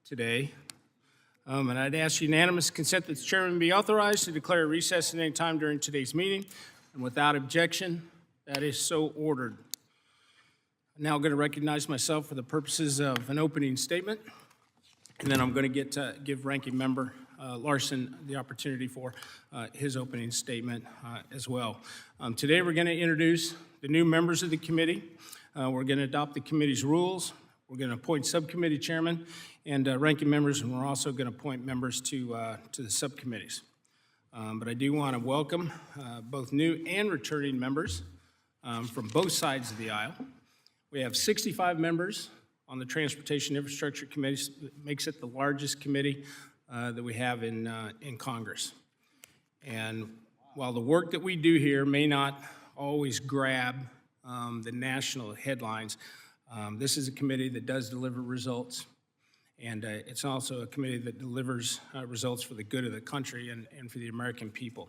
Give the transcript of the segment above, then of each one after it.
today. And I'd ask unanimous consent that the chairman be authorized to declare a recess at any time during today's meeting. And without objection, that is so ordered. I'm now going to recognize myself for the purposes of an opening statement. And then I'm going to give Ranking Member Larson the opportunity for his opening statement as well. Today we're going to introduce the new members of the committee. We're going to adopt the committee's rules. We're going to appoint subcommittee chairman and ranking members, and we're also going to appoint members to the subcommittees. But I do want to welcome both new and returning members from both sides of the aisle. We have 65 members on the Transportation Infrastructure Committee. That makes it the largest committee that we have in Congress. And while the work that we do here may not always grab the national headlines, this is a committee that does deliver results, and it's also a committee that delivers results for the good of the country and for the American people.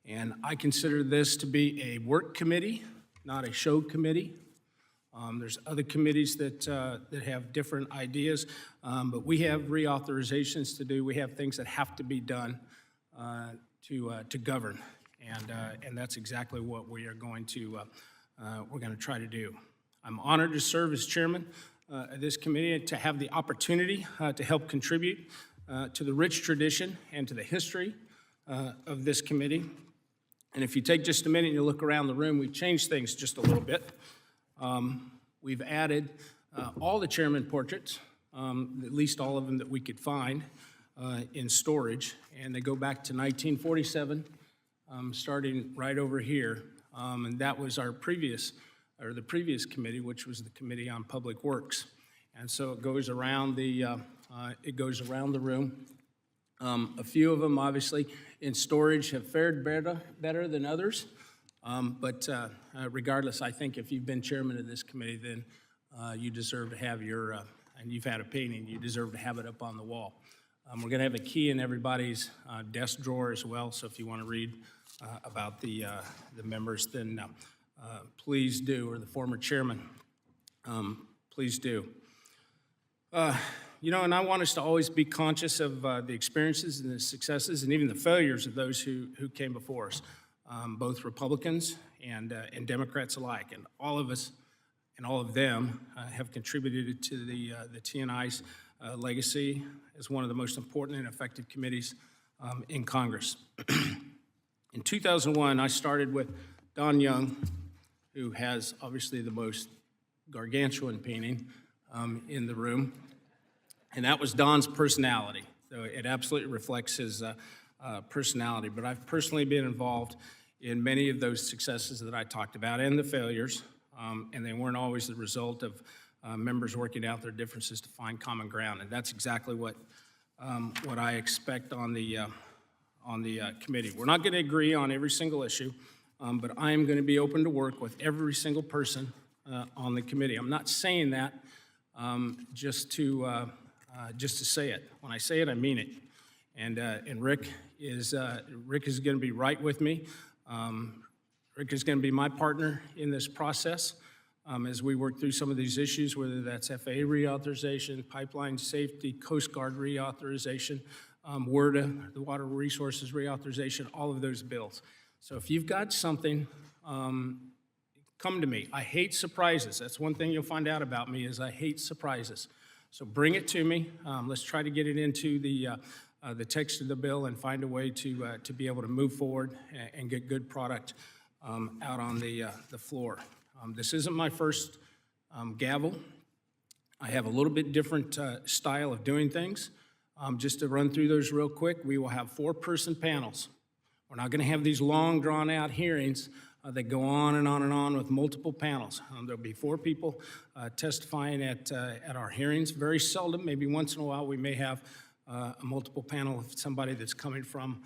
And I consider this to be a work committee, not a show committee. There's other committees that have different ideas, but we have reauthorizations to do. We have things that have to be done to govern, and that's exactly what we are going to try to do. I'm honored to serve as chairman of this committee and to have the opportunity to help contribute to the rich tradition and to the history of this committee. And if you take just a minute and you look around the room, we've changed things just a little bit. We've added all the chairman portraits, at least all of them that we could find in storage, and they go back to 1947, starting right over here. And that was our the previous committee, which was the Committee on Public Works. And so it goes around the room. A few of them, obviously, in storage have fared better than others. But regardless, I think if you've been chairman of this committee, then you deserve to have your, and you've had a painting, you deserve to have it up on the wall. We're going to have a key in everybody's desk drawer as well, so if you want to read about the members, then please do, or the former chairman, please do. You know, and I want us to always be conscious of the experiences and the successes and even the failures of those who came before us, both Republicans and Democrats alike. And all of us and all of them have contributed to the TNI's legacy as one of the most important and effective committees in Congress. In 2001, I started with Don Young, who has obviously the most gargantuan painting in the room, and that was Don's personality. So it absolutely reflects his personality. But I've personally been involved in many of those successes that I talked about and the failures, and they weren't always the result of members working out their differences to find common ground. And that's exactly what I expect on the committee. We're not going to agree on every single issue, but I am going to be open to work with every single person on the committee. I'm not saying that just to say it. When I say it, I mean it. And Rick is going to be right with me. Rick is going to be my partner in this process as we work through some of these issues, whether that's FAA reauthorization, pipeline safety, Coast Guard reauthorization, WRDA, the Water Resources reauthorization, all of those bills. So if you've got something, come to me. I hate surprises. That's one thing you'll find out about me is I hate surprises. So bring it to me. Let's try to get it into the text of the bill and find a way to be able to move forward and get good product out on the floor. This isn't my first gavel. I have a little bit different style of doing things. Just to run through those real quick, we will have 4-person panels. We're not going to have these long, drawn-out hearings that go on and on and on with multiple panels. There'll be 4 people testifying at our hearings. Very seldom, maybe once in a while, we may have a multiple panel of somebody that's coming from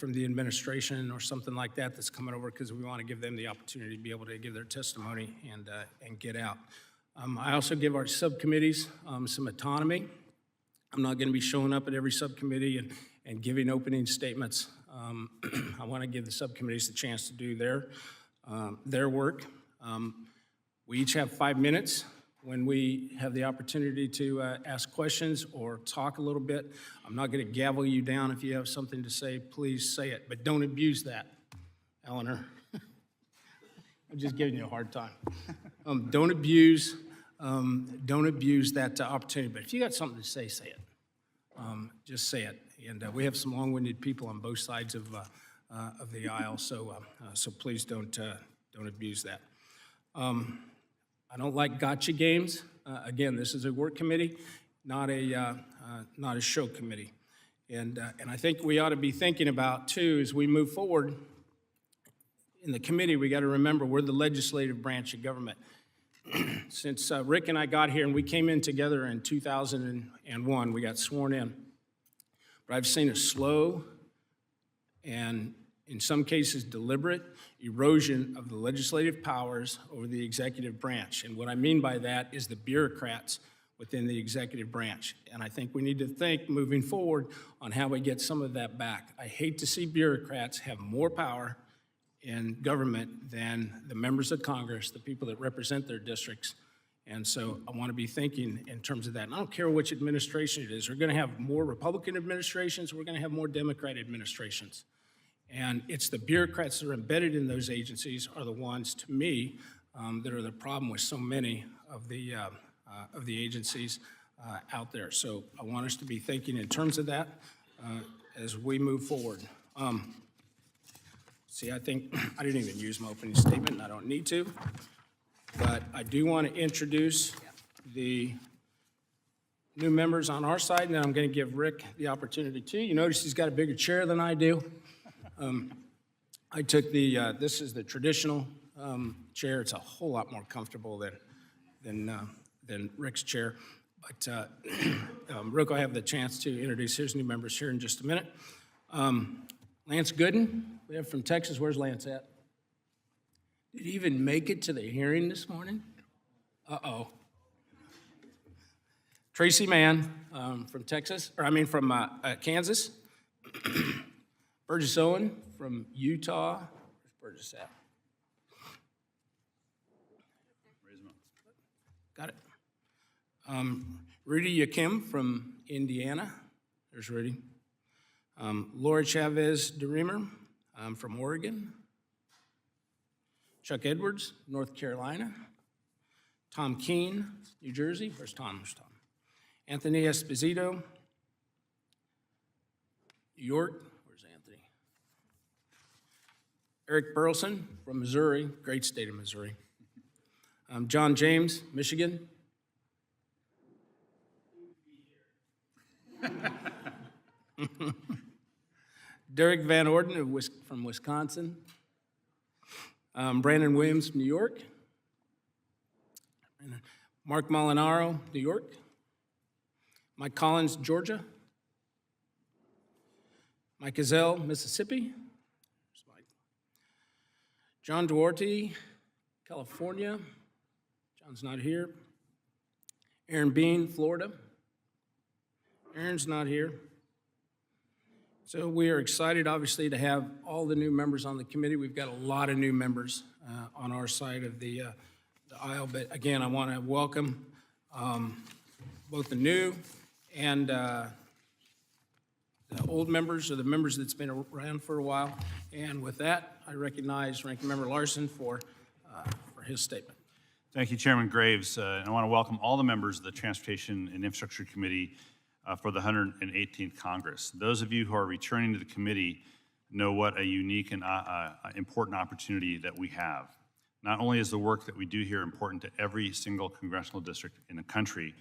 the administration or something like that that's coming over because we want to give them the opportunity to be able to give their testimony and get out. I also give our subcommittees some autonomy. I'm not going to be showing up at every subcommittee and giving opening statements. I want to give the subcommittees the chance to do their work. We each have 5 minutes when we have the opportunity to ask questions or talk a little bit. I'm not going to gavel you down. If you have something to say, please say it, but don't abuse that, Eleanor. I'm just giving you a hard time. Don't abuse that opportunity, but if you got something to say, say it. Just say it. And we have some long-winded people on both sides of the aisle, so please don't abuse that. I don't like gotcha games. Again, this is a work committee, not a show committee. And I think we ought to be thinking about, too, as we move forward in the committee, we got to remember we're the legislative branch of government. Since Rick and I got here, and we came in together in 2001, we got sworn in. But I've seen a slow and, in some cases, deliberate erosion of the legislative powers over the executive branch. And what I mean by that is the bureaucrats within the executive branch. And I think we need to think, moving forward, on how we get some of that back. I hate to see bureaucrats have more power in government than the members of Congress, the people that represent their districts. And so I want to be thinking in terms of that. And I don't care which administration it is. We're going to have more Republican administrations. We're going to have more Democrat administrations. And it's the bureaucrats that are embedded in those agencies are the ones, to me, that are the problem with so many of the agencies out there. So I want us to be thinking in terms of that as we move forward. See, I think I didn't even use my opening statement, and I don't need to. But I do want to introduce the new members on our side, and then I'm going to give Rick the opportunity too. You notice he's got a bigger chair than I do. I took this is the traditional chair. It's a whole lot more comfortable than Rick's chair. But Rick will have the chance to introduce his new members here in just a minute. Lance Gooden, we have from Texas. Where's Lance at? Did he even make it to the hearing this morning? Uh-oh. Tracy Mann from Texas, from Kansas. Burgess Owen from Utah. Where's Burgess at? Got it. Rudy Yakim from Indiana. There's Rudy. Laura Chavez DeReamer from Oregon. Chuck Edwards, North Carolina. Tom Keene, New Jersey. Where's Tom? Where's Tom? Anthony Esposito, New York. Where's Anthony? Eric Burleson from Missouri, great state of Missouri. John James, Michigan. Derek Van Orden from Wisconsin. Brandon Williams, New York. Mark Molinaro, New York. Mike Collins, Georgia. Mike Ezell, Mississippi. John Duarte, California. John's not here. Aaron Bean, Florida. Aaron's not here. So we are excited, obviously, to have all the new members on the committee. We've got a lot of new members on our side of the aisle. But again, I want to welcome both the new and the old members, or the members that's been around for a while. And with that, I recognize Ranking Member Larson for his statement. Thank you, Chairman Graves. And I want to welcome all the members of the Transportation and Infrastructure Committee for the 118th Congress. Those of you who are returning to the committee know what a unique and important opportunity that we have. Not only is the work that we do here important to every single congressional district in the country,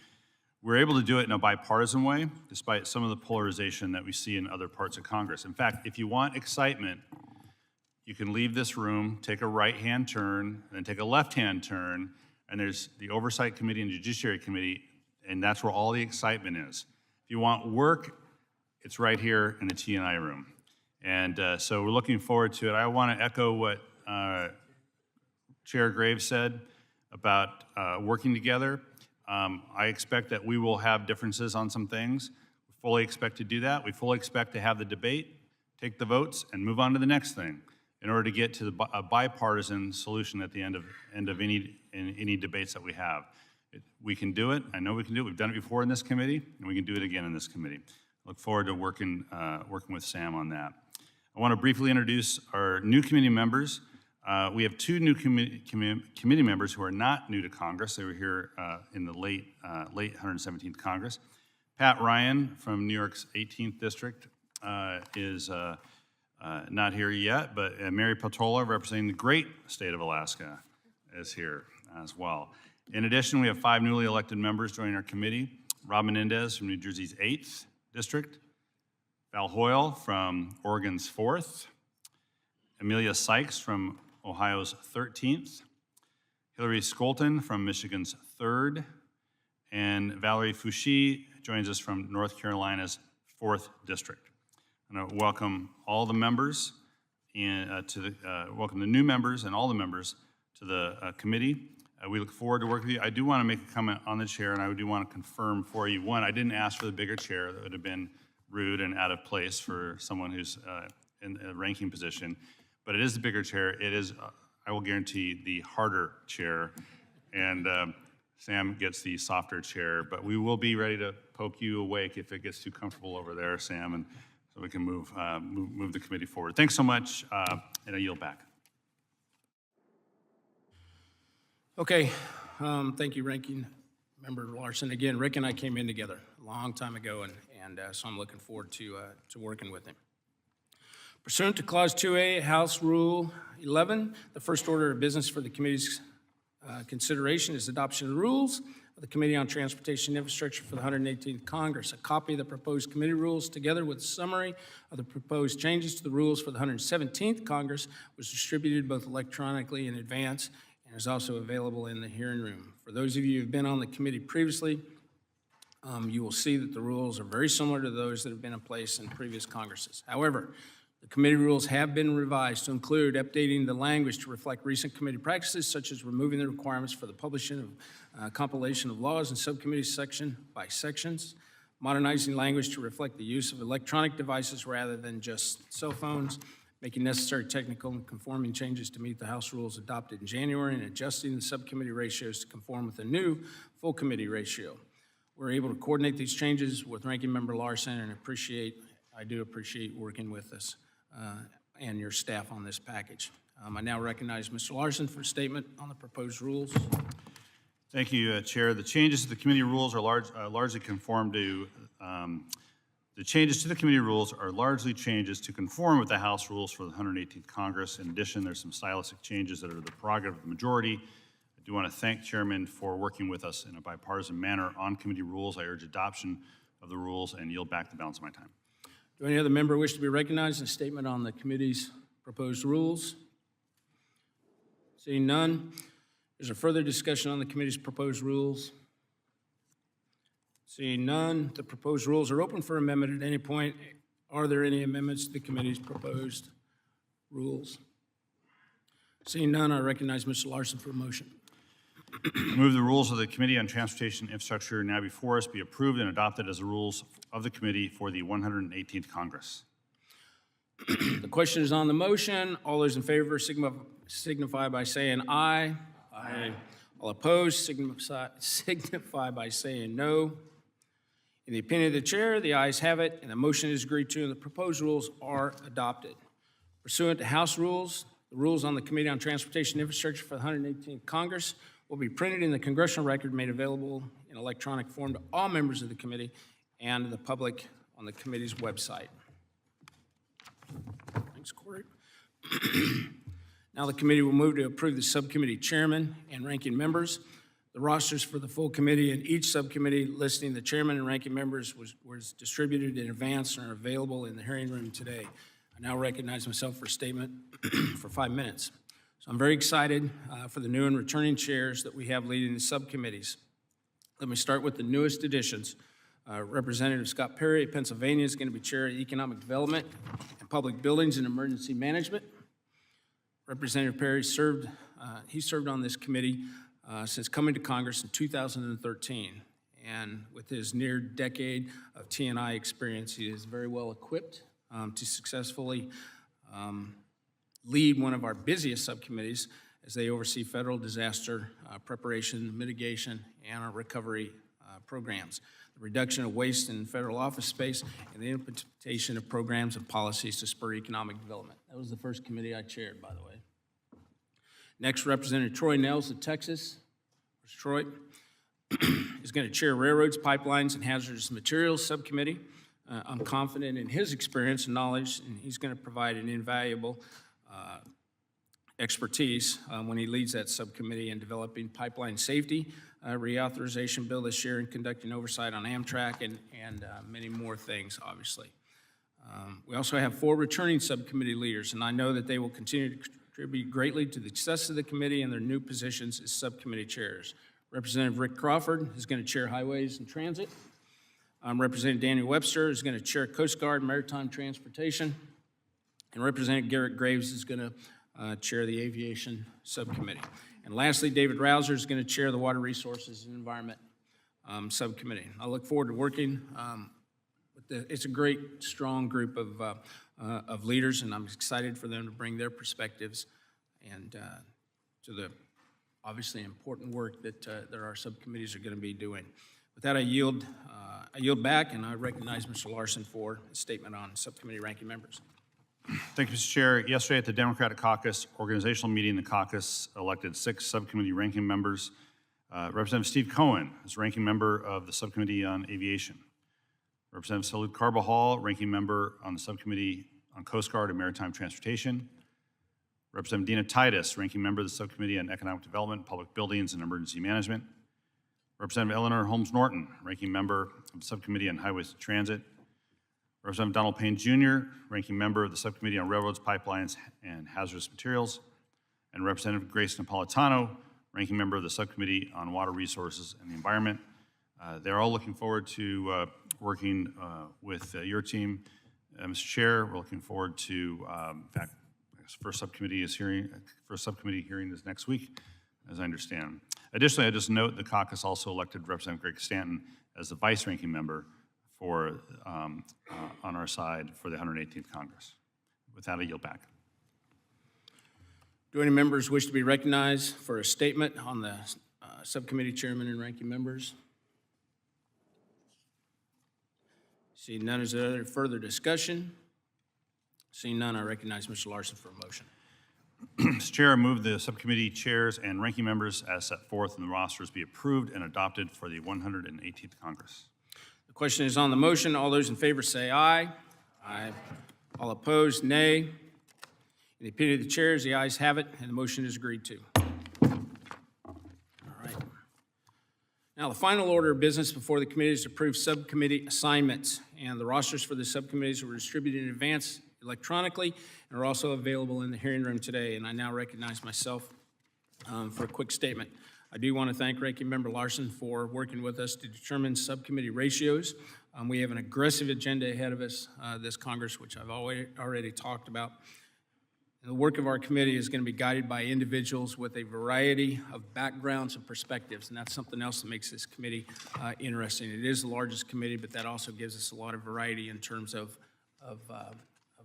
we're able to do it in a bipartisan way, despite some of the polarization that we see in other parts of Congress. In fact, if you want excitement, you can leave this room, take a right-hand turn, and then take a left-hand turn, and there's the Oversight Committee and Judiciary Committee, and that's where all the excitement is. If you want work, it's right here in the T&I room. And so we're looking forward to it. I want to echo what Chair Graves said about working together. I expect that we will have differences on some things. We fully expect to do that. We fully expect to have the debate, take the votes, and move on to the next thing in order to get to a bipartisan solution at the end of any debates that we have. We can do it. I know we can do it. We've done it before in this committee, and we can do it again in this committee. I look forward to working with Sam on that. I want to briefly introduce our new committee members. We have two new committee members who are not new to Congress. They were here in the late 117th Congress. Pat Ryan from New York's 18th District is not here yet, but Mary Patola, representing the great state of Alaska, is here as well. In addition, we have 5 newly elected members joining our committee. Rob Menendez from New Jersey's 8th District, Val Hoyle from Oregon's 4th, Amelia Sykes from Ohio's 13th, Hillary Skolton from Michigan's 3rd, and Valerie Fouchy joins us from North Carolina's 4th District. I want to welcome all the members welcome the new members and all the members to the committee. We look forward to working with you. I do want to make a comment on the chair, and I do want to confirm for you. One, I didn't ask for the bigger chair. That would have been rude and out of place for someone who's in a ranking position. But it is the bigger chair. It is, I will guarantee, the harder chair. And Sam gets the softer chair. But we will be ready to poke you awake if it gets too comfortable over there, Sam, and so we can move the committee forward. Thanks so much, and I yield back. Okay, thank you, Ranking Member Larson. Again, Rick and I came in together a long time ago, and so I'm looking forward to working with him. Pursuant to Clause 2A, House Rule 11, the first order of business for the committee's consideration is adoption of the rules of the Committee on Transportation and Infrastructure for the 118th Congress. A copy of the proposed committee rules, together with a summary of the proposed changes to the rules for the 117th Congress, was distributed both electronically in advance and is also available in the hearing room. For those of you who have been on the committee previously, you will see that the rules are very similar to those that have been in place in previous Congresses. However, the committee rules have been revised to include updating the language to reflect recent committee practices, such as removing the requirements for the publishing of compilation of laws in subcommittees section by sections, modernizing language to reflect the use of electronic devices rather than just cell phones, making necessary technical and conforming changes to meet the House rules adopted in January, and adjusting the subcommittee ratios to conform with the new full committee ratio. We're able to coordinate these changes with Ranking Member Larson, and I do appreciate working with us and your staff on this package. I now recognize Mr. Larson for a statement on the proposed rules. Thank you, Chair. The changes to the committee rules are largely conform to the changes to the committee rules are largely changes to conform with the House rules for the 118th Congress. In addition, there's some stylistic changes that are the prerogative of the majority. I do want to thank Chairman for working with us in a bipartisan manner on committee rules. I urge adoption of the rules and yield back the balance of my time. Do any other member wish to be recognized in a statement on the committee's proposed rules? Seeing none, is there further discussion on the committee's proposed rules? Seeing none, the proposed rules are open for amendment at any point. Are there any amendments to the committee's proposed rules? Seeing none, I recognize Mr. Larson for a motion. I move the rules of the Committee on Transportation and Infrastructure now before us be approved and adopted as the rules of the committee for the 118th Congress. The question is on the motion. All those in favor signify by saying aye. Aye. All opposed signify by saying no. In the opinion of the chair, the ayes have it, and the motion is agreed to, and the proposed rules are adopted. Pursuant to House rules, the rules on the Committee on Transportation and Infrastructure for the 118th Congress will be printed in the congressional record, made available in electronic form to all members of the committee and the public on the committee's website. Thanks, Corey. Now the committee will move to approve the subcommittee chairman and ranking members. The rosters for the full committee and each subcommittee listing the chairman and ranking members was distributed in advance and are available in the hearing room today. I now recognize myself for a statement for 5 minutes. So I'm very excited for the new and returning chairs that we have leading the subcommittees. Let me start with the newest additions. Representative Scott Perry of Pennsylvania is going to be chair of Economic Development and Public Buildings and Emergency Management. Representative Perry served on this committee since coming to Congress in 2013. And with his near decade of T&I experience, he is very well equipped to successfully lead one of our busiest subcommittees as they oversee federal disaster preparation, mitigation, and recovery programs, the reduction of waste in federal office space, and the implementation of programs and policies to spur economic development. That was the first committee I chaired, by the way. Next, Representative Troy Nels of Texas. Where's Troy? Is going to chair Railroads, Pipelines, and Hazardous Materials Subcommittee. I'm confident in his experience and knowledge, and he's going to provide an invaluable expertise when he leads that subcommittee in developing pipeline safety, reauthorization bill this year, and conducting oversight on Amtrak and many more things, obviously. We also have 4 returning subcommittee leaders, and I know that they will continue to contribute greatly to the success of the committee and their new positions as subcommittee chairs. Representative Rick Crawford is going to chair Highways and Transit. Representative Daniel Webster is going to chair Coast Guard and Maritime Transportation. And Representative Garrett Graves is going to chair the Aviation Subcommittee. And lastly, David Rouser is going to chair the Water Resources and Environment Subcommittee. I look forward to working with it's a great, strong group of leaders, and I'm excited for them to bring their perspectives and to the obviously important work that our subcommittees are going to be doing. With that, I yield back, and I recognize Mr. Larson for a statement on subcommittee ranking members. Thank you, Mr. Chair. Yesterday at the Democratic Caucus organizational meeting, the caucus elected 6 subcommittee ranking members. Representative Steve Cohen is ranking member of the Subcommittee on Aviation. Representative Salud Carbajal, ranking member on the Subcommittee on Coast Guard and Maritime Transportation. Representative Dina Titus, ranking member of the Subcommittee on Economic Development, Public Buildings, and Emergency Management. Representative Eleanor Holmes Norton, ranking member of the Subcommittee on Highways and Transit. Representative Donald Payne Jr., ranking member of the Subcommittee on Railroads, Pipelines, and Hazardous Materials. And Representative Grace Napolitano, ranking member of the Subcommittee on Water Resources and the Environment. They're all looking forward to working with your team. Mr. Chair, we're looking forward to, in fact, first subcommittee hearing is next week, as I understand. Additionally, I just note the caucus also elected Representative Greg Stanton as the vice-ranking member for on our side for the 118th Congress. With that, I yield back. Do any members wish to be recognized for a statement on the subcommittee chairman and ranking members? Seeing none, is there further discussion? Seeing none, I recognize Mr. Larson for a motion. Mr. Chair, I move the subcommittee chairs and ranking members as set forth in the rosters be approved and adopted for the 118th Congress. The question is on the motion. All those in favor say aye. Aye. All opposed, nay. In the opinion of the chairs, the ayes have it, and the motion is agreed to. All right. Now, the final order of business before the committee is to approve subcommittee assignments, and the rosters for the subcommittees were distributed in advance electronically and are also available in the hearing room today. And I now recognize myself for a quick statement. I do want to thank Ranking Member Larson for working with us to determine subcommittee ratios. We have an aggressive agenda ahead of us this Congress, which I've already talked about. And the work of our committee is going to be guided by individuals with a variety of backgrounds and perspectives, and that's something else that makes this committee interesting. It is the largest committee, but that also gives us a lot of variety in terms of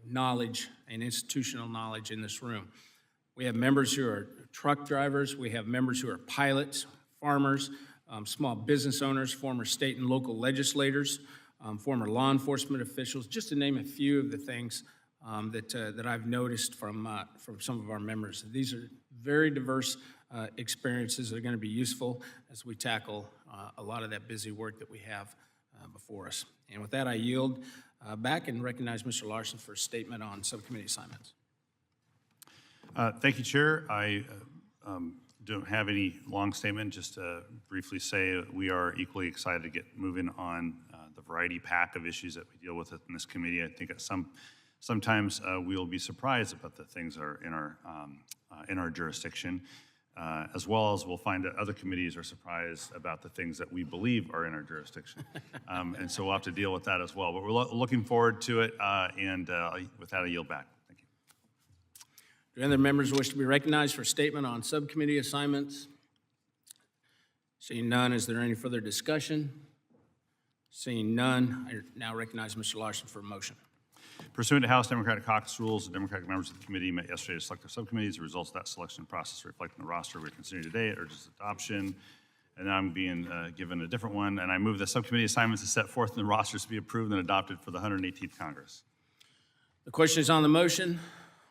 knowledge and institutional knowledge in this room. We have members who are truck drivers. We have members who are pilots, farmers, small business owners, former state and local legislators, former law enforcement officials, just to name a few of the things that I've noticed from some of our members. These are very diverse experiences that are going to be useful as we tackle a lot of that busy work that we have before us. And with that, I yield back and recognize Mr. Larson for a statement on subcommittee assignments. Thank you, Chair. I don't have any long statement, just to briefly say we are equally excited to get moving on the variety pack of issues that we deal with in this committee. I think sometimes we will be surprised about the things that are in our jurisdiction, as well as we'll find that other committees are surprised about the things that we believe are in our jurisdiction. And so we'll have to deal with that as well. But we're looking forward to it, and with that, I yield back. Thank you. Do any other members wish to be recognized for a statement on subcommittee assignments? Seeing none, is there any further discussion? Seeing none, I now recognize Mr. Larson for a motion. Pursuant to House Democratic Caucus rules, the Democratic members of the committee met yesterday to select their subcommittees. The results of that selection process reflect in the roster we're considering today. It urges adoption. And now I'm being given a different one, and I move the subcommittee assignments as set forth in the rosters to be approved and adopted for the 118th Congress. The question is on the motion.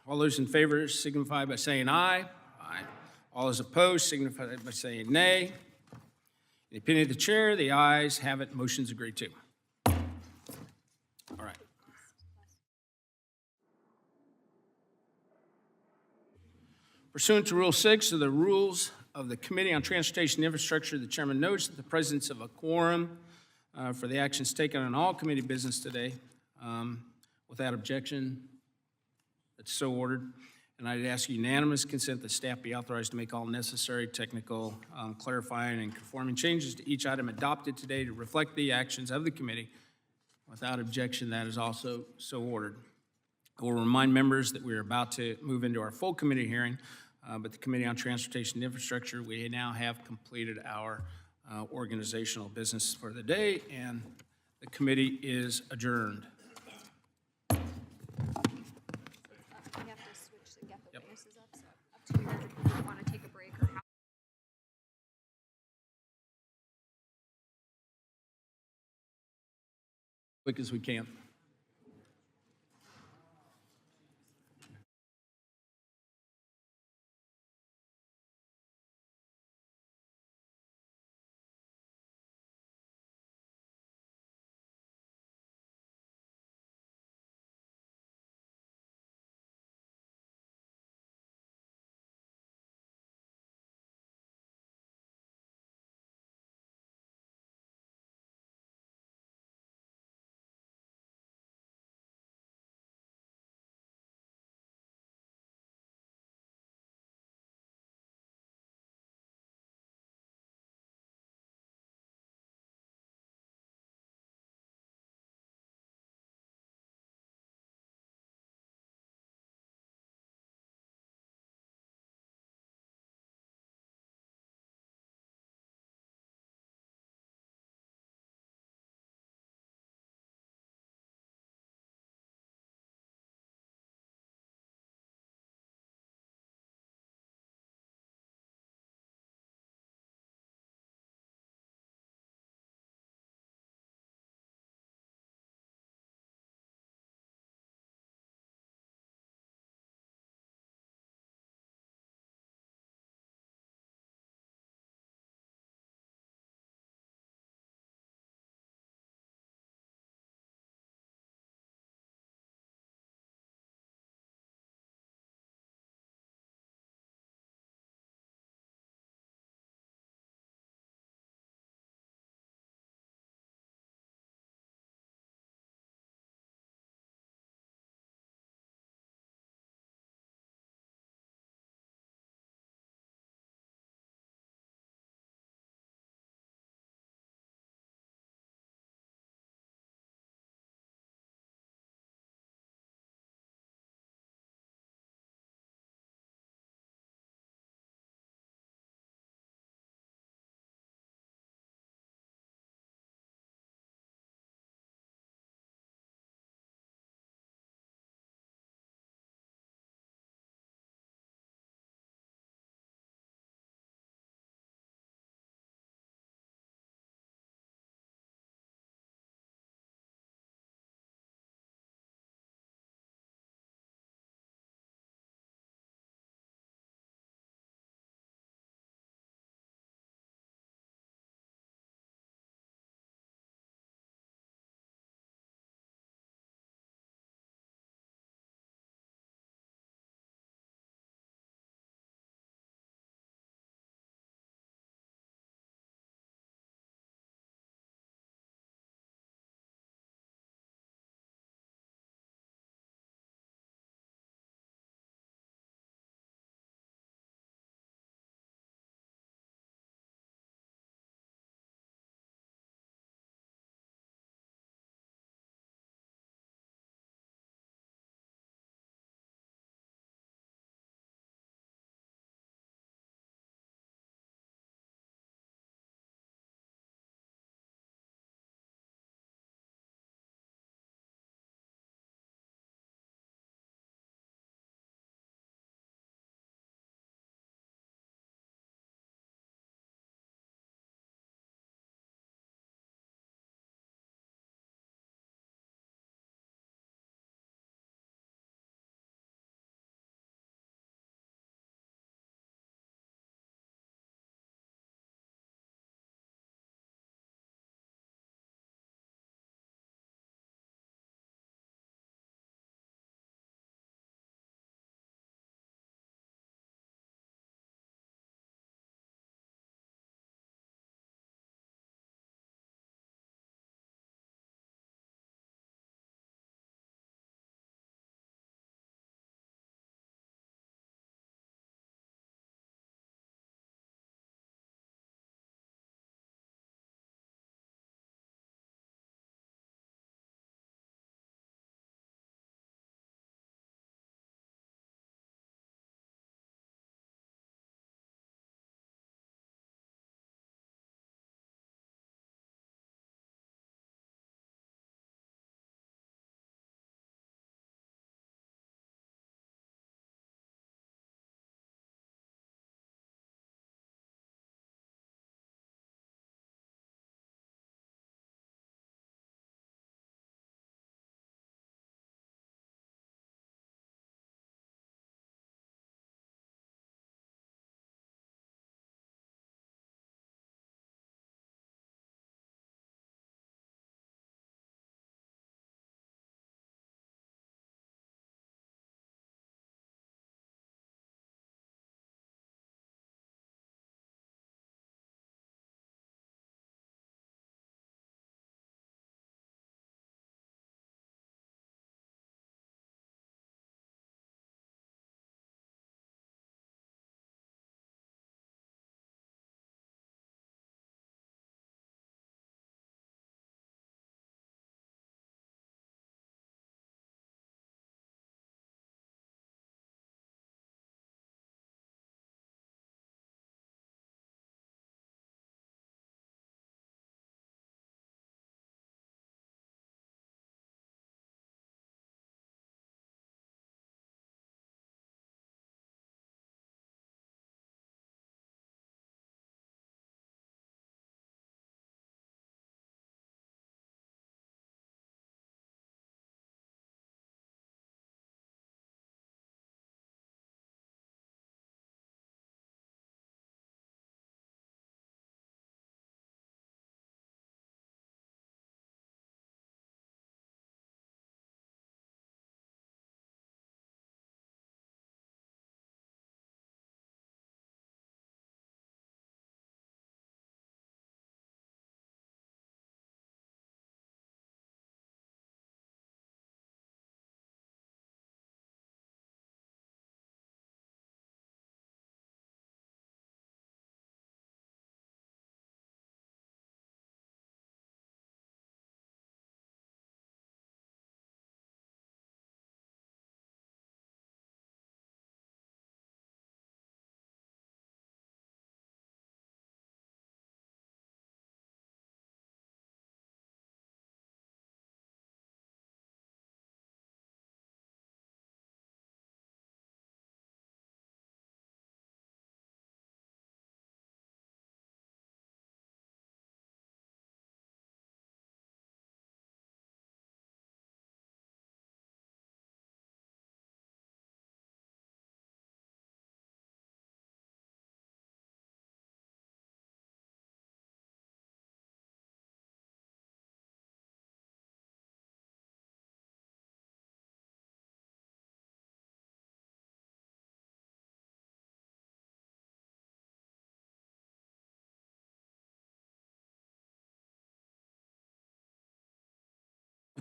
All those in favor signify by saying aye. Aye. All those opposed signify by saying nay. In the opinion of the chair, the ayes have it. Motion's agreed to. All right. Pursuant to Rule 6 of the Rules of the Committee on Transportation and Infrastructure, the chairman notes that the presence of a quorum for the actions taken on all committee business today. Without objection, it's so ordered. And I'd ask unanimous consent that staff be authorized to make all necessary technical, clarifying, and conforming changes to each item adopted today to reflect the actions of the committee. Without objection, that is also so ordered. I will remind members that we are about to move into our full committee hearing, but the Committee on Transportation and Infrastructure, we now have completed our organizational business for the day, and the committee is adjourned. We have to switch to get the witnesses up, so up to you guys if you want to take a break or how. Quick as we can.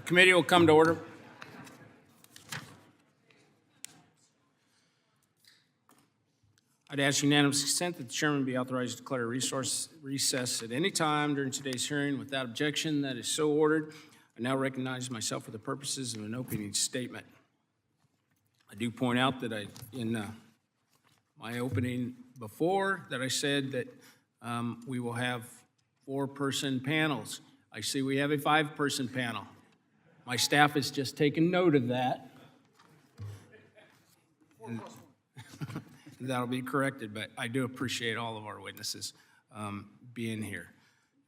Committee will come to order. I'd ask unanimous consent that the chairman be authorized to declare a recess at any time during today's hearing. Without objection, that is so ordered. I now recognize myself for the purposes of an opening statement. I do point out that in my opening before, that I said that we will have 4-person panels. I see we have a 5-person panel. My staff has just taken note of that. That'll be corrected, but I do appreciate all of our witnesses being here.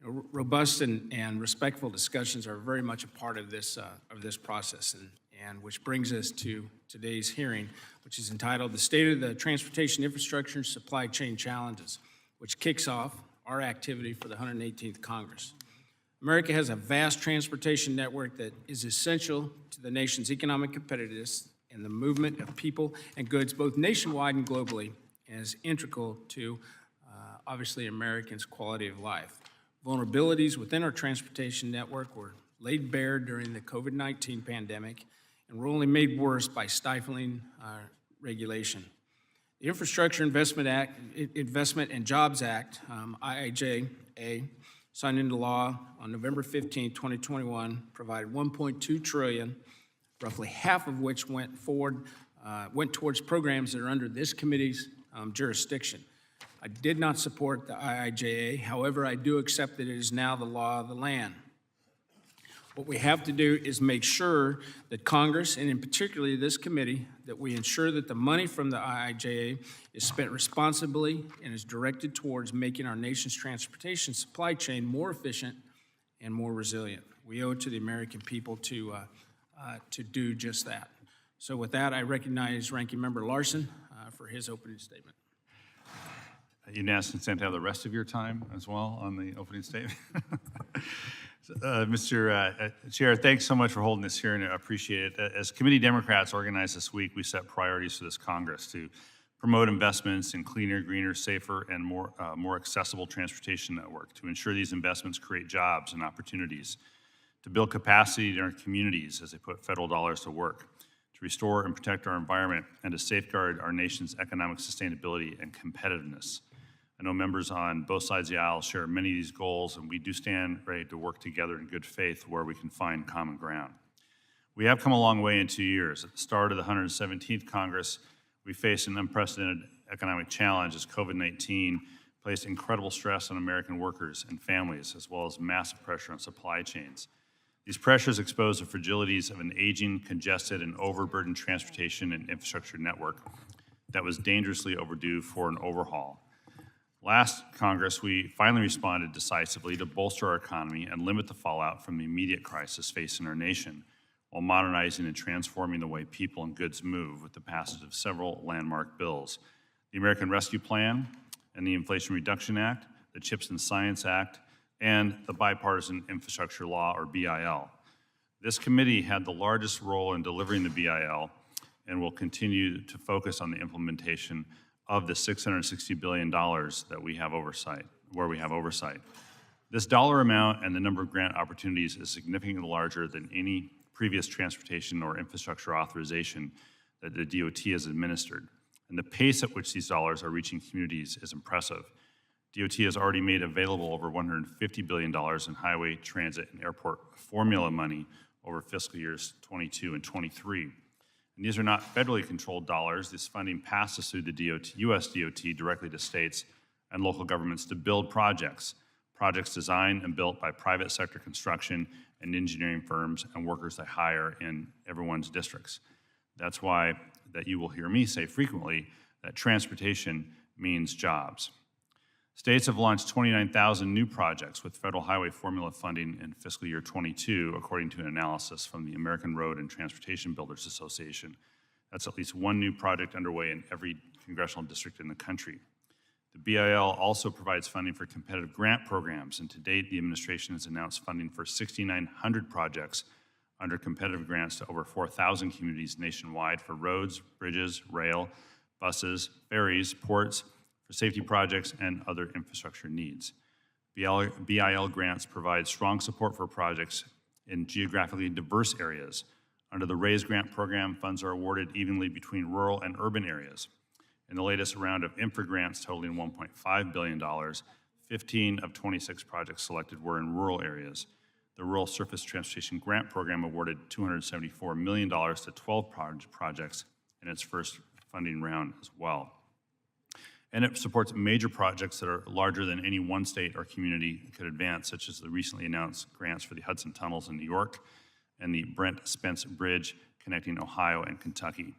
Robust and respectful discussions are very much a part of this process, and which brings us to today's hearing, which is entitled "The State of the Transportation Infrastructure and Supply Chain Challenges," which kicks off our activity for the 118th Congress. America has a vast transportation network that is essential to the nation's economic competitiveness and the movement of people and goods both nationwide and globally, and is integral to, obviously, Americans' quality of life. Vulnerabilities within our transportation network were laid bare during the COVID-19 pandemic and were only made worse by stifling regulation. The Infrastructure Investment and Jobs Act, IIJA, signed into law on November 15, 2021, provided $1.2 trillion, roughly half of which went towards programs that are under this committee's jurisdiction. I did not support the IIJA. However, I do accept that it is now the law of the land. What we have to do is make sure that Congress, and in particular this committee, that we ensure that the money from the IIJA is spent responsibly and is directed towards making our nation's transportation supply chain more efficient and more resilient. We owe it to the American people to do just that. So with that, I recognize Ranking Member Larson for his opening statement. Unanimous consent to have the rest of your time as well on the opening statement. Mr. Chair, thanks so much for holding this hearing. I appreciate it. As committee Democrats organized this week, we set priorities for this Congress to promote investments in cleaner, greener, safer, and more accessible transportation network, to ensure these investments create jobs and opportunities, to build capacity in our communities as they put federal dollars to work, to restore and protect our environment, and to safeguard our nation's economic sustainability and competitiveness. I know members on both sides of the aisle share many of these goals, and we do stand ready to work together in good faith where we can find common ground. We have come a long way in 2 years. At the start of the 117th Congress, we faced an unprecedented economic challenge as COVID-19 placed incredible stress on American workers and families, as well as massive pressure on supply chains. These pressures expose the fragilities of an aging, congested, and overburdened transportation and infrastructure network that was dangerously overdue for an overhaul. Last Congress, we finally responded decisively to bolster our economy and limit the fallout from the immediate crisis facing our nation, while modernizing and transforming the way people and goods move with the passage of several landmark bills: the American Rescue Plan and the Inflation Reduction Act, the CHIPS and Science Act, and the Bipartisan Infrastructure Law, or BIL. This committee had the largest role in delivering the BIL and will continue to focus on the implementation of the $660 billion that we have oversight, where we have oversight. This dollar amount and the number of grant opportunities is significantly larger than any previous transportation or infrastructure authorization that the DOT has administered. And the pace at which these dollars are reaching communities is impressive. DOT has already made available over $150 billion in highway, transit, and airport formula money over fiscal years 22 and 23. And these are not federally controlled dollars. This funding passes through the DOT, US DOT directly to states and local governments to build projects designed and built by private sector construction and engineering firms and workers they hire in everyone's districts. That's why that you will hear me say frequently that transportation means jobs. States have launched 29,000 new projects with federal highway formula funding in fiscal year 22, according to an analysis from the American Road and Transportation Builders Association. That's at least one new project underway in every congressional district in the country. The BIL also provides funding for competitive grant programs, and to date, the administration has announced funding for 6,900 projects under competitive grants to over 4,000 communities nationwide for roads, bridges, rail, buses, ferries, ports, for safety projects, and other infrastructure needs. BIL grants provide strong support for projects in geographically diverse areas. Under the RAISE grant program, funds are awarded evenly between rural and urban areas. In the latest round of infra grants totaling $1.5 billion, 15 of 26 projects selected were in rural areas. The Rural Surface Transportation Grant Program awarded $274 million to 12 projects in its first funding round as well. And it supports major projects that are larger than any one state or community could advance, such as the recently announced grants for the Hudson Tunnels in New York and the Brent Spence Bridge connecting Ohio and Kentucky.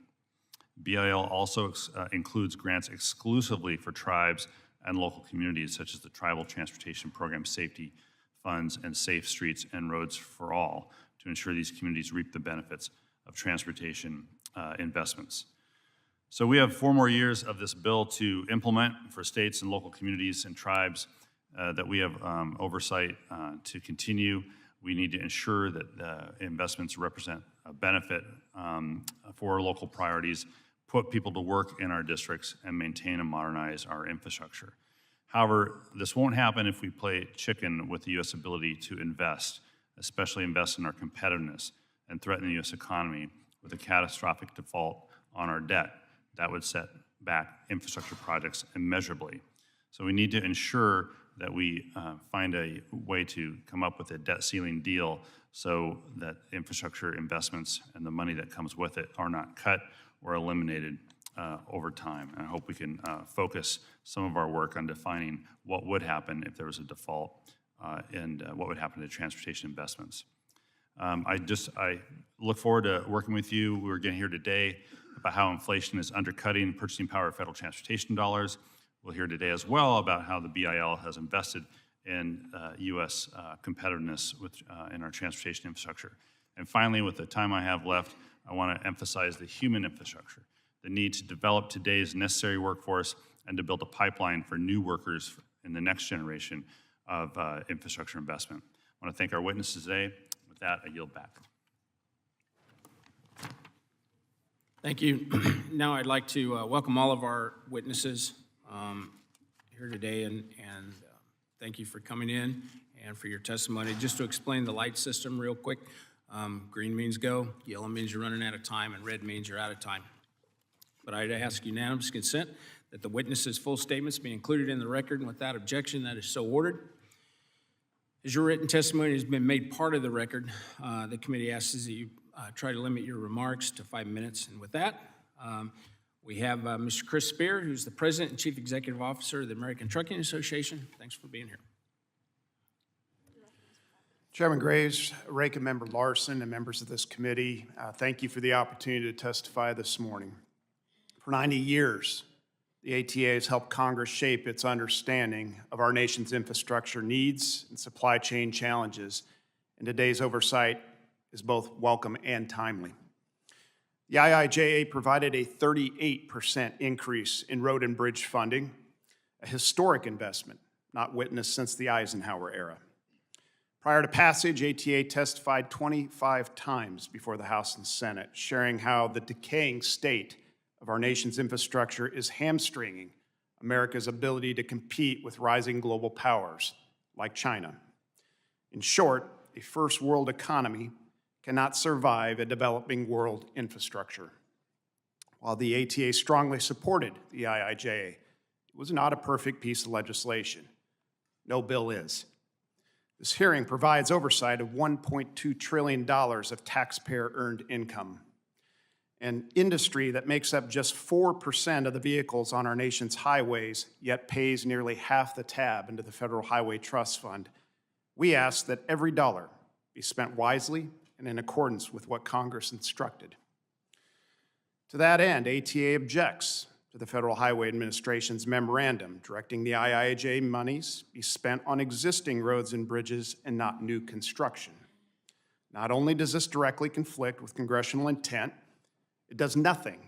BIL also includes grants exclusively for tribes and local communities, such as the Tribal Transportation Program Safety Funds and Safe Streets and Roads for All, to ensure these communities reap the benefits of transportation investments. So we have 4 more years of this bill to implement for states and local communities and tribes that we have oversight to continue. We need to ensure that the investments represent a benefit for local priorities, put people to work in our districts, and maintain and modernize our infrastructure. However, this won't happen if we play chicken with the U.S. ability to invest, especially invest in our competitiveness, and threaten the U.S. economy with a catastrophic default on our debt. That would set back infrastructure projects immeasurably. So we need to ensure that we find a way to come up with a debt ceiling deal so that infrastructure investments and the money that comes with it are not cut or eliminated over time. And I hope we can focus some of our work on defining what would happen if there was a default and what would happen to transportation investments. I look forward to working with you. We're getting here today about how inflation is undercutting purchasing power of federal transportation dollars. We'll hear today as well about how the BIL has invested in U.S. competitiveness in our transportation infrastructure. And finally, with the time I have left, I want to emphasize the human infrastructure, the need to develop today's necessary workforce and to build a pipeline for new workers in the next generation of infrastructure investment. I want to thank our witnesses today. With that, I yield back. Thank you. Now I'd like to welcome all of our witnesses here today and thank you for coming in and for your testimony. Just to explain the light system real quick, green means go, yellow means you're running out of time, and red means you're out of time. But I'd ask unanimous consent that the witnesses' full statements be included in the record, and without objection, that is so ordered. As your written testimony has been made part of the record, the committee asks that you try to limit your remarks to 5 minutes. And with that, we have Mr. Chris Spear, who's the President and Chief Executive Officer of the American Trucking Association. Thanks for being here. Chairman Graves, Ranking Member Larson, and members of this committee, thank you for the opportunity to testify this morning. For 90 years, the ATA has helped Congress shape its understanding of our nation's infrastructure needs and supply chain challenges, and today's oversight is both welcome and timely. The IIJA provided a 38% increase in road and bridge funding, a historic investment not witnessed since the Eisenhower era. Prior to passage, ATA testified 25 times before the House and Senate, sharing how the decaying state of our nation's infrastructure is hamstringing America's ability to compete with rising global powers like China. In short, a first world economy cannot survive a developing world infrastructure. While the ATA strongly supported the IIJA, it was not a perfect piece of legislation. No bill is. This hearing provides oversight of $1.2 trillion of taxpayer-earned income, an industry that makes up just 4% of the vehicles on our nation's highways, yet pays nearly half the tab into the Federal Highway Trust Fund. We ask that every dollar be spent wisely and in accordance with what Congress instructed. To that end, ATA objects to the Federal Highway Administration's memorandum directing the IIJA monies be spent on existing roads and bridges and not new construction. Not only does this directly conflict with congressional intent, it does nothing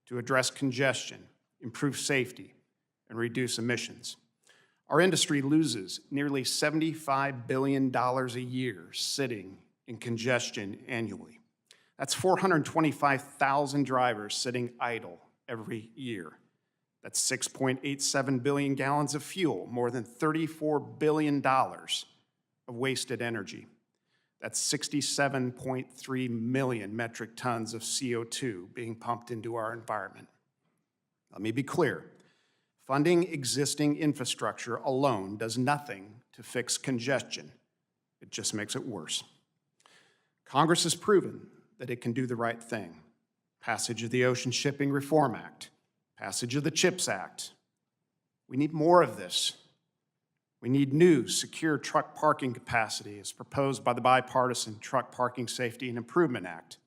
to address congestion, improve safety, and reduce emissions. Our industry loses nearly $75 billion a year sitting in congestion annually. That's 425,000 drivers sitting idle every year. That's 6.87 billion gallons of fuel, more than $34 billion of wasted energy. That's 67.3 million metric tons of CO2 being pumped into our environment. Let me be clear. Funding existing infrastructure alone does nothing to fix congestion. It just makes it worse. Congress has proven that it can do the right thing. Passage of the Ocean Shipping Reform Act, passage of the CHIPS Act. We need more of this. We need new, secure truck parking capacity as proposed by the bipartisan Truck Parking Safety and Improvement Act.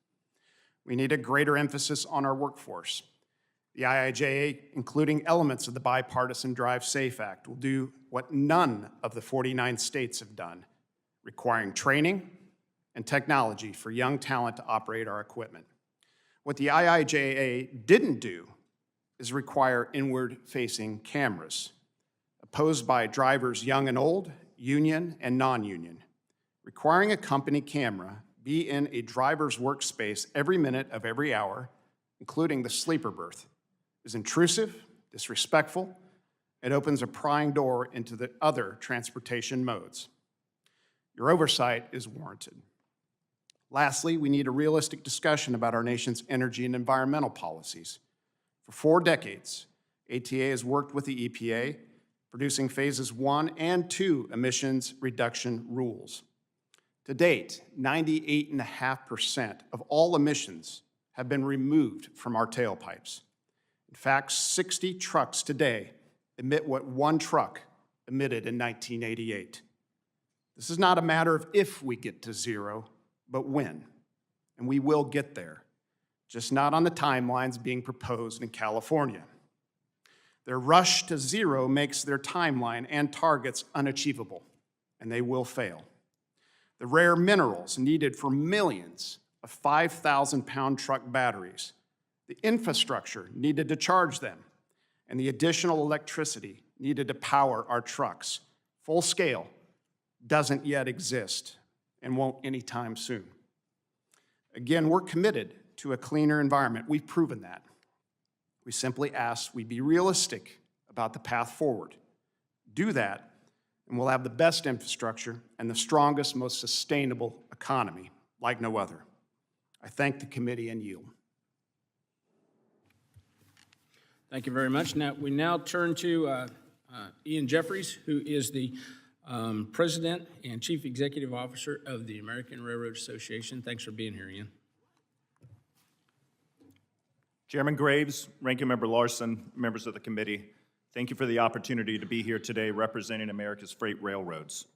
We need a greater emphasis on our workforce. The IIJA, including elements of the bipartisan Drive Safe Act, will do what none of the 49 states have done, requiring training and technology for young talent to operate our equipment. What the IIJA didn't do is require inward-facing cameras, opposed by drivers young and old, union and non-union. Requiring a company camera be in a driver's workspace every minute of every hour, including the sleeper berth, is intrusive, disrespectful, and opens a prying door into the other transportation modes. Your oversight is warranted. Lastly, we need a realistic discussion about our nation's energy and environmental policies. For 4 decades, ATA has worked with the EPA, producing phases 1 and 2 emissions reduction rules. To date, 98.5% of all emissions have been removed from our tailpipes. In fact, 60 trucks today emit what 1 truck emitted in 1988. This is not a matter of if we get to zero, but when. And we will get there, just not on the timelines being proposed in California. Their rush to zero makes their timeline and targets unachievable, and they will fail. The rare minerals needed for millions of 5,000-pound truck batteries, the infrastructure needed to charge them, and the additional electricity needed to power our trucks, full scale, doesn't yet exist and won't anytime soon. Again, we're committed to a cleaner environment. We've proven that. We simply ask we be realistic about the path forward. Do that, and we'll have the best infrastructure and the strongest, most sustainable economy like no other. I thank the committee and yield. Thank you very much. Now, we now turn to Ian Jeffries, who is the President and Chief Executive Officer of the American Railroad Association. Thanks for being here, Ian. Chairman Graves, Ranking Member Larson, members of the committee, thank you for the opportunity to be here today representing America's freight railroads.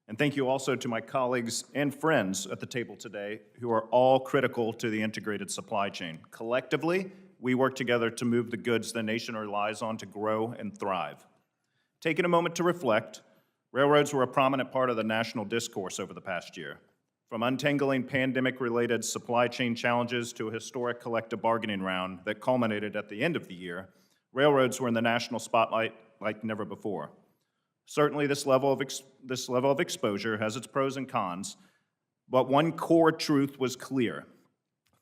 And thank you also to my colleagues and friends at the table today who are all critical to the integrated supply chain. Collectively, we work together to move the goods the nation relies on to grow and thrive. Taking a moment to reflect, railroads were a prominent part of the national discourse over the past year. From untangling pandemic-related supply chain challenges to a historic collective bargaining round that culminated at the end of the year, railroads were in the national spotlight like never before. Certainly, this level of exposure has its pros and cons, but one core truth was clear.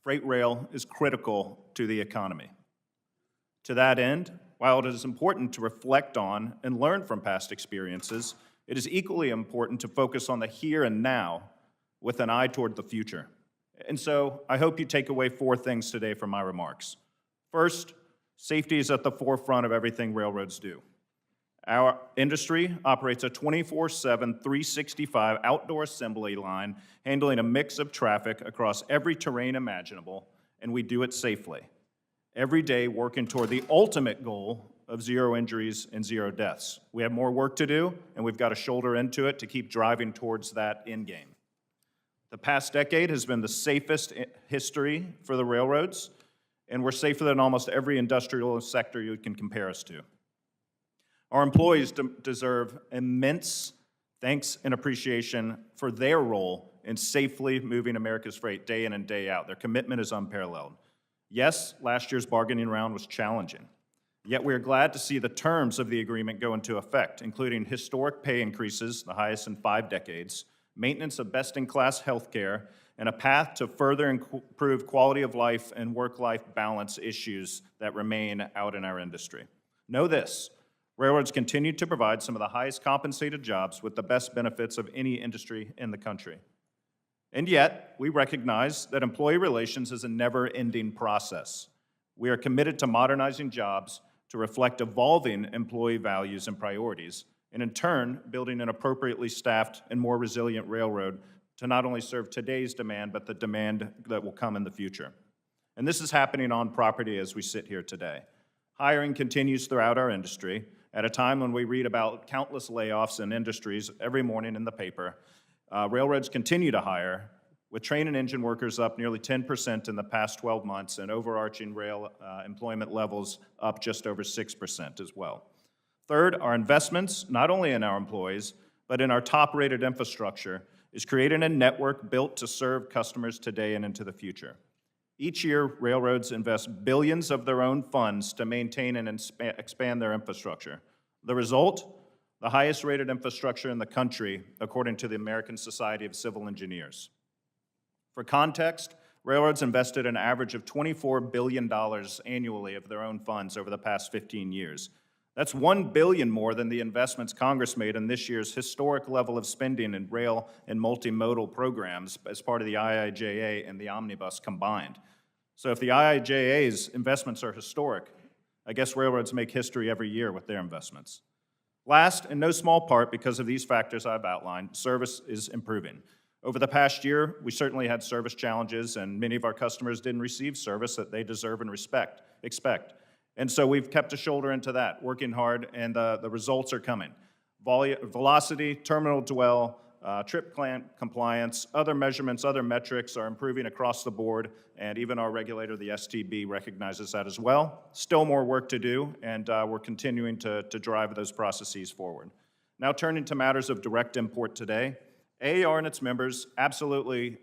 Freight rail is critical to the economy. To that end, while it is important to reflect on and learn from past experiences, it is equally important to focus on the here and now with an eye toward the future. And so I hope you take away 4 things today from my remarks. First, safety is at the forefront of everything railroads do. Our industry operates a 24/7, 365 outdoor assembly line, handling a mix of traffic across every terrain imaginable, and we do it safely. Every day working toward the ultimate goal of 0 injuries and 0 deaths. We have more work to do, and we've got to shoulder into it to keep driving towards that end game. The past decade has been the safest in history for the railroads, and we're safer than almost every industrial sector you can compare us to. Our employees deserve immense thanks and appreciation for their role in safely moving America's freight day in and day out. Their commitment is unparalleled. Yes, last year's bargaining round was challenging, yet we are glad to see the terms of the agreement go into effect, including historic pay increases, the highest in 5 decades, maintenance of best-in-class health care, and a path to further improve quality of life and work-life balance issues that remain out in our industry. Know this, railroads continue to provide some of the highest compensated jobs with the best benefits of any industry in the country. And yet, we recognize that employee relations is a never-ending process. We are committed to modernizing jobs to reflect evolving employee values and priorities, and in turn, building an appropriately staffed and more resilient railroad to not only serve today's demand, but the demand that will come in the future. And this is happening on property as we sit here today. Hiring continues throughout our industry at a time when we read about countless layoffs in industries every morning in the paper. Railroads continue to hire, with train and engine workers up nearly 10% in the past 12 months and overarching rail employment levels up just over 6% as well. Third, our investments, not only in our employees, but in our top-rated infrastructure, is creating a network built to serve customers today and into the future. Each year, railroads invest billions of their own funds to maintain and expand their infrastructure. The result? The highest-rated infrastructure in the country, according to the American Society of Civil Engineers. For context, railroads invested an average of $24 billion annually of their own funds over the past 15 years. That's $1 billion more than the investments Congress made in this year's historic level of spending in rail and multimodal programs as part of the IIJA and the Omnibus combined. So if the IIJA's investments are historic, I guess railroads make history every year with their investments. Last, in no small part because of these factors I've outlined, service is improving. Over the past year, we certainly had service challenges, and many of our customers didn't receive service that they deserve and expect. And so we've kept a shoulder into that, working hard, and the results are coming. Velocity, terminal dwell, trip plan compliance, other measurements, other metrics are improving across the board, and even our regulator, the STB, recognizes that as well. Still more work to do, and we're continuing to drive those processes forward. Now turning to matters of direct import today, AAR and its members absolutely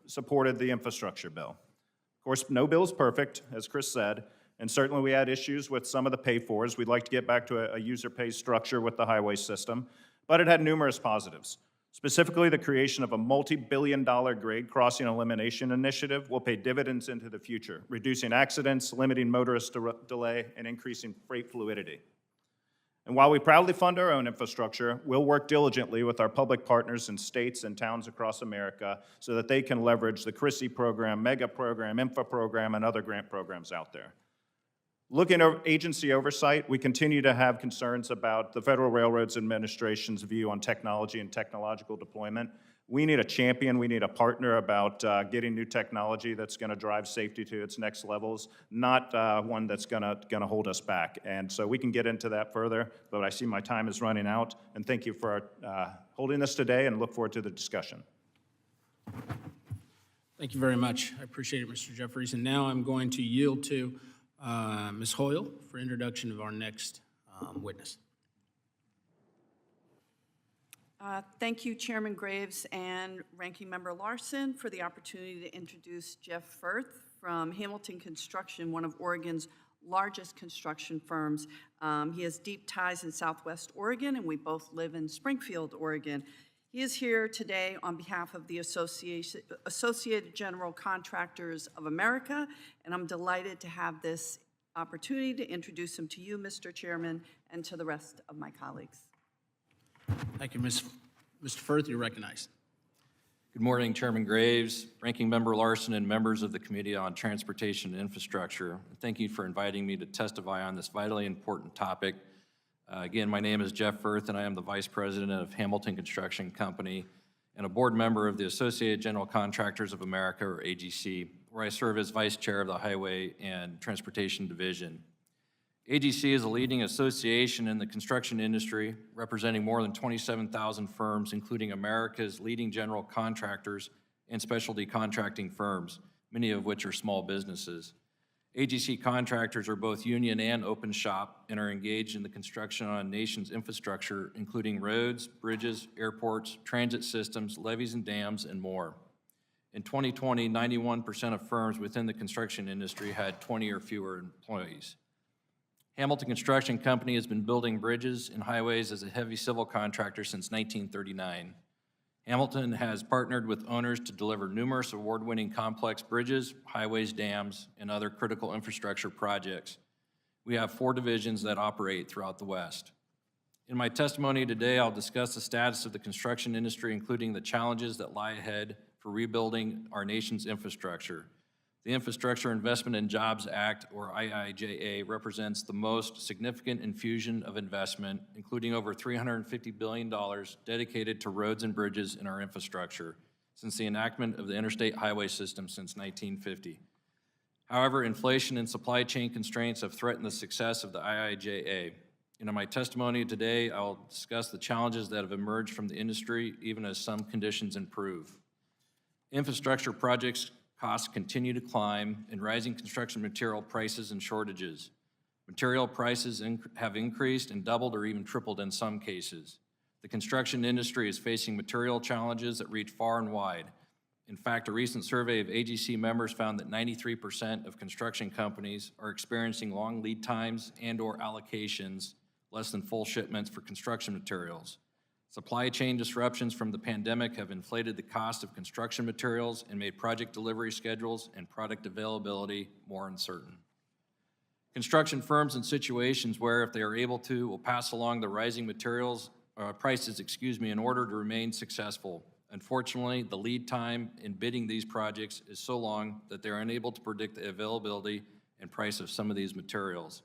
supported the infrastructure bill. Of course, no bill is perfect, as Chris said, and certainly we had issues with some of the pay-fors. We'd like to get back to a user-pay structure with the highway system, but it had numerous positives. Specifically, the creation of a multi-billion-dollar grade crossing elimination initiative will pay dividends into the future, reducing accidents, limiting motorist delay, and increasing freight fluidity. And while we proudly fund our own infrastructure, we'll work diligently with our public partners in states and towns across America so that they can leverage the CRISI program, MEGA program, INFA program, and other grant programs out there. Looking at agency oversight, we continue to have concerns about the Federal Railroads Administration's view on technology and technological deployment. We need a champion, we need a partner about getting new technology that's going to drive safety to its next levels, not one that's going to hold us back. And so we can get into that further, but I see my time is running out. And thank you for holding this today, and look forward to the discussion. Thank you very much. I appreciate it, Mr. Jeffries. And now I'm going to yield to Ms. Hoyle for introduction of our next witness. Thank you, Chairman Graves and Ranking Member Larson, for the opportunity to introduce Jeff Firth from Hamilton Construction, one of Oregon's largest construction firms. He has deep ties in Southwest Oregon, and we both live in Springfield, Oregon. He is here today on behalf of the Associated General Contractors of America, and I'm delighted to have this opportunity to introduce him to you, Mr. Chairman, and to the rest of my colleagues. Thank you, Mr. Firth. You're recognized. Good morning, Chairman Graves, Ranking Member Larson, and members of the Committee on Transportation and Infrastructure. Thank you for inviting me to testify on this vitally important topic. Again, my name is Jeff Firth, and I am the Vice President of Hamilton Construction Company and a board member of the Associated General Contractors of America, or AGC, where I serve as Vice Chair of the Highway and Transportation Division. AGC is a leading association in the construction industry, representing more than 27,000 firms, including America's leading general contractors and specialty contracting firms, many of which are small businesses. AGC contractors are both union and open shop and are engaged in the construction on nation's infrastructure, including roads, bridges, airports, transit systems, levees and dams, and more. In 2020, 91% of firms within the construction industry had 20 or fewer employees. Hamilton Construction Company has been building bridges and highways as a heavy civil contractor since 1939. Hamilton has partnered with owners to deliver numerous award-winning complex bridges, highways, dams, and other critical infrastructure projects. We have 4 divisions that operate throughout the West. In my testimony today, I'll discuss the status of the construction industry, including the challenges that lie ahead for rebuilding our nation's infrastructure. The Infrastructure Investment and Jobs Act, or IIJA, represents the most significant infusion of investment, including over $350 billion dedicated to roads and bridges in our infrastructure since the enactment of the interstate highway system since 1950. However, inflation and supply chain constraints have threatened the success of the IIJA. And in my testimony today, I'll discuss the challenges that have emerged from the industry, even as some conditions improve. Infrastructure projects costs continue to climb, and rising construction material prices and shortages. Material prices have increased and doubled or even tripled in some cases. The construction industry is facing material challenges that reach far and wide. In fact, a recent survey of AGC members found that 93% of construction companies are experiencing long lead times and/or allocations less than full shipments for construction materials. Supply chain disruptions from the pandemic have inflated the cost of construction materials and made project delivery schedules and product availability more uncertain. Construction firms in situations where, if they are able to, will pass along the rising materials prices, in order to remain successful. Unfortunately, the lead time in bidding these projects is so long that they're unable to predict the availability and price of some of these materials.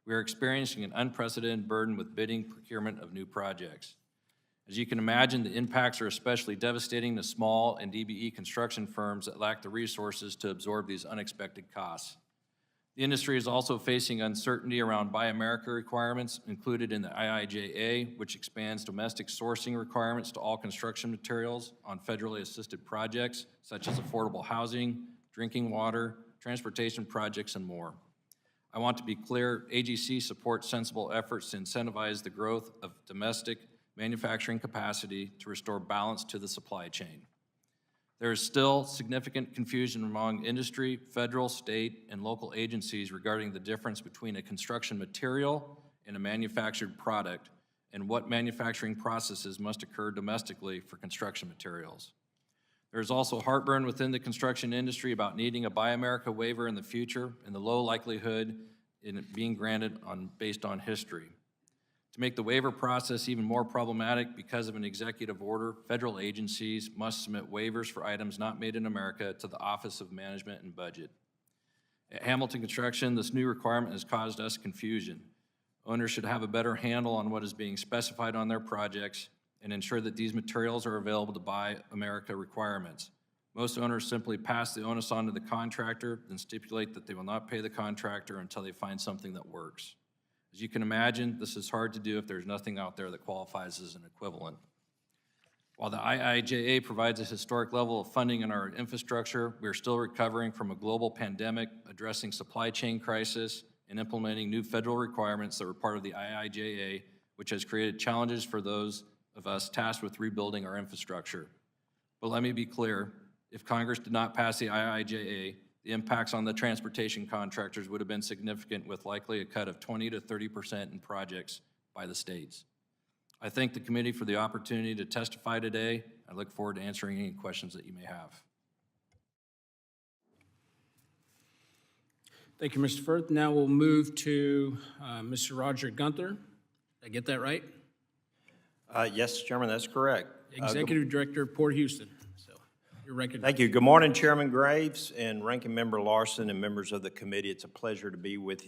We are experiencing an unprecedented burden with bidding procurement of new projects. As you can imagine, the impacts are especially devastating to small and DBE construction firms that lack the resources to absorb these unexpected costs. The industry is also facing uncertainty around Buy America requirements included in the IIJA, which expands domestic sourcing requirements to all construction materials on federally assisted projects, such as affordable housing, drinking water, transportation projects, and more. I want to be clear, AGC supports sensible efforts to incentivize the growth of domestic manufacturing capacity to restore balance to the supply chain. There is still significant confusion among industry, federal, state, and local agencies regarding the difference between a construction material and a manufactured product and what manufacturing processes must occur domestically for construction materials. There is also heartburn within the construction industry about needing a Buy America waiver in the future and the low likelihood in it being granted based on history. To make the waiver process even more problematic because of an executive order, federal agencies must submit waivers for items not made in America to the Office of Management and Budget. At Hamilton Construction, this new requirement has caused us confusion. Owners should have a better handle on what is being specified on their projects and ensure that these materials are available to Buy America requirements. Most owners simply pass the onus on to the contractor and stipulate that they will not pay the contractor until they find something that works. As you can imagine, this is hard to do if there's nothing out there that qualifies as an equivalent. While the IIJA provides a historic level of funding in our infrastructure, we are still recovering from a global pandemic, addressing supply chain crisis, and implementing new federal requirements that were part of the IIJA, which has created challenges for those of us tasked with rebuilding our infrastructure. But let me be clear, if Congress did not pass the IIJA, the impacts on the transportation contractors would have been significant, with likely a cut of 20 to 30% in projects by the states. I thank the committee for the opportunity to testify today. I look forward to answering any questions that you may have. Thank you, Mr. Firth. Now we'll move to Mr. Roger Gunther. Did I get that right? Yes, Chairman, that's correct. Executive Director of Port Houston. So you're recognized. Thank you. Good morning, Chairman Graves and Ranking Member Larson and members of the committee. It's a pleasure to be with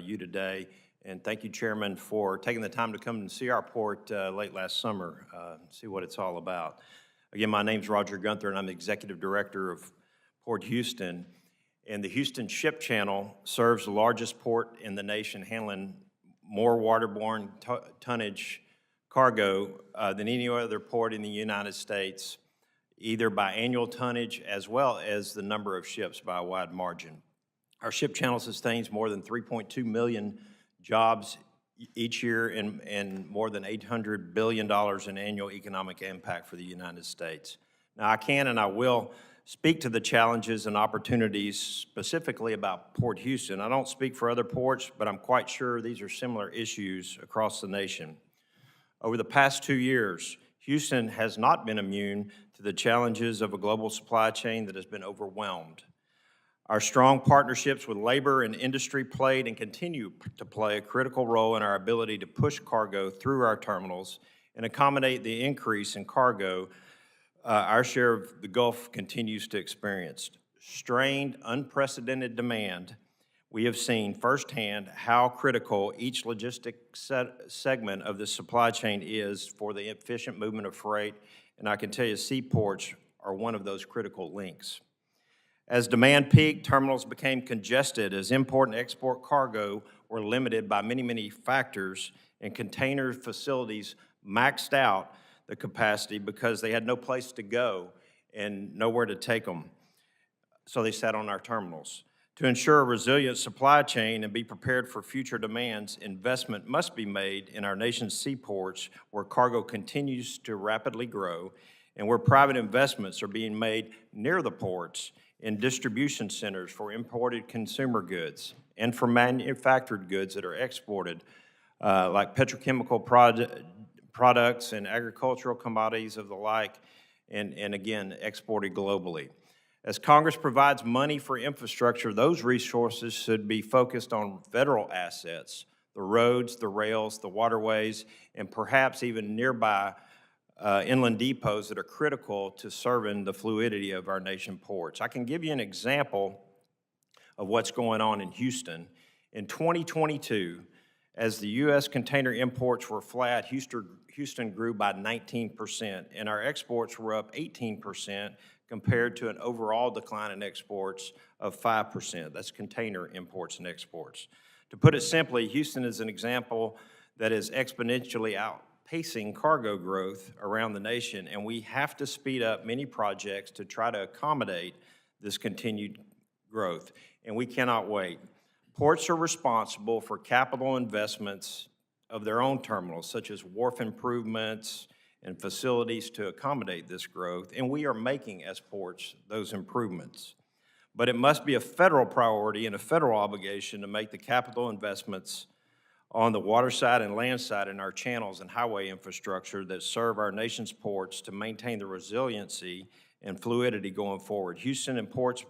you today. And thank you, Chairman, for taking the time to come and see our port late last summer, see what it's all about. Again, my name's Roger Gunther, and I'm the Executive Director of Port Houston. And the Houston Ship Channel serves the largest port in the nation, handling more waterborne tonnage cargo than any other port in the United States, either by annual tonnage as well as the number of ships by a wide margin. Our ship channel sustains more than 3.2 million jobs each year and more than $800 billion in annual economic impact for the United States. Now, I can and I will speak to the challenges and opportunities specifically about Port Houston. I don't speak for other ports, but I'm quite sure these are similar issues across the nation. Over the past 2 years, Houston has not been immune to the challenges of a global supply chain that has been overwhelmed. Our strong partnerships with labor and industry played and continue to play a critical role in our ability to push cargo through our terminals and accommodate the increase in cargo our share of the Gulf continues to experience strained, unprecedented demand. We have seen firsthand how critical each logistic segment of the supply chain is for the efficient movement of freight, and I can tell you seaports are one of those critical links. As demand peaked, terminals became congested as import and export cargo were limited by many, many factors, and container facilities maxed out the capacity because they had no place to go and nowhere to take them. So they sat on our terminals. To ensure a resilient supply chain and be prepared for future demands, investment must be made in our nation's seaports where cargo continues to rapidly grow and where private investments are being made near the ports in distribution centers for imported consumer goods and for manufactured goods that are exported, like petrochemical products and agricultural commodities of the like, and again, exported globally. As Congress provides money for infrastructure, those resources should be focused on federal assets, the roads, the rails, the waterways, and perhaps even nearby inland depots that are critical to serving the fluidity of our nation ports. I can give you an example of what's going on in Houston. In 2022, as the U.S. container imports were flat, Houston grew by 19%, and our exports were up 18% compared to an overall decline in exports of 5%. That's container imports and exports. To put it simply, Houston is an example that is exponentially outpacing cargo growth around the nation, and we have to speed up many projects to try to accommodate this continued growth, and we cannot wait. Ports are responsible for capital investments of their own terminals, such as wharf improvements and facilities to accommodate this growth, and we are making, as ports, those improvements. But it must be a federal priority and a federal obligation to make the capital investments on the water side and land side in our channels and highway infrastructure that serve our nation's ports to maintain the resiliency and fluidity going forward. Houston and ports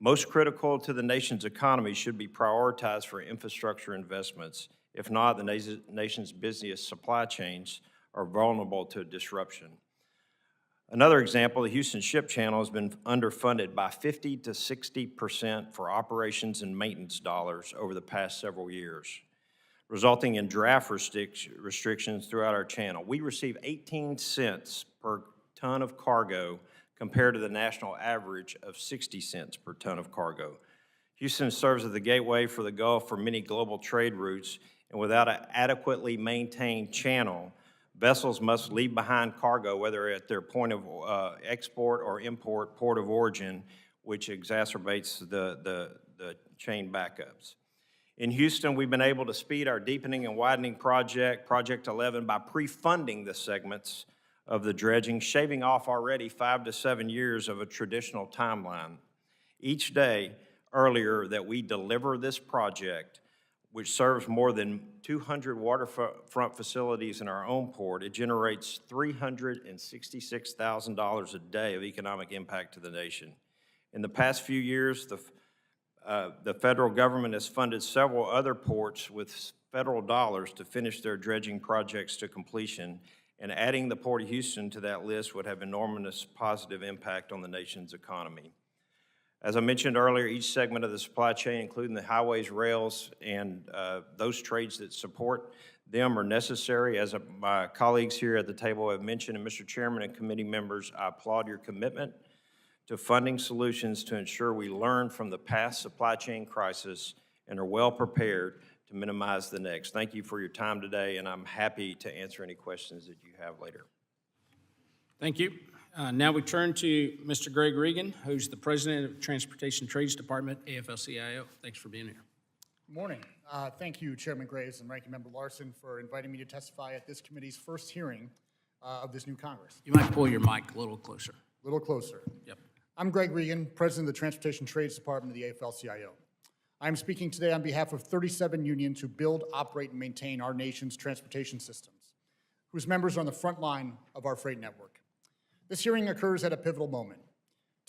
most critical to the nation's economy should be prioritized for infrastructure investments. If not, the nation's busiest supply chains are vulnerable to disruption. Another example, the Houston Ship Channel has been underfunded by 50 to 60% for operations and maintenance dollars over the past several years, resulting in draft restrictions throughout our channel. We receive 18 cents per ton of cargo compared to the national average of 60 cents per ton of cargo. Houston serves as the gateway for the Gulf for many global trade routes, and without an adequately maintained channel, vessels must leave behind cargo, whether at their point of export or import, port of origin, which exacerbates the chain backups. In Houston, we've been able to speed our deepening and widening project, Project 11, by pre-funding the segments of the dredging, shaving off already 5 to 7 years of a traditional timeline. Each day earlier that we deliver this project, which serves more than 200 waterfront facilities in our own port, it generates $366,000 a day of economic impact to the nation. In the past few years, the federal government has funded several other ports with federal dollars to finish their dredging projects to completion, and adding the Port of Houston to that list would have enormous positive impact on the nation's economy. As I mentioned earlier, each segment of the supply chain, including the highways, rails, and those trades that support them are necessary. As my colleagues here at the table have mentioned, and Mr. Chairman and committee members, I applaud your commitment to funding solutions to ensure we learn from the past supply chain crisis and are well prepared to minimize the next. Thank you for your time today, and I'm happy to answer any questions that you have later. Thank you. Now we turn to Mr. Greg Regan, who's the President of Transportation Trades Department, AFL-CIO. Thanks for being here. Good morning. Thank you, Chairman Graves and Ranking Member Larson, for inviting me to testify at this committee's first hearing of this new Congress. You might pull your mic a little closer. A little closer. Yep. I'm Greg Regan, President of the Transportation Trades Department of the AFL-CIO. I'm speaking today on behalf of 37 unions who build, operate, and maintain our nation's transportation systems, whose members are on the front line of our freight network. This hearing occurs at a pivotal moment.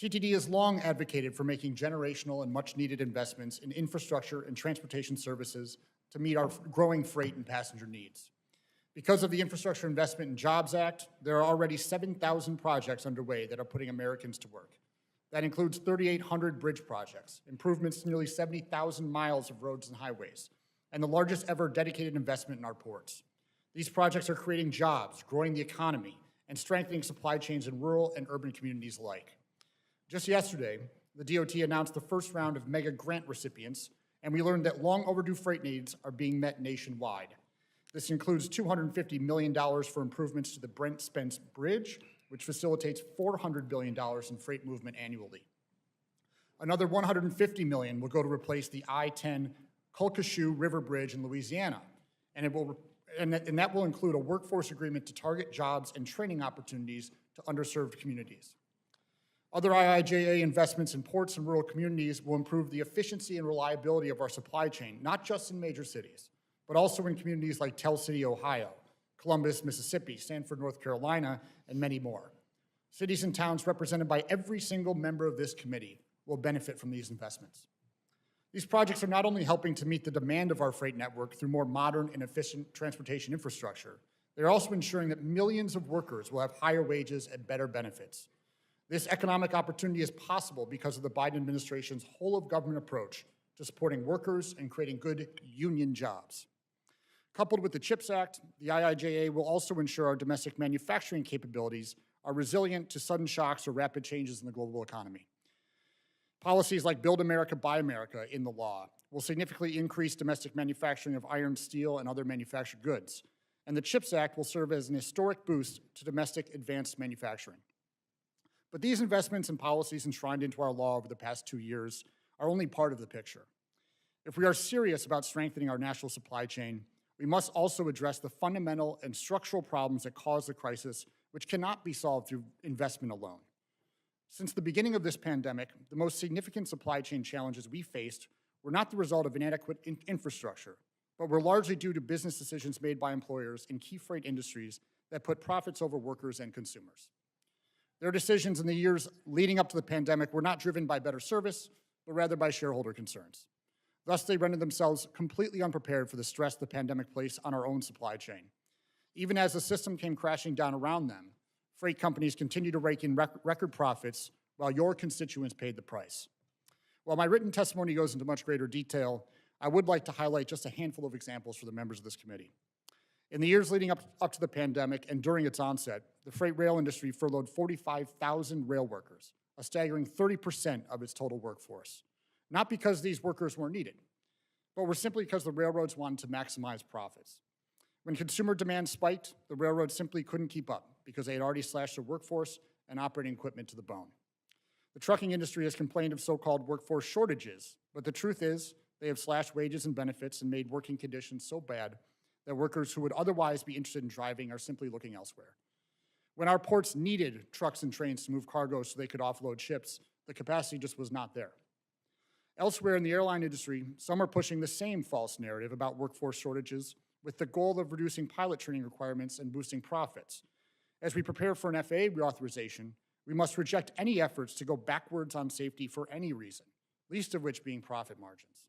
TTD has long advocated for making generational and much-needed investments in infrastructure and transportation services to meet our growing freight and passenger needs. Because of the Infrastructure Investment and Jobs Act, there are already 7,000 projects underway that are putting Americans to work. That includes 3,800 bridge projects, improvements to nearly 70,000 miles of roads and highways, and the largest ever dedicated investment in our ports. These projects are creating jobs, growing the economy, and strengthening supply chains in rural and urban communities alike. Just yesterday, the DOT announced the first round of mega grant recipients, and we learned that long overdue freight needs are being met nationwide. This includes $250 million for improvements to the Brent Spence Bridge, which facilitates $400 billion in freight movement annually. Another $150 million will go to replace the I-10 Calcasieu River Bridge in Louisiana, and that will include a workforce agreement to target jobs and training opportunities to underserved communities. Other IIJA investments in ports and rural communities will improve the efficiency and reliability of our supply chain, not just in major cities, but also in communities like Tell City, Ohio, Columbus, Mississippi, Sanford, North Carolina, and many more. Cities and towns represented by every single member of this committee will benefit from these investments. These projects are not only helping to meet the demand of our freight network through more modern and efficient transportation infrastructure, they're also ensuring that millions of workers will have higher wages and better benefits. This economic opportunity is possible because of the Biden administration's whole-of-government approach to supporting workers and creating good union jobs. Coupled with the CHIPS Act, the IIJA will also ensure our domestic manufacturing capabilities are resilient to sudden shocks or rapid changes in the global economy. Policies like Build America, Buy America in the law will significantly increase domestic manufacturing of iron, steel, and other manufactured goods. And the CHIPS Act will serve as an historic boost to domestic advanced manufacturing. But these investments and policies enshrined into our law over the past 2 years are only part of the picture. If we are serious about strengthening our national supply chain, we must also address the fundamental and structural problems that cause the crisis, which cannot be solved through investment alone. Since the beginning of this pandemic, the most significant supply chain challenges we faced were not the result of inadequate infrastructure, but were largely due to business decisions made by employers in key freight industries that put profits over workers and consumers. Their decisions in the years leading up to the pandemic were not driven by better service, but rather by shareholder concerns. Thus, they rendered themselves completely unprepared for the stress the pandemic placed on our own supply chain. Even as the system came crashing down around them, freight companies continued to rake in record profits while your constituents paid the price. While my written testimony goes into much greater detail, I would like to highlight just a handful of examples for the members of this committee. In the years leading up to the pandemic and during its onset, the freight rail industry furloughed 45,000 rail workers, a staggering 30% of its total workforce. Not because these workers weren't needed, but were simply because the railroads wanted to maximize profits. When consumer demand spiked, the railroads simply couldn't keep up because they had already slashed their workforce and operating equipment to the bone. The trucking industry has complained of so-called workforce shortages, but the truth is they have slashed wages and benefits and made working conditions so bad that workers who would otherwise be interested in driving are simply looking elsewhere. When our ports needed trucks and trains to move cargo so they could offload ships, the capacity just was not there. Elsewhere in the airline industry, some are pushing the same false narrative about workforce shortages with the goal of reducing pilot training requirements and boosting profits. As we prepare for an FAA reauthorization, we must reject any efforts to go backwards on safety for any reason, least of which being profit margins.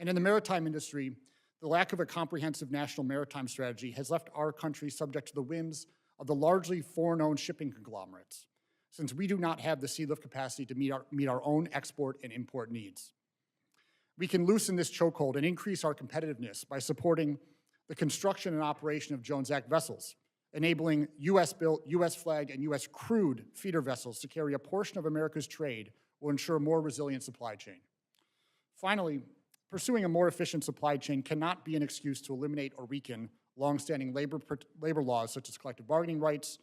And in the maritime industry, the lack of a comprehensive national maritime strategy has left our country subject to the whims of the largely foreign-owned shipping conglomerates, since we do not have the sea lift capacity to meet our own export and import needs. We can loosen this chokehold and increase our competitiveness by supporting the construction and operation of Jones Act vessels, enabling U.S.-built, U.S.-flagged, and U.S.-crewed feeder vessels to carry a portion of America's trade will ensure a more resilient supply chain. Finally, pursuing a more efficient supply chain cannot be an excuse to eliminate or weaken longstanding labor laws such as collective bargaining rights,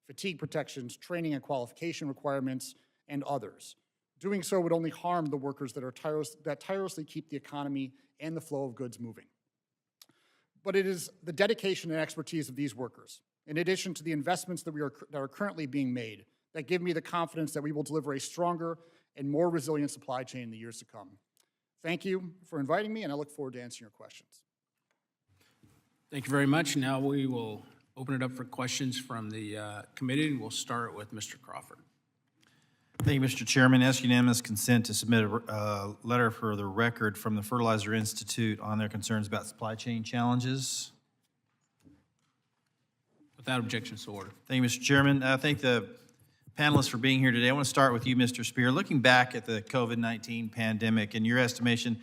fatigue protections, training and qualification requirements, and others. Doing so would only harm the workers that tirelessly keep the economy and the flow of goods moving. But it is the dedication and expertise of these workers, in addition to the investments that are currently being made, that give me the confidence that we will deliver a stronger and more resilient supply chain in the years to come. Thank you for inviting me, and I look forward to answering your questions. Thank you very much. Now we will open it up for questions from the committee, and we'll start with Mr. Crawford. Thank you, Mr. Chairman. Ask unanimous consent to submit a letter for the record from the Fertilizer Institute on their concerns about supply chain challenges. Without objection, so ordered. Thank you, Mr. Chairman. I thank the panelists for being here today. I want to start with you, Mr. Spear. Looking back at the COVID-19 pandemic, in your estimation,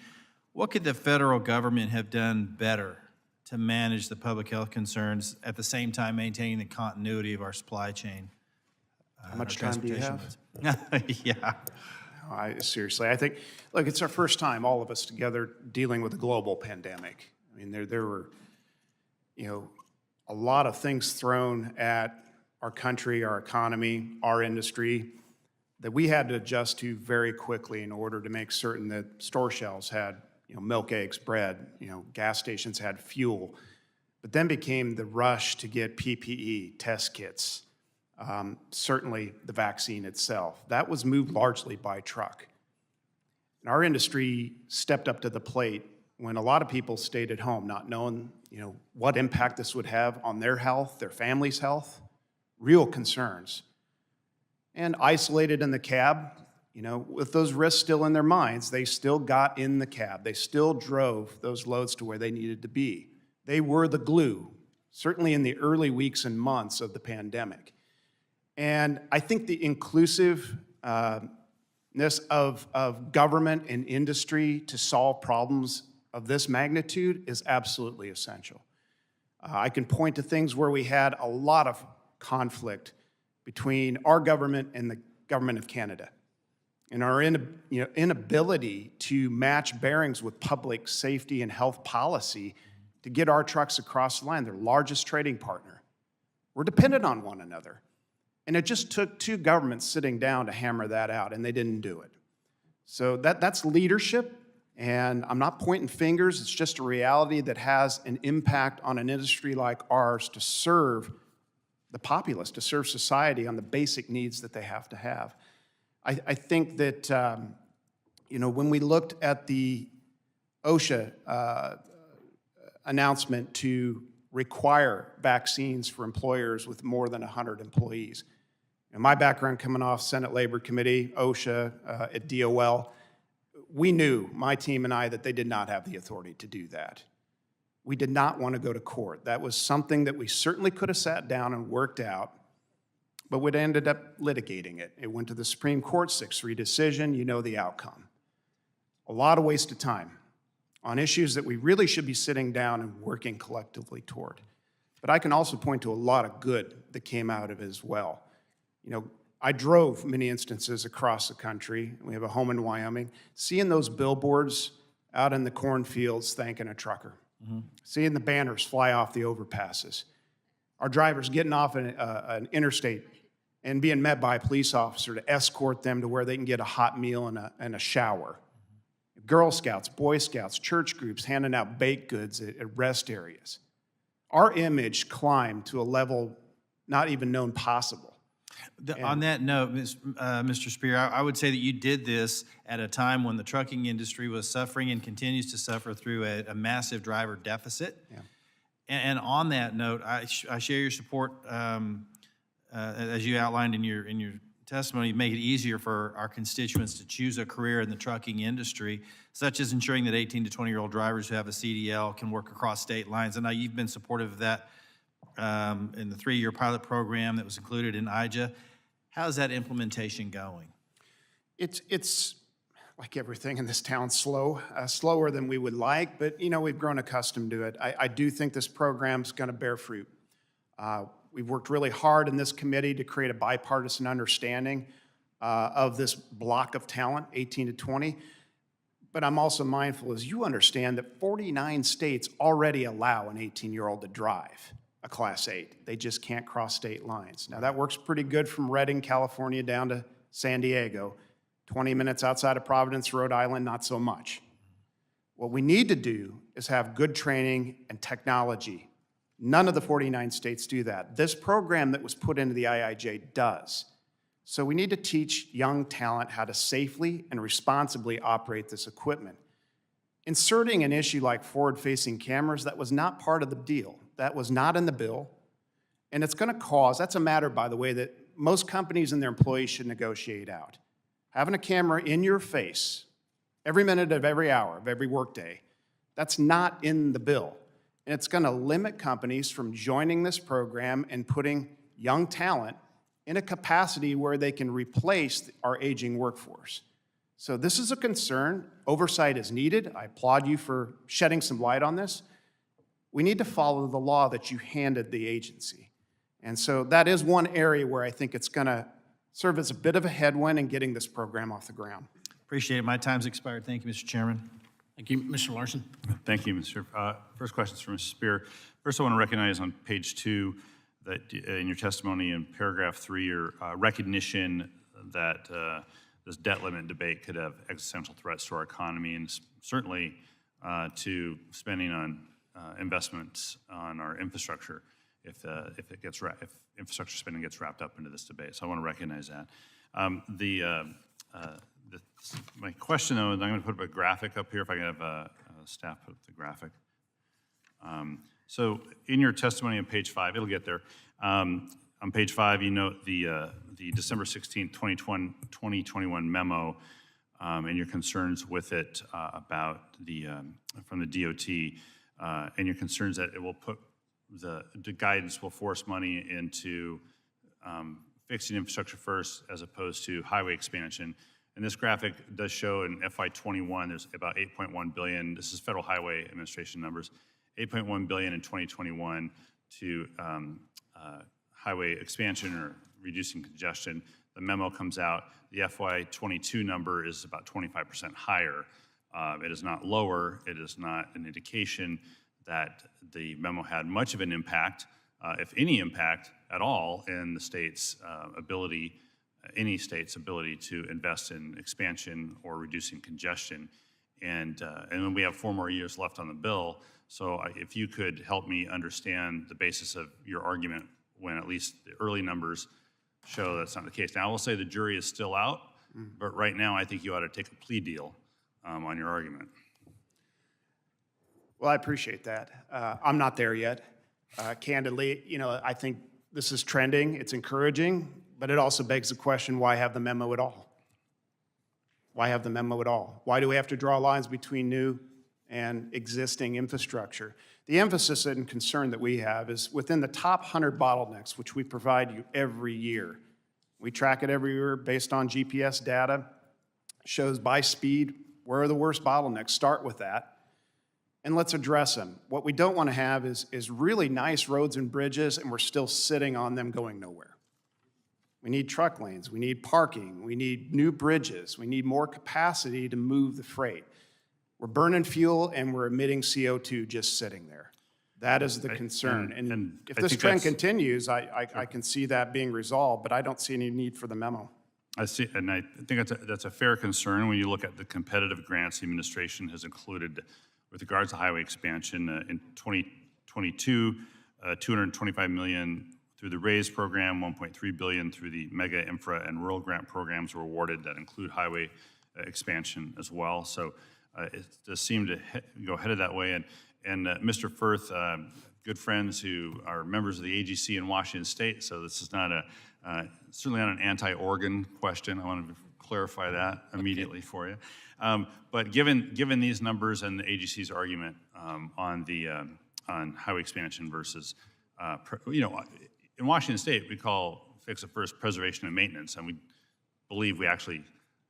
what could the federal government have done better to manage the public health concerns at the same time maintaining the continuity of our supply chain? How much time do you have? Yeah. Seriously, I think, look, it's our first time, all of us together, dealing with a global pandemic. I mean, there were, a lot of things thrown at our country, our economy, our industry, that we had to adjust to very quickly in order to make certain that store shelves had, milk, eggs, bread, gas stations had fuel. But then became the rush to get PPE, test kits, certainly the vaccine itself. That was moved largely by truck. And our industry stepped up to the plate when a lot of people stayed at home, not knowing, what impact this would have on their health, their family's health, real concerns. And isolated in the cab, with those risks still in their minds, they still got in the cab. They still drove those loads to where they needed to be. They were the glue, certainly in the early weeks and months of the pandemic. And I think the inclusiveness of government and industry to solve problems of this magnitude is absolutely essential. I can point to things where we had a lot of conflict between our government and the government of Canada, and our inability to match bearings with public safety and health policy to get our trucks across the line, their largest trading partner. We're dependent on one another. And it just took two governments sitting down to hammer that out, and they didn't do it. So that's leadership, and I'm not pointing fingers. It's just a reality that has an impact on an industry like ours to serve the populace, to serve society on the basic needs that they have to have. I think that, when we looked at the OSHA announcement to require vaccines for employers with more than 100 employees. And my background coming off Senate Labor Committee, OSHA, at DOL, we knew, my team and I, that they did not have the authority to do that. We did not want to go to court. That was something that we certainly could have sat down and worked out, but we ended up litigating it. It went to the Supreme Court, 6-3 decision, you know the outcome. A lot of waste of time on issues that we really should be sitting down and working collectively toward. But I can also point to a lot of good that came out of it as well. I drove many instances across the country. We have a home in Wyoming. Seeing those billboards out in the cornfields thanking a trucker. Seeing the banners fly off the overpasses. Our drivers getting off an interstate and being met by a police officer to escort them to where they can get a hot meal and a shower. Girl Scouts, Boy Scouts, church groups handing out baked goods at rest areas. Our image climbed to a level not even known possible. On that note, Mr. Spear, I would say that you did this at a time when the trucking industry was suffering and continues to suffer through a massive driver deficit. Yeah. And on that note, I share your support, as you outlined in your testimony, make it easier for our constituents to choose a career in the trucking industry, such as ensuring that 18 to 20-year-old drivers who have a CDL can work across state lines. And now you've been supportive of that in the 3-year pilot program that was included in IJA. How's that implementation going? It's like everything in this town, slower than we would like, but we've grown accustomed to it. I do think this program's going to bear fruit. We've worked really hard in this committee to create a bipartisan understanding of this block of talent, 18 to 20. But I'm also mindful, as you understand, that 49 states already allow an 18-year-old to drive a Class 8. They just can't cross state lines. Now, that works pretty good from Redding, California, down to San Diego. 20 minutes outside of Providence, Rhode Island, not so much. What we need to do is have good training and technology. None of the 49 states do that. This program that was put into the IIJ does. So we need to teach young talent how to safely and responsibly operate this equipment. Inserting an issue like forward-facing cameras, that was not part of the deal. That was not in the bill. And it's going to cause, that's a matter, by the way, that most companies and their employees should negotiate out. Having a camera in your face every minute of every hour of every workday, that's not in the bill. and it's going to limit companies from joining this program and putting young talent in a capacity where they can replace our aging workforce. So this is a concern. Oversight is needed. I applaud you for shedding some light on this. We need to follow the law that you handed the agency. And so that is one area where I think it's going to serve as a bit of a headwind in getting this program off the ground. Appreciate it. My time's expired. Thank you, Mr. Chairman. Thank you, Mr. Larson. Thank you, Mr. First question is from Mr. Spear. First, I want to recognize on page 2 that in your testimony in paragraph 3, your recognition that this debt limit debate could have existential threats to our economy and certainly to spending on investments on our infrastructure if infrastructure spending gets wrapped up into this debate. So I want to recognize that. My question, though, is I'm going to put up a graphic up here, if I can have staff put up the graphic. So in your testimony on page 5, it'll get there. On page 5, you note the December 16, 2021 memo and your concerns with it about from the DOT and your concerns that it will put the guidance will force money into fixing infrastructure first as opposed to highway expansion. And this graphic does show in FY21, there's about $8.1 billion. This is Federal Highway Administration numbers. $8.1 billion in 2021 to highway expansion or reducing congestion. The memo comes out. The FY22 number is about 25% higher. It is not lower. It is not an indication that the memo had much of an impact, if any impact at all, in the state's ability, any state's ability to invest in expansion or reducing congestion. And then we have 4 more years left on the bill. So if you could help me understand the basis of your argument when at least the early numbers show that's not the case. Now, I will say the jury is still out, but right now I think you ought to take a plea deal on your argument. Well, I appreciate that. I'm not there yet. Candidly, I think this is trending. It's encouraging, but it also begs the question, why have the memo at all? Why have the memo at all? Why do we have to draw lines between new and existing infrastructure? The emphasis and concern that we have is within the top 100 bottlenecks, which we provide you every year. We track it every year based on GPS data, shows by speed, where are the worst bottlenecks, start with that, and let's address them. What we don't want to have is really nice roads and bridges, and we're still sitting on them going nowhere. We need truck lanes, we need parking, we need new bridges, we need more capacity to move the freight. We're burning fuel and we're emitting CO2 just sitting there. That is the concern. And if this trend continues, I can see that being resolved, but I don't see any need for the memo. I see, and I think that's a fair concern when you look at the competitive grants the administration has included with regards to highway expansion. In 2022, $225 million through the RAISE program, $1.3 billion through the Mega Infra and Rural Grant programs were awarded that include highway expansion as well. So it does seem to go headed that way. And Mr. Firth, good friends who are members of the AGC in Washington State, so this is not certainly not an anti-Oregon question. I want to clarify that immediately for you. But given these numbers and the AGC's argument on highway expansion versus, in Washington State, we call fix it first preservation and maintenance, and we believe we actually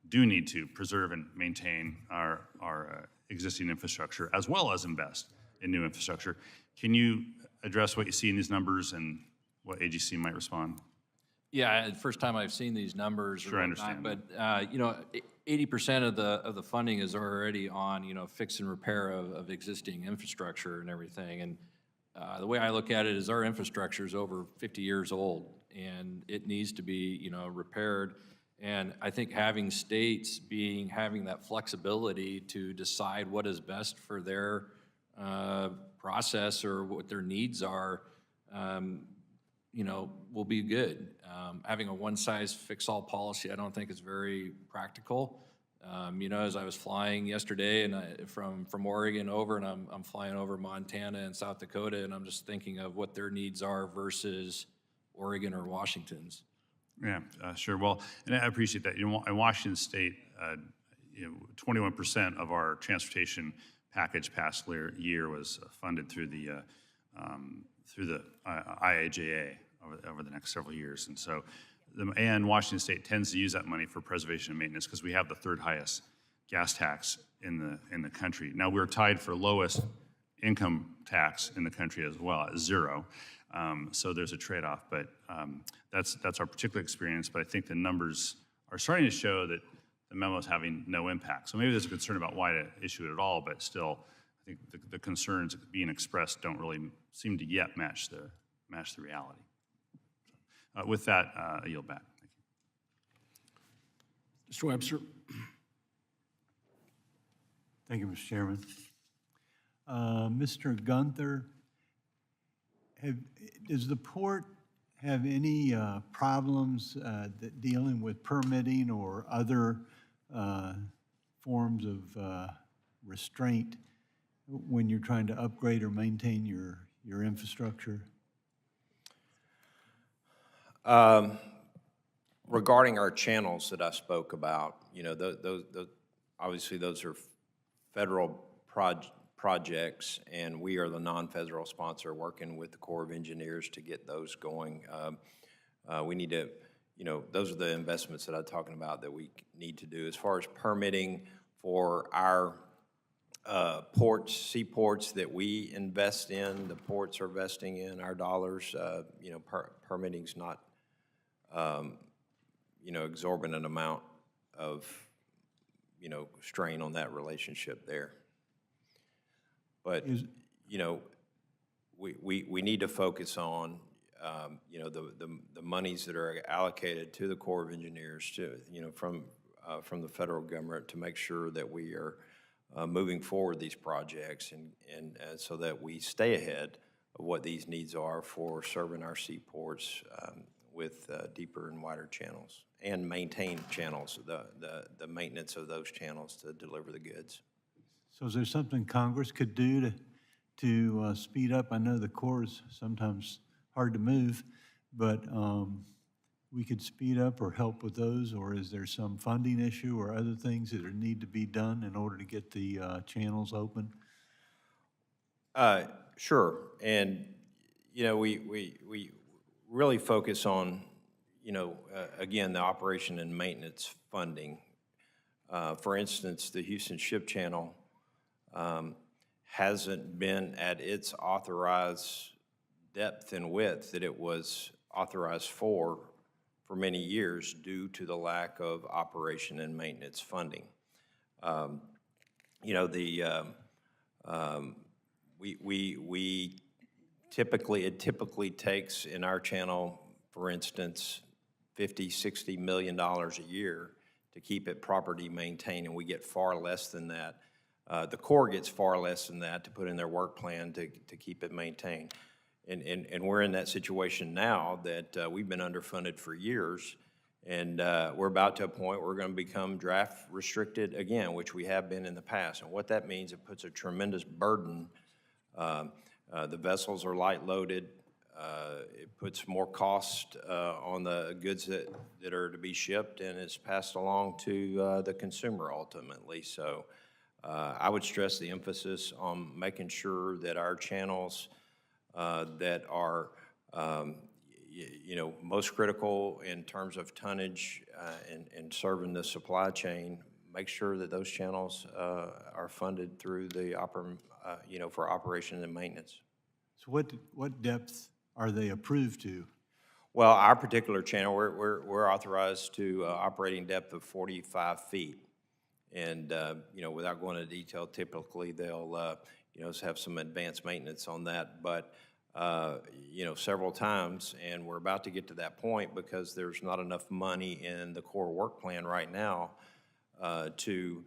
do need to preserve and maintain our existing infrastructure as well as invest in new infrastructure. Can you address what you see in these numbers and what AGC might respond? Yeah, the first time I've seen these numbers. Sure, I understand. But 80% of the funding is already on fix and repair of existing infrastructure and everything. And the way I look at it is our infrastructure is over 50 years old, and it needs to be repaired. And I think having states having that flexibility to decide what is best for their process or what their needs are, will be good. Having a one-size-fits-all policy, I don't think is very practical. As I was flying yesterday and from Oregon over, and I'm flying over Montana and South Dakota, and I'm just thinking of what their needs are versus Oregon or Washington's. Yeah, sure. Well, and I appreciate that. In Washington State, 21% of our transportation package past year was funded through the IAJA over the next several years. And so, and Washington State tends to use that money for preservation and maintenance because we have the third highest gas tax in the country. Now, we're tied for lowest income tax in the country as well at 0. So there's a trade-off, but that's our particular experience. But I think the numbers are starting to show that the memo is having no impact. So maybe there's a concern about why to issue it at all, but still, I think the concerns being expressed don't really seem to yet match the reality. With that, I yield back. Thank Mr. Webster. Thank you, Mr. Chairman. Mr. Gunther, does the port have any problems dealing with permitting or other forms of restraint when you're trying to upgrade or maintain your infrastructure? Regarding our channels that I spoke about, you know, obviously those are federal projects, and we are the non-federal sponsor working with the Corps of Engineers to get those going. We need to, you know, those are the investments that I'm talking about that we need to do. As far as permitting for our ports, seaports that we invest in, the ports are investing in our dollars. You know, permitting's not, you know, exorbitant amount of, you know, strain on that relationship there. But, you know, we need to focus on, you know, the monies that are allocated to the Corps of Engineers, to, you know, from the federal government, to make sure that we are moving forward these projects and so that we stay ahead of what these needs are for serving our seaports with deeper and wider channels, and maintain channels, the maintenance of those channels to deliver the goods. So is there something Congress could do to speed up? I know the Corps is sometimes hard to move, but we could speed up or help with those, or is there some funding issue or other things that need to be done in order to get the channels open? Sure, and you know, we really focus on, you know, again, the operation and maintenance funding. For instance, the Houston Ship Channel hasn't been at its authorized depth and width that it was authorized for many years due to the lack of operation and maintenance funding. You know, it typically takes in our channel, for instance, $50–60 million a year to keep it properly maintained, and we get far less than that. The Corps gets far less than that to put in their work plan to keep it maintained. And we're in that situation now that we've been underfunded for years, and we're about to a point where we're going to become draft restricted again, which we have been in the past. And what that means, it puts a tremendous burden. The vessels are light loaded. It puts more cost on the goods that are to be shipped, and it's passed along to the consumer ultimately. So I would stress the emphasis on making sure that our channels that are, you know, most critical in terms of tonnage and serving the supply chain, make sure that those channels are funded through the you know, for operation and maintenance. So what depth are they approved to? Well, our particular channel, we're authorized to operating depth of 45 feet. And, you know, without going into detail, typically they'll, you know, have some advanced maintenance on that. But, you know, several times, and we're about to get to that point because there's not enough money in the Corps work plan right now to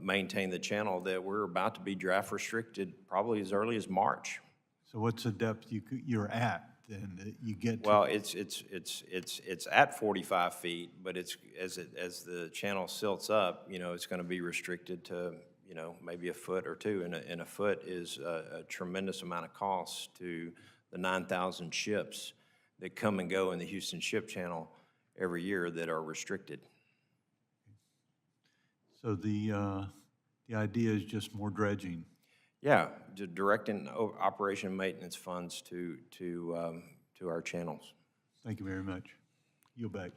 maintain the channel, that we're about to be draft restricted probably as early as March. So what's the depth you're at then that you get to? Well, it's at 45 feet, but it's as the channel silts up, you know, it's going to be restricted to, you know, maybe a foot or two, and a foot is a tremendous amount of cost to the 9,000 ships that come and go in the Houston Ship Channel every year that are restricted. So the the idea is just more dredging. Yeah, directing operation maintenance funds to our channels. Thank you very much. Yield back.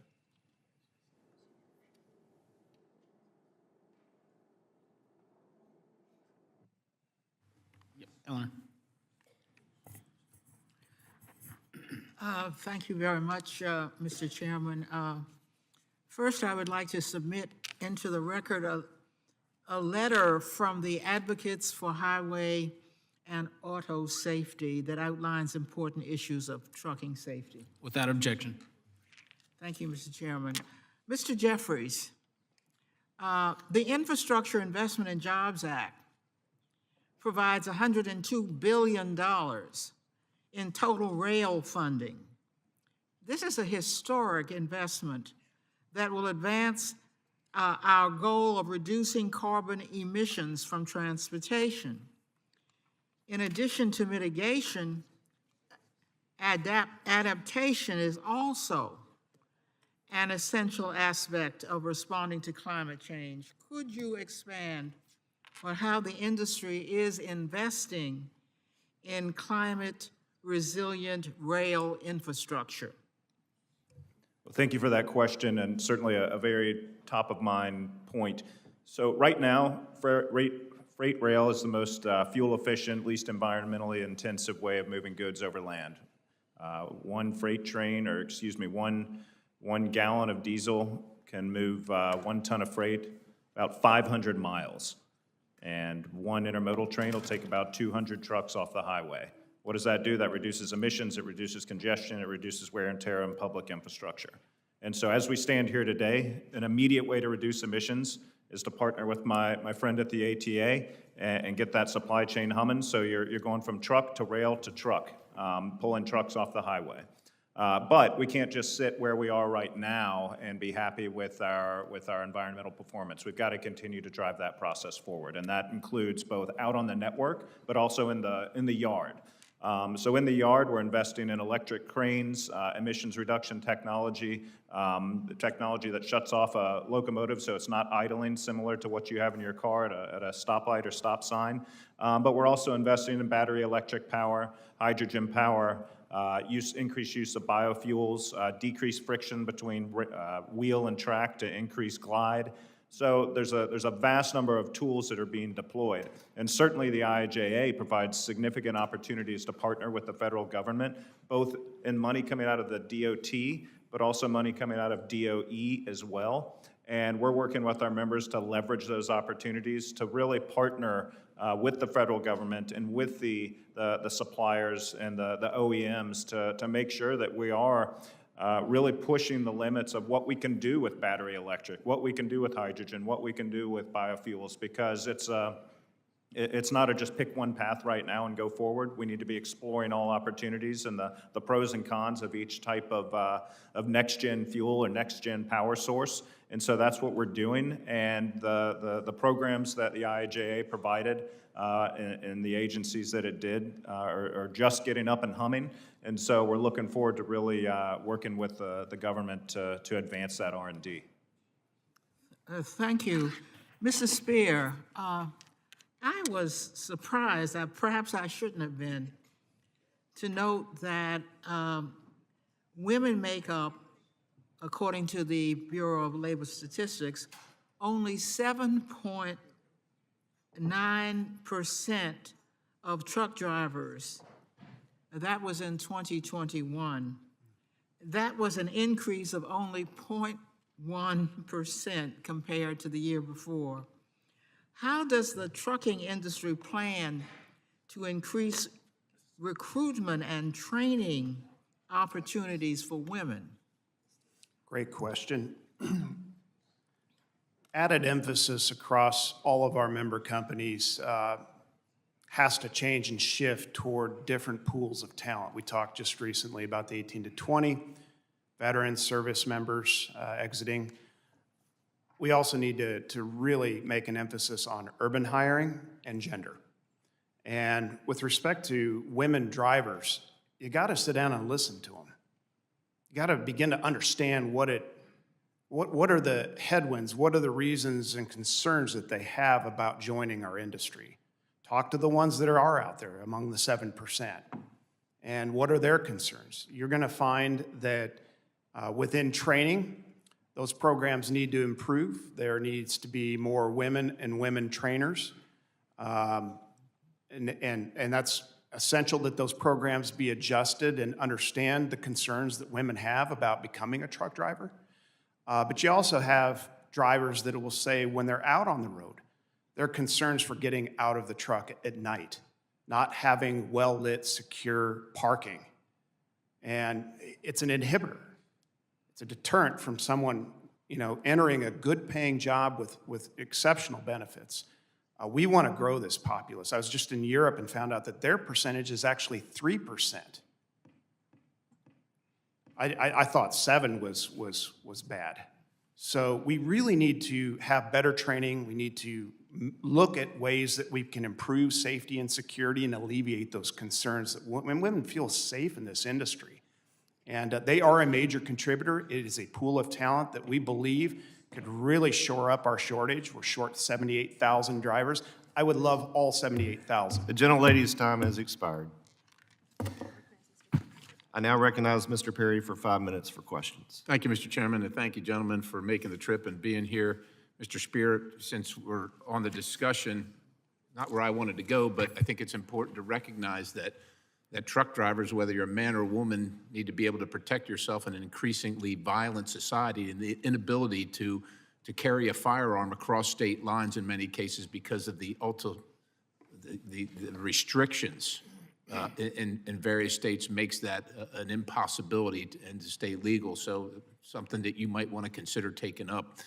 Eleanor. Thank you very much, Mr. Chairman. First, I would like to submit into the record a letter from the Advocates for Highway and Auto Safety that outlines important issues of trucking safety. Without objection. Thank you, Mr. Chairman. Mr. Jeffries, the Infrastructure Investment and Jobs Act provides $102 billion in total rail funding. This is a historic investment that will advance our goal of reducing carbon emissions from transportation. In addition to mitigation, adaptation is also an essential aspect of responding to climate change. Could you expand on how the industry is investing in climate-resilient rail infrastructure? Well, thank you for that question, and certainly a very top-of-mind point. So right now, freight rail is the most fuel-efficient, least environmentally intensive way of moving goods over land. One freight train, or excuse me, one gallon of diesel can move 1 ton of freight about 500 miles. And one intermodal train will take about 200 trucks off the highway. What does that do? That reduces emissions, it reduces congestion, it reduces wear and tear on public infrastructure. And so as we stand here today, an immediate way to reduce emissions is to partner with my friend at the ATA and get that supply chain humming. So you're going from truck to rail to truck, pulling trucks off the highway. But we can't just sit where we are right now and be happy with our environmental performance. We've got to continue to drive that process forward, and that includes both out on the network, but also in the yard. So in the yard, we're investing in electric cranes, emissions reduction technology, the technology that shuts off a locomotive so it's not idling, similar to what you have in your car at a stoplight or stop sign. But we're also investing in battery electric power, hydrogen power, increased use of biofuels, decreased friction between wheel and track to increase glide. So there's a vast number of tools that are being deployed. And certainly the IIJA provides significant opportunities to partner with the federal government, both in money coming out of the DOT, but also money coming out of DOE as well. And we're working with our members to leverage those opportunities to really partner with the federal government and with the suppliers and the OEMs to make sure that we are really pushing the limits of what we can do with battery electric, what we can do with hydrogen, what we can do with biofuels, because it's not a just pick one path right now and go forward. We need to be exploring all opportunities and the pros and cons of each type of next-gen fuel or next-gen power source. And so that's what we're doing. And the programs that the IIJA provided and the agencies that it did are just getting up and humming. And so we're looking forward to really working with the government to advance that R&D. Thank you. Mrs. Spear, I was surprised, perhaps I shouldn't have been, to note that women make up, according to the Bureau of Labor Statistics, only 7.9% of truck drivers. That was in 2021. That was an increase of only 0.1% compared to the year before. How does the trucking industry plan to increase recruitment and training opportunities for women? Great question. Added emphasis across all of our member companies has to change and shift toward different pools of talent. We talked just recently about the 18 to 20, veteran service members exiting. We also need to really make an emphasis on urban hiring and gender. And with respect to women drivers, you got to sit down and listen to them. You got to begin to understand what it what are the headwinds? What are the reasons and concerns that they have about joining our industry? Talk to the ones that are out there among the 7%. And what are their concerns? You're going to find that within training, those programs need to improve. There needs to be more women and women trainers. And that's essential that those programs be adjusted and understand the concerns that women have about becoming a truck driver. But you also have drivers that will say when they're out on the road, their concerns for getting out of the truck at night, not having well-lit, secure parking. And it's an inhibitor. It's a deterrent from someone, entering a good-paying job with exceptional benefits. We want to grow this populace. I was just in Europe and found out that their percentage is actually 3%. I thought 7 was bad. So we really need to have better training. We need to look at ways that we can improve safety and security and alleviate those concerns that when women feel safe in this industry. And they are a major contributor. It is a pool of talent that we believe could really shore up our shortage. We're short 78,000 drivers. I would love all 78,000. The gentlelady's time has expired. I now recognize Mr. Perry for 5 minutes for questions. Thank you, Mr. Chairman, and thank you, gentlemen, for making the trip and being here. Mr. Spear, since we're on the discussion, not where I wanted to go, but I think it's important to recognize that truck drivers, whether you're a man or a woman, need to be able to protect yourself in an increasingly violent society, and the inability to carry a firearm across state lines in many cases because of the restrictions in various states makes that an impossibility and to stay legal. So something that you might want to consider taking up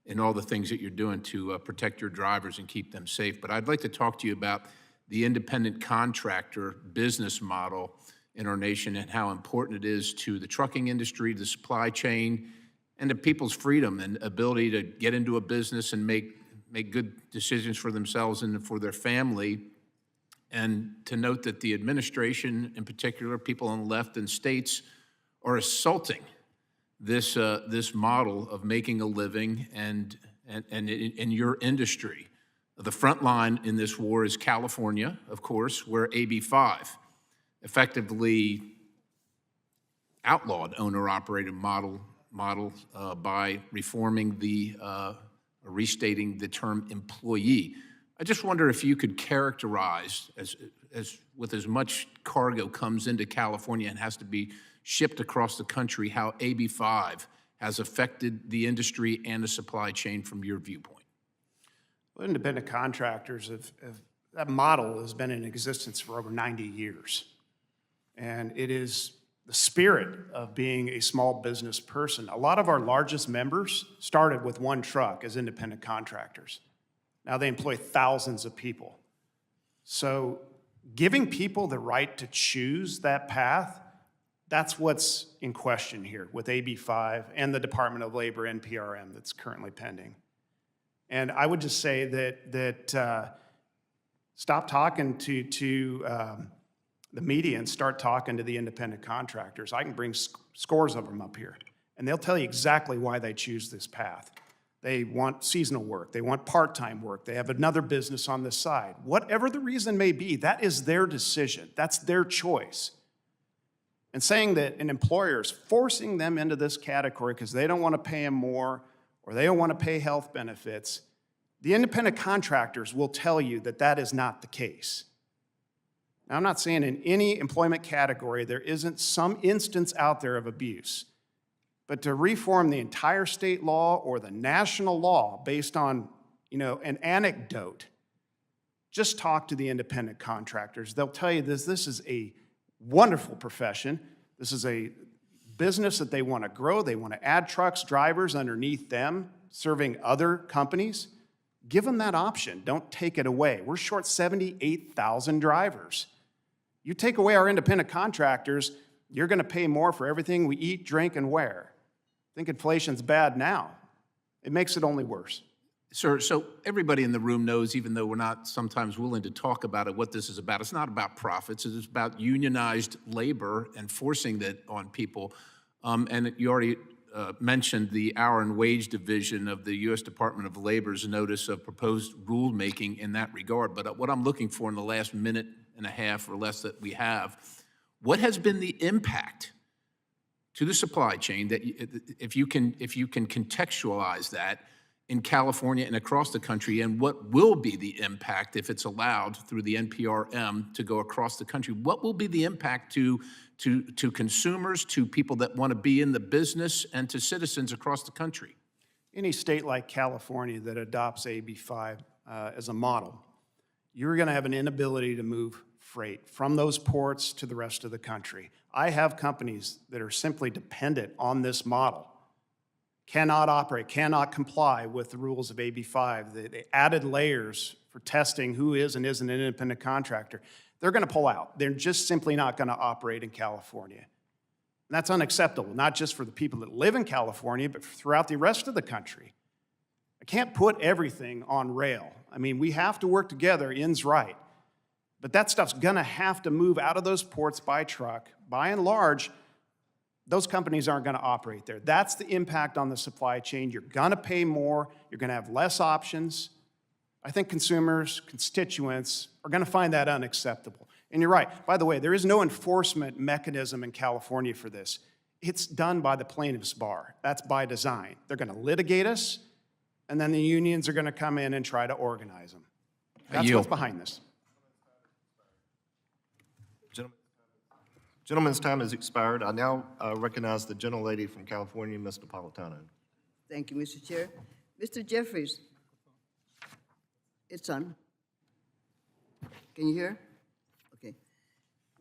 in all the things that you're doing to protect your drivers and keep them safe. But I'd like to talk to you about the independent contractor business model in our nation and how important it is to the trucking industry, the supply chain, and to people's freedom and ability to get into a business and make good decisions for themselves and for their family. And to note that the administration, in particular, people on the left and states, are assaulting this model of making a living and in your industry. The front line in this war is California, of course, where AB 5 effectively outlawed owner-operated model by reforming restating the term employee. I just wonder if you could characterize, as with as much cargo comes into California and has to be shipped across the country, how AB 5 has affected the industry and the supply chain from your viewpoint. Well, independent contractors, that model has been in existence for over 90 years. And it is the spirit of being a small business person. A lot of our largest members started with one truck as independent contractors. Now they employ thousands of people. So giving people the right to choose that path, that's what's in question here with AB 5 and the Department of Labor NPRM that's currently pending. And I would just say that stop talking to the media and start talking to the independent contractors. I can bring scores of them up here, and they'll tell you exactly why they choose this path. They want seasonal work. They want part-time work. They have another business on the side. Whatever the reason may be, that is their decision. That's their choice. And saying that an employer is forcing them into this category because they don't want to pay them more or they don't want to pay health benefits, the independent contractors will tell you that that is not the case. Now, I'm not saying in any employment category there isn't some instance out there of abuse, but to reform the entire state law or the national law based on, an anecdote, just talk to the independent contractors. They'll tell you this is a wonderful profession. This is a business that they want to grow. They want to add trucks, drivers underneath them, serving other companies. Give them that option. Don't take it away. We're short 78,000 drivers. You take away our independent contractors, you're going to pay more for everything we eat, drink, and wear. I think inflation's bad now. It makes it only worse. Sir, so everybody in the room knows, even though we're not sometimes willing to talk about it, what this is about. It's not about profits. It's about unionized labor and forcing that on people. And you already mentioned the Hour and Wage Division of the U.S. Department of Labor's notice of proposed rulemaking in that regard. But what I'm looking for in the last minute and a half or less that we have, what has been the impact to the supply chain that, if you can contextualize that in California and across the country, and what will be the impact if it's allowed through the NPRM to go across the country? What will be the impact to consumers, to people that want to be in the business, and to citizens across the country? Any state like California that adopts AB5 as a model, you're going to have an inability to move freight from those ports to the rest of the country. I have companies that are simply dependent on this model, cannot operate, cannot comply with the rules of AB5. They added layers for testing who is and isn't an independent contractor. They're going to pull out. They're just simply not going to operate in California. And that's unacceptable, not just for the people that live in California, but throughout the rest of the country. I can't put everything on rail. I mean, we have to work together, ends right. But that stuff's going to have to move out of those ports by truck. By and large, those companies aren't going to operate there. That's the impact on the supply chain. You're going to pay more. You're going to have less options. I think consumers, constituents are going to find that unacceptable. And you're right. By the way, there is no enforcement mechanism in California for this. It's done by the plaintiff's bar. That's by design. They're going to litigate us, and then the unions are going to come in and try to organize them. That's what's behind this. Gentleman's time has expired. I now recognize the gentlelady from California, Ms. Napolitano. Thank you, Mr. Chair. Mr. Jeffries, it's on. Can you hear? Okay.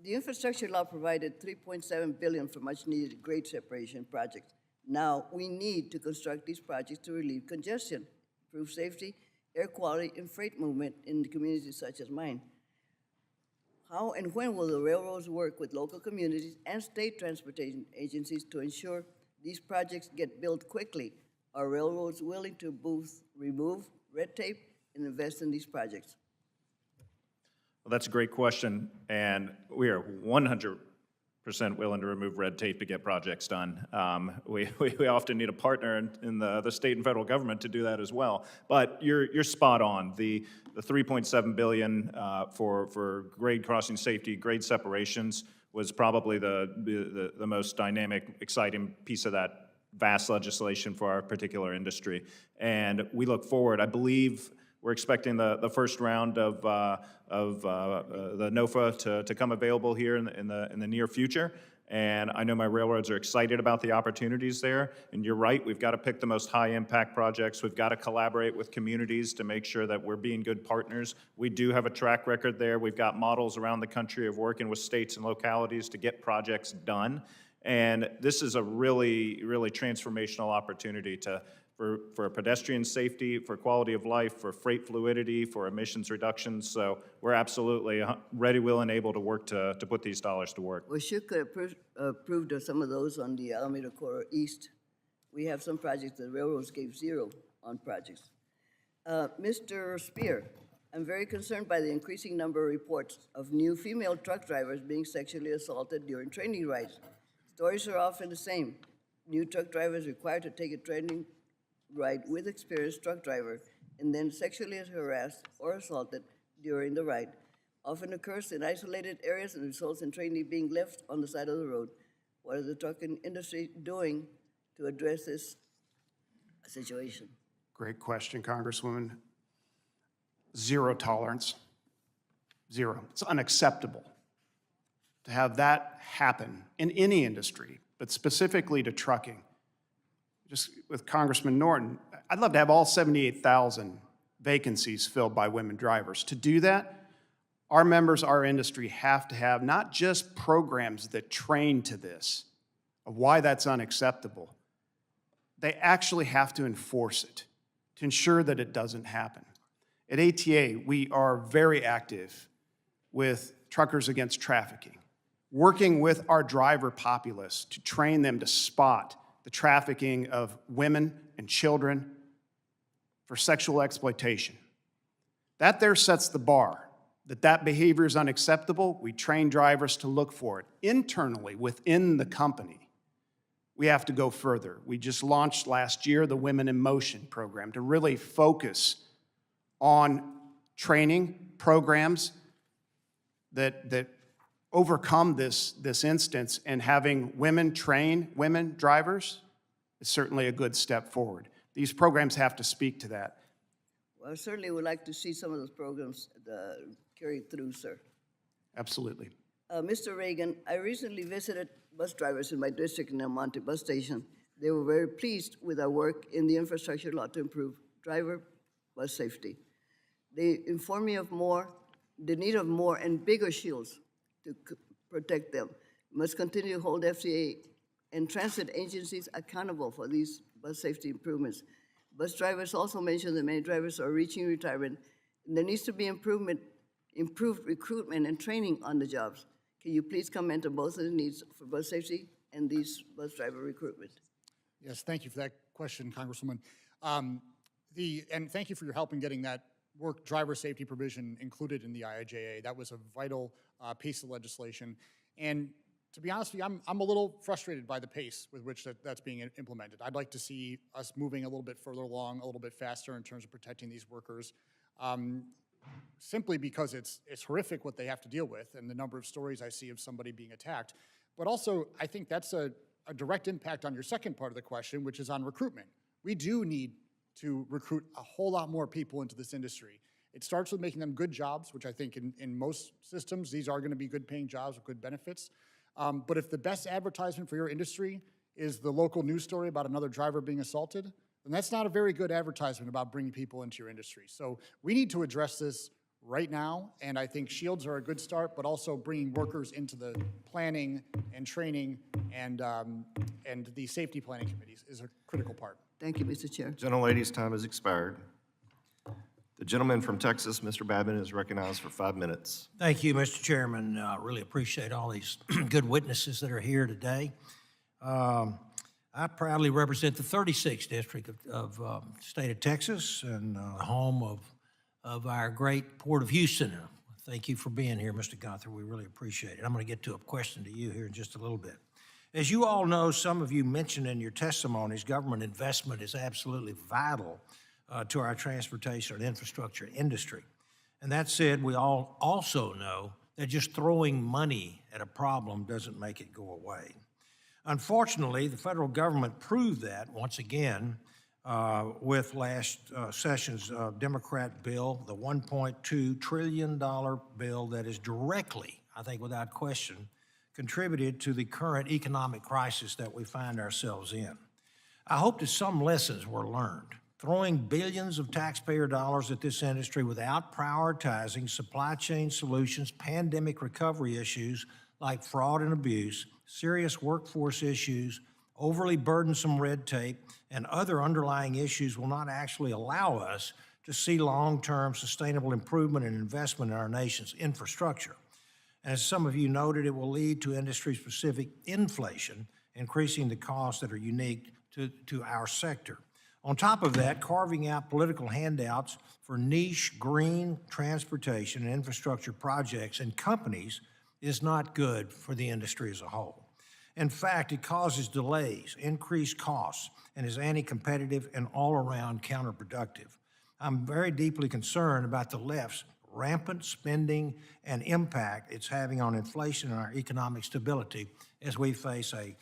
The infrastructure law provided $3.7 billion for much-needed grade separation projects. Now, we need to construct these projects to relieve congestion, improve safety, air quality, and freight movement in communities such as mine. How and when will the railroads work with local communities and state transportation agencies to ensure these projects get built quickly? Are railroads willing to both remove red tape and invest in these projects? Well, that's a great question, and we are 100% willing to remove red tape to get projects done. We often need a partner in the state and federal government to do that as well. But you're spot on. The $3.7 billion for grade crossing safety, grade separations was probably the most dynamic, exciting piece of that vast legislation for our particular industry. And we look forward. I believe we're expecting the first round of the NOFA to come available here in the near future. And I know my railroads are excited about the opportunities there. And you're right, we've got to pick the most high-impact projects. We've got to collaborate with communities to make sure that we're being good partners. We do have a track record there. We've got models around the country of working with states and localities to get projects done. And this is a really, really transformational opportunity for pedestrian safety, for quality of life, for freight fluidity, for emissions reductions. So we're absolutely ready, willing, able to work to put these dollars to work. We should could have approved of some of those on the Alameda Corridor East. We have some projects that railroads gave zero on projects. Mr. Spear, I'm very concerned by the increasing number of reports of new female truck drivers being sexually assaulted during training rides. Stories are often the same. New truck drivers required to take a training ride with experienced truck driver and then sexually harassed or assaulted during the ride. Often occurs in isolated areas and results in trainee being left on the side of the road. What is the trucking industry doing to address this situation? Great question, Congresswoman. Zero tolerance. Zero. It's unacceptable to have that happen in any industry, but specifically to trucking. Just with Congressman Norton, I'd love to have all 78,000 vacancies filled by women drivers. To do that, our members, our industry have to have not just programs that train to this, of why that's unacceptable. They actually have to enforce it to ensure that it doesn't happen. At ATA, we are very active with Truckers Against Trafficking, working with our driver populace to train them to spot the trafficking of women and children for sexual exploitation. That there sets the bar, that behavior is unacceptable. We train drivers to look for it internally within the company. we have to go further. We just launched last year the Women in Motion program to really focus on training programs that overcome this instance, and having women train women drivers is certainly a good step forward. These programs have to speak to that. Well, I certainly would like to see some of those programs carried through, sir. Absolutely. Mr. Reagan, I recently visited bus drivers in my district in El Monte bus station. They were very pleased with our work in the infrastructure law to improve driver bus safety. They informed me of the need of more and bigger shields to protect them. We must continue to hold FCA and transit agencies accountable for these bus safety improvements. Bus drivers also mentioned that many drivers are reaching retirement, and there needs to be improved recruitment and training on the jobs. Can you please comment on both of the needs for bus safety and these bus driver recruitment? Yes, thank you for that question, Congresswoman. And thank you for your help in getting that work driver safety provision included in the IIJA. That was a vital piece of legislation. And to be honest with you, I'm a little frustrated by the pace with which that's being implemented. I'd like to see us moving a little bit further along, a little bit faster in terms of protecting these workers, simply because it's horrific what they have to deal with and the number of stories I see of somebody being attacked. But also, I think that's a direct impact on your second part of the question, which is on recruitment. We do need to recruit a whole lot more people into this industry. It starts with making them good jobs, which I think in most systems, these are going to be good paying jobs with good benefits. But if the best advertisement for your industry is the local news story about another driver being assaulted, then that's not a very good advertisement about bringing people into your industry. So we need to address this right now, and I think shields are a good start, but also bringing workers into the planning and training and the safety planning committees is a critical part. Thank you, Mr. Chair. Gentlelady's time has expired. The gentleman from Texas, Mr. Babin, is recognized for 5 minutes. Thank you, Mr. Chairman. Really appreciate all these good witnesses that are here today. I proudly represent the 36th district of state of Texas and home of our great Port of Houston. Thank you for being here, Mr. Gunther. We really appreciate it. I'm going to get to a question to you here in just a little bit. As you all know, some of you mentioned in your testimonies, government investment is absolutely vital to our transportation and infrastructure industry. And that said, we all also know that just throwing money at a problem doesn't make it go away. Unfortunately, the federal government proved that once again with last session's Democrat bill, the $1.2 trillion bill that is directly, I think without question, contributed to the current economic crisis that we find ourselves in. I hope that some lessons were learned. Throwing billions of taxpayer dollars at this industry without prioritizing supply chain solutions, pandemic recovery issues like fraud and abuse, serious workforce issues, overly burdensome red tape, and other underlying issues will not actually allow us to see long-term sustainable improvement and investment in our nation's infrastructure. As some of you noted, it will lead to industry-specific inflation, increasing the costs that are unique to our sector. On top of that, carving out political handouts for niche green transportation and infrastructure projects and companies is not good for the industry as a whole. In fact, it causes delays, increased costs, and is anti-competitive and all-around counterproductive. I'm very deeply concerned about the left's rampant spending and impact it's having on inflation and our economic stability as we face a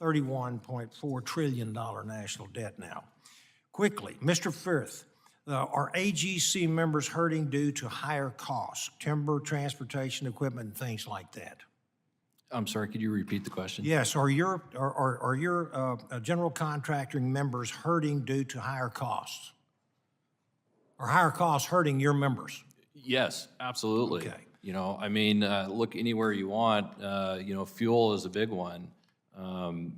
$31.4 trillion national debt now. Quickly, Mr. Firth, are AGC members hurting due to higher costs, timber, transportation, equipment, and things like that? I'm sorry, could you repeat the question? Yes, are your general contracting members hurting due to higher costs? Are higher costs hurting your members? Yes, absolutely. Okay. You know, I mean, look anywhere you want, you know, fuel is a big one.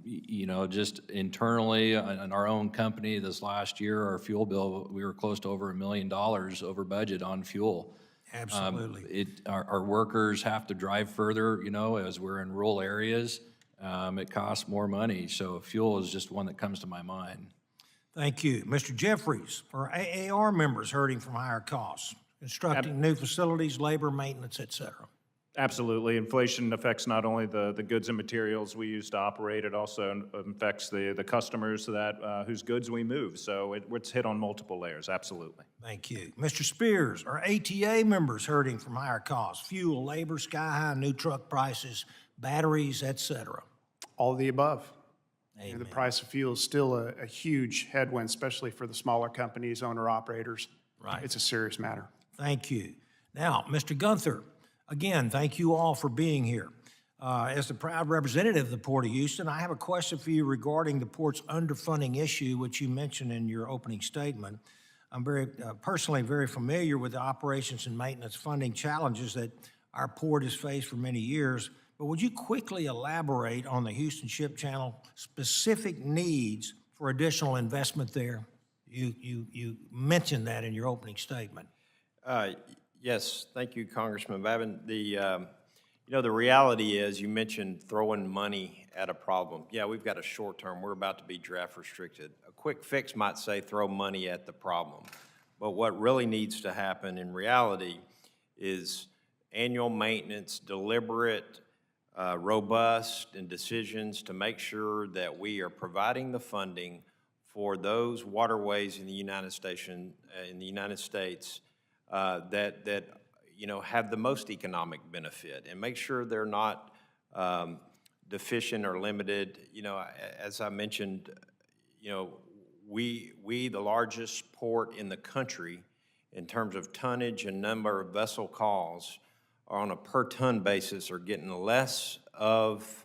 You know, just internally in our own company this last year, our fuel bill, we were close to over $1 million over budget on fuel. Absolutely. Our workers have to drive further, you know, as we're in rural areas. It costs more money. So fuel is just one that comes to my mind. Thank you. Mr. Jeffries, are AAR members hurting from higher costs, constructing new facilities, labor, maintenance, et cetera? Absolutely. Inflation affects not only the goods and materials we use to operate, it also affects the customers that whose goods we move. So it's hit on multiple layers, absolutely. Thank you. Mr. Spears, are ATA members hurting from higher costs, fuel, labor, sky-high new truck prices, batteries, et cetera? All of the above. You know, the price of fuel is still a huge headwind, especially for the smaller companies, owner-operators. Right. It's a serious matter. Thank you. Now, Mr. Gunther, again, thank you all for being here. As the proud representative of the Port of Houston, I have a question for you regarding the port's underfunding issue, which you mentioned in your opening statement. I'm personally very familiar with the operations and maintenance funding challenges that our port has faced for many years. But would you quickly elaborate on the Houston Ship Channel specific needs for additional investment there? You mentioned that in your opening statement. Yes, thank you, Congressman Babin. The reality is, you mentioned throwing money at a problem. Yeah, we've got a short term. We're about to be draft restricted. A quick fix might say throw money at the problem. But what really needs to happen in reality is annual maintenance, deliberate, robust, and decisions to make sure that we are providing the funding for those waterways in the United States that have the most economic benefit, and make sure they're not deficient or limited. As I mentioned, we the largest port in the country in terms of tonnage and number of vessel calls are on a per ton basis are getting less of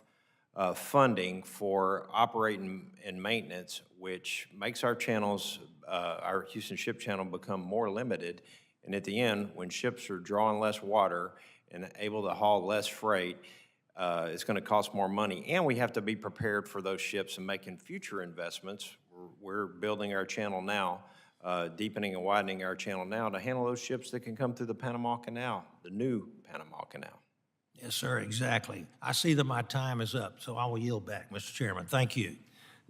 funding for operating and maintenance, which makes our channels, our Houston Ship Channel, become more limited. And at the end, when ships are drawing less water and able to haul less freight, it's going to cost more money. And we have to be prepared for those ships and making future investments. We're building our channel now, deepening and widening our channel now to handle those ships that can come through the Panama Canal, the new Panama Canal. Yes, sir, exactly. I see that my time is up, so I will yield back, Mr. Chairman. Thank you.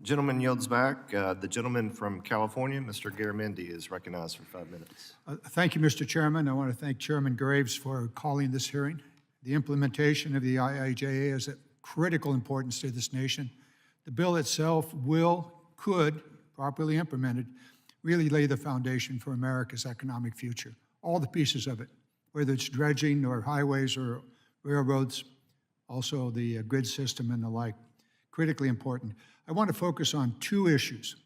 Gentleman yields back. The gentleman from California, Mr. Garamendi, is recognized for 5 minutes. Thank you, Mr. Chairman. I want to thank Chairman Graves for calling this hearing. The implementation of the IIJA is of critical importance to this nation. The bill itself could, properly implemented, really lay the foundation for America's economic future. All the pieces of it, whether it's dredging or highways or railroads, also the grid system and the like, critically important. I want to focus on two issues.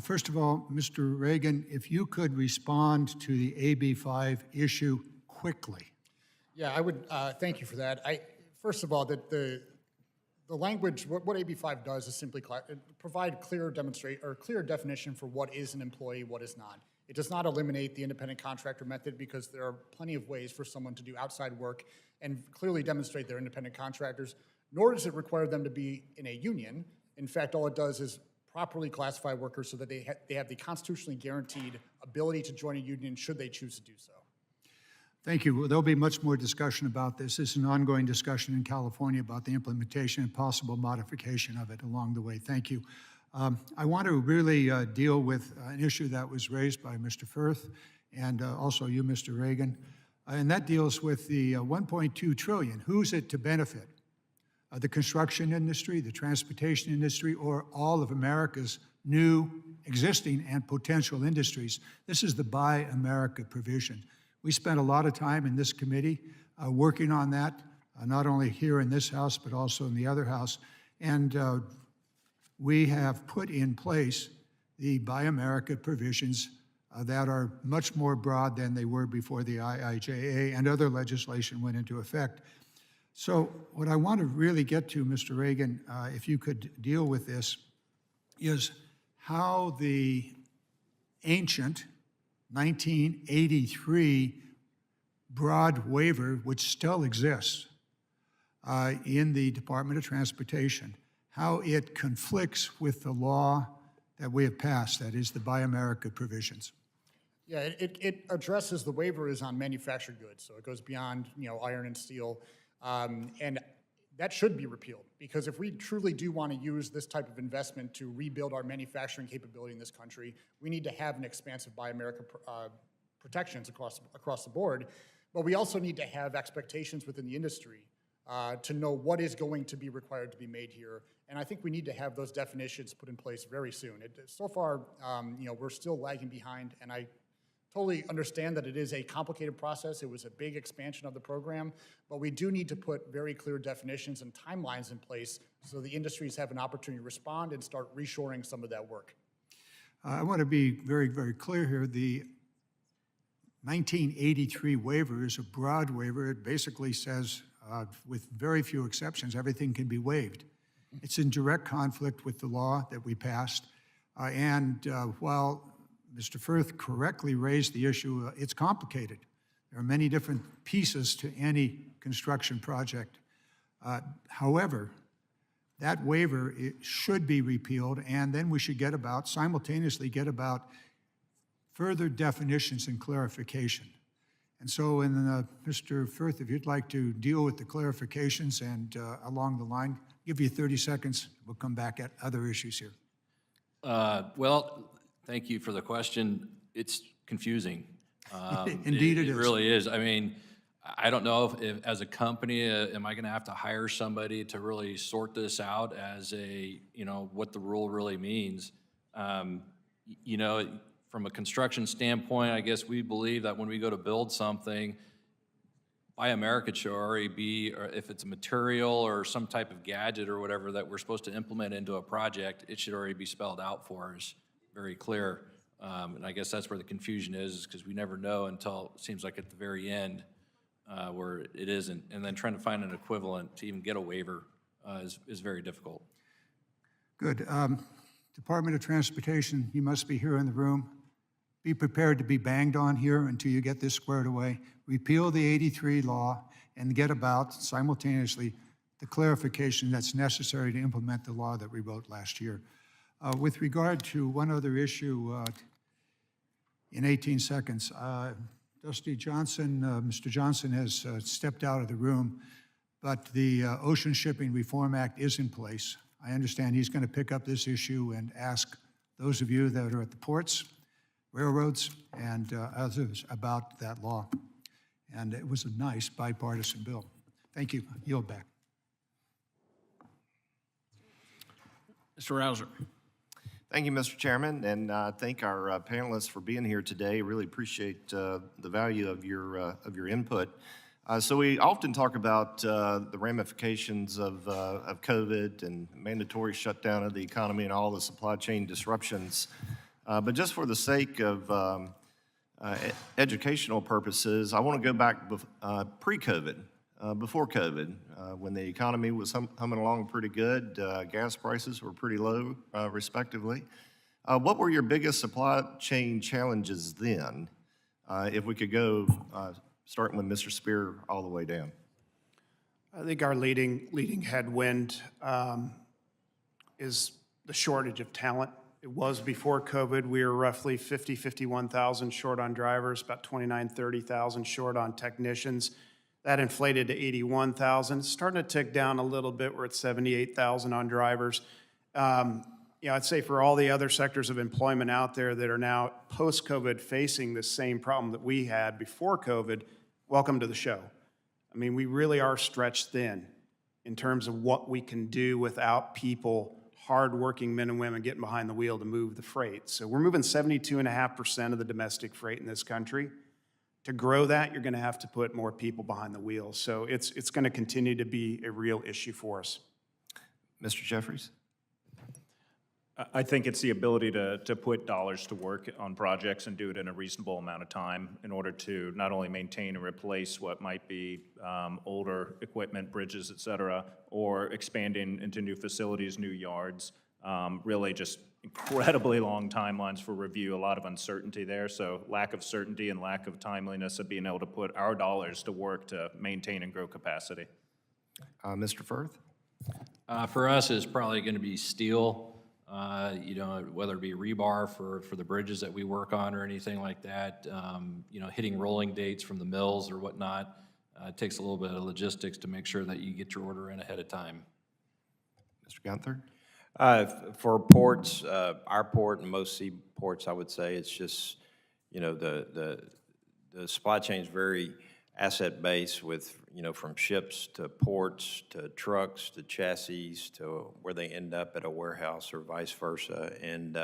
First of all, Mr. Reagan, if you could respond to the AB5 issue quickly. Yeah, I would, thank you for that. First of all, the language, what AB5 does is simply provide clear definition for what is an employee, what is not. It does not eliminate the independent contractor method, because there are plenty of ways for someone to do outside work and clearly demonstrate they're independent contractors, nor does it require them to be in a union. In fact, all it does is properly classify workers so that they have the constitutionally guaranteed ability to join a union should they choose to do so. Thank you. There'll be much more discussion about this. This is an ongoing discussion in California about the implementation and possible modification of it along the way. Thank you. I want to really deal with an issue that was raised by Mr. Firth and also you, Mr. Reagan, and that deals with the $1.2 trillion. Who's it to benefit? The construction industry, the transportation industry, or all of America's new, existing, and potential industries? This is the Buy America provision. We spent a lot of time in this committee working on that, not only here in this House, but also in the other House. And we have put in place the Buy America provisions that are much more broad than they were before the IIJA and other legislation went into effect. So what I want to really get to, Mr. Reagan, if you could deal with this, is how the ancient 1983 broad waiver, which still exists in the Department of Transportation, how it conflicts with the law that we have passed, that is the Buy America provisions. Yeah, it addresses, the waiver is on manufactured goods, so it goes beyond, iron and steel. And that should be repealed, because if we truly do want to use this type of investment to rebuild our manufacturing capability in this country, we need to have an expansive Buy America protections across the board. But we also need to have expectations within the industry to know what is going to be required to be made here. And I think we need to have those definitions put in place very soon. So far, we're still lagging behind, and I totally understand that it is a complicated process. It was a big expansion of the program, but we do need to put very clear definitions and timelines in place so the industries have an opportunity to respond and start reshoring some of that work. I want to be very, very clear here. The 1983 waiver is a broad waiver. It basically says, with very few exceptions, everything can be waived. It's in direct conflict with the law that we passed. While Mr. Firth correctly raised the issue, it's complicated. There are many different pieces to any construction project. However, that waiver should be repealed, and then we should simultaneously get about further definitions and clarification. And so, Mr. Firth, if you'd like to deal with the clarifications and along the line, give you 30 seconds. We'll come back at other issues here. Well, thank you for the question. It's confusing. Indeed it is. It really is. I mean, I don't know if as a company, am I going to have to hire somebody to really sort this out as what the rule really means? From a construction standpoint, I guess we believe that when we go to build something, Buy America should already be, or if it's a material or some type of gadget or whatever that we're supposed to implement into a project, it should already be spelled out for us, very clear. And I guess that's where the confusion is because we never know until it seems like at the very end where it isn't. And then trying to find an equivalent to even get a waiver is very difficult. Good. Department of Transportation, you must be here in the room. Be prepared to be banged on here until you get this squared away. Repeal the 83 law and get about simultaneously the clarification that's necessary to implement the law that we wrote last year. With regard to one other issue, in 18 seconds, Dusty Johnson, Mr. Johnson has stepped out of the room, but the Ocean Shipping Reform Act is in place. I understand he's going to pick up this issue and ask those of you that are at the ports, railroads, and others about that law. And it was a nice bipartisan bill. Thank you. Yield back. Mr. Rouser. Thank you, Mr. Chairman, and thank our panelists for being here today. Really appreciate the value of your input. So we often talk about the ramifications of COVID and mandatory shutdown of the economy and all the supply chain disruptions. But just for the sake of educational purposes, I want to go back pre-COVID, before COVID, when the economy was humming along pretty good. Gas prices were pretty low, respectively. What were your biggest supply chain challenges then, if we could go starting with Mr. Spear all the way down? I think our leading headwind is the shortage of talent. It was before COVID. We were roughly 51,000 short on drivers, about 30,000 short on technicians. That inflated to 81,000. It's starting to tick down a little bit. We're at 78,000 on drivers. I'd say for all the other sectors of employment out there that are now post-COVID facing the same problem that we had before COVID, welcome to the show. I mean, we really are stretched thin in terms of what we can do without people, hardworking men and women, getting behind the wheel to move the freight. So we're moving 72.5% of the domestic freight in this country. To grow that, you're going to have to put more people behind the wheel. So it's going to continue to be a real issue for us. Mr. Jeffries? I think it's the ability to put dollars to work on projects and do it in a reasonable amount of time in order to not only maintain and replace what might be older equipment, bridges, et cetera, or expanding into new facilities, new yards. Really just incredibly long timelines for review, a lot of uncertainty there. So lack of certainty and lack of timeliness of being able to put our dollars to work to maintain and grow capacity. Mr. Firth? For us, it's probably going to be steel. Whether it be rebar for the bridges that we work on or anything like that, hitting rolling dates from the mills or whatnot. It takes a little bit of logistics to make sure that you get your order in ahead of time. Mr. Gunther? For ports, our port and most seaports, I would say it's just, the supply chain is very asset base with, from ships to ports to trucks to chassis to where they end up at a warehouse or vice versa. And,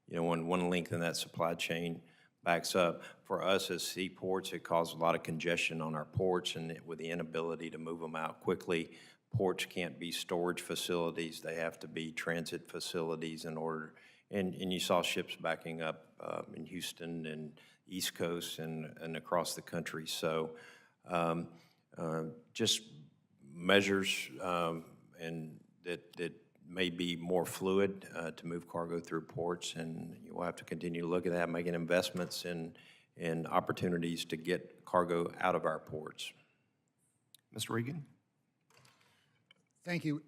when one link in that supply chain backs up, for us as seaports, it causes a lot of congestion on our ports, and with the inability to move them out quickly, ports can't be storage facilities. They have to be transit facilities in order, and you saw ships backing up in Houston and East Coast and across the country. So just measures and that may be more fluid to move cargo through ports, and you'll have to continue to look at that, making investments in opportunities to get cargo out of our ports. Mr. Regan? Thank you.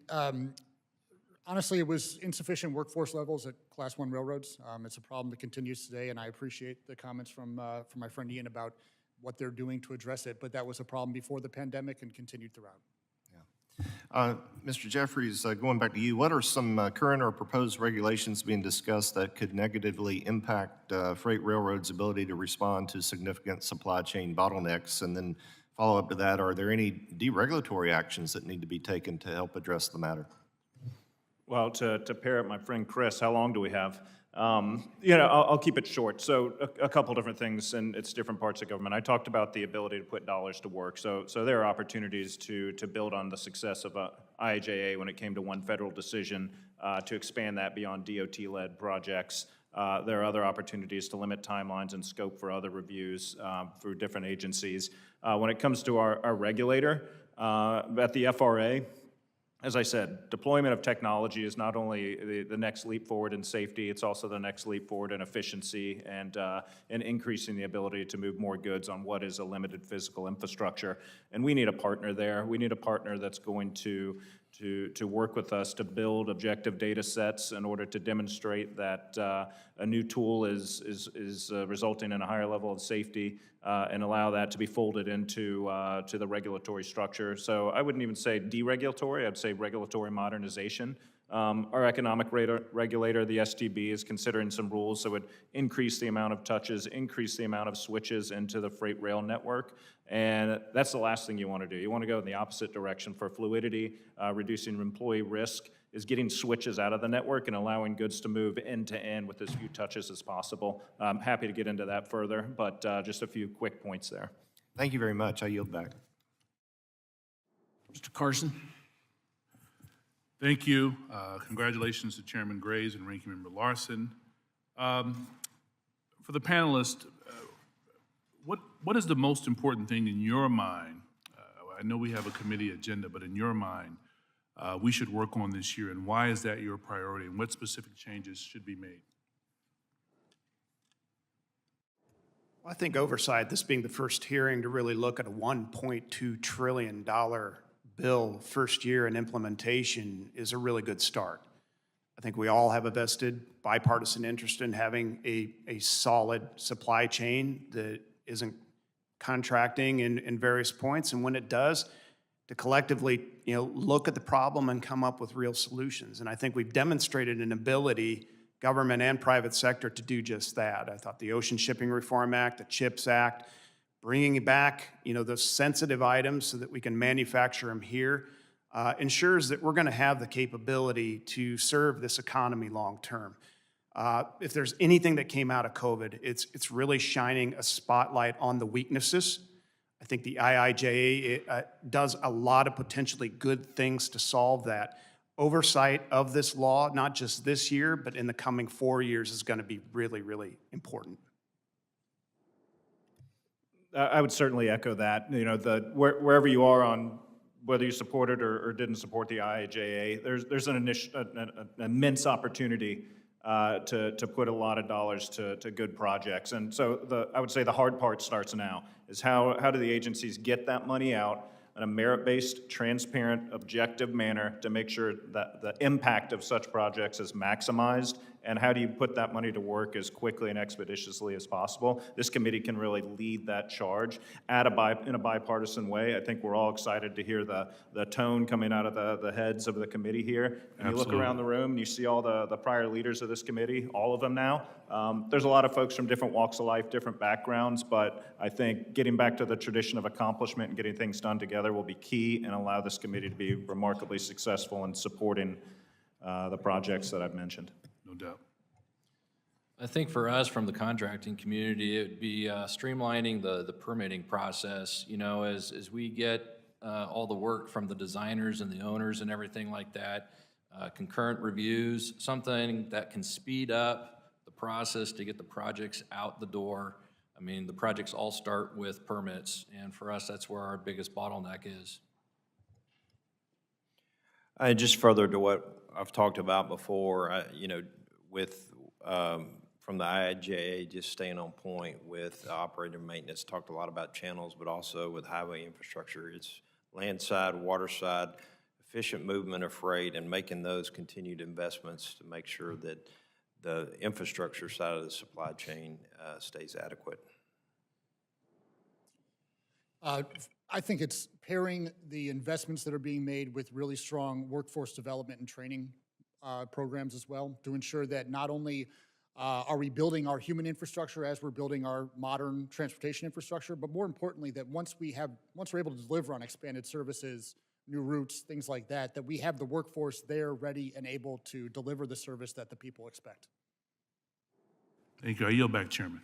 Honestly, it was insufficient workforce levels at Class 1 railroads. It's a problem that continues today, and I appreciate the comments from my friend Ian about what they're doing to address it, but that was a problem before the pandemic and continued throughout. Mr. Jeffries, going back to you, what are some current or proposed regulations being discussed that could negatively impact freight railroads' ability to respond to significant supply chain bottlenecks? And then follow up to that, are there any deregulatory actions that need to be taken to help address the matter? Well, to pair up my friend Chris, how long do we have? I'll keep it short. So a couple different things, and it's different parts of government. I talked about the ability to put dollars to work. So there are opportunities to build on the success of IIJA when it came to one federal decision, to expand that beyond DOT-led projects. There are other opportunities to limit timelines and scope for other reviews through different agencies. When it comes to our regulator, at the FRA, as I said, deployment of technology is not only the next leap forward in safety, it's also the next leap forward in efficiency and increasing the ability to move more goods on what is a limited physical infrastructure. And we need a partner there. We need a partner that's going to work with us to build objective data sets in order to demonstrate that a new tool is resulting in a higher level of safety, and allow that to be folded into to the regulatory structure. So I wouldn't even say deregulatory, I'd say regulatory modernization. Our economic regulator, the STB, is considering some rules that would increase the amount of touches, increase the amount of switches into the freight rail network, and that's the last thing you want to do. You want to go in the opposite direction for fluidity. Reducing employee risk is getting switches out of the network and allowing goods to move end to end with as few touches as possible. I'm happy to get into that further, but just a few quick points there. Thank you very much. I yield back. Mr. Carson? Thank you. Congratulations to Chairman Graves and Ranking Member Larson. For the panelists, what is the most important thing in your mind? I know we have a committee agenda, but in your mind, we should work on this year, and why is that your priority, and what specific changes should be made? Well, I think oversight, this being the first hearing to really look at a $1.2 trillion bill first year in implementation is a really good start. I think we all have a vested bipartisan interest in having a solid supply chain that isn't contracting in various points, and when it does, to collectively look at the problem and come up with real solutions. And I think we've demonstrated an ability, government and private sector, to do just that. I thought the Ocean Shipping Reform Act, the CHIPS Act, bringing back those sensitive items so that we can manufacture them here, ensures that we're going to have the capability to serve this economy long term. If there's anything that came out of COVID, it's really shining a spotlight on the weaknesses. I think the IIJA does a lot of potentially good things to solve that. Oversight of this law, not just this year, but in the coming 4 years, is going to be really, really important. I would certainly echo that. Wherever you are on whether you supported or didn't support the IIJA, there's an immense opportunity to put a lot of dollars to good projects. And so I would say the hard part starts now, is how do the agencies get that money out in a merit-based, transparent, objective manner to make sure that the impact of such projects is maximized and how do you put that money to work as quickly and expeditiously as possible. This committee can really lead that charge in a bipartisan way. I think we're all excited to hear the tone coming out of the heads of the committee here. And you look around the room and you see all the prior leaders of this committee, all of them now. There's a lot of folks from different walks of life, different backgrounds, but I think getting back to the tradition of accomplishment and getting things done together will be key and allow this committee to be remarkably successful in supporting the projects that I've mentioned. No doubt. I think for us, from the contracting community, it would be streamlining the permitting process. You know, as we get all the work from the designers and the owners and everything like that, concurrent reviews, something that can speed up the process to get the projects out the door. I mean, the projects all start with permits, and for us, that's where our biggest bottleneck is. Just further to what I've talked about before, with from the IIJA, just staying on point with operator maintenance, talked a lot about channels, but also with highway infrastructure. It's land side, water side, efficient movement of freight, and making those continued investments to make sure that the infrastructure side of the supply chain stays adequate. I think it's pairing the investments that are being made with really strong workforce development and training programs as well, to ensure that not only are we building our human infrastructure as we're building our modern transportation infrastructure, but more importantly, that once we're able to deliver on expanded services, new routes, things like that, that we have the workforce there ready and able to deliver the service that the people expect. Thank you. I yield back, Chairman.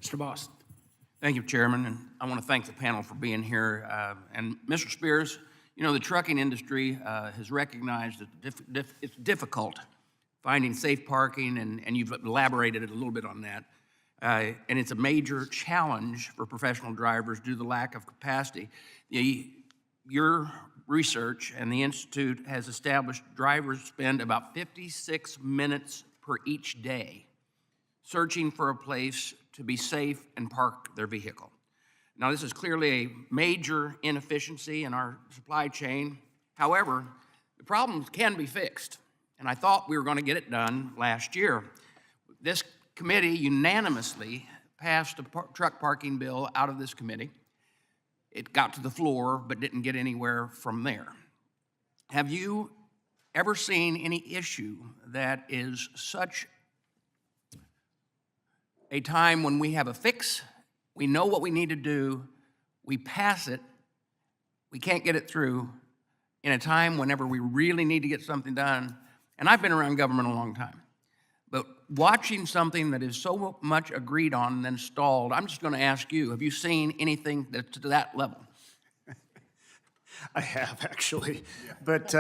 Mr. Boston. Thank you, Chairman, and I want to thank the panel for being here. And Mr. Spears, you know, the trucking industry has recognized that it's difficult finding safe parking, and you've elaborated a little bit on that. And it's a major challenge for professional drivers due to the lack of capacity. Your research and the Institute has established drivers spend about 56 minutes per each day searching for a place to be safe and park their vehicle. Now, this is clearly a major inefficiency in our supply chain. However, the problems can be fixed, and I thought we were going to get it done last year. This committee unanimously passed a truck parking bill out of this committee. It got to the floor, but didn't get anywhere from there. Have you ever seen any issue that is such a time when we have a fix, we know what we need to do, we pass it, we can't get it through, in a time whenever we really need to get something done? And I've been around government a long time, but watching something that is so much agreed on and then stalled, I'm just going to ask you, have you seen anything that's to that level? I have, actually. But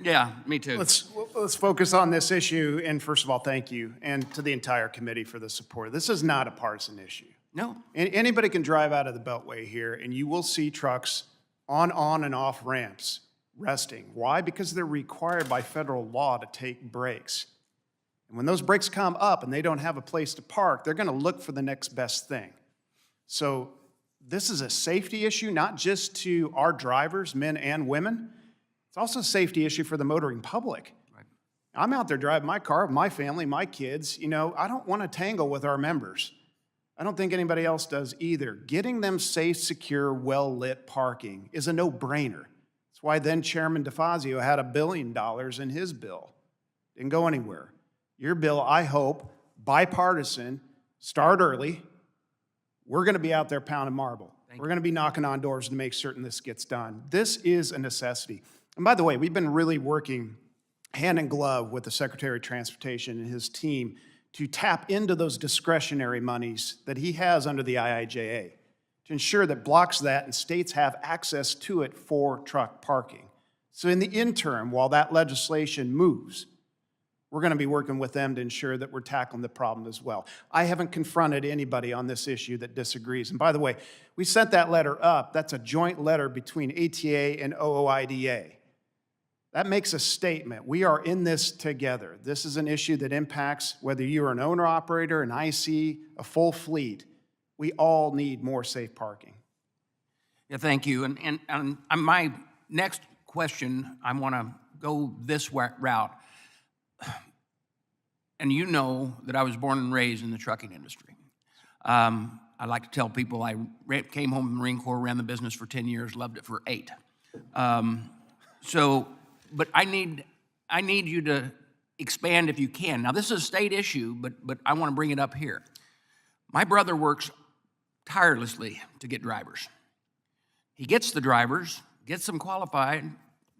yeah, me too. Let's focus on this issue. And first of all, thank you, and to the entire committee for the support. This is not a partisan issue. No. Anybody can drive out of the Beltway here, and you will see trucks on and off ramps resting. Why? Because they're required by federal law to take breaks. And when those breaks come up and they don't have a place to park, they're going to look for the next best thing. So this is a safety issue, not just to our drivers, men and women. It's also a safety issue for the motoring public. Right. I'm out there driving my car, my family, my kids. You know, I don't want to tangle with our members. I don't think anybody else does either. Getting them safe, secure, well-lit parking is a no-brainer. That's why then Chairman DeFazio had $1 billion in his bill. Didn't go anywhere. Your bill, I hope, bipartisan, start early. We're going to be out there pounding marble. We're going to be knocking on doors to make certain this gets done. This is a necessity. And by the way, we've been really working hand in glove with the Secretary of Transportation and his team to tap into those discretionary monies that he has under the IIJA to ensure that blocks that and states have access to it for truck parking. So in the interim, while that legislation moves, we're going to be working with them to ensure that we're tackling the problem as well. I haven't confronted anybody on this issue that disagrees. And by the way, we sent that letter up. That's a joint letter between ATA and OOIDA. That makes a statement. We are in this together. This is an issue that impacts whether you're an owner-operator, an IC, a full fleet. We all need more safe parking. Yeah, thank you. And my next question, I want to go this route. and you know that I was born and raised in the trucking industry. I like to tell people I came home from the Marine Corps, ran the business for 10 years, loved it for 8. But I need you to expand if you can. Now, this is a state issue, but I want to bring it up here. My brother works tirelessly to get drivers. He gets the drivers, gets them qualified,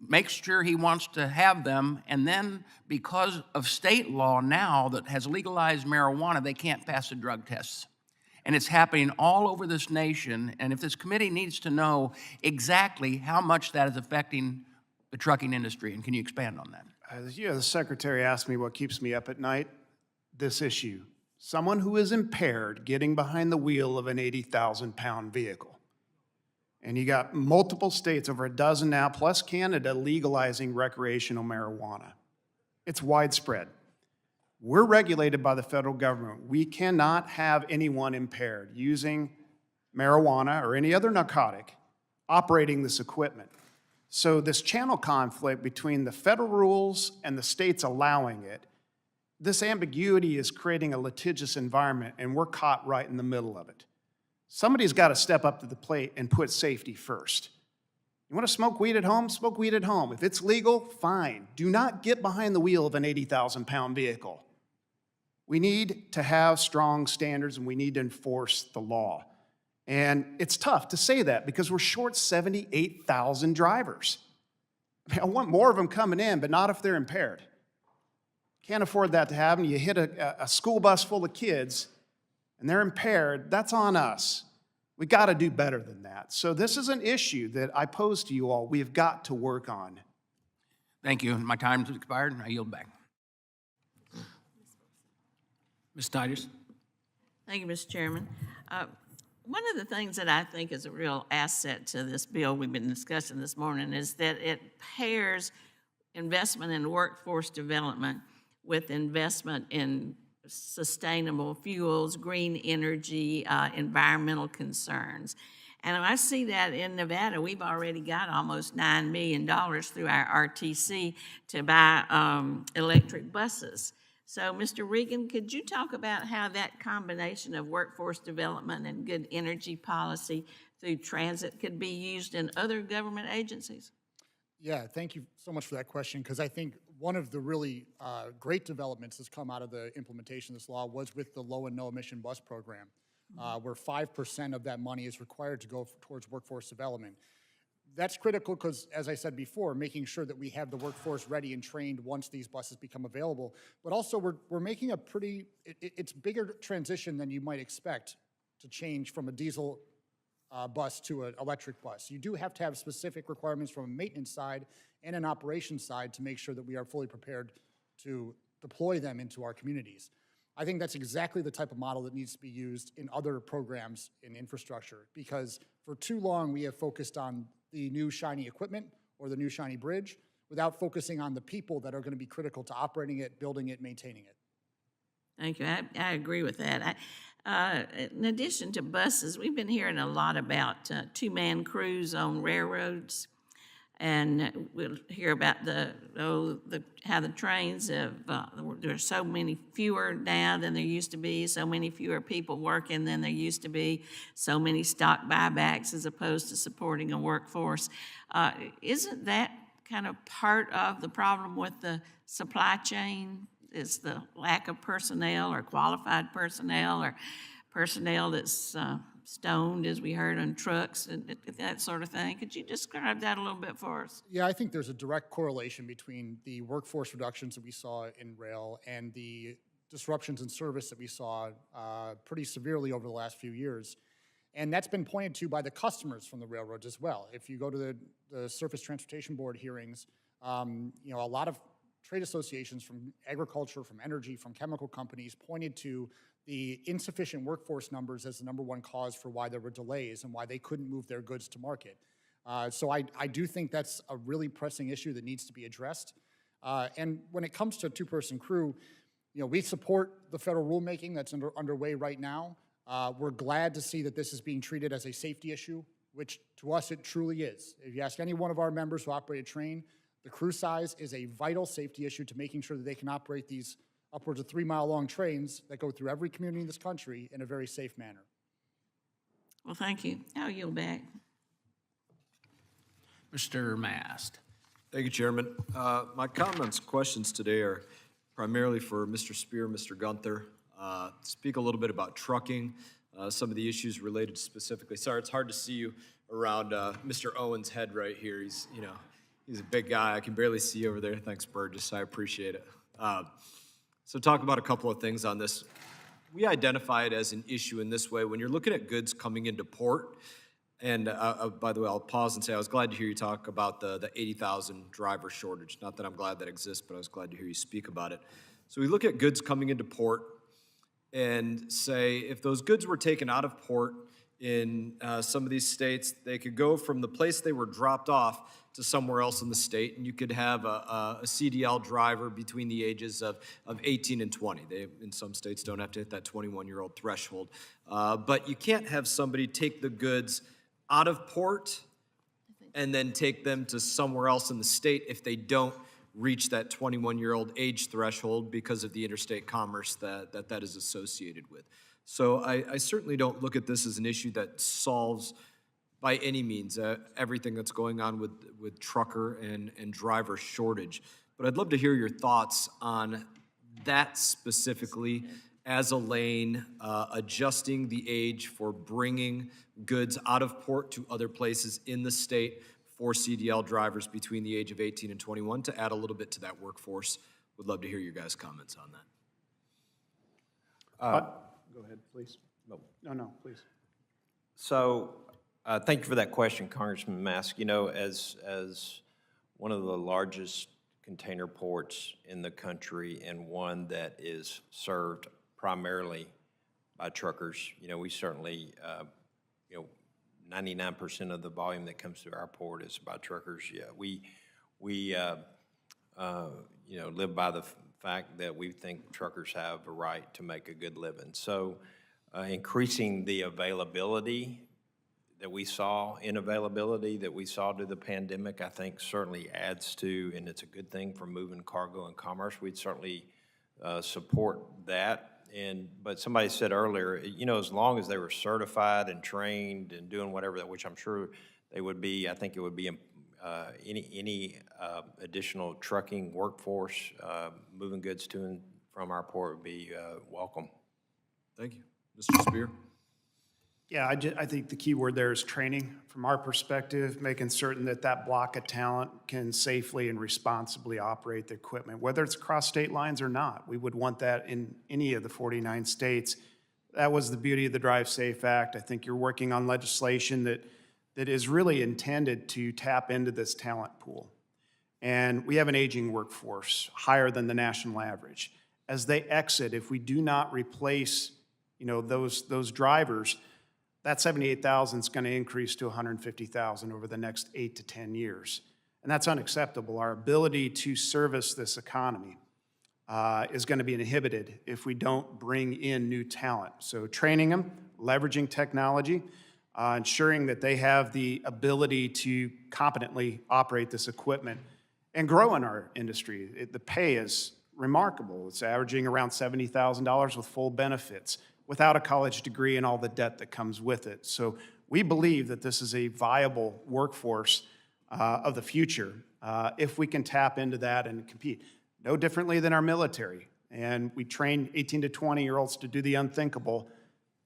makes sure he wants to have them, and then because of state law now that has legalized marijuana, they can't pass the drug tests. And it's happening all over this nation, and if this committee needs to know exactly how much that is affecting the trucking industry, and can you expand on that? The secretary asked me what keeps me up at night. This issue. Someone who is impaired getting behind the wheel of an 80,000-pound vehicle. And you got multiple states, over a dozen now, plus Canada, legalizing recreational marijuana. It's widespread. We're regulated by the federal government. We cannot have anyone impaired using marijuana or any other narcotic operating this equipment. So this channel conflict between the federal rules and the states allowing it, this ambiguity is creating a litigious environment, and we're caught right in the middle of it. Somebody's got to step up to the plate and put safety first. You want to smoke weed at home? Smoke weed at home. If it's legal, fine. Do not get behind the wheel of an 80,000-pound vehicle. We need to have strong standards, and we need to enforce the law. And it's tough to say that because we're short 78,000 drivers. I want more of them coming in, but not if they're impaired. Can't afford that to happen. You hit a school bus full of kids, and they're impaired. That's on us. We got to do better than that. So this is an issue that I pose to you all. We've got to work on. Thank you. My time's expired. I yield back. Ms. Titus. Thank you, Mr. Chairman. One of the things that I think is a real asset to this bill we've been discussing this morning is that it pairs investment in workforce development with investment in sustainable fuels, green energy, environmental concerns. And I see that in Nevada, we've already got almost $9 million through our RTC to buy electric buses. So, Mr. Regan, could you talk about how that combination of workforce development and good energy policy through transit could be used in other government agencies? Yeah, thank you so much for that question, because I think one of the really great developments that's come out of the implementation of this law was with the low and no emission bus program, where 5% of that money is required to go towards workforce development. That's critical because, as I said before, making sure that we have the workforce ready and trained once these buses become available. But also, we're making a pretty, it's bigger transition than you might expect to change from a diesel bus to an electric bus. You do have to have specific requirements from a maintenance side and an operations side to make sure that we are fully prepared to deploy them into our communities. I think that's exactly the type of model that needs to be used in other programs in infrastructure, because for too long we have focused on the new shiny equipment or the new shiny bridge without focusing on the people that are going to be critical to operating it, building it, maintaining it. Thank you. I agree with that. In addition to buses, we've been hearing a lot about two-man crews on railroads, and we'll hear about how the trains have, there's so many fewer now than there used to be, so many fewer people working than there used to be, so many stock buybacks as opposed to supporting a workforce. Isn't that kind of part of the problem with the supply chain? Is the lack of personnel or qualified personnel or personnel that's stoned, as we heard, on trucks and that sort of thing? Could you describe that a little bit for us? Yeah, I think there's a direct correlation between the workforce reductions that we saw in rail and the disruptions in service that we saw pretty severely over the last few years. And that's been pointed to by the customers from the railroads as well. If you go to the Surface Transportation Board hearings, a lot of trade associations from agriculture, from energy, from chemical companies pointed to the insufficient workforce numbers as the #1 cause for why there were delays and why they couldn't move their goods to market. So I do think that's a really pressing issue that needs to be addressed. And when it comes to a two-person crew, we support the federal rulemaking that's underway right now. We're glad to see that this is being treated as a safety issue, which to us it truly is. If you ask any one of our members who operate a train, The crew size is a vital safety issue to making sure that they can operate these upwards of 3-mile-long trains that go through every community in this country in a very safe manner. Well, thank you. I'll yield back. Mr. Mast. Thank you, Chairman. My comments, questions today are primarily for Mr. Spear, Mr. Gunther. Speak a little bit about trucking, some of the issues related specifically. Sorry, it's hard to see you around Mr. Owen's head right here. He's a big guy. I can barely see over there. Thanks, Burgess. I appreciate it. So talk about a couple of things on this. We identify it as an issue in this way. When you're looking at goods coming into port, and by the way, I'll pause and say I was glad to hear you talk about the 80,000 driver shortage. Not that I'm glad that exists, but I was glad to hear you speak about it. So we look at goods coming into port and say if those goods were taken out of port in some of these states, they could go from the place they were dropped off to somewhere else in the state, and you could have a CDL driver between the ages of 18 and 20. They, in some states, don't have to hit that 21-year-old threshold. But you can't have somebody take the goods out of port and then take them to somewhere else in the state if they don't reach that 21-year-old age threshold because of the interstate commerce that is associated with. So I certainly don't look at this as an issue that solves by any means everything that's going on with trucker and driver shortage. But I'd love to hear your thoughts on that specifically as a lane, adjusting the age for bringing goods out of port to other places in the state for CDL drivers between the age of 18 and 21 to add a little bit to that workforce. Would love to hear your guys' comments on that. Go ahead, please. No, please. So, thank you for that question, Congressman Mask. You know, as one of the largest container ports in the country and one that is served primarily by truckers, you know, we certainly, 99% of the volume that comes through our port is by truckers. Yeah, we live by the fact that we think truckers have a right to make a good living. So, increasing the availability that we saw due to the pandemic, I think certainly adds to, and it's a good thing for moving cargo and commerce. We'd certainly support that. But somebody said earlier, you know, as long as they were certified and trained and doing whatever, which I'm sure they would be, I think it would be any additional trucking workforce moving goods to and from our port would be welcome. Thank you. Mr. Spear? Yeah, I think the key word there is training. From our perspective, making certain that that block of talent can safely and responsibly operate the equipment, whether it's across state lines or not. We would want that in any of the 49 states. That was the beauty of the Drive Safe Act. I think you're working on legislation that is really intended to tap into this talent pool. And we have an aging workforce, higher than the national average. As they exit, if we do not replace, those drivers, that 78,000 is going to increase to 150,000 over the next 8 to 10 years. And that's unacceptable. Our ability to service this economy is going to be inhibited if we don't bring in new talent. So training them, leveraging technology, ensuring that they have the ability to competently operate this equipment and grow in our industry. The pay is remarkable. It's averaging around $70,000 with full benefits, without a college degree and all the debt that comes with it. So we believe that this is a viable workforce of the future if we can tap into that and compete. No differently than our military. And we train 18 to 20-year-olds to do the unthinkable.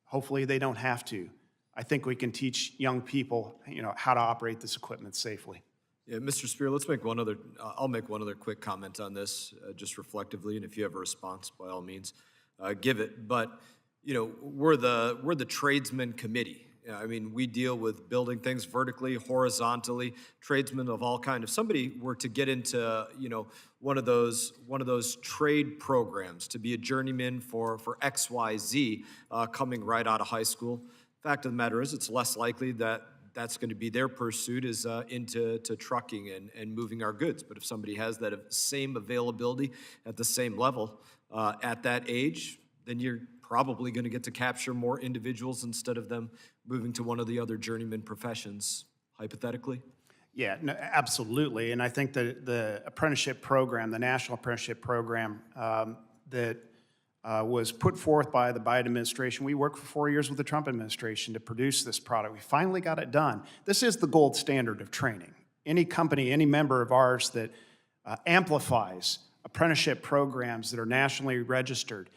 Hopefully they don't have to. I think we can teach young people, how to operate this equipment safely. Yeah, Mr. Spear, I'll make one other quick comment on this, just reflectively, and if you have a response, by all means, give it. But we're the tradesman committee. I mean, we deal with building things vertically, horizontally, tradesmen of all kinds. If somebody were to get into, one of those trade programs to be a journeyman for XYZ coming right out of high school, fact of the matter is it's less likely that that's going to be their pursuit is into trucking and moving our goods. But if somebody has that same availability at the same level at that age, then you're probably going to get to capture more individuals instead of them moving to one of the other journeyman professions, hypothetically? Yeah, no, absolutely. And I think that the apprenticeship program, the national apprenticeship program that was put forth by the Biden administration, we worked for 4 years with the Trump administration to produce this product. We finally got it done. This is the gold standard of training. Any company, any member of ours that amplifies apprenticeship programs that are nationally registered,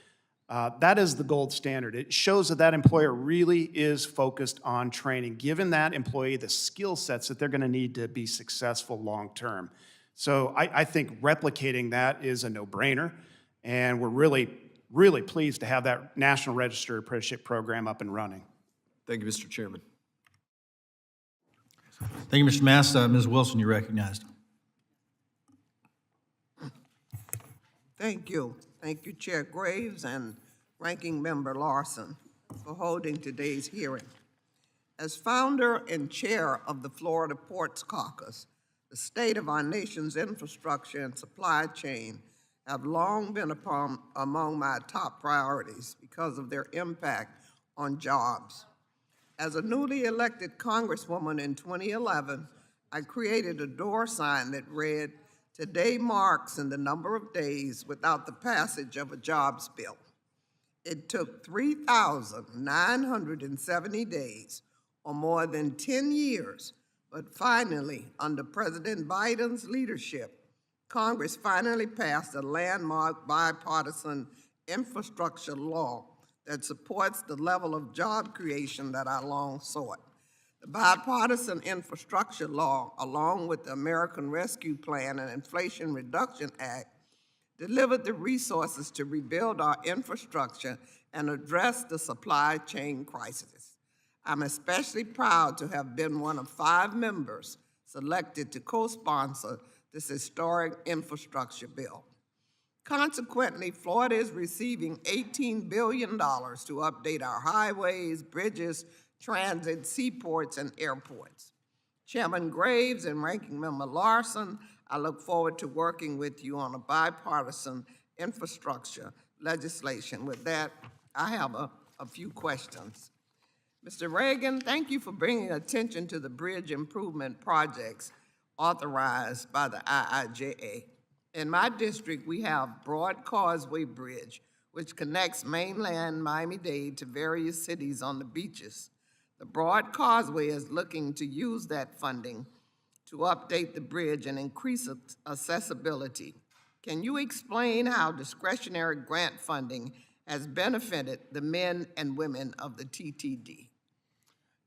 that is the gold standard. It shows that that employer really is focused on training, giving that employee the skill sets that they're going to need to be successful long-term. So I think replicating that is a no-brainer, and we're really pleased to have that National Registered Apprenticeship Program up and running. Thank you, Mr. Chairman. Thank you, Mr. Mass. Ms. Wilson, you're recognized. Thank you. Thank you, Chair Graves and Ranking Member Larson, for holding today's hearing. As founder and chair of the Florida Ports Caucus, the state of our nation's infrastructure and supply chain have long been among my top priorities because of their impact on jobs. As a newly elected Congresswoman in 2011, I created a door sign that read, "Today marks in the number of days without the passage of a jobs bill." It took 3,970 days, or more than 10 years, but finally, under President Biden's leadership, Congress finally passed a landmark bipartisan infrastructure law that supports the level of job creation that I long sought. The bipartisan infrastructure law, along with the American Rescue Plan and Inflation Reduction Act, delivered the resources to rebuild our infrastructure and address the supply chain crisis. I'm especially proud to have been one of 5 members selected to co-sponsor this historic infrastructure bill. Consequently, Florida is receiving $18 billion to update our highways, bridges, transit, seaports, and airports. Chairman Graves and Ranking Member Larson, I look forward to working with you on a bipartisan infrastructure legislation. With that, I have a few questions. Mr. Reagan, thank you for bringing attention to the bridge improvement projects authorized by the IIJA. In my district, we have Broad Causeway Bridge, which connects mainland Miami-Dade to various cities on the beaches. The Broad Causeway is looking to use that funding to update the bridge and increase accessibility. Can you explain how discretionary grant funding has benefited the men and women of the TTD?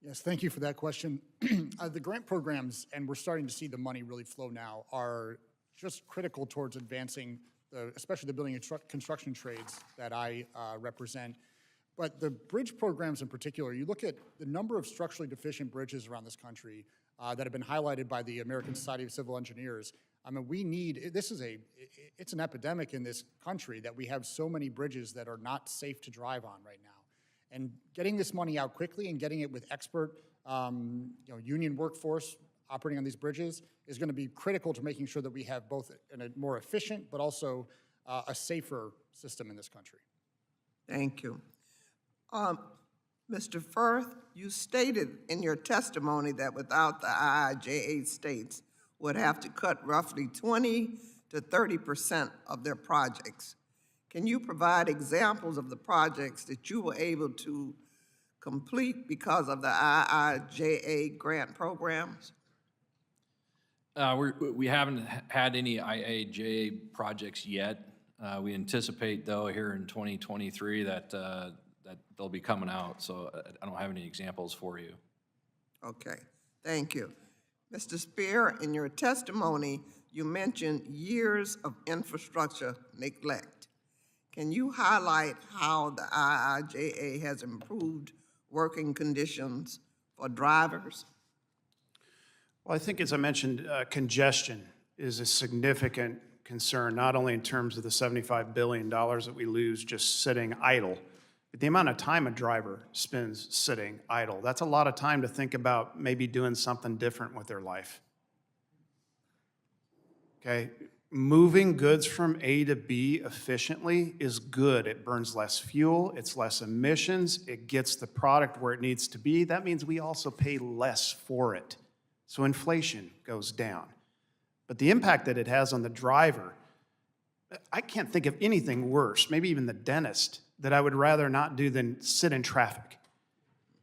Yes, thank you for that question. The grant programs, and we're starting to see the money really flow now, are just critical towards advancing, especially the building and construction trades that I represent. But the bridge programs in particular, you look at the number of structurally deficient bridges around this country that have been highlighted by the American Society of Civil Engineers. I mean, it's an epidemic in this country that we have so many bridges that are not safe to drive on right now. And getting this money out quickly and getting it with expert union workforce operating on these bridges is going to be critical to making sure that we have both a more efficient but also a safer system in this country. Thank you. Mr. Firth, you stated in your testimony that without the IIJA, states would have to cut roughly 20 to 30% of their projects. Can you provide examples of the projects that you were able to complete because of the IIJA grant programs? We haven't had any IIJA projects yet. We anticipate, though, here in 2023 that they'll be coming out, so I don't have any examples for you. Okay, thank you. Mr. Spear, in your testimony, you mentioned years of infrastructure neglect. Can you highlight how the IIJA has improved working conditions for drivers? Well, I think, as I mentioned, congestion is a significant concern, not only in terms of the $75 billion that we lose just sitting idle, but the amount of time a driver spends sitting idle. That's a lot of time to think about maybe doing something different with their life. Okay? Moving goods from A to B efficiently is good. It burns less fuel, it's less emissions, it gets the product where it needs to be. That means we also pay less for it. so inflation goes down. But the impact that it has on the driver, I can't think of anything worse, maybe even the dentist, that I would rather not do than sit in traffic.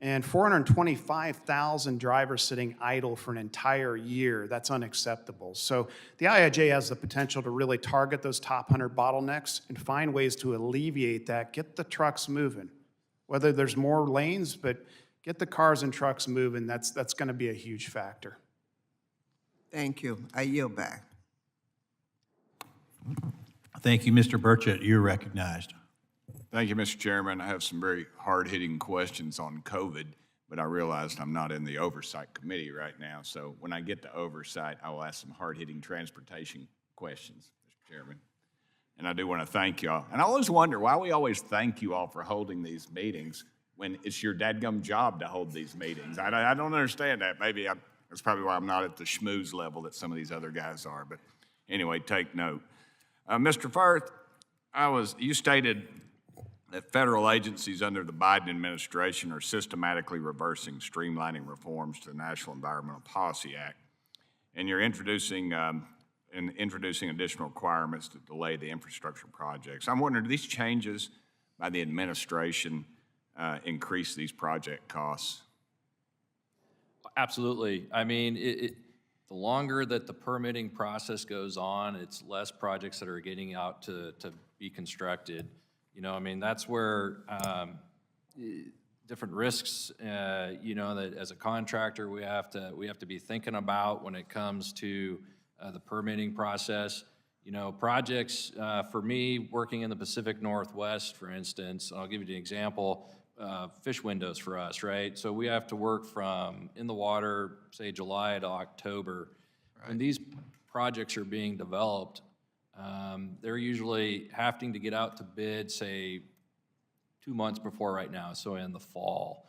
And 425,000 drivers sitting idle for an entire year, that's unacceptable. So the IIJ has the potential to really target those top 100 bottlenecks and find ways to alleviate that, get the trucks moving. Whether there's more lanes, but get the cars and trucks moving, that's going to be a huge factor. Thank you. I yield back. Thank you, Mr. Burchett. You're recognized. Thank you, Mr. Chairman. I have some very hard-hitting questions on COVID, but I realized I'm not in the Oversight Committee right now, so when I get to Oversight, I will ask some hard-hitting transportation questions, Mr. Chairman. And I do want to thank you all. And I always wonder why we always thank you all for holding these meetings when it's your dadgum job to hold these meetings. I don't understand that. Maybe that's probably why I'm not at the schmooze level that some of these other guys are. But anyway, take note. Mr. Firth, you stated that federal agencies under the Biden administration are systematically reversing streamlining reforms to the National Environmental Policy Act, and you're introducing additional requirements to delay the infrastructure projects. I'm wondering, do these changes by the administration increase these project costs? Absolutely. I mean, the longer that the permitting process goes on, it's less projects that are getting out to be constructed. You know, I mean, that's where different risks, you know, that as a contractor we have to be thinking about when it comes to the permitting process. You know, projects, for me, working in the Pacific Northwest, for instance, I'll give you an example, fish windows for us, right? So we have to work from in the water, say July to October. Right. When these projects are being developed, they're usually having to get out to bid, say, 2 months before right now, so in the fall.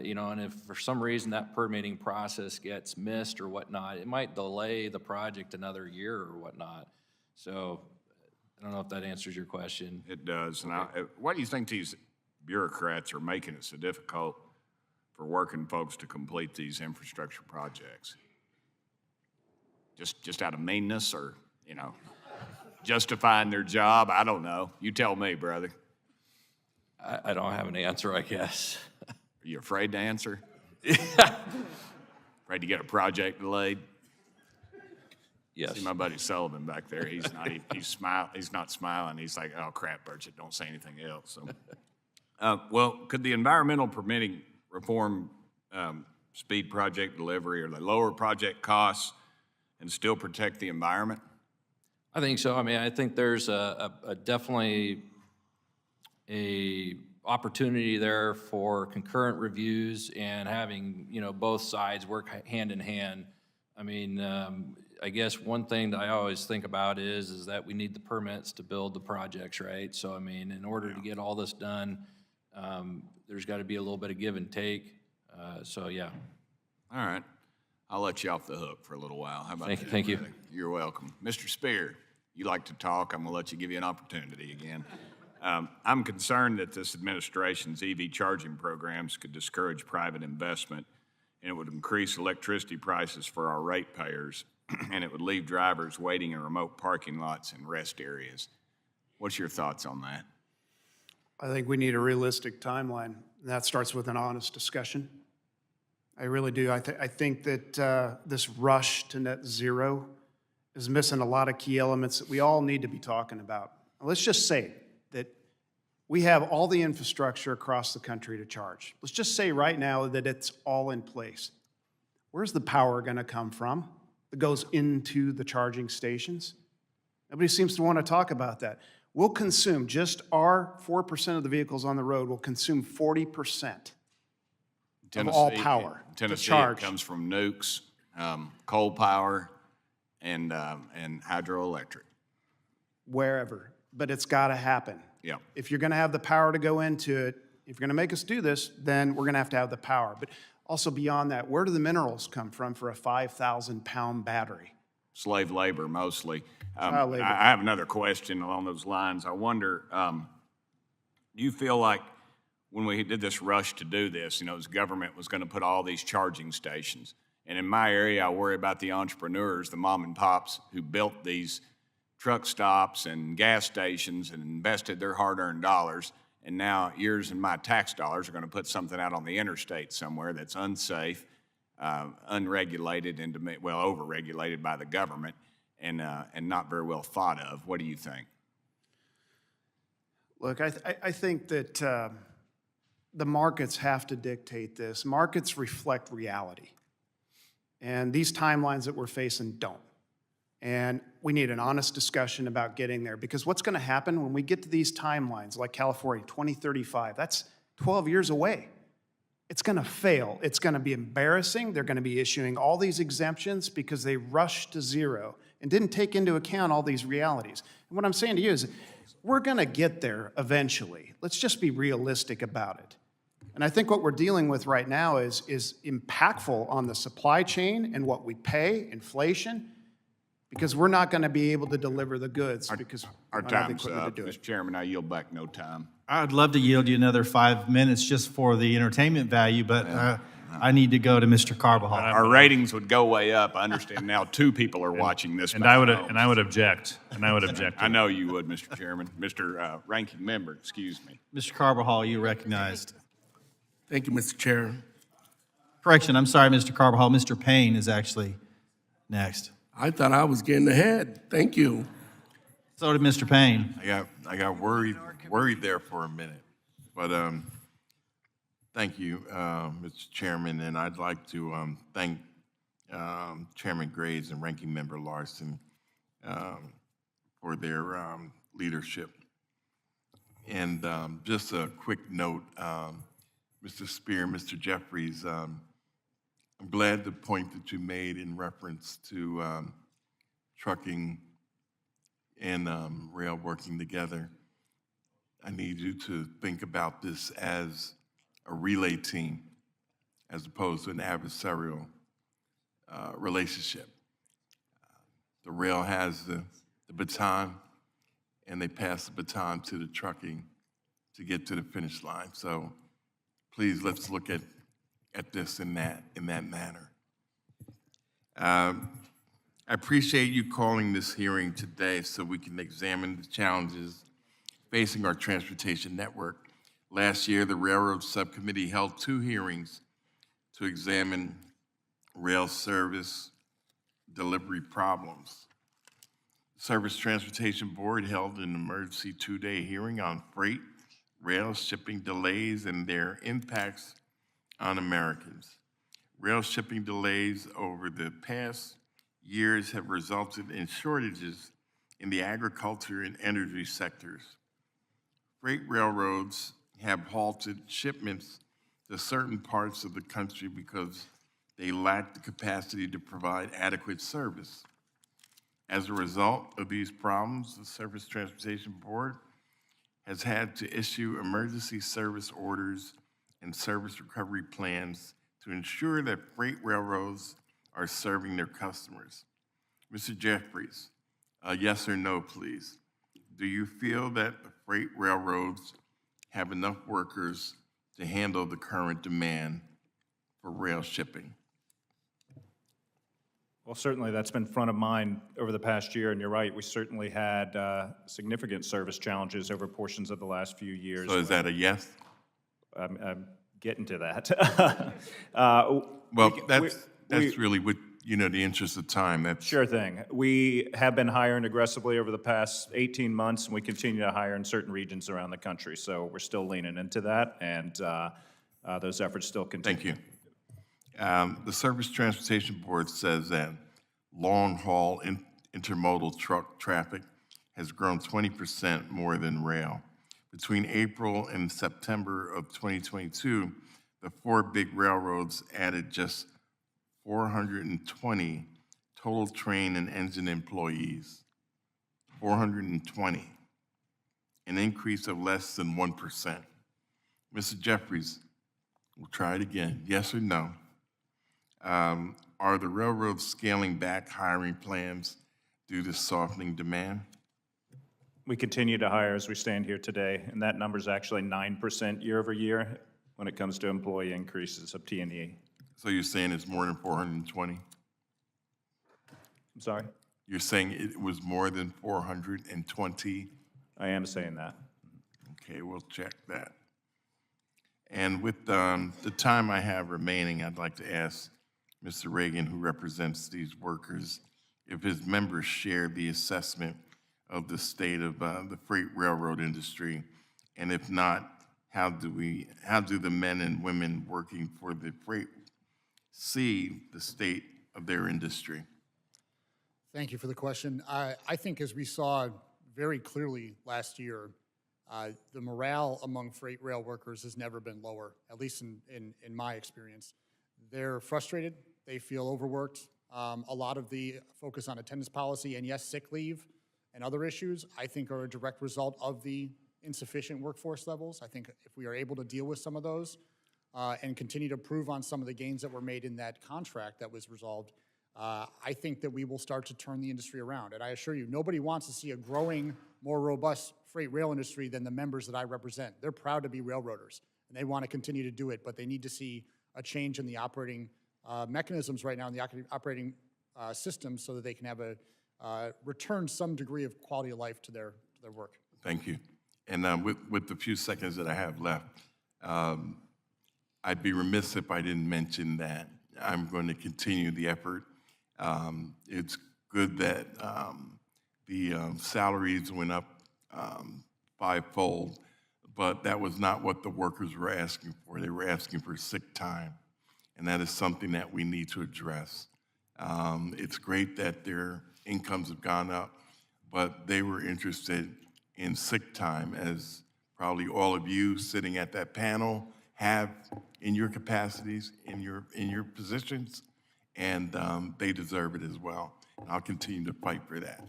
You know, and if for some reason that permitting process gets missed or whatnot, it might delay the project another year or whatnot. So I don't know if that answers your question. It does. Okay. And why do you think these bureaucrats are making it so difficult for working folks to complete these infrastructure projects? Just out of meanness, or, you know, justifying their job? I don't know. You tell me, brother. I don't have an answer, I guess. Are you afraid to answer? Afraid to get a project delayed? Yes. See my buddy Sullivan back there. He's not smiling. He's like, oh crap, Burchett, don't say anything else. So, well, could the environmental permitting reform speed project delivery, or the lower project costs and still protect the environment? I think so. I mean, I think there's a definitely a opportunity there for concurrent reviews and having, you know, both sides work hand in hand. I mean, I guess one thing that I always think about is that we need the permits to build the projects, right? So, I mean, in order to get all this done, there's got to be a little bit of give and take. So, yeah. All right. I'll let you off the hook for a little while. How about that? Thank you. You're welcome. Mr. Spear, you like to talk. I'm going to let you give you an opportunity again. I'm concerned that this administration's EV charging programs could discourage private investment, and it would increase electricity prices for our ratepayers, and it would leave drivers waiting in remote parking lots and rest areas. What's your thoughts on that? I think we need a realistic timeline, and that starts with an honest discussion. I really do. I think that this rush to net zero is missing a lot of key elements that we all need to be talking about. Let's just say that we have all the infrastructure across the country to charge. Let's just say right now that it's all in place. Where's the power going to come from that goes into the charging stations? Nobody seems to want to talk about that. We'll consume, just our 4% of the vehicles on the road will consume 40% of all power Tennessee, to charge. It comes from nukes, coal power, and hydroelectric. Wherever, but it's got to happen. Yeah. If you're going to have the power to go into it, if you're going to make us do this, then we're going to have the power. But also beyond that, where do the minerals come from for a 5,000-pound battery? Slave labor, mostly. Child labor. I have another question along those lines. I wonder, do you feel like when we did this rush to do this, you know, the government was going to put all these charging stations, And in my area, I worry about the entrepreneurs, the mom and pops who built these truck stops and gas stations and invested their hard-earned dollars. And now yours and my tax dollars are going to put something out on the interstate somewhere that's unsafe, unregulated, and overregulated by the government, and not very well thought of. What do you think? Look, I think that the markets have to dictate this. Markets reflect reality. And these timelines that we're facing don't. And we need an honest discussion about getting there, because what's going to happen when we get to these timelines, like California, 2035, that's 12 years away. It's going to fail. It's going to be embarrassing. They're going to be issuing all these exemptions because they rushed to zero and didn't take into account all these realities. And what I'm saying to you is, we're going to get there eventually. Let's just be realistic about it. And I think what we're dealing with right now is impactful on the supply chain and what we pay, inflation, because we're not going to be able to deliver the goods because Our we don't have the time's equipment up. to do it. Mr. Chairman, I yield back no time. I'd love to yield you another 5 minutes just for the entertainment value, but I need to go to Mr. Carbajal. Our ratings would go way up. I understand now 2 people are watching this. And by I would phone. object. And I would object. I know you would, Mr. Chairman. Mr. Ranking Member, excuse me. Mr. Carbajal, you recognized. Thank you, Mr. Chair. Correction, I'm sorry, Mr. Carbajal. Mr. Payne is actually next. I thought I was getting ahead. Thank you. So did Mr. Payne. I got worried there for a minute, but thank you, Mr. Chairman, and I'd like to thank Chairman Graves and Ranking Member Larson for their leadership. And just a quick note, Mr. Spear, Mr. Jeffries, I'm glad the point that you made in reference to trucking and rail working together. I need you to think about this as a relay team as opposed to an adversarial relationship. The rail has the baton, and they pass the baton to the trucking to get to the finish line. So please, let's look at this in that manner. I appreciate you calling this hearing today so we can examine the challenges facing our transportation network. Last year, the Railroad Subcommittee held 2 hearings to examine rail service delivery problems. The Surface Transportation Board held an emergency 2-day hearing on freight, rail shipping delays, and their impacts on Americans. Rail shipping delays over the past years have resulted in shortages in the agriculture and energy sectors. Freight railroads have halted shipments to certain parts of the country because they lack the capacity to provide adequate service. As a result of these problems, the Surface Transportation Board has had to issue emergency service orders and service recovery plans to ensure that freight railroads are serving their customers. Mr. Jeffries, yes or no, please. Do you feel that the freight railroads have enough workers to handle the current demand for rail shipping? Well, certainly that's been front of mind over the past year, and you're right, we certainly had significant service challenges over portions of the last few years. So is that a yes? I'm getting to that. Well, that's really what, the interest of time. That's Sure thing. We have been hiring aggressively over the past 18 months, and we continue to hire in certain regions around the country. So we're still leaning into that, and those efforts still continue. Thank you. The Surface Transportation Board says that long-haul intermodal truck traffic has grown 20% more than rail. Between April and September of 2022, the 4 big railroads added just 420 total train and engine employees. 420, an increase of less than 1%. Mr. Jeffries, we'll try it again. Yes or no? Are the railroads scaling back hiring plans due to softening demand? We continue to hire as we stand here today, and that number is actually 9% year over year when it comes to employee increases of T&E. So you're saying it's more than 420? I'm sorry? You're saying it was more than 420? I am saying that. Okay, we'll check that. And with the time I have remaining, I'd like to ask Mr. Reagan, who represents these workers, if his members share the assessment of the state of the freight railroad industry, and if not, how do the men and women working for the freight see the state of their industry? Thank you for the question. I think as we saw very clearly last year, the morale among freight rail workers has never been lower, at least in my experience. They're frustrated, they feel overworked. A lot of the focus on attendance policy and yes, sick leave and other issues, I think are a direct result of the insufficient workforce levels. I think if we are able to deal with some of those and continue to prove on some of the gains that were made in that contract that was resolved, I think that we will start to turn the industry around. And I assure you, nobody wants to see a growing, more robust freight rail industry than the members that I represent. They're proud to be railroaders, and they want to continue to do it, but they need to see a change in the operating mechanisms right now, in the operating systems, so that they can have return some degree of quality of life to their work. Thank you. And with the few seconds that I have left, I'd be remiss if I didn't mention that I'm going to continue the effort. It's good that the salaries went up fivefold, but that was not what the workers were asking for. They were asking for sick time, and that is something that we need to address. It's great that their incomes have gone up, but they were interested in sick time, as probably all of you sitting at that panel have in your capacities, in your positions, and they deserve it as well. And I'll continue to fight for that.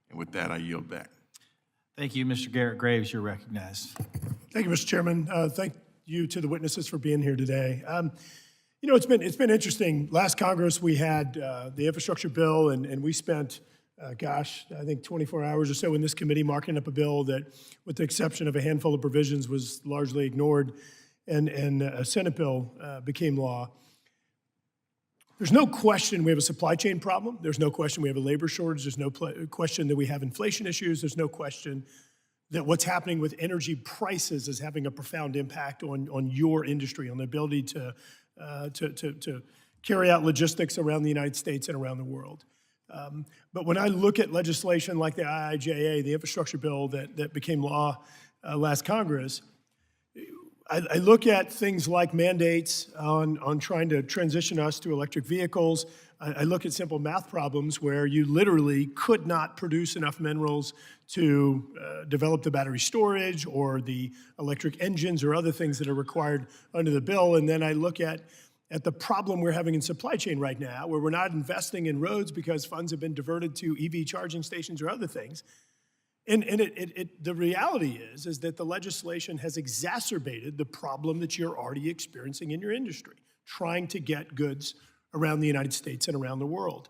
And with that, I yield back. Thank you, Mr. Garrett Graves. You're recognized. Thank you, Mr. Chairman. Thank you to the witnesses for being here today. You know, it's been interesting. Last Congress, we had the infrastructure bill, and we spent, I think 24 hours or so in this committee marking up a bill that, with the exception of a handful of provisions, was largely ignored, and a Senate bill became law. There's no question we have a supply chain problem. There's no question we have a labor shortage. There's no question that we have inflation issues. There's no question that what's happening with energy prices is having a profound impact on your industry, on the ability to carry out logistics around the United States and around the world. But when I look at legislation like the IIJA, the infrastructure bill that became law last Congress, I look at things like mandates on trying to transition us to electric vehicles. I look at simple math problems where you literally could not produce enough minerals to develop the battery storage or the electric engines or other things that are required under the bill. And then I look at the problem we're having in supply chain right now, where we're not investing in roads because funds have been diverted to EV charging stations or other things. And the reality is that the legislation has exacerbated the problem that you're already experiencing in your industry, trying to get goods around the United States and around the world.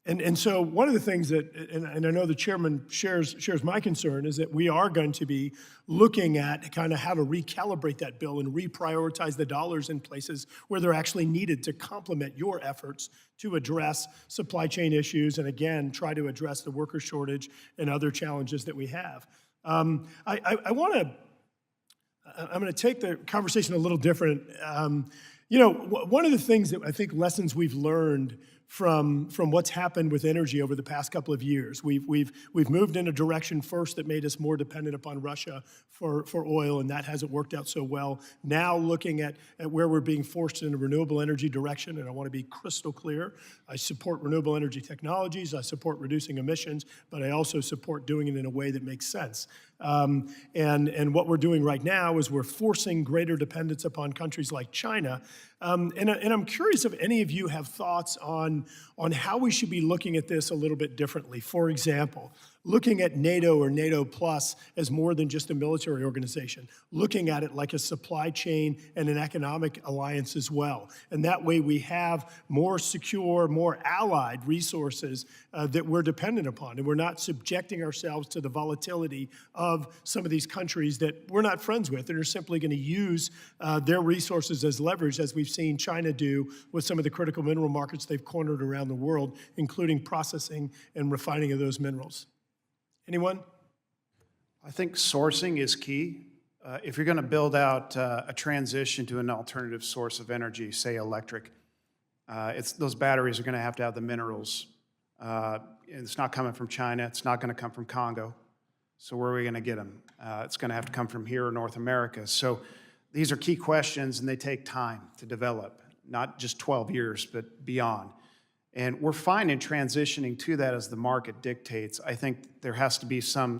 And so one of the things that, and I know the chairman shares my concern, is that we are going to be looking at kind of how to recalibrate that bill and reprioritize the dollars in places where they're actually needed to complement your efforts to address supply chain issues and, again, try to address the worker shortage and other challenges that we have. I'm going to take the conversation a little different. You know, one of the things that I think lessons we've learned from what's happened with energy over the past couple of years. We've moved in a direction first that made us more dependent upon Russia for oil, and that hasn't worked out so well. Now looking at where we're being forced in a renewable energy direction, and I want to be crystal clear, I support renewable energy technologies, I support reducing emissions, but I also support doing it in a way that makes sense. And what we're doing right now is we're forcing greater dependence upon countries like China. And I'm curious if any of you have thoughts on how we should be looking at this a little bit differently. For example, looking at NATO or NATO Plus as more than just a military organization, looking at it like a supply chain and an economic alliance as well. And that way we have more secure, more allied resources that we're dependent upon. And we're not subjecting ourselves to the volatility of some of these countries that we're not friends with and are simply going to use their resources as leverage, as we've seen China do with some of the critical mineral markets they've cornered around the world, including processing and refining of those minerals. Anyone? I think sourcing is key. If you're going to build out a transition to an alternative source of energy, say electric, those batteries are going to have the minerals. It's not coming from China. It's not going to come from Congo. So where are we going to get them? It's going to have to come from here in North America. So these are key questions, and they take time to develop, not just 12 years, but beyond. And we're fine in transitioning to that as the market dictates. I think there has to be some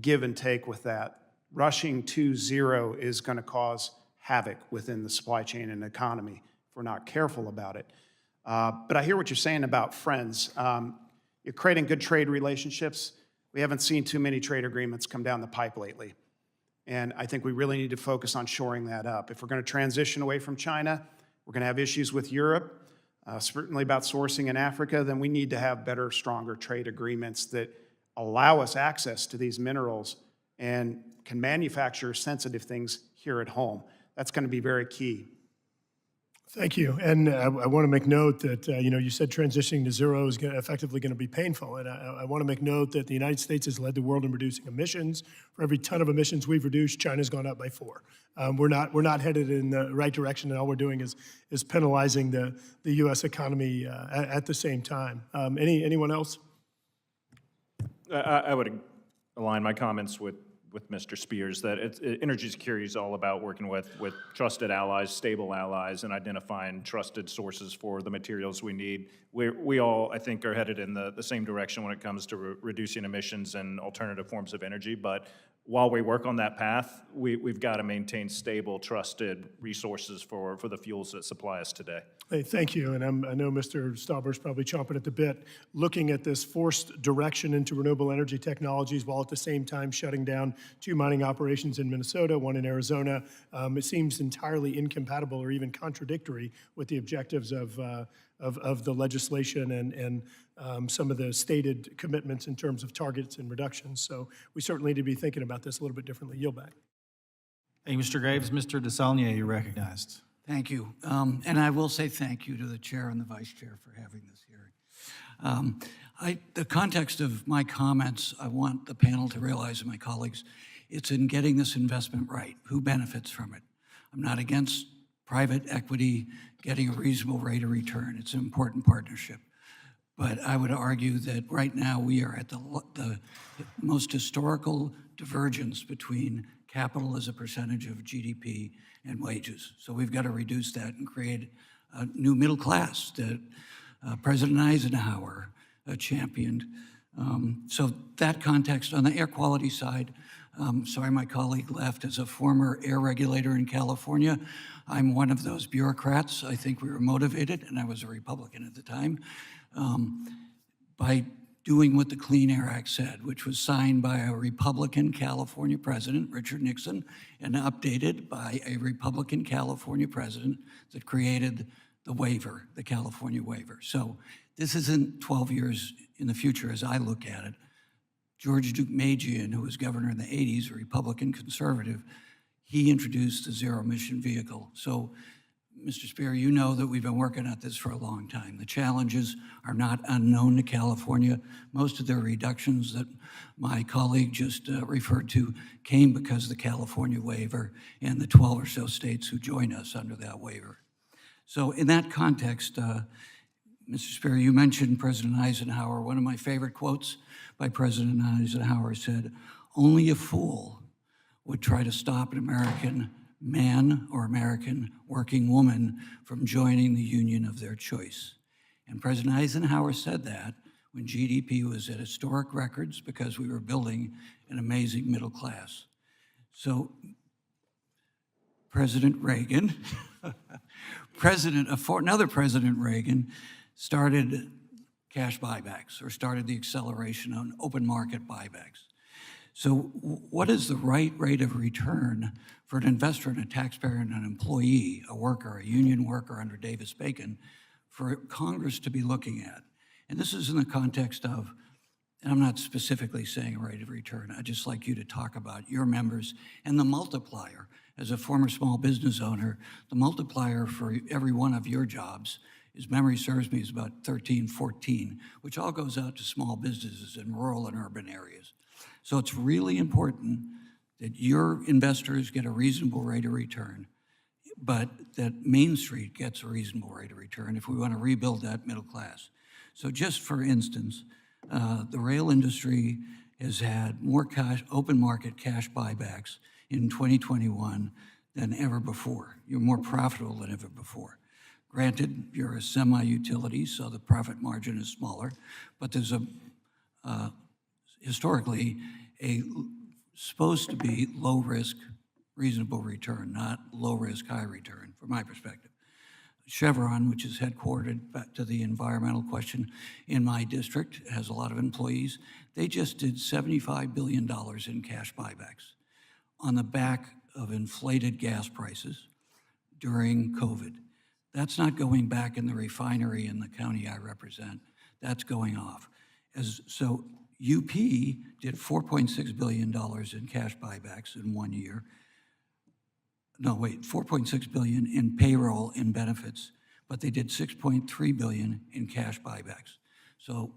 give and take with that. Rushing to zero is going to cause havoc within the supply chain and economy if we're not careful about it. But I hear what you're saying about friends. You're creating good trade relationships. We haven't seen too many trade agreements come down the pipe lately. And I think we really need to focus on shoring that up. If we're going to transition away from China, we're going to have issues with Europe, certainly about sourcing in Africa, then we need to have better, stronger trade agreements that allow us access to these minerals and can manufacture sensitive things here at home. That's going to be very key. Thank you. And I want to make note that, you said transitioning to zero is effectively going to be painful. And I want to make note that the United States has led the world in reducing emissions. For every ton of emissions we've reduced, China's gone up by 4. We're not headed in the right direction, and all we're doing is penalizing the U.S. economy at the same time. Anyone else? I would align my comments with Mr. Spears, that energy security is all about working with trusted allies, stable allies, and identifying trusted sources for the materials we need. We all, I think, are headed in the same direction when it comes to reducing emissions and alternative forms of energy. But while we work on that path, we've got to maintain stable, trusted resources for the fuels that supply us today. Hey, thank you. And I know Mr. Stauber's probably chomping at the bit, looking at this forced direction into renewable energy technologies while at the same time shutting down 2 mining operations in Minnesota, 1 in Arizona. It seems entirely incompatible or even contradictory with the objectives of the legislation and some of the stated commitments in terms of targets and reductions. So we certainly need to be thinking about this a little bit differently. Yield back. Hey, Mr. Graves, Mr. DeSaulnier, you're recognized. Thank you. And I will say thank you to the chair and the vice chair for having this hearing. The context of my comments, I want the panel to realize, and my colleagues, it's in getting this investment right. Who benefits from it? I'm not against private equity getting a reasonable rate of return. It's an important partnership. But I would argue that right now we are at the most historical divergence between capital as a percentage of GDP and wages. So we've got to reduce that and create a new middle class that President Eisenhower championed. So that context, on the air quality side, sorry my colleague left, as a former air regulator in California, I'm one of those bureaucrats. I think we were motivated, and I was a Republican at the time, by doing what the Clean Air Act said, which was signed by a Republican California president, Richard Nixon, and updated by a Republican California president that created the waiver, the California waiver. So this isn't 12 years in the future as I look at it. George Deukmejian, who was governor in the 80s, a Republican conservative, he introduced the zero-emission vehicle. So, Mr. Spear, you know that we've been working at this for a long time. The challenges are not unknown to California. Most of the reductions that my colleague just referred to came because of the California waiver and the 12 or so states who join us under that waiver. So in that context, Mr. Spear, you mentioned President Eisenhower. One of my favorite quotes by President Eisenhower said, "Only a fool would try to stop an American man or American working woman from joining the union of their choice." And President Eisenhower said that when GDP was at historic records because we were building an amazing middle class. So President Reagan, another President Reagan, started cash buybacks or started the acceleration on open market buybacks. So what is the right rate of return for an investor and a taxpayer and an employee, a worker, a union worker under Davis-Bacon, for Congress to be looking at? And this is in the context of, and I'm not specifically saying a rate of return, I'd just like you to talk about your members and the multiplier. As a former small business owner, the multiplier for every one of your jobs, as memory serves me, is about 13, 14, which all goes out to small businesses in rural and urban areas. So it's really important that your investors get a reasonable rate of return, but that Main Street gets a reasonable rate of return if we want to rebuild that middle class. So just for instance, the rail industry has had more cash, open market cash buybacks in 2021 than ever before. You're more profitable than ever before. Granted, you're a semi-utility, so the profit margin is smaller, but there's historically supposed to be low risk, reasonable return, not low risk, high return, from my perspective. Chevron, which is headquartered, back to the environmental question, in my district, has a lot of employees. They just did $75 billion in cash buybacks on the back of inflated gas prices during COVID. That's not going back in the refinery in the county I represent. That's going off. So UP did $4.6 billion in cash buybacks in 1 year. No, wait, $4.6 billion in payroll and benefits, but they did $6.3 billion in cash buybacks. So,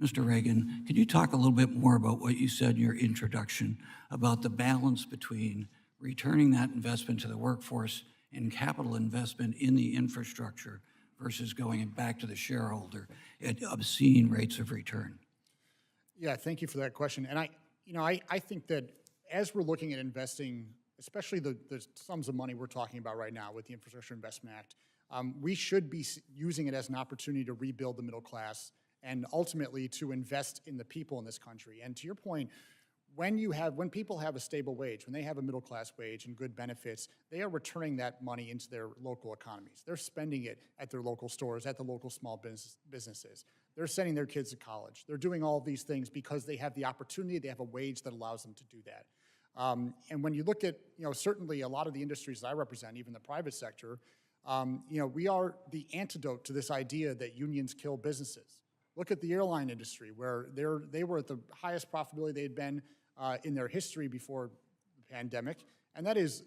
Mr. Reagan, can you talk a little bit more about what you said in your introduction about the balance between returning that investment to the workforce and capital investment in the infrastructure versus going back to the shareholder at obscene rates of return? Yeah, thank you for that question. And I think that as we're looking at investing, especially the sums of money we're talking about right now with the Infrastructure Investment Act, we should be using it as an opportunity to rebuild the middle class and ultimately to invest in the people in this country. And to your point, when people have a stable wage, when they have a middle class wage and good benefits, they are returning that money into their local economies. They're spending it at their local stores, at the local small businesses. They're sending their kids to college. They're doing all of these things because they have the opportunity, they have a wage that allows them to do that. And when you look at, certainly a lot of the industries that I represent, even the private sector, we are the antidote to this idea that unions kill businesses. Look at the airline industry, where they were at the highest profitability they had been in their history before the pandemic, and that is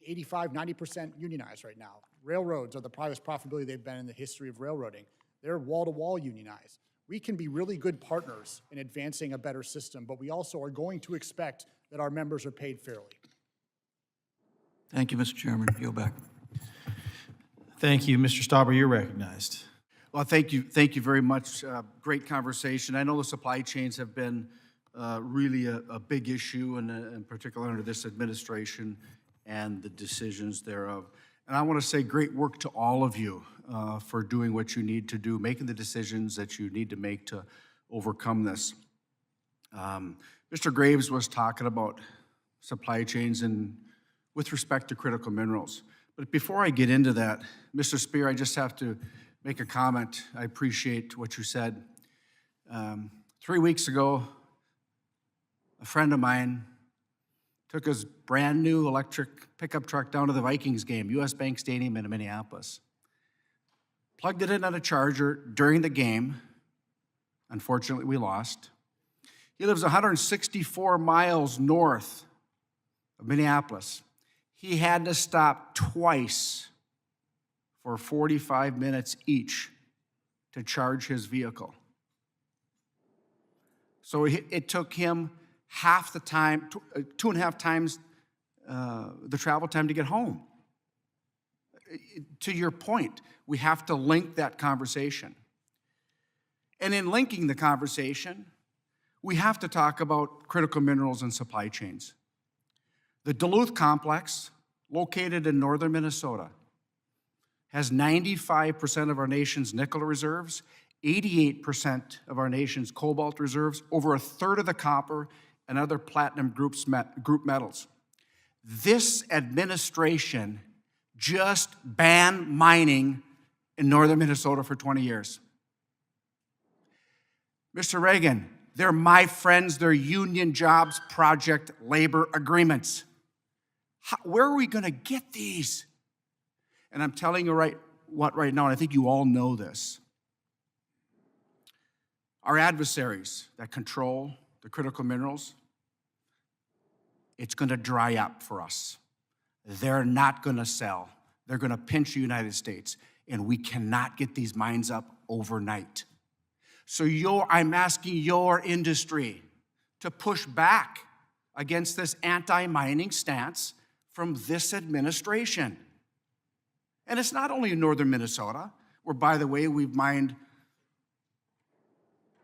85, 90% unionized right now. Railroads are the highest profitability they've been in the history of railroading. They're wall-to-wall unionized. We can be really good partners in advancing a better system, but we also are going to expect that our members are paid fairly. Thank you, Mr. Chairman. Yield back. Thank you. Mr. Stauber, you're recognized. Well, thank you very much. Great conversation. I know the supply chains have been really a big issue, and in particular under this administration and the decisions thereof. And I want to say great work to all of you for doing what you need to do, making the decisions that you need to make to overcome this. Mr. Graves was talking about supply chains and with respect to critical minerals. But before I get into that, Mr. Spear, I just have to make a comment. I appreciate what you said. 3 weeks ago, a friend of mine took his brand new electric pickup truck down to the Vikings game, US Bank Stadium in Minneapolis. Plugged it in on a charger during the game. Unfortunately, we lost. He lives 164 miles north of Minneapolis. He had to stop twice for 45 minutes each to charge his vehicle. So it took him half the time, 2.5 times the travel time to get home. To your point, we have to link that conversation. And in linking the conversation, we have to talk about critical minerals and supply chains. The Duluth complex, located in northern Minnesota, has 95% of our nation's nickel reserves, 88% of our nation's cobalt reserves, over a third of the copper and other platinum group metals. This administration just banned mining in northern Minnesota for 20 years. Mr. Reagan, they're my friends, they're union jobs, project labor agreements. Where are we going to get these? And I'm telling you right now, and I think you all know this. Our adversaries that control the critical minerals, it's going to dry up for us. They're not going to sell. They're going to pinch the United States, and we cannot get these mines up overnight. So I'm asking your industry to push back against this anti-mining stance from this administration. And it's not only in northern Minnesota, where, by the way, we've mined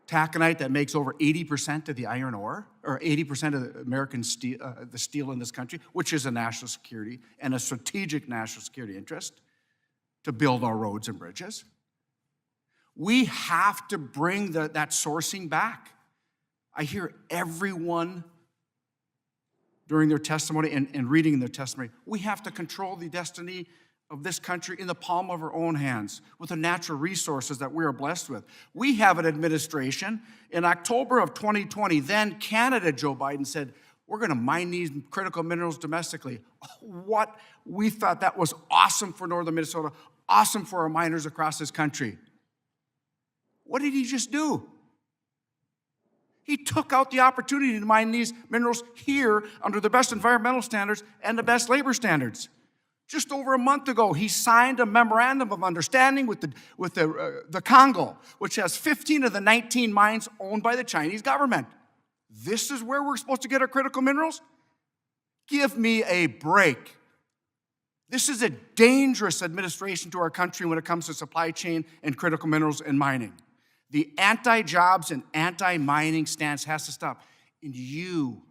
taconite that makes over 80% of the iron ore, or 80% of the American steel, the steel in this country, which is a national security and a strategic national security interest to build our roads and bridges. We have to bring that sourcing back. I hear everyone during their testimony and reading their testimony, we have to control the destiny of this country in the palm of our own hands with the natural resources that we are blessed with. We have an administration. In October of 2020, then Canada, Joe Biden said, we're going to mine these critical minerals domestically. We thought that was awesome for northern Minnesota, awesome for our miners across this country. What did he just do? He took out the opportunity to mine these minerals here under the best environmental standards and the best labor standards. Just over a month ago, he signed a memorandum of understanding with the Congo, which has 15 of the 19 mines owned by the Chinese government. This is where we're supposed to get our critical minerals? Give me a break. This is a dangerous administration to our country when it comes to supply chain and critical minerals and mining. The anti-jobs and anti-mining stance has to stop. And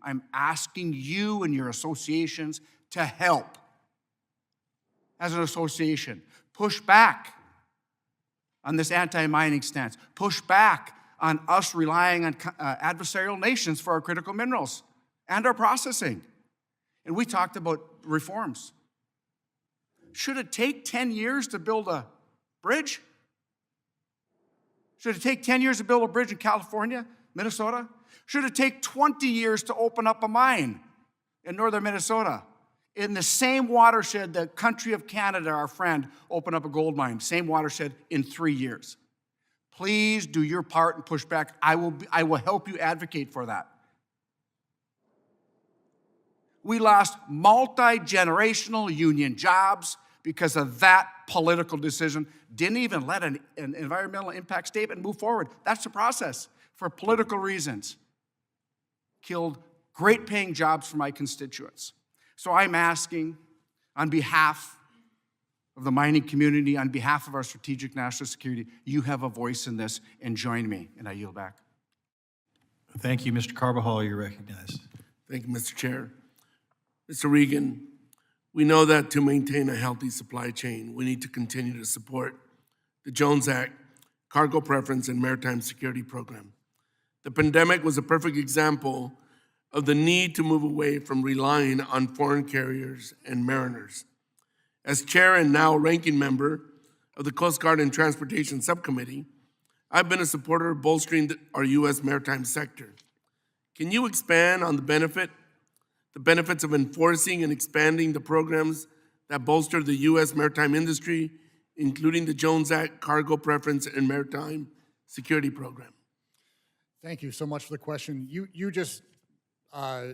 I'm asking you and your associations to help. As an association, push back on this anti-mining stance. Push back on us relying on adversarial nations for our critical minerals and our processing. And we talked about reforms. Should it take 10 years to build a bridge? Should it take 10 years to build a bridge in California, Minnesota? Should it take 20 years to open up a mine in northern Minnesota? In the same watershed, the country of Canada, our friend, opened up a gold mine, same watershed, in 3 years. Please do your part and push back. I will help you advocate for that. We lost multi-generational union jobs because of that political decision. Didn't even let an environmental impact statement move forward. That's the process for political reasons. Killed great paying jobs for my constituents. So I'm asking, on behalf of the mining community, on behalf of our strategic national security, you have a voice in this, and join me, and I yield back. Thank you, Mr. Carbajal. You're recognized. Thank you, Mr. Chair. Mr. Regan, we know that to maintain a healthy supply chain, we need to continue to support the Jones Act, Cargo Preference, and Maritime Security Program. The pandemic was a perfect example of the need to move away from relying on foreign carriers and mariners. As chair and now ranking member of the Coast Guard and Transportation Subcommittee, I've been a supporter of bolstering our U.S. maritime sector. Can you expand on the benefits of enforcing and expanding the programs that bolster the U.S. maritime industry, including the Jones Act, Cargo Preference, and Maritime Security Program? Thank you so much for the question. You just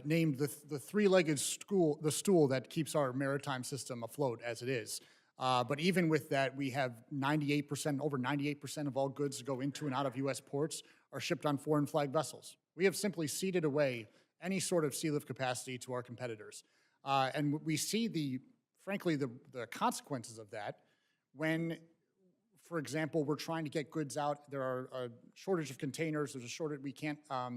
named the three-legged stool that keeps our maritime system afloat as it is. But even with that, we have over 98% of all goods that go into and out of U.S. ports are shipped on foreign flag vessels. We have simply ceded away any sort of sea lift capacity to our competitors. And we see frankly, the consequences of that when, for example, we're trying to get goods out. There are a shortage of containers. There's a shortage.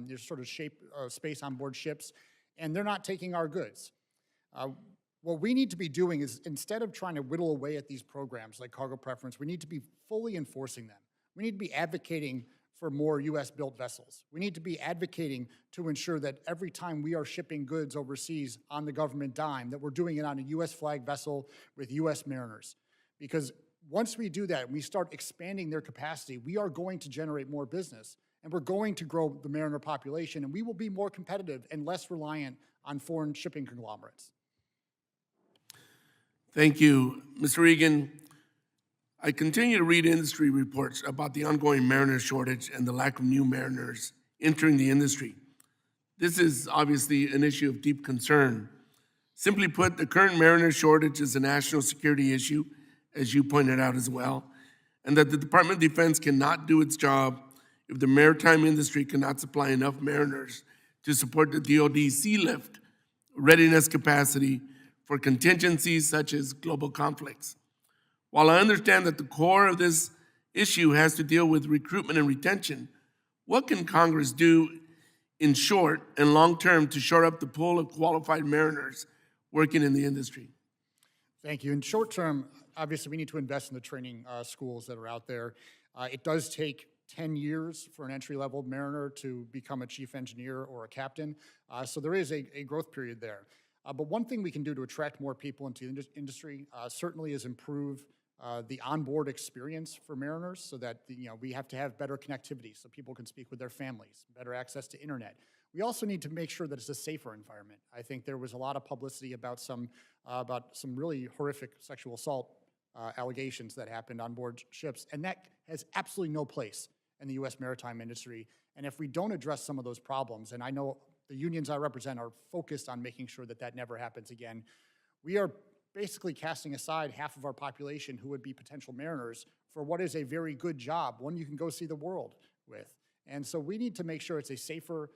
There's sort of space on board ships, and they're not taking our goods. What we need to be doing is, instead of trying to whittle away at these programs like Cargo Preference, we need to be fully enforcing them. We need to be advocating for more U.S.-built vessels. We need to be advocating to ensure that every time we are shipping goods overseas on the government dime, that we're doing it on a U.S. flag vessel with U.S. mariners. Because once we do that and we start expanding their capacity, we are going to generate more business. And we're going to grow the mariner population, and we will be more competitive and less reliant on foreign shipping conglomerates. Thank you. Mr. Regan, I continue to read industry reports about the ongoing mariner shortage and the lack of new mariners entering the industry. This is obviously an issue of deep concern. Simply put, the current mariner shortage is a national security issue, as you pointed out as well, and that the Department of Defense cannot do its job if the maritime industry cannot supply enough mariners to support the DoD sea lift readiness capacity for contingencies such as global conflicts. While I understand that the core of this issue has to deal with recruitment and retention, what can Congress do in short and long term to shore up the pool of qualified mariners working in the industry? Thank you. In short term, obviously, we need to invest in the training schools that are out there. It does take 10 years for an entry-level mariner to become a chief engineer or a captain, so there is a growth period there. But one thing we can do to attract more people into the industry certainly is improve the onboard experience for mariners, so that we have to have better connectivity so people can speak with their families, better access to internet. We also need to make sure that it's a safer environment. I think there was a lot of publicity about some really horrific sexual assault allegations that happened on board ships, and that has absolutely no place in the U.S. maritime industry. And if we don't address some of those problems, and I know the unions I represent are focused on making sure that that never happens again, we are basically casting aside half of our population who would be potential mariners for what is a very good job, one you can go see the world with. And so we need to make sure it's a safer,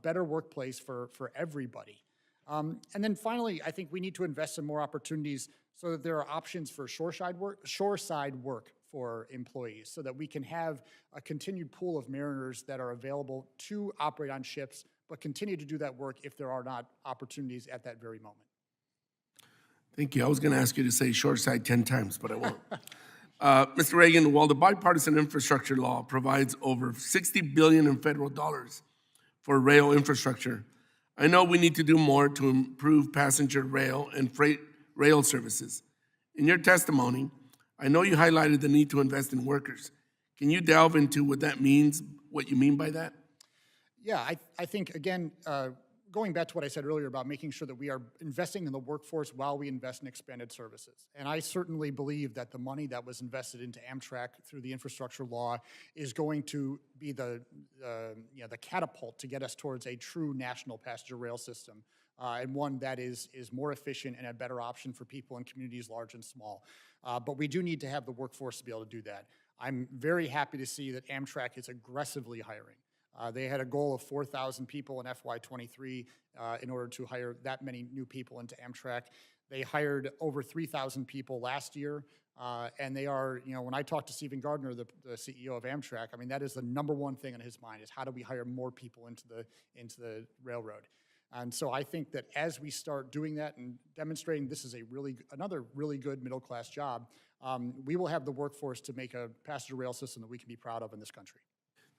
better workplace for everybody. And then finally, I think we need to invest in more opportunities so that there are options for shoreside work for employees, so that we can have a continued pool of mariners that are available to operate on ships, but continue to do that work if there are not opportunities at that very moment. Thank you. I was going to ask you to say shoreside 10 times, but I won't. Mr. Reagan, while the bipartisan infrastructure law provides over $60 billion in federal dollars for rail infrastructure, I know we need to do more to improve passenger rail and freight rail services. In your testimony, I know you highlighted the need to invest in workers. Can you delve into what that means, what you mean by that? Yeah, I think, again, going back to what I said earlier about making sure that we are investing in the workforce while we invest in expanded services. And I certainly believe that the money that was invested into Amtrak through the infrastructure law is going to be the catapult to get us towards a true national passenger rail system, and one that is more efficient and a better option for people in communities large and small. But we do need to have the workforce to be able to do that. I'm very happy to see that Amtrak is aggressively hiring. They had a goal of 4,000 people in FY23 in order to hire that many new people into Amtrak. They hired over 3,000 people last year, and they are, when I talked to Stephen Gardner, the CEO of Amtrak, I mean, that is the number one thing on his mind, is how do we hire more people into the railroad? And so I think that as we start doing that and demonstrating this is another really good middle-class job, we will have the workforce to make a passenger rail system that we can be proud of in this country.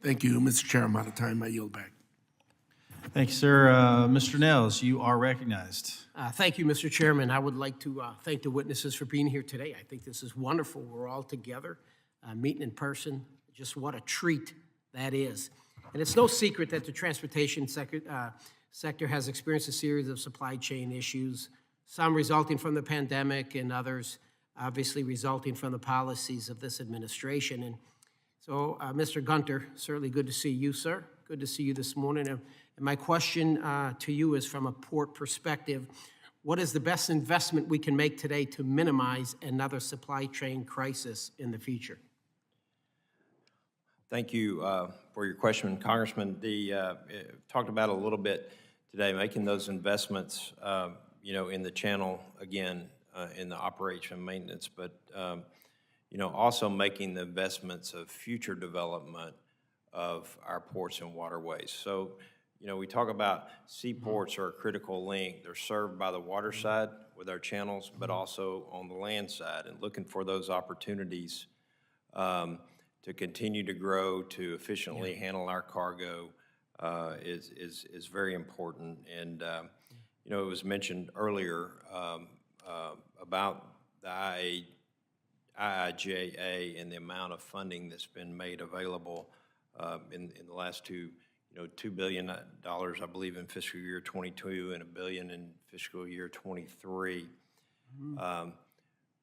Thank you, Mr. Chair. I'm out of time. I yield back. Thank you, sir. Mr. Nels, you are recognized. Thank you, Mr. Chairman. I would like to thank the witnesses for being here today. I think this is wonderful. We're all together, meeting in person. Just what a treat that is. And it's no secret that the transportation sector has experienced a series of supply chain issues, some resulting from the pandemic and others obviously resulting from the policies of this administration. And so, Mr. Gunter, certainly good to see you, sir. Good to see you this morning. And my question to you is from a port perspective. What is the best investment we can make today to minimize another supply chain crisis in the future? Thank you for your question, Congressman. Talked about a little bit today, making those investments, in the channel, again, in the operation and maintenance, but also making the investments of future development of our ports and waterways. So, we talk about seaports are a critical link. They're served by the water side with our channels, but also on the land side, and looking for those opportunities to continue to grow, to efficiently handle our cargo is very important. And, it was mentioned earlier about the IIJA and the amount of funding that's been made available in the last $2 billion, I believe, in fiscal year 22 and $1 billion in fiscal year 23.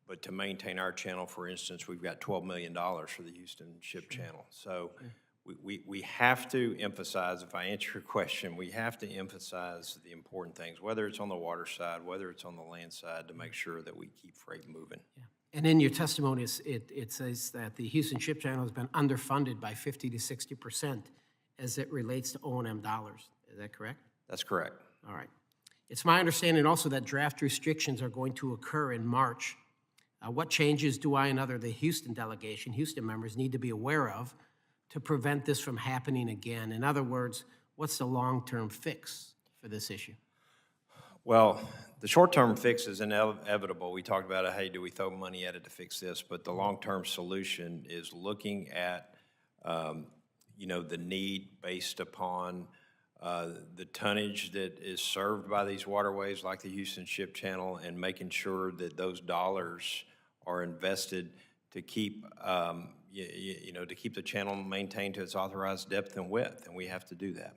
But to maintain our channel, for instance, we've got $12 million for the Houston Ship Channel. So we have to emphasize, if I answer your question, we have to emphasize the important things, whether it's on the water side, whether it's on the land side, to make sure that we keep freight moving. Yeah. And in your testimony, it says that the Houston Ship Channel has been underfunded by 50 to 60% as it relates to O&M dollars. Is that correct? That's correct. All right. It's my understanding also that draft restrictions are going to occur in March. What changes do I and the Houston delegation, Houston members, need to be aware of to prevent this from happening again? In other words, what's the long-term fix for this issue? Well, the short-term fix is inevitable. We talked about, hey, do we throw money at it to fix this? But the long-term solution is looking at, the need based upon the tonnage that is served by these waterways like the Houston Ship Channel, and making sure that those dollars are invested to keep, to keep the channel maintained to its authorized depth and width, and we have to do that.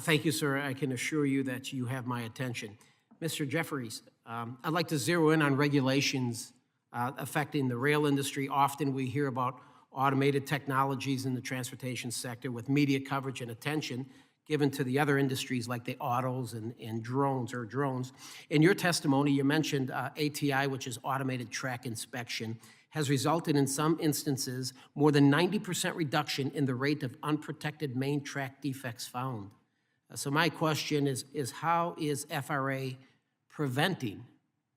Thank you, sir. I can assure you that you have my attention. Mr. Jeffries, I'd like to zero in on regulations affecting the rail industry. Often we hear about automated technologies in the transportation sector with media coverage and attention given to the other industries like the autos and drones. In your testimony, you mentioned ATI, which is automated track inspection, has resulted in some instances more than 90% reduction in the rate of unprotected main track defects found. So my question is how is FRA preventing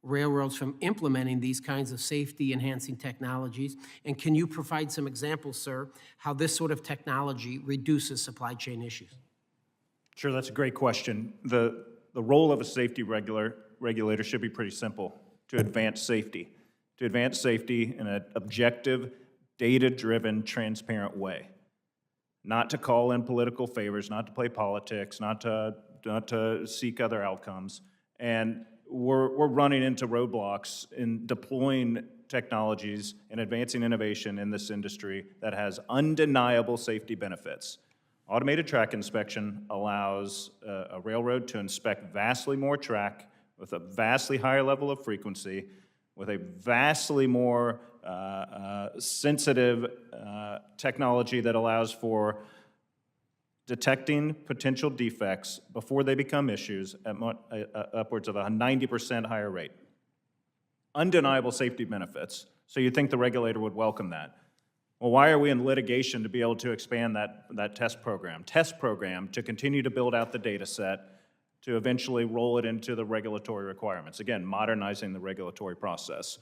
railroads from implementing these kinds of safety-enhancing technologies? And can you provide some examples, sir, how this sort of technology reduces supply chain issues? Sure, that's a great question. The role of a safety regulator should be pretty simple: to advance safety. To advance safety in an objective, data-driven, transparent way. Not to call in political favors, not to play politics, not to seek other outcomes. And we're running into roadblocks in deploying technologies and advancing innovation in this industry that has undeniable safety benefits. Automated track inspection allows a railroad to inspect vastly more track with a vastly higher level of frequency, with a vastly more sensitive technology that allows for detecting potential defects before they become issues at upwards of a 90% higher rate. Undeniable safety benefits. So you'd think the regulator would welcome that. Well, why are we in litigation to be able to expand that test program? Test program to continue to build out the data set to eventually roll it into the regulatory requirements. Again, modernizing the regulatory process.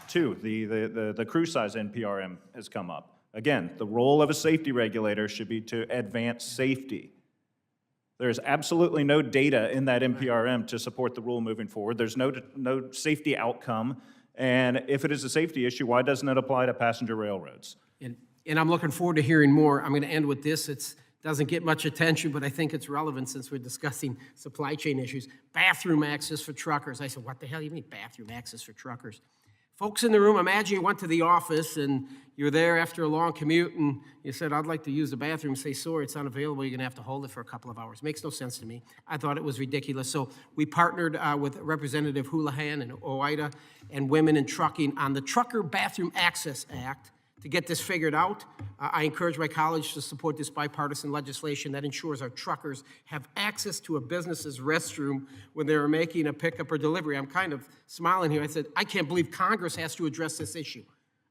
Two, the crew size NPRM has come up. Again, the role of a safety regulator should be to advance safety. There's absolutely no data in that NPRM to support the rule moving forward. There's no safety outcome. And if it is a safety issue, why doesn't it apply to passenger railroads? And I'm looking forward to hearing more. I'm going to end with this. It doesn't get much attention, but I think it's relevant since we're discussing supply chain issues. Bathroom access for truckers. I said, what the hell do you mean bathroom access for truckers? Folks in the room, imagine you went to the office and you're there after a long commute and you said, I'd like to use the bathroom. Say, sorry, it's unavailable. You're going to have to hold it for a couple of hours. Makes no sense to me. I thought it was ridiculous. So we partnered with Representative Houlihan and OIDA and Women in Trucking on the Trucker Bathroom Access Act to get this figured out. I encourage my colleagues to support this bipartisan legislation that ensures our truckers have access to a business's restroom when they're making a pickup or delivery. I'm kind of smiling here. I said, I can't believe Congress has to address this issue.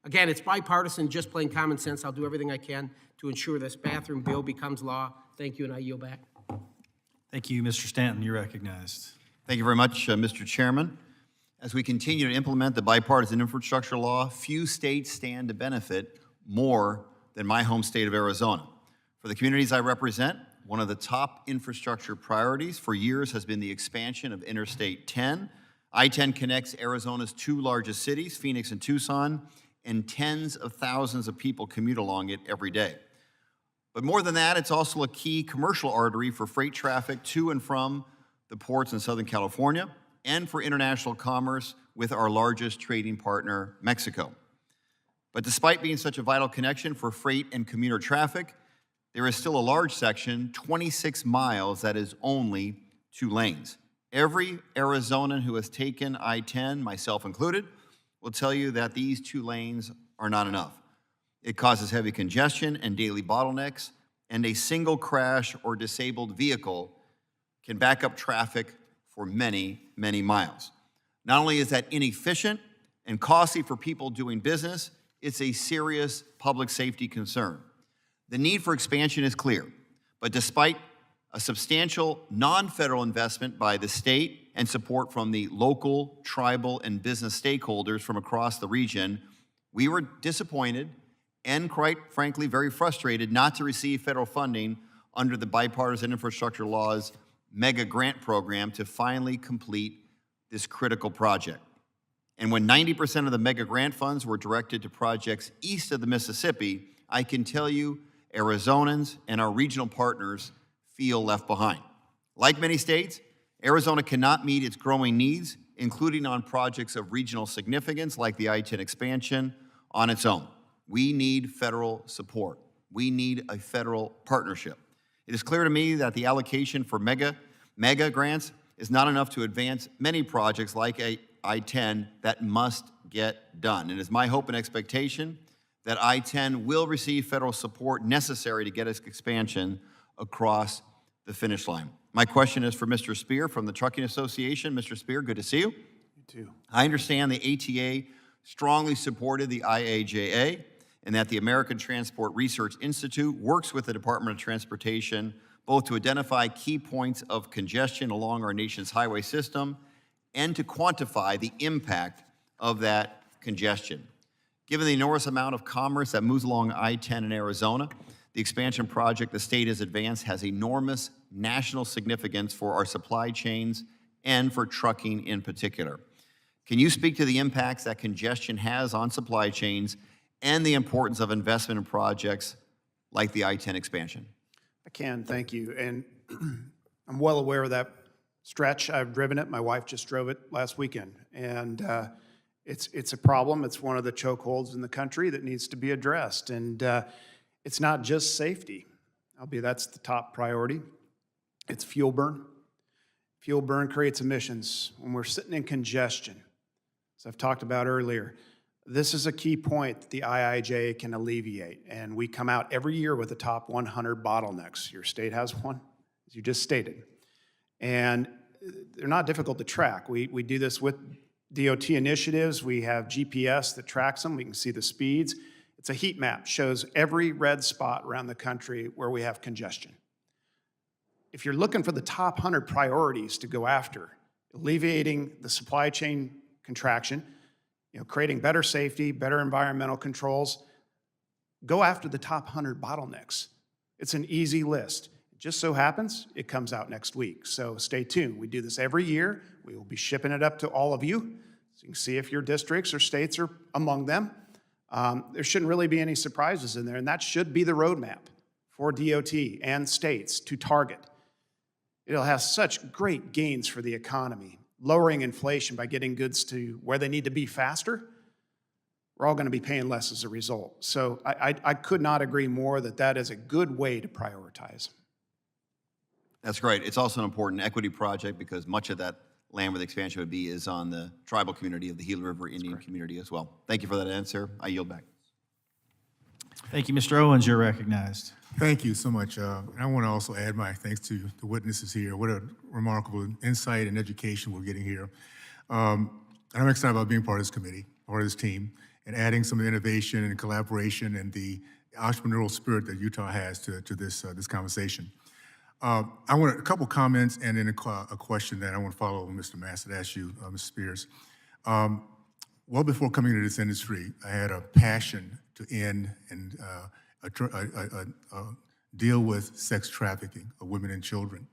Again, it's bipartisan, just plain common sense. I'll do everything I can to ensure this bathroom bill becomes law. Thank you, and I yield back. Thank you, Mr. Stanton. You're recognized. Thank you very much, Mr. Chairman. As we continue to implement the bipartisan infrastructure law, few states stand to benefit more than my home state of Arizona. For the communities I represent, one of the top infrastructure priorities for years has been the expansion of Interstate 10. I-10 connects Arizona's two largest cities, Phoenix and Tucson, and tens of thousands of people commute along it every day. But more than that, it's also a key commercial artery for freight traffic to and from the ports in Southern California, and for international commerce with our largest trading partner, Mexico. But despite being such a vital connection for freight and commuter traffic, there is still a large section, 26 miles, that is only 2 lanes. Every Arizonan who has taken I-10, myself included, will tell you that these 2 lanes are not enough. It causes heavy congestion and daily bottlenecks, and a single crash or disabled vehicle can back up traffic for many, many miles. Not only is that inefficient and costly for people doing business, it's a serious public safety concern. The need for expansion is clear, but despite a substantial non-federal investment by the state and support from the local, tribal, and business stakeholders from across the region, we were disappointed and, quite frankly, very frustrated not to receive federal funding under the Bipartisan Infrastructure Law's mega grant program to finally complete this critical project. And when 90% of the mega grant funds were directed to projects east of the Mississippi, I can tell you Arizonans and our regional partners feel left behind. Like many states, Arizona cannot meet its growing needs, including on projects of regional significance like the I-10 expansion, on its own. We need federal support. We need a federal partnership. It is clear to me that the allocation for mega grants is not enough to advance many projects like I-10 that must get done. And it is my hope and expectation that I-10 will receive federal support necessary to get its expansion across the finish line. My question is for Mr. Spear from the Trucking Association. Mr. Spear, good to see you. You too. I understand the ATA strongly supported the IAJA and that the American Transport Research Institute works with the Department of Transportation both to identify key points of congestion along our nation's highway system and to quantify the impact of that congestion. Given the enormous amount of commerce that moves along I-10 in Arizona, the expansion project the state has advanced has enormous national significance for our supply chains and for trucking in particular. Can you speak to the impacts that congestion has on supply chains and the importance of investment in projects like the I-10 expansion? I can, thank you. And I'm well aware of that stretch. I've driven it. My wife just drove it last weekend. And it's a problem. It's one of the chokeholds in the country that needs to be addressed. And it's not just safety, albeit that's the top priority. It's fuel burn. Fuel burn creates emissions. When we're sitting in congestion, as I've talked about earlier, this is a key point that the IIJA can alleviate. And we come out every year with the top 100 bottlenecks. Your state has one, as you just stated. And they're not difficult to track. We do this with DOT initiatives. We have GPS that tracks them. We can see the speeds. It's a heat map, shows every red spot around the country where we have congestion. If you're looking for the top 100 priorities to go after, alleviating the supply chain contraction, creating better safety, better environmental controls, go after the top 100 bottlenecks. It's an easy list. It just so happens it comes out next week, so stay tuned. We do this every year. We will be shipping it up to all of you, so you can see if your districts or states are among them. There shouldn't really be any surprises in there, and that should be the roadmap for DOT and states to target. It'll have such great gains for the economy, lowering inflation by getting goods to where they need to be faster. We're all going to be paying less as a result. So I could not agree more that that is a good way to prioritize. That's great. It's also an important equity project because much of that land where the expansion would be is on the tribal community of the Gila River Indian community as well. Thank you for that answer. I yield back. Thank you, Mr. Owens. You're recognized. Thank you so much. And I want to also add my thanks to the witnesses here. What a remarkable insight and education we're getting here. And I'm excited about being part of this committee, part of this team, and adding some of the innovation and collaboration and the entrepreneurial spirit that Utah has to this conversation. I want a couple comments and then a question that I want to follow on Mr. Massett asked you, Mr. Spears. Well before coming into this industry, I had a passion to end and deal with sex trafficking of women and children.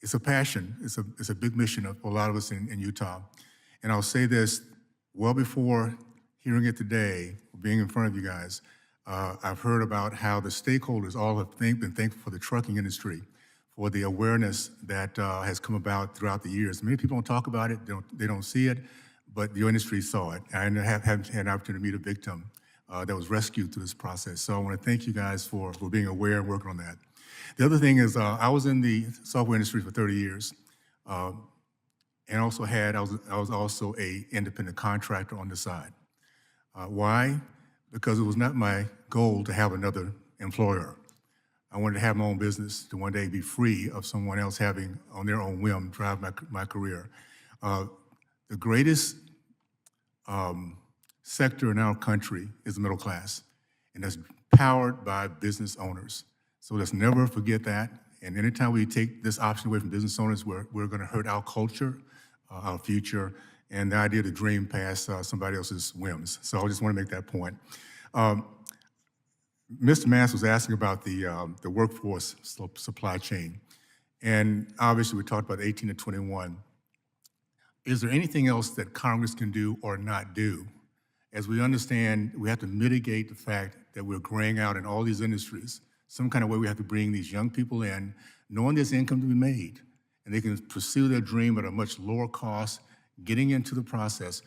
It's a passion. It's a big mission for a lot of us in Utah. And I'll say this, well before hearing it today, being in front of you guys, I've heard about how the stakeholders all have been thankful for the trucking industry, for the awareness that has come about throughout the years. Many people don't talk about it, they don't see it, but the industry saw it. I have had an opportunity to meet a victim that was rescued through this process. So I want to thank you guys for being aware and working on that. The other thing is I was in the software industry for 30 years. And also I was also a independent contractor on the side. Why? Because it was not my goal to have another employer. I wanted to have my own business, to one day be free of someone else having, on their own whim, drive my career. The greatest sector in our country is the middle class, and that's powered by business owners. So let's never forget that. And anytime we take this option away from business owners, we're going to hurt our culture, our future, and the idea to dream past somebody else's whims. So I just want to make that point. Mr. Mass was asking about the workforce supply chain. And obviously we talked about 18 to 21. Is there anything else that Congress can do or not do? As we understand, we have to mitigate the fact that we're graying out in all these industries. Some kind of way we have to bring these young people in, knowing there's income to be made, and they can pursue their dream at a much lower cost, getting into the process.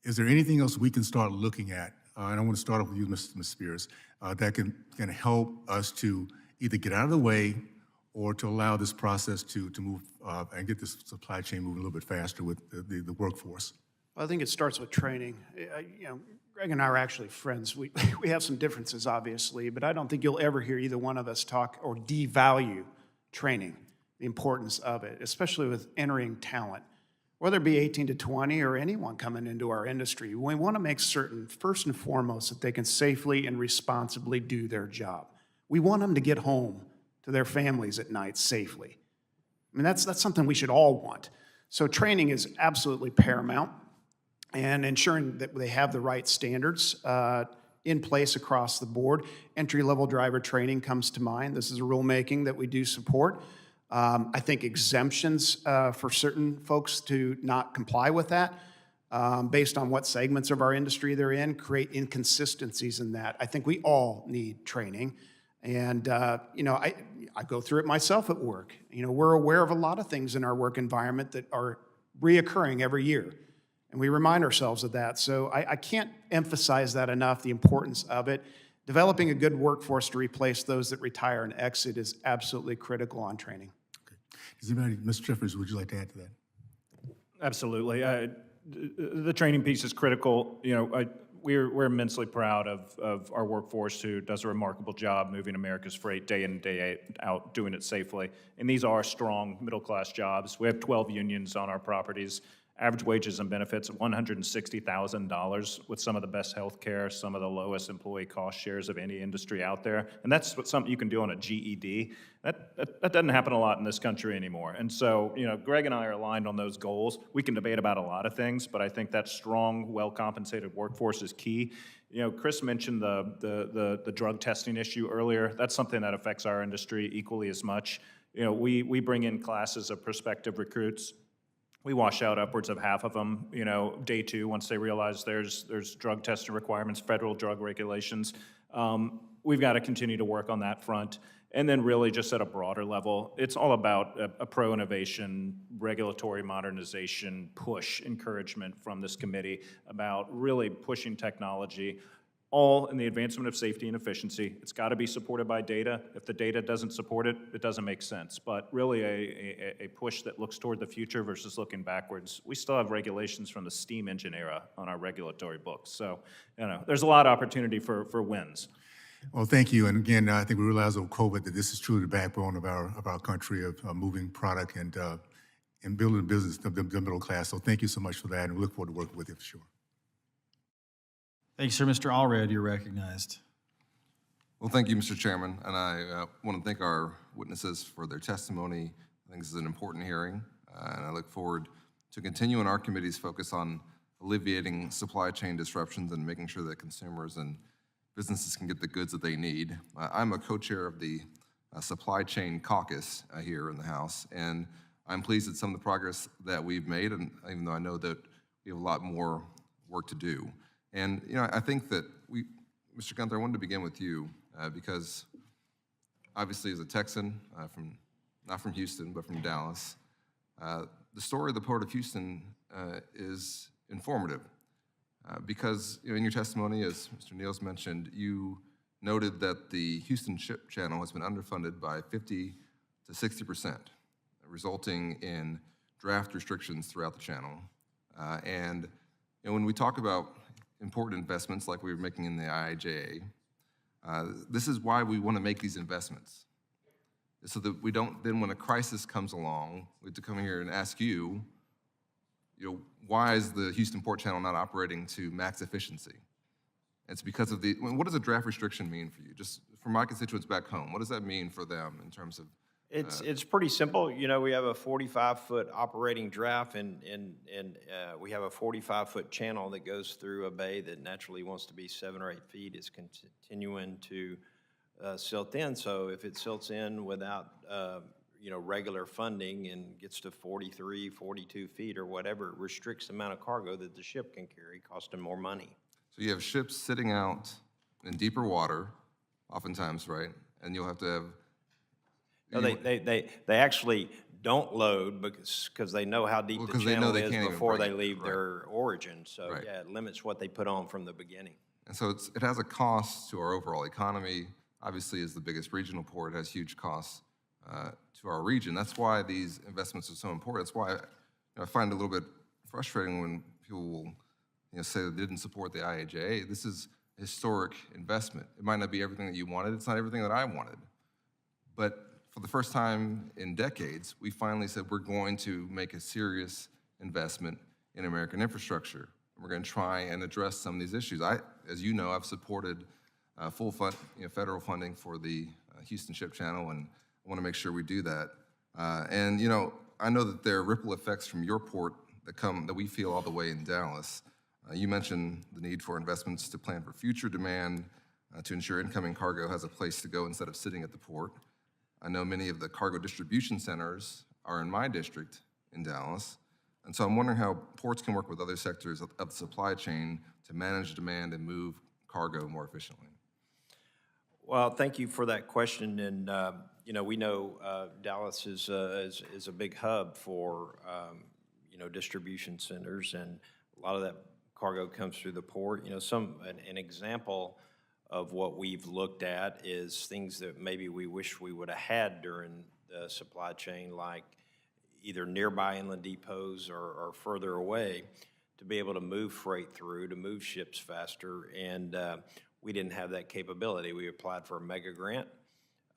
Is there anything else we can start looking at? And I want to start off with you, Ms. Spears, that can help us to either get out of the way or to allow this process to move and get this supply chain moving a little bit faster with the workforce. I think it starts with training. You know, Greg and I are actually friends. We have some differences, obviously, but I don't think you'll ever hear either one of us talk or devalue training, the importance of it, especially with entering talent. Whether it be 18 to 20 or anyone coming into our industry, we want to make certain, first and foremost, that they can safely and responsibly do their job. We want them to get home to their families at night safely. I mean, that's something we should all want. So training is absolutely paramount, and ensuring that they have the right standards in place across the board. Entry-level driver training comes to mind. This is a rulemaking that we do support. I think exemptions for certain folks to not comply with that, based on what segments of our industry they're in, create inconsistencies in that. I think we all need training. And, you know, I go through it myself at work. You know, we're aware of a lot of things in our work environment that are reoccurring every year. And we remind ourselves of that. So I can't emphasize that enough, the importance of it. Developing a good workforce to replace those that retire and exit is absolutely critical on training. Okay. Does anybody, Mr. Jeffers, would you like to add to that? Absolutely. The training piece is critical. You know, we're immensely proud of our workforce who does a remarkable job moving America's freight day in and day out, doing it safely. And these are strong middle-class jobs. We have 12 unions on our properties. Average wages and benefits of $160,000 with some of the best health care, some of the lowest employee cost shares of any industry out there. And that's something you can do on a GED. That doesn't happen a lot in this country anymore. And so, you know, Greg and I are aligned on those goals. We can debate about a lot of things, but I think that strong, well-compensated workforce is key. You know, Chris mentioned the drug testing issue earlier. That's something that affects our industry equally as much. You know, we bring in classes of prospective recruits. We wash out upwards of half of them, you know, day two, once they realize there's drug testing requirements, federal drug regulations. We've got to continue to work on that front. And then really just at a broader level, it's all about a pro-innovation, regulatory modernization push, encouragement from this committee about really pushing technology, all in the advancement of safety and efficiency. It's got to be supported by data. If the data doesn't support it, it doesn't make sense. But really a push that looks toward the future versus looking backwards. We still have regulations from the steam engine era on our regulatory books. So, you know, there's a lot of opportunity for wins. Well, thank you. And again, I think we realize over COVID that this is truly the backbone of our country, of moving product and building a business, the middle class. So thank you so much for that, and we look forward to working with you for sure. Thanks, sir. Mr. Allred, you're recognized. Well, thank you, Mr. Chairman, and I want to thank our witnesses for their testimony. I think this is an important hearing, and I look forward to continuing our committee's focus on alleviating supply chain disruptions and making sure that consumers and businesses can get the goods that they need. I'm a co-chair of the Supply Chain Caucus here in the House, and I'm pleased at some of the progress that we've made, and even though I know that we have a lot more work to do. And, you know, I think that Mr. Gunther, I wanted to begin with you because obviously as a Texan, not from Houston, but from Dallas, the story of the Port of Houston is informative. Because in your testimony, as Mr. Niels mentioned, you noted that the Houston Ship Channel has been underfunded by 50 to 60%, resulting in draft restrictions throughout the channel. And when we talk about important investments like we were making in the IIJA, this is why we want to make these investments, so that we don't, then when a crisis comes along, we have to come here and ask you, why is the Houston Port Channel not operating to max efficiency? It's because of what does a draft restriction mean for you? Just for my constituents back home, what does that mean for them in terms of? It's pretty simple. We have a 45-foot operating draft, and we have a 45-foot channel that goes through a bay that naturally wants to be 7 or 8 feet. It's continuing to silt in. So if it silts in without regular funding and gets to 43, 42 feet or whatever, it restricts the amount of cargo that the ship can carry, costing more money. So you have ships sitting out in deeper water, oftentimes, right? And you'll have to have. No, they actually don't load because they know how deep the channel is before they leave their origin. So yeah, it limits what they put on from the beginning. And so it has a cost to our overall economy. Obviously, as the biggest regional port, it has huge costs to our region. That's why these investments are so important. That's why I find it a little bit frustrating when people will say they didn't support the IIJA. This is a historic investment. It might not be everything that you wanted. It's not everything that I wanted. But for the first time in decades, we finally said we're going to make a serious investment in American infrastructure. We're going to try and address some of these issues. As you know, I've supported full federal funding for the Houston Ship Channel, and I want to make sure we do that. And I know that there are ripple effects from your port that we feel all the way in Dallas. You mentioned the need for investments to plan for future demand, to ensure incoming cargo has a place to go instead of sitting at the port. I know many of the cargo distribution centers are in my district in Dallas. And so I'm wondering how ports can work with other sectors of the supply chain to manage demand and move cargo more efficiently. Well, thank you for that question. And we know Dallas is a big hub for distribution centers, and a lot of that cargo comes through the port. An example of what we've looked at is things that maybe we wish we would have had during the supply chain, like either nearby inland depots or further away, to be able to move freight through, to move ships faster, and we didn't have that capability. We applied for a mega grant,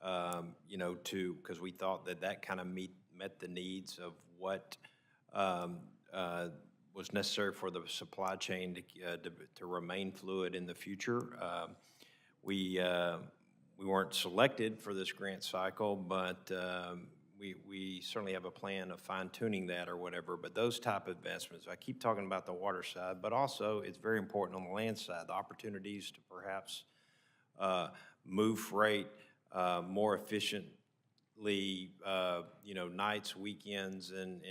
because we thought that kind of met the needs of what was necessary for the supply chain to remain fluid in the future. We weren't selected for this grant cycle, but we certainly have a plan of fine-tuning that or whatever. But those type of investments, I keep talking about the water side, but also it's very important on the land side, the opportunities to perhaps move freight more efficiently, nights, weekends, and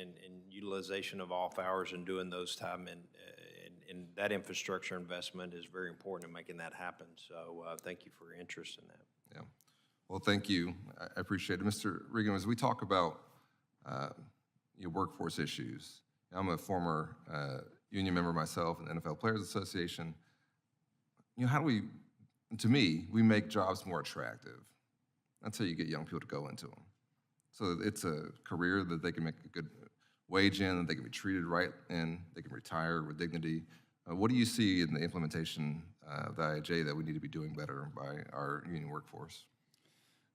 utilization of off hours and doing those time. And that infrastructure investment is very important in making that happen. So thank you for your interest in that. Yeah. Well, thank you. I appreciate it. Mr. Regan, as we talk about your workforce issues, I'm a former union member myself in the NFL Players Association. How do we make jobs more attractive. That's how you get young people to go into them. So it's a career that they can make a good wage in, that they can be treated right in, they can retire with dignity. What do you see in the implementation of the IIJ that we need to be doing better by our union workforce?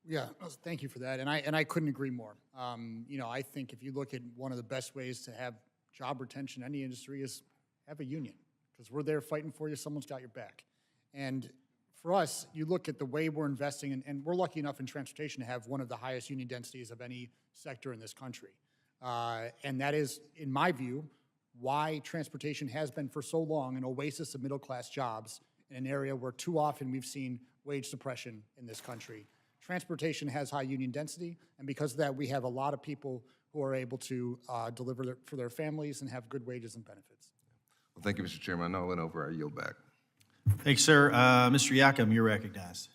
Yeah, thank you for that, and I couldn't agree more. I think if you look at one of the best ways to have job retention in any industry is have a union, because we're there fighting for you. Someone's got your back, and for us, you look at the way we're investing, and we're lucky enough in transportation to have one of the highest union densities of any sector in this country, and that is, in my view, why transportation has been for so long an oasis of middle-class jobs in an area where too often we've seen wage suppression in this country. Transportation has high union density, and because of that, we have a lot of people who are able to deliver for their families and have good wages and benefits. Well, thank you, Mr. Chairman. I know I went over. I yield back. Thanks, sir. Mr. Yakum, you're recognized.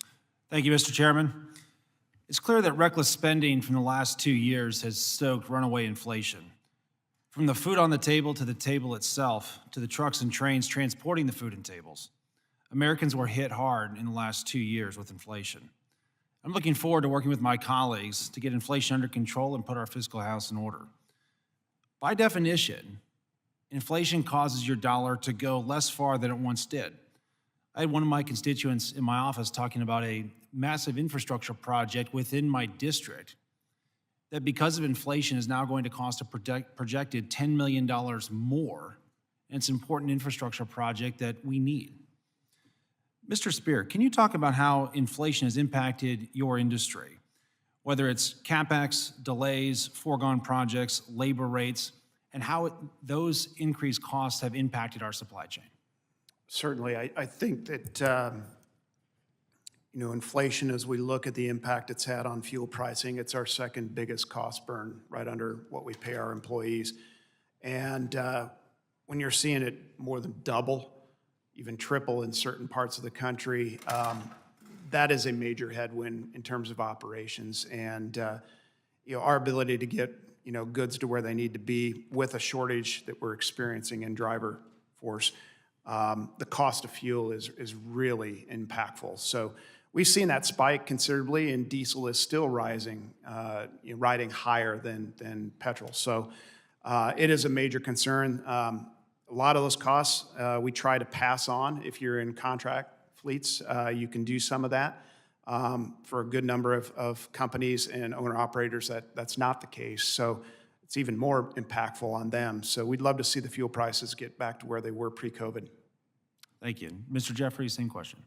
Thank you, Mr. Chairman. It's clear that reckless spending from the last 2 years has stoked runaway inflation. From the food on the table itself, to the trucks and trains transporting the food and tables, Americans were hit hard in the last 2 years with inflation. I'm looking forward to working with my colleagues to get inflation under control and put our fiscal house in order. By definition, inflation causes your dollar to go less far than it once did. I had one of my constituents in my office talking about a massive infrastructure project within my district that because of inflation is now going to cost a projected $10 million more. And it's an important infrastructure project that we need. Mr. Spear, can you talk about how inflation has impacted your industry, whether it's CapEx, delays, foregone projects, labor rates, and how those increased costs have impacted our supply chain? Certainly, I think that, inflation, as we look at the impact it's had on fuel pricing, it's our second biggest cost burn, right under what we pay our employees. And when you're seeing it more than double, even triple in certain parts of the country, that is a major headwind in terms of operations. And our ability to get goods to where they need to be with a shortage that we're experiencing in driver force, the cost of fuel is really impactful. So we've seen that spike considerably, and diesel is still rising, riding higher than petrol. So it is a major concern. A lot of those costs we try to pass on. If you're in contract fleets, you can do some of that. For a good number of companies and owner-operators, that's not the case. So it's even more impactful on them. So we'd love to see the fuel prices get back to where they were pre-COVID. Thank you. Mr. Jeffries, same question.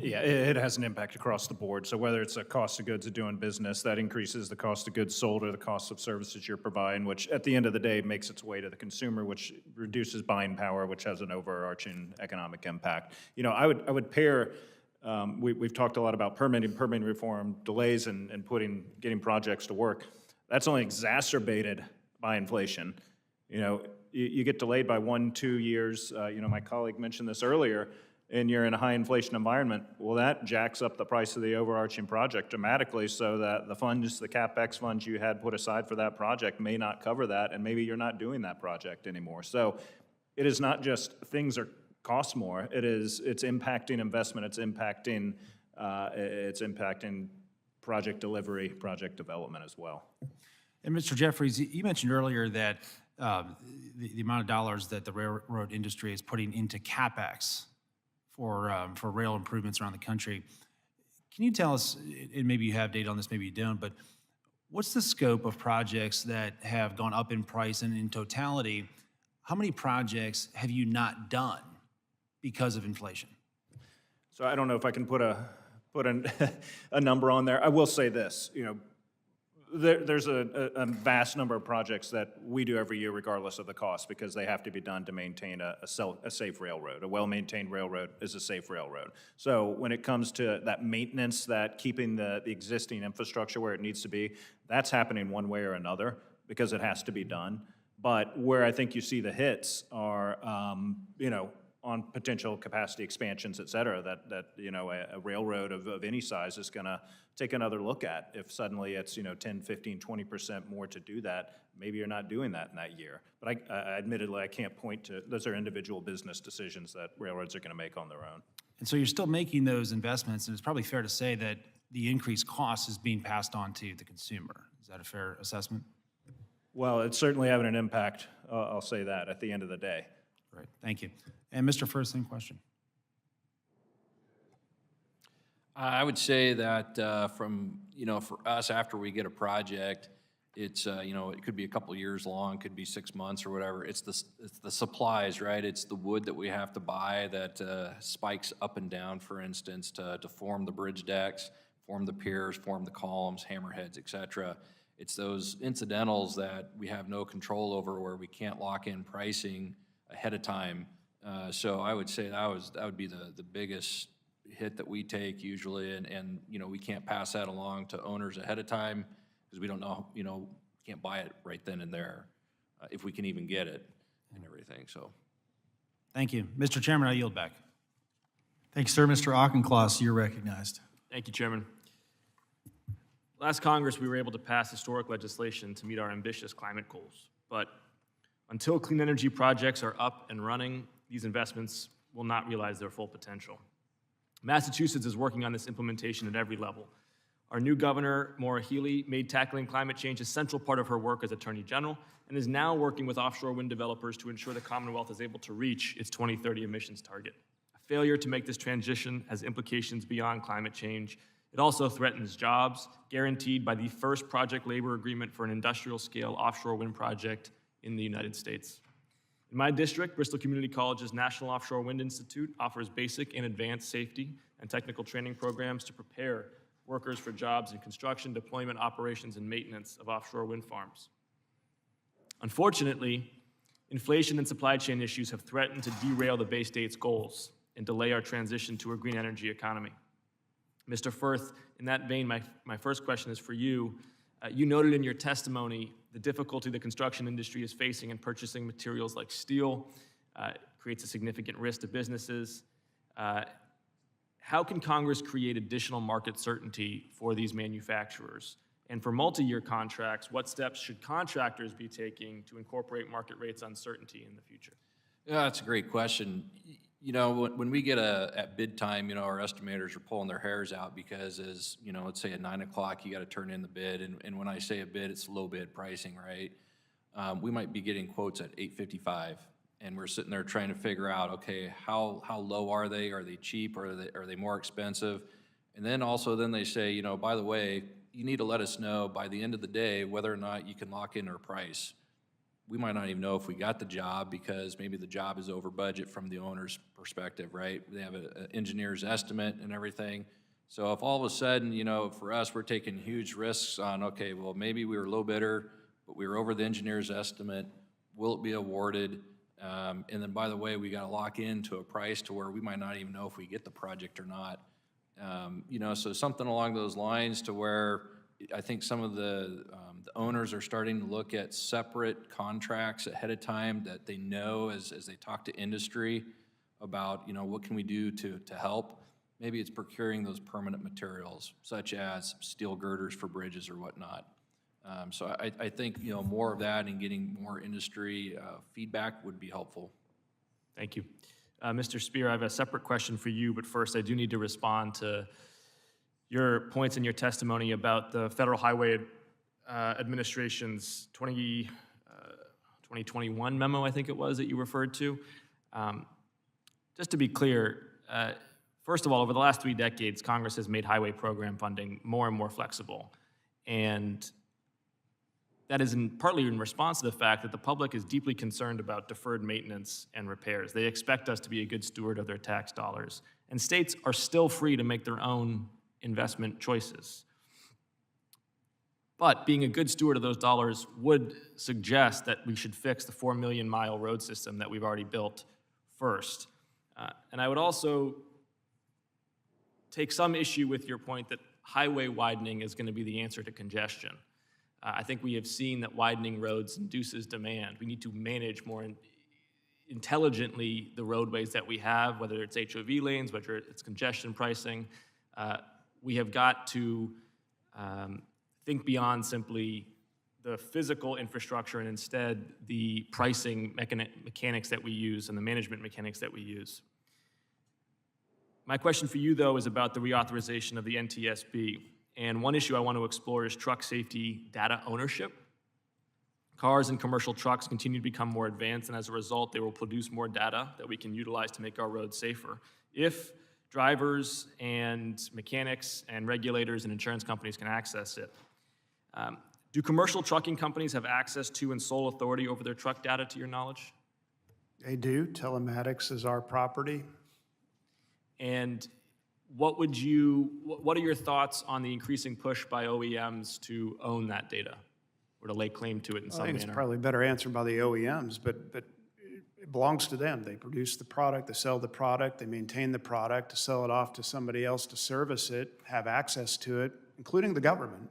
Yeah, it has an impact across the board. So whether it's a cost of goods of doing business, that increases the cost of goods sold or the cost of services you're providing, which at the end of the day makes its way to the consumer, which reduces buying power, which has an overarching economic impact. I would pair, we've talked a lot about permitting reform, delays and getting projects to work. That's only exacerbated by inflation. You get delayed by 1-2 years. My colleague mentioned this earlier, and you're in a high inflation environment, well, that jacks up the price of the overarching project dramatically so that the funds, the CapEx funds you had put aside for that project may not cover that, and maybe you're not doing that project anymore. So it is not just things are cost more, it's impacting investment, it's impacting project delivery, project development as well. And Mr. Jeffries, you mentioned earlier that the amount of dollars that the railroad industry is putting into CapEx for rail improvements around the country. Can you tell us, and maybe you have data on this, maybe you don't, but what's the scope of projects that have gone up in price, and in totality, how many projects have you not done because of inflation? So I don't know if I can put a number on there. I will say this, there's a vast number of projects that we do every year regardless of the cost because they have to be done to maintain a safe railroad. A well-maintained railroad is a safe railroad. So when it comes to that maintenance, that keeping the existing infrastructure where it needs to be, that's happening one way or another because it has to be done. But where I think you see the hits are, on potential capacity expansions, et cetera, that a railroad of any size is going to take another look at. If suddenly it's 10, 15, 20% more to do that, maybe you're not doing that in that year. But I admittedly, I can't point to, those are individual business decisions that railroads are going to make on their own. And so you're still making those investments, and it's probably fair to say that the increased cost is being passed on to the consumer. Is that a fair assessment? Well, it's certainly having an impact, I'll say that, at the end of the day. Great, thank you. And Mr. First, same question. I would say that for us, after we get a project, it's, it could be a couple years long, could be 6 months or whatever. It's the supplies, right? It's the wood that we have to buy that spikes up and down, for instance, to form the bridge decks, form the piers, form the columns, hammerheads, et cetera. It's those incidentals that we have no control over where we can't lock in pricing ahead of time. So I would say that would be the biggest hit that we take usually, and we can't pass that along to owners ahead of time because we don't know, can't buy it right then and there if we can even get it and everything. So, thank you, Mr. Chairman. I yield back. Thanks, sir. Mr. Auchincloss, you're recognized. Thank you, Chairman. Last Congress, we were able to pass historic legislation to meet our ambitious climate goals. but until clean energy projects are up and running, these investments will not realize their full potential. Massachusetts is working on this implementation at every level. Our new governor, Maura Healey, made tackling climate change a central part of her work as Attorney General and is now working with offshore wind developers to ensure the Commonwealth is able to reach its 2030 emissions target. A failure to make this transition has implications beyond climate change. It also threatens jobs, guaranteed by the first project labor agreement for an industrial-scale offshore wind project in the United States. In my district, Bristol Community College's National Offshore Wind Institute offers basic and advanced safety and technical training programs to prepare workers for jobs in construction, deployment, operations, and maintenance of offshore wind farms. Unfortunately, inflation and supply chain issues have threatened to derail the Bay State's goals and delay our transition to a green energy economy. Mr. Firth, in that vein, my first question is for you. You noted in your testimony the difficulty the construction industry is facing in purchasing materials like steel. It creates a significant risk to businesses. How can Congress create additional market certainty for these manufacturers? And for multi-year contracts, what steps should contractors be taking to incorporate market rates uncertainty in the future? Yeah, that's a great question. You know, when we get at bid time, you know, our estimators are pulling their hairs out because as, you know, let's say at 9 o'clock, you got to turn in the bid. And when I say a bid, it's low bid pricing, right? We might be getting quotes at $8.55. And we're sitting there trying to figure out, okay, how low are they? Are they cheap? Or are they more expensive? And then also then they say, you know, by the way, you need to let us know by the end of the day whether or not you can lock in our price. We might not even know if we got the job because maybe the job is over budget from the owner's perspective, right? They have an engineer's estimate and everything. So if all of a sudden, you know, for us, we're taking huge risks on, okay, well, maybe we were low bidder, but we were over the engineer's estimate. Will it be awarded? And then, by the way, we got to lock into a price to where we might not even know if we get the project or not. You know, so something along those lines to where I think some of the owners are starting to look at separate contracts ahead of time that they know as they talk to industry about, you know, what can we do to help. Maybe it's procuring those permanent materials, such as steel girders for bridges or whatnot. So I think, you know, more of that and getting more industry feedback would be helpful. Thank you. Mr. Spear, I have a separate question for you, but first I do need to respond to your points in your testimony about the Federal Highway Administration's 2021 memo, I think it was, that you referred to. Just to be clear, first of all, over the last 3 decades, Congress has made highway program funding more and more flexible. And that is partly in response to the fact that the public is deeply concerned about deferred maintenance and repairs. They expect us to be a good steward of their tax dollars. And states are still free to make their own investment choices. But being a good steward of those dollars would suggest that we should fix the 4 million mile road system that we've already built first. And I would also take some issue with your point that highway widening is going to be the answer to congestion. I think we have seen that widening roads induces demand. We need to manage more intelligently the roadways that we have, whether it's HOV lanes, whether it's congestion pricing. We have got to think beyond simply the physical infrastructure and instead the pricing mechanics that we use and the management mechanics that we use. My question for you, though, is about the reauthorization of the NTSB. And one issue I want to explore is truck safety data ownership. Cars and commercial trucks continue to become more advanced, and as a result, they will produce more data that we can utilize to make our roads safer. If drivers and mechanics and regulators and insurance companies can access it, do commercial trucking companies have access to and sole authority over their truck data, to your knowledge? They do. Telematics is our property. And what are your thoughts on the increasing push by OEMs to own that data or to lay claim to it in some manner? I think it's probably better answered by the OEMs, but it belongs to them. They produce the product, they sell the product, they maintain the product, to sell it off to somebody else to service it, have access to it, including the government.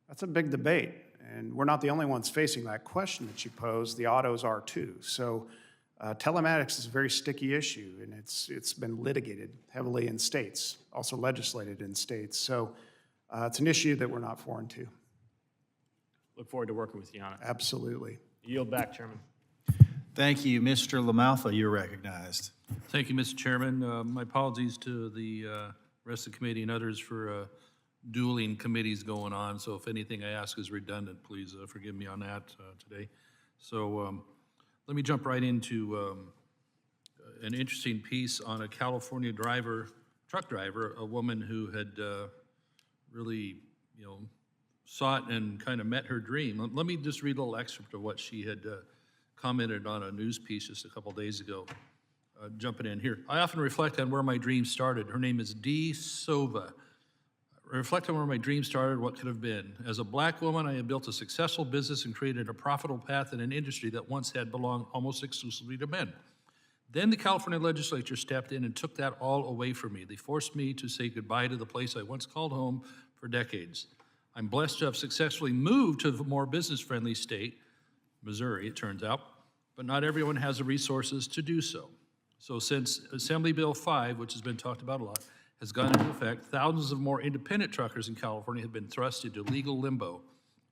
That's a big debate, and we're not the only ones facing that question that you pose. The autos are too. So telematics is a very sticky issue, and it's been litigated heavily in states, also legislated in states. So it's an issue that we're not foreign to. Look forward to working with you on it. Absolutely. Yield back, Chairman. Thank you. Mr. LaMalfa, you're recognized. Thank you, Mr. Chairman. My apologies to the rest of the committee and others for dueling committees going on. So if anything I ask is redundant, please forgive me on that today. So let me jump right into an interesting piece on a California truck driver, a woman who had really, sought and kind of met her dream. Let me just read a little excerpt of what she had commented on a news piece just a couple days ago. Jumping in here. I often reflect on where my dream started. Her name is Dee Sova. Reflect on where my dream started, what could have been. As a black woman, I had built a successful business and created a profitable path in an industry that once had belonged almost exclusively to men. Then the California legislature stepped in and took that all away from me. They forced me to say goodbye to the place I once called home for decades. I'm blessed to have successfully moved to a more business-friendly state, Missouri, it turns out, but not everyone has the resources to do so. So since Assembly Bill 5, which has been talked about a lot, has gone into effect, thousands of more independent truckers in California have been thrust into legal limbo.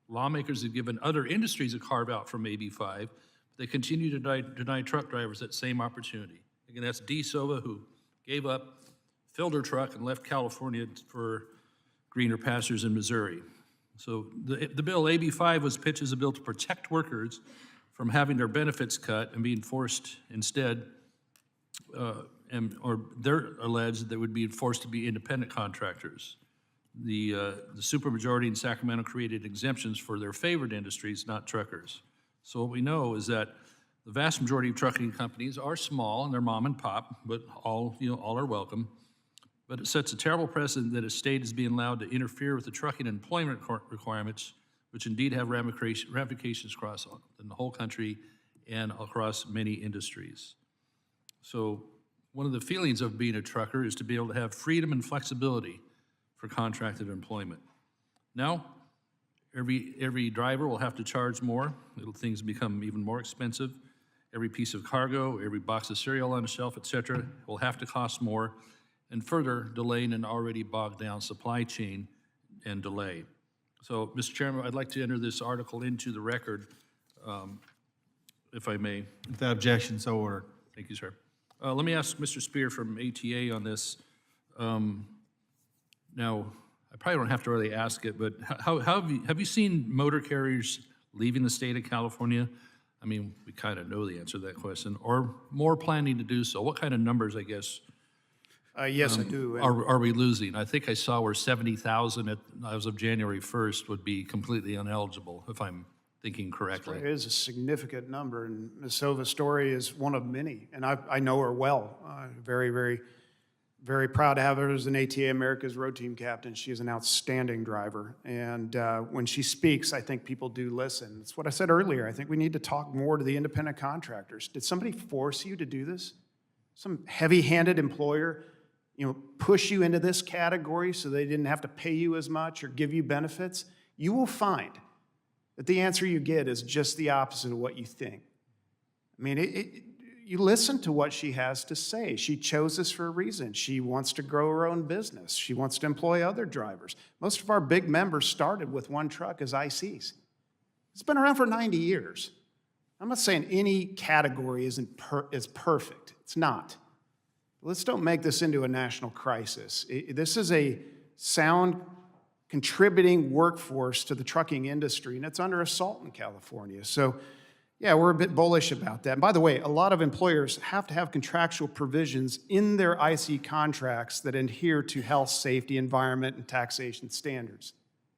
Lawmakers have given other industries a carve-out from AB 5, but they continue to deny truck drivers that same opportunity. Again, that's Dee Sova, who gave up, filled her truck, and left California for greener pastures in Missouri. So the bill, AB 5, was pitched as a bill to protect workers from having their benefits cut and being forced instead or they're alleged that they would be forced to be independent contractors. The supermajority in Sacramento created exemptions for their favored industries, not truckers. So what we know is that the vast majority of trucking companies are small and they're mom and pop, but all are welcome. But it sets a terrible precedent that a state is being allowed to interfere with the trucking employment requirements, which indeed have ramifications across in the whole country and across many industries. So one of the feelings of being a trucker is to be able to have freedom and flexibility for contracted employment. Now, every driver will have to charge more. Things become even more expensive. Every piece of cargo, every box of cereal on the shelf, et cetera, will have to cost more, and further delaying an already bogged down supply chain and delay. So, Mr. Chairman, I'd like to enter this article into the record, if I may. Without objection, so ordered. Thank you, sir. Let me ask Mr. Spear from ATA on this. Now, I probably don't have to really ask it, but have you seen motor carriers leaving the state of California? I mean, we kind of know the answer to that question, or more planning to do so. What kind of numbers, I guess? Yes, I do. Are we losing? I think I saw where 70,000 as of January 1st would be completely ineligible, if I'm thinking correctly. It is a significant number, and Ms. Sova's story is one of many, and I know her well. Very, very, very proud to have her as an ATA America's Road Team Captain. She is an outstanding driver, and when she speaks, I think people do listen. It's what I said earlier. I think we need to talk more to the independent contractors. Did somebody force you to do this? Some heavy-handed employer, push you into this category so they didn't have to pay you as much or give you benefits? You will find that the answer you get is just the opposite of what you think. I mean, you listen to what she has to say. She chose this for a reason. She wants to grow her own business. She wants to employ other drivers. Most of our big members started with one truck as ICs. It's been around for 90 years. I'm not saying any category is perfect. It's not. Let's don't make this into a national crisis. This is a sound, contributing workforce to the trucking industry, and it's under assault in California. So, yeah, we're a bit bullish about that. And by the way, a lot of employers have to have contractual provisions in their IC contracts that adhere to health, safety, environment, and taxation standards.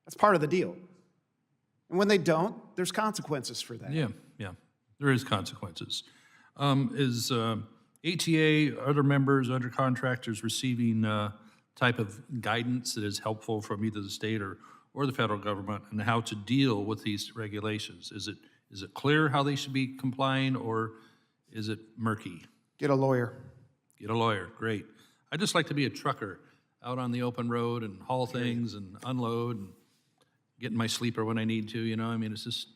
That's part of the deal. And when they don't, there's consequences for that. Yeah, there is consequences. Is ATA, other members, other contractors receiving type of guidance that is helpful from either the state or the federal government on how to deal with these regulations? Is it clear how they should be complying, or is it murky? Get a lawyer. Get a lawyer, great. I'd just like to be a trucker out on the open road and haul things and unload and get in my sleeper when I need to, I mean, it's just,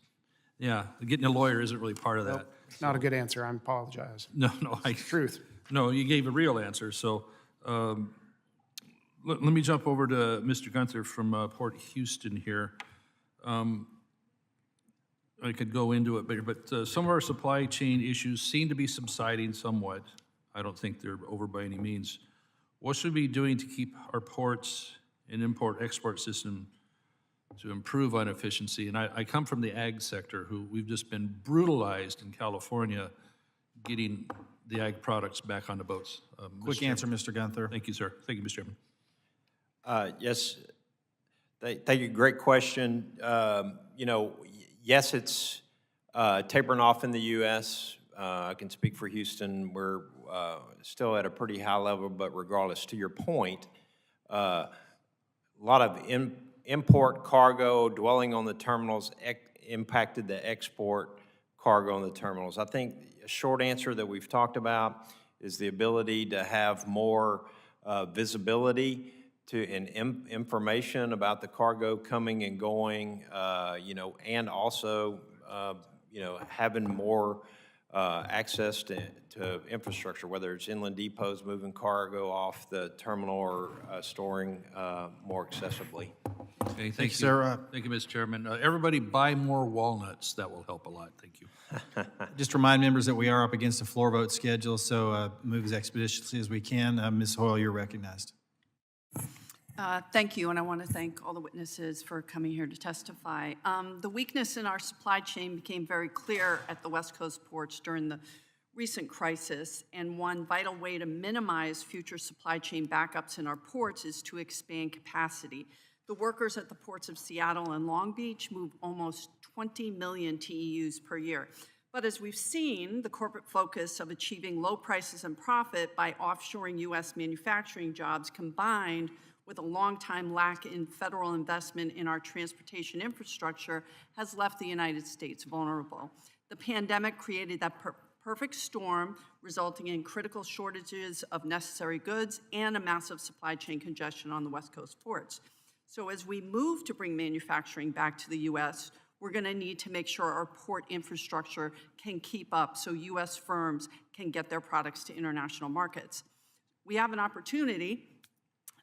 getting a lawyer isn't really part of that. Nope, not a good answer, I apologize. No, Truth. No, you gave a real answer, so let me jump over to Mr. Gunther from Port Houston here. I could go into it, but some of our supply chain issues seem to be subsiding somewhat. I don't think they're over by any means. What should we be doing to keep our ports and import-export system to improve on efficiency? And I come from the ag sector, who we've just been brutalized in California getting the ag products back on the boats. Quick answer, Mr. Gunther. Thank you, sir. Thank you, Mr. Chairman. Yes, thank you. Great question. You know, yes, it's tapering off in the U.S. I can speak for Houston. We're still at a pretty high level, but regardless, to your point, a lot of import cargo dwelling on the terminals impacted the export cargo on the terminals. I think a short answer that we've talked about is the ability to have more visibility to information about the cargo coming and going, you know, and also, you know, having more access to infrastructure, whether it's inland depots moving cargo off the terminal or storing more accessibly. Okay, Thank you, sir. Thank you, Mr. Chairman. Everybody buy more walnuts. That will help a lot. Thank you. Just remind members that we are up against a floor vote schedule, so move as expeditiously as we can. Ms. Hoyle, you're recognized. Thank you, and I want to thank all the witnesses for coming here to testify. The weakness in our supply chain became very clear at the West Coast ports during the recent crisis, and one vital way to minimize future supply chain backups in our ports is to expand capacity. The workers at the ports of Seattle and Long Beach move almost 20 million TEUs per year. But as we've seen, the corporate focus of achieving low prices and profit by offshoring U.S. manufacturing jobs combined with a long-time lack in federal investment in our transportation infrastructure has left the United States vulnerable. The pandemic created that perfect storm, resulting in critical shortages of necessary goods and a massive supply chain congestion on the West Coast ports. So as we move to bring manufacturing back to the U.S., we're going to need to make sure our port infrastructure can keep up so U.S. firms can get their products to international markets. We have an opportunity,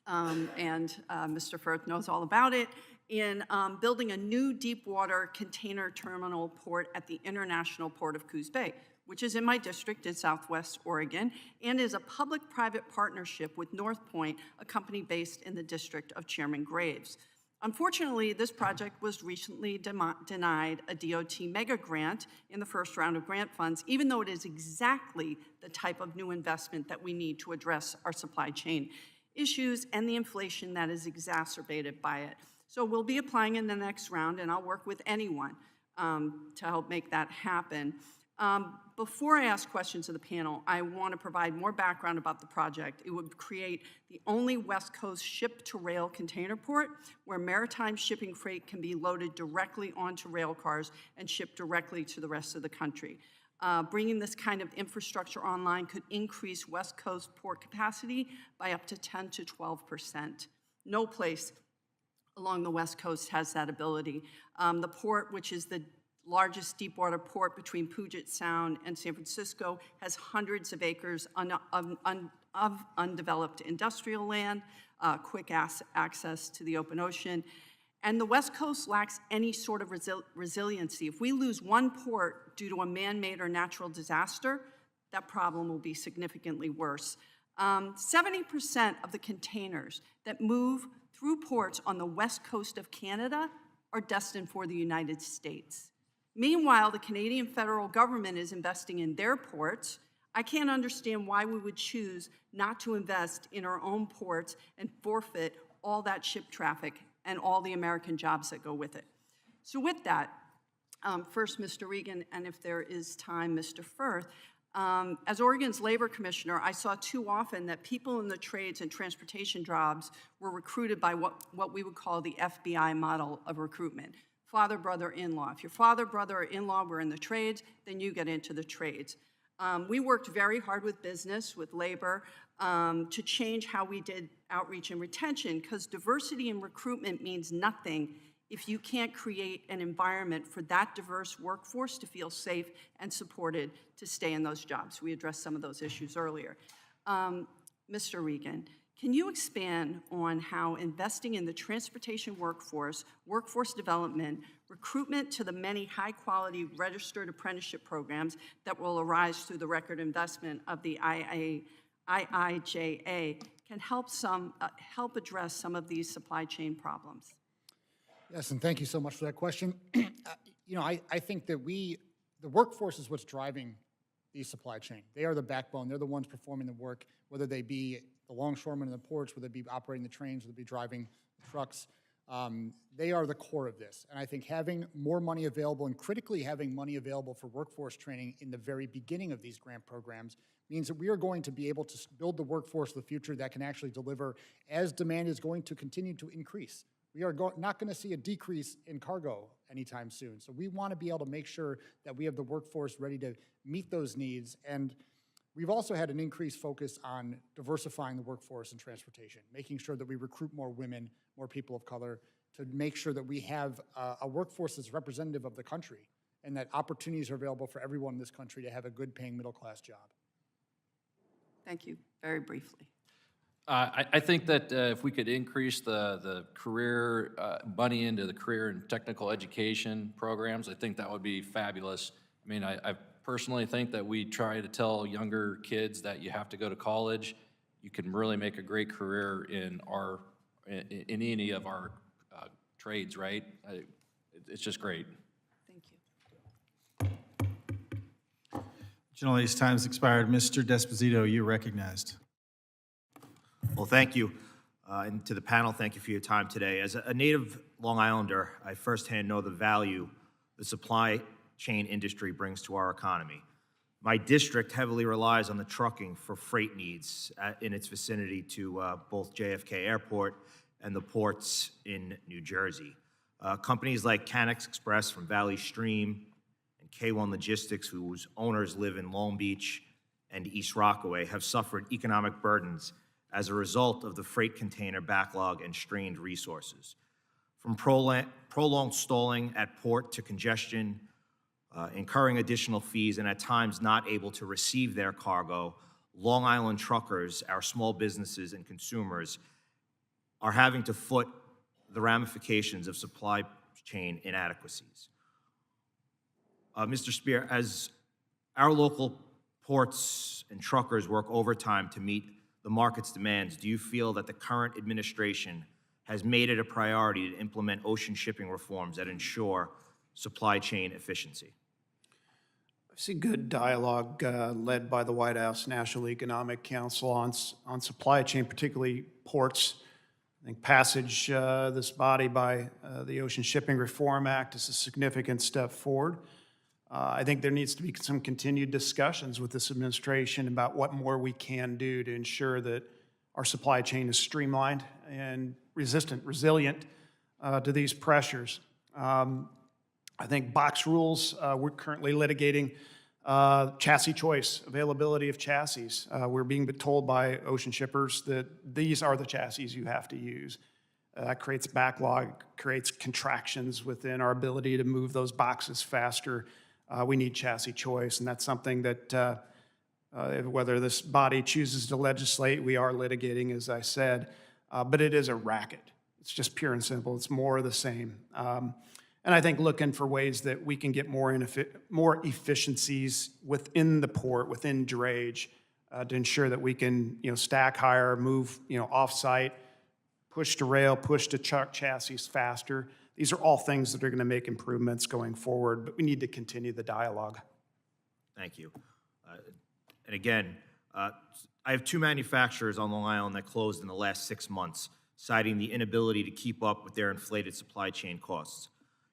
and Mr. Firth knows all about it, in building a new deep water container terminal port at the International Port of Coos Bay, which is in my district in Southwest Oregon, and is a public-private partnership with North Point, a company based in the district of Chairman Graves. Unfortunately, this project was recently denied a DOT mega grant in the first round of grant funds, even though it is exactly the type of new investment that we need to address our supply chain issues and the inflation that is exacerbated by it. So we'll be applying in the next round, and I'll work with anyone to help make that happen. Before I ask questions of the panel, I want to provide more background about the project. It would create the only West Coast ship-to-rail container port where maritime shipping freight can be loaded directly onto rail cars and shipped directly to the rest of the country. Bringing this kind of infrastructure online could increase West Coast port capacity by up to 10 to 12%. No place along the West Coast has that ability. The port, which is the largest deepwater port between Puget Sound and San Francisco, has hundreds of acres of undeveloped industrial land, quick access to the open ocean, and the West Coast lacks any sort of resiliency. If we lose one port due to a man-made or natural disaster, that problem will be significantly worse. 70% of the containers that move through ports on the West Coast of Canada are destined for the United States. Meanwhile, the Canadian federal government is investing in their ports. I can't understand why we would choose not to invest in our own ports and forfeit all that ship traffic and all the American jobs that go with it. So with that, first, Mr. Regan, and if there is time, Mr. Firth, as Oregon's labor commissioner, I saw too often that people in the trades and transportation jobs were recruited by what we would call the FBI model of recruitment. Father, brother, in-law. If your father, brother, or in-law were in the trades, then you get into the trades. We worked very hard with business, with labor, to change how we did outreach and retention, because diversity in recruitment means nothing if you can't create an environment for that diverse workforce to feel safe and supported to stay in those jobs. We addressed some of those issues earlier. Mr. Regan, Can you expand on how investing in the transportation workforce, workforce development, recruitment to the many high-quality registered apprenticeship programs that will arise through the record investment of the IIJA can help address some of these supply chain problems? Yes, and thank you so much for that question. I think that the workforce is what's driving the supply chain. They are the backbone. They're the ones performing the work, whether they be the longshoremen in the ports, whether they be operating the trains, whether they be driving the trucks. They are the core of this. And I think having more money available, and critically having money available for workforce training in the very beginning of these grant programs, means that we are going to be able to build the workforce of the future that can actually deliver as demand is going to continue to increase. We are not going to see a decrease in cargo anytime soon. So we want to be able to make sure that we have the workforce ready to meet those needs. And we've also had an increased focus on diversifying the workforce in transportation, making sure that we recruit more women, more people of color, to make sure that we have a workforce that's representative of the country and that opportunities are available for everyone in this country to have a good paying middle-class job. Thank you. Very briefly. I think that if we could increase the career money into the career and technical education programs, I think that would be fabulous. I mean, I personally think that we try to tell younger kids that you have to go to college. You can really make a great career in any of our trades, right? It's just great. Thank you. Generally, time's expired. Mr. Desposito, you're recognized. Well, thank you. And to the panel, thank you for your time today. As a native Long Islander, I firsthand know the value the supply chain industry brings to our economy. My district heavily relies on the trucking for freight needs in its vicinity to both JFK Airport and the ports in New Jersey. Companies like Canex Express from Valley Stream and K1 Logistics, whose owners live in Long Beach and East Rockaway, have suffered economic burdens as a result of the freight container backlog and strained resources. From prolonged stalling at port to congestion, incurring additional fees, and at times not able to receive their cargo, Long Island truckers, our small businesses and consumers, are having to foot the ramifications of supply chain inadequacies. Mr. Spear, as our local ports and truckers work overtime to meet the market's demands, do you feel that the current administration has made it a priority to implement ocean shipping reforms that ensure supply chain efficiency? I see good dialogue led by the White House National Economic Council on supply chain, particularly ports. I think passage this body by the Ocean Shipping Reform Act is a significant step forward. I think there needs to be some continued discussions with this administration about what more we can do to ensure that our supply chain is streamlined and resilient to these pressures. I think box rules, we're currently litigating chassis choice, availability of chassis. We're being told by ocean shippers that these are the chassis you have to use. That creates backlog, creates contractions within our ability to move those boxes faster. We need chassis choice, and that's something that whether this body chooses to legislate, we are litigating, as I said, but it is a racket. It's just pure and simple. It's more of the same. And I think looking for ways that we can get more efficiencies within the port, within drayage, to ensure that we can, stack higher, move, off-site, push to rail, push to truck chassis faster. These are all things that are going to make improvements going forward, but we need to continue the dialogue. Thank you. And again, I have 2 manufacturers on Long Island that closed in the last 6 months, citing the inability to keep up with their inflated supply chain costs.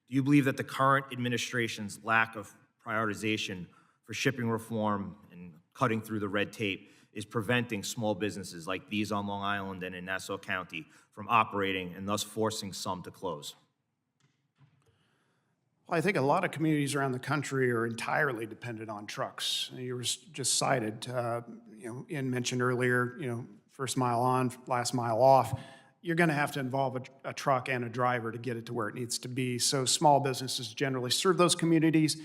Do you believe that the current administration's lack of prioritization for shipping reform and cutting through the red tape is preventing small businesses like these on Long Island and in Nassau County from operating and thus forcing some to close? Well, I think a lot of communities around the country are entirely dependent on trucks. You were just cited, Ian mentioned earlier, first mile on, last mile off. You're going to have to involve a truck and a driver to get it to where it needs to be. So small businesses generally serve those communities.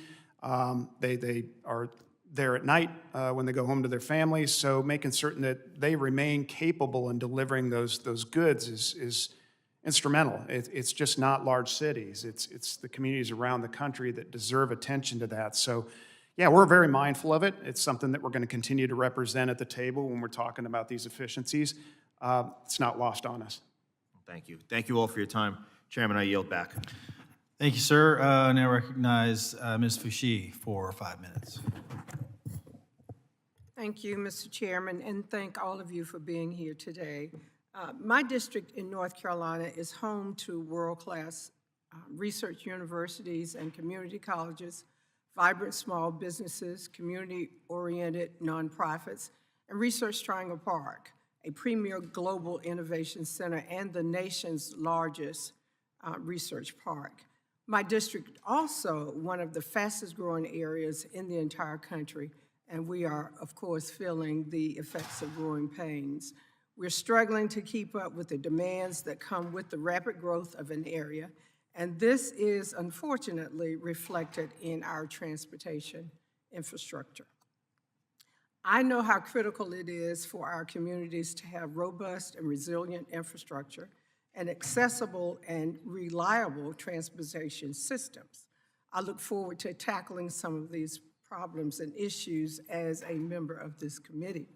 They are there at night when they go home to their families. So making certain that they remain capable in delivering those goods is instrumental. It's just not large cities. It's the communities around the country that deserve attention to that. So yeah, we're very mindful of it. It's something that we're going to continue to represent at the table when we're talking about these efficiencies. It's not lost on us. Thank you. Thank you all for your time. Chairman, I yield back. Thank you, sir. Now recognize Ms. Fushi for 5 minutes. Thank you, Mr. Chairman, and thank all of you for being here today. My district in North Carolina is home to world-class research universities and community colleges, vibrant small businesses, community-oriented nonprofits, and Research Triangle Park, a premier global innovation center and the nation's largest research park. My district also one of the fastest growing areas in the entire country, and we are, of course, feeling the effects of growing pains. We're struggling to keep up with the demands that come with the rapid growth of an area, and this is unfortunately reflected in our transportation infrastructure. I know how critical it is for our communities to have robust and resilient infrastructure and accessible and reliable transportation systems. I look forward to tackling some of these problems and issues as a member of this committee.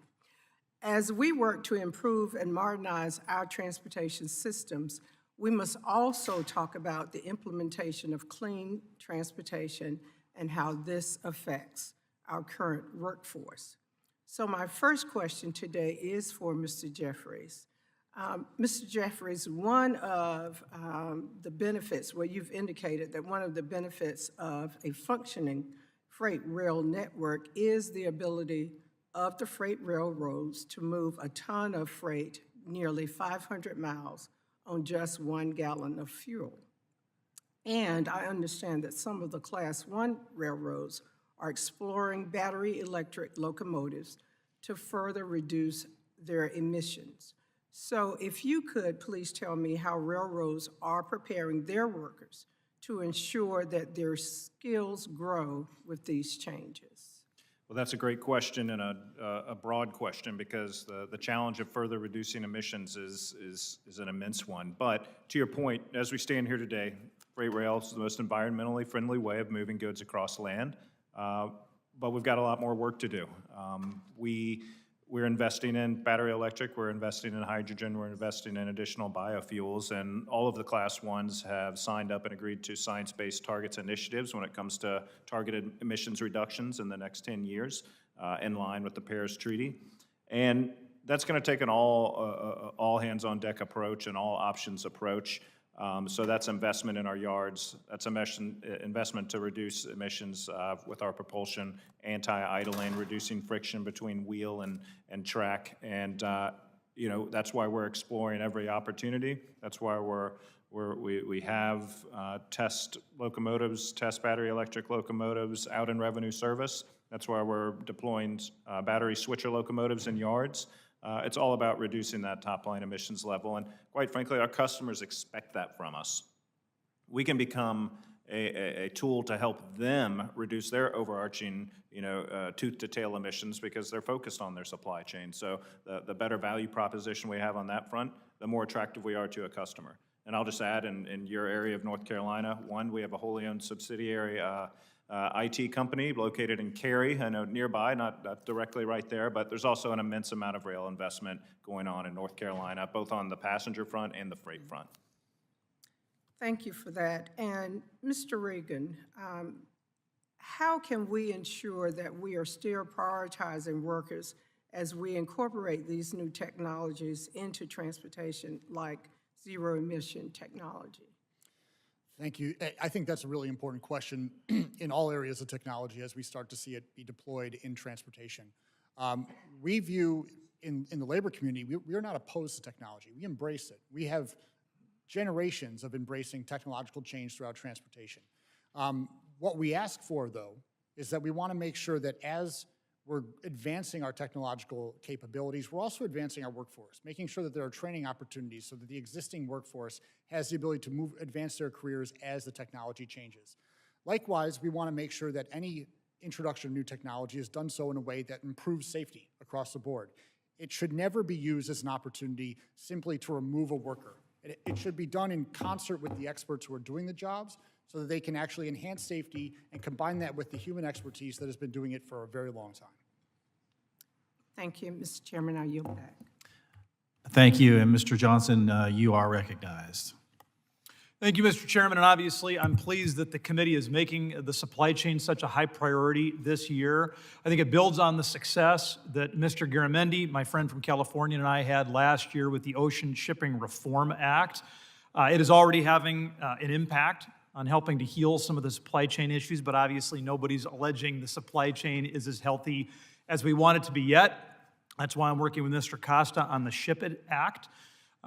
As we work to improve and modernize our transportation systems, we must also talk about the implementation of clean transportation and how this affects our current workforce. So my first question today is for Mr. Jeffries. Mr. Jeffries, one of the benefits, well, you've indicated that one of the benefits of a functioning freight rail network is the ability of the freight railroads to move a ton of freight nearly 500 miles on just 1 gallon of fuel. And I understand that some of the Class 1 railroads are exploring battery electric locomotives to further reduce their emissions. So if you could please tell me how railroads are preparing their workers to ensure that their skills grow with these changes. Well, that's a great question and a broad question because the challenge of further reducing emissions is an immense one. But to your point, as we stand here today, freight rail is the most environmentally friendly way of moving goods across land, but we've got a lot more work to do. We're investing in battery electric, we're investing in hydrogen, we're investing in additional biofuels, and all of the Class 1s have signed up and agreed to science-based targets initiatives when it comes to targeted emissions reductions in the next 10 years, in line with the Paris Treaty. And that's gonna take an all hands-on-deck approach, an all-options approach. So that's investment in our yards, that's investment to reduce emissions with our propulsion, anti-idling, reducing friction between wheel and track, and you know, that's why we're exploring every opportunity. That's why we have test locomotives, test battery electric locomotives out in revenue service. That's why we're deploying battery switcher locomotives in yards. It's all about reducing that top-line emissions level, and quite frankly, our customers expect that from us. We can become a tool to help them reduce their overarching, tooth-to-tail emissions because they're focused on their supply chain. So the better value proposition we have on that front, the more attractive we are to a customer. And I'll just add, in your area of North Carolina, we have a wholly owned subsidiary IT company located in Cary, I know nearby, not directly right there, but there's also an immense amount of rail investment going on in North Carolina, both on the passenger front and the freight front. Thank you for that. And Mr. Regan, how can we ensure that we are still prioritizing workers as we incorporate these new technologies into transportation, like zero-emission technology? Thank you. I think that's a really important question in all areas of technology as we start to see it be deployed in transportation. We view, in the labor community, we are not opposed to technology. We embrace it. We have generations of embracing technological change throughout transportation. What we ask for, though, is that we want to make sure that as we're advancing our technological capabilities, we're also advancing our workforce, making sure that there are training opportunities so that the existing workforce has the ability to advance their careers as the technology changes. Likewise, we want to make sure that any introduction of new technology is done so in a way that improves safety across the board. It should never be used as an opportunity simply to remove a worker. It should be done in concert with the experts who are doing the jobs so that they can actually enhance safety and combine that with the human expertise that has been doing it for a very long time. Thank you, Mr. Chairman. I yield back. Thank you, and Mr. Johnson, you are recognized. Thank you, Mr. Chairman, and obviously I'm pleased that the committee is making the supply chain such a high priority this year. I think it builds on the success that Mr. Garamendi, my friend from California, and I had last year with the Ocean Shipping Reform Act. It is already having an impact on helping to heal some of the supply chain issues, but obviously nobody's alleging the supply chain is as healthy as we want it to be yet. That's why I'm working with Mr. Costa on the Ship It Act,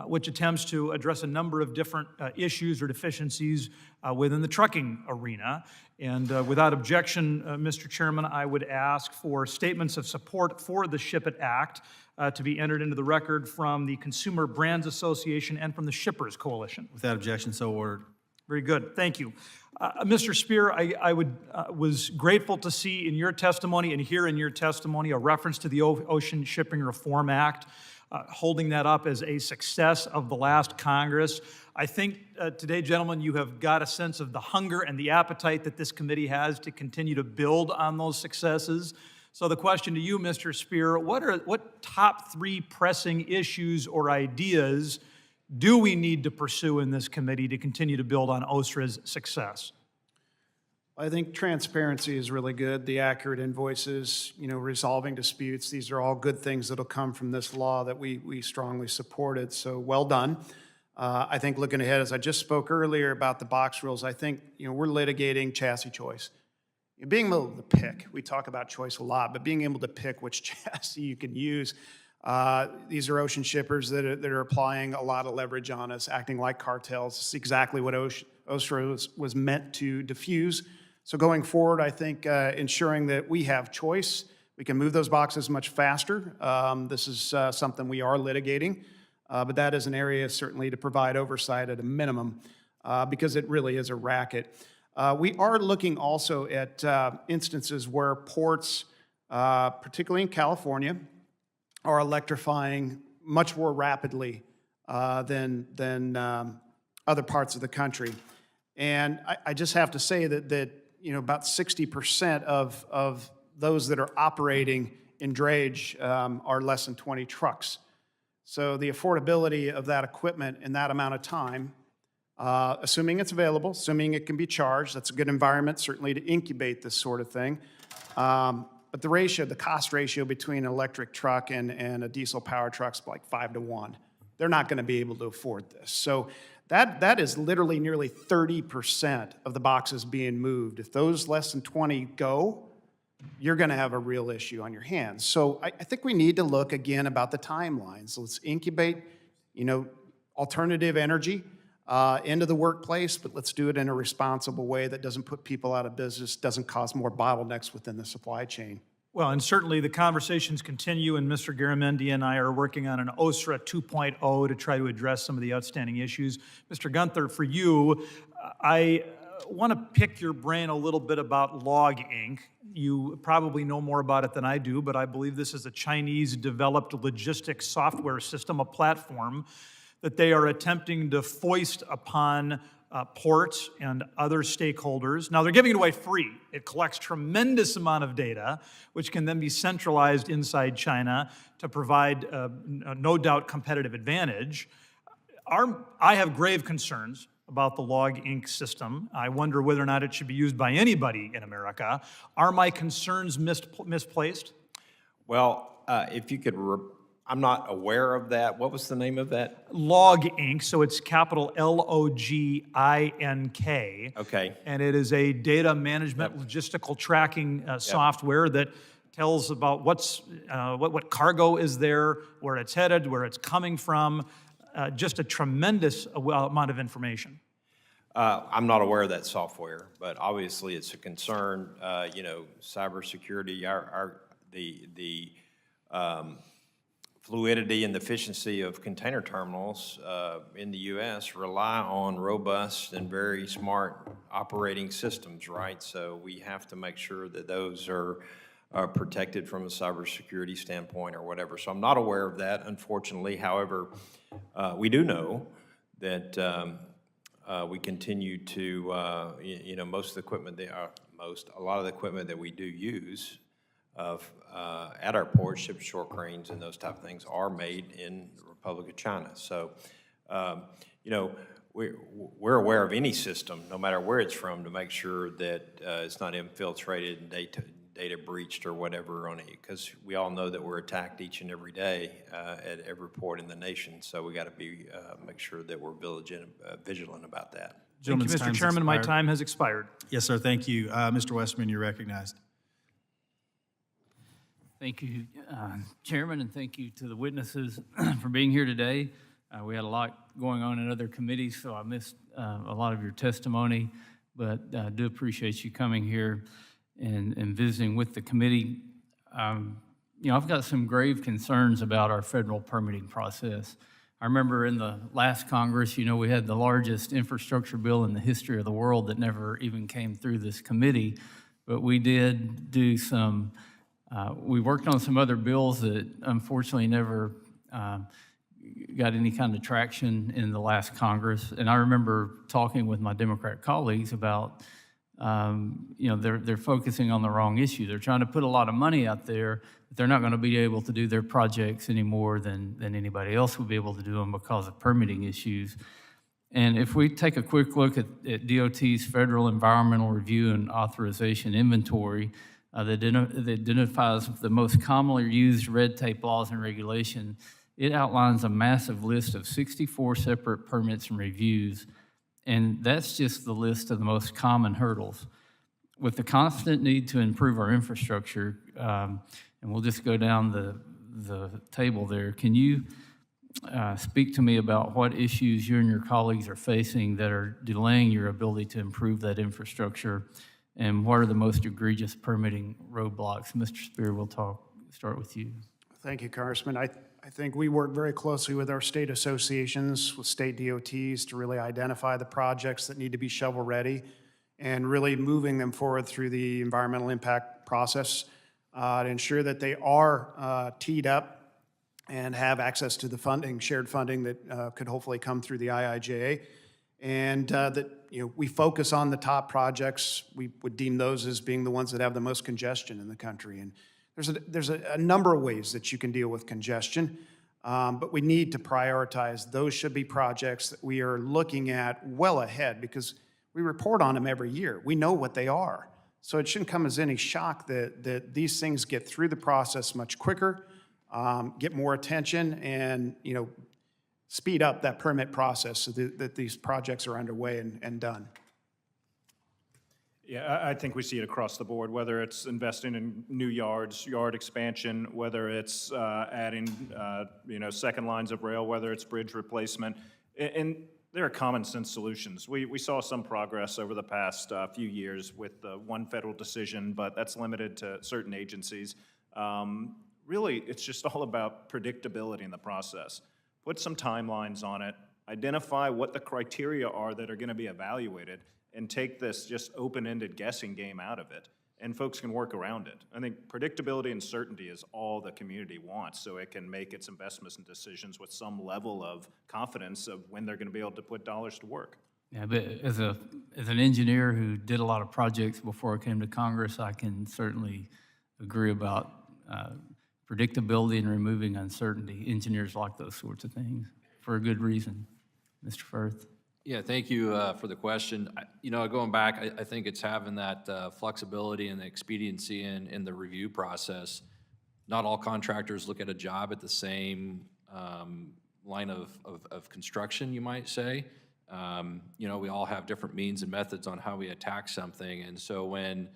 which attempts to address a number of different issues or deficiencies within the trucking arena. And without objection, Mr. Chairman, I would ask for statements of support for the Ship It Act to be entered into the record from the Consumer Brands Association and from the Shippers Coalition. Without objection, so ordered. Very good, thank you. Mr. Spear, I was grateful to see in your testimony and hear in your testimony a reference to the Ocean Shipping Reform Act, holding that up as a success of the last Congress. I think today, gentlemen, you have got a sense of the hunger and the appetite that this committee has to continue to build on those successes. So the question to you, Mr. Spear, what top 3 pressing issues or ideas do we need to pursue in this committee to continue to build on OSRA's success? I think transparency is really good. The accurate invoices, resolving disputes, these are all good things that'll come from this law that we strongly supported. So well done. I think looking ahead, as I just spoke earlier about the box rules, I think we're litigating chassis choice. Being able to pick, we talk about choice a lot, but being able to pick which chassis you can use. These are ocean shippers that are applying a lot of leverage on us, acting like cartels. It's exactly what OSRA was meant to diffuse. So going forward, I think ensuring that we have choice, we can move those boxes much faster. This is something we are litigating, but that is an area certainly to provide oversight at a minimum because it really is a racket. We are looking also at instances where ports, particularly in California, are electrifying much more rapidly than other parts of the country. And I just have to say that about 60% of those that are operating in drayage are less than 20 trucks. So the affordability of that equipment in that amount of time, assuming it's available, assuming it can be charged, that's a good environment certainly to incubate this sort of thing. But the cost ratio between an electric truck and a diesel powered truck is like 5 to 1. They're not going to be able to afford this. So that is literally nearly 30% of the boxes being moved. If those less than 20 go, you're going to have a real issue on your hands. So I think we need to look again about the timelines. So let's incubate, alternative energy into the workplace, but let's do it in a responsible way that doesn't put people out of business, doesn't cause more bottlenecks within the supply chain. Well, and certainly the conversations continue, and Mr. Garamendi and I are working on an OSRA 2.0 to try to address some of the outstanding issues. Mr. Gunther, for you, I want to pick your brain a little bit about Log Inc. You probably know more about it than I do, but I believe this is a Chinese-developed logistics software system, a platform that they are attempting to foist upon ports and other stakeholders. Now, they're giving it away free. It collects tremendous amount of data, which can then be centralized inside China to provide, no doubt, competitive advantage. I have grave concerns about the Log Inc. system. I wonder whether or not it should be used by anybody in America. Are my concerns misplaced? Well, if you could I'm not aware of that. What was the name of that? Log Inc., so it's capital Logink. Okay. And it is a data management logistical tracking software that tells about what cargo is there, where it's headed, where it's coming from, just a tremendous amount of information. I'm not aware of that software, but obviously it's a concern. Cybersecurity, fluidity and the efficiency of container terminals in the U.S. rely on robust and very smart operating systems, right? So we have to make sure that those are protected from a cybersecurity standpoint or whatever. So I'm not aware of that, unfortunately. However, we do know that we continue to, you know, most of the equipment, a lot of the equipment that we do use at our ports, ship shore cranes and those type of things are made in the Republic of China. So, you know, we're aware of any system, no matter where it's from, to make sure that it's not infiltrated and data breached or whatever on it, because we all know that we're attacked each and every day at every port in the nation. So we got to be make sure that we're vigilant about that. Thank you, Mr. Chairman. My time has expired. Yes, sir, thank you. Mr. Westman, you're recognized. Thank you, Chairman, and thank you to the witnesses for being here today. We had a lot going on in other committees, so I missed a lot of your testimony, but I do appreciate you coming here and visiting with the committee. You know, I've got some grave concerns about our federal permitting process. I remember in the last Congress, you know, we had the largest infrastructure bill in the history of the world that never even came through this committee, but we did do some we worked on some other bills that unfortunately never got any kind of traction in the last Congress. And I remember talking with my Democrat colleagues about, you know, they're focusing on the wrong issue. They're trying to put a lot of money out there, but they're not going to be able to do their projects any more than anybody else would be able to do them because of permitting issues. And if we take a quick look at DOT's Federal Environmental Review and Authorization Inventory, that identifies the most commonly used red tape laws and regulation, it outlines a massive list of 64 separate permits and reviews, and that's just the list of the most common hurdles. With the constant need to improve our infrastructure, and we'll just go down the table there, can you speak to me about what issues you and your colleagues are facing that are delaying your ability to improve that infrastructure? And what are the most egregious permitting roadblocks? Mr. Spear, we'll start with you. Thank you, Congressman. I think we work very closely with our state associations, with state DOTs, to really identify the projects that need to be shovel-ready and really moving them forward through the environmental impact process to ensure that they are teed up and have access to the funding, shared funding that could hopefully come through the IIJA. And that, you know, we focus on the top projects. We would deem those as being the ones that have the most congestion in the country. And there's a number of ways that you can deal with congestion, but we need to prioritize. Those should be projects that we are looking at well ahead, because we report on them every year. We know what they are. So it shouldn't come as any shock that these things get through the process much quicker, get more attention, and, you know, speed up that permit process so that these projects are underway and done. Yeah, I think we see it across the board, whether it's investing in new yards, yard expansion, whether it's adding, you know, second lines of rail, whether it's bridge replacement. And there are common sense solutions. We saw some progress over the past few years with one federal decision, but that's limited to certain agencies. Really, it's just all about predictability in the process. Put some timelines on it, identify what the criteria are that are going to be evaluated, and take this just open-ended guessing game out of it, and folks can work around it. I think predictability and certainty is all the community wants, so it can make its investments and decisions with some level of confidence of when they're going to be able to put dollars to work. Yeah, but as an engineer who did a lot of projects before I came to Congress, I can certainly agree about predictability and removing uncertainty. Engineers like those sorts of things for a good reason. Mr. Firth. Yeah, thank you for the question. You know, going back, I think it's having that flexibility and the expediency in the review process. Not all contractors look at a job at the same line of construction, you might say. You know, we all have different means and methods on how we attack something. And so when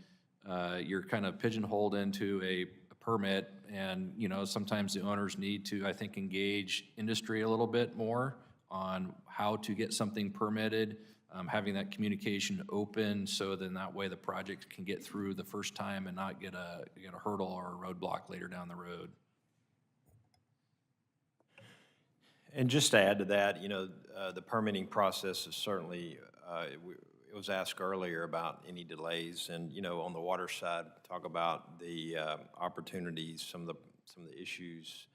you're kind of pigeonholed into a permit, and, you know, sometimes the owners need to, I think, engage industry a little bit more on how to get something permitted, having that communication open, so then that way the project can get through the first time and not get a hurdle or a roadblock later down the road. And just to add to that, the permitting process is certainly, it was asked earlier about any delays, and, on the water side, talk about the opportunities, some of the issues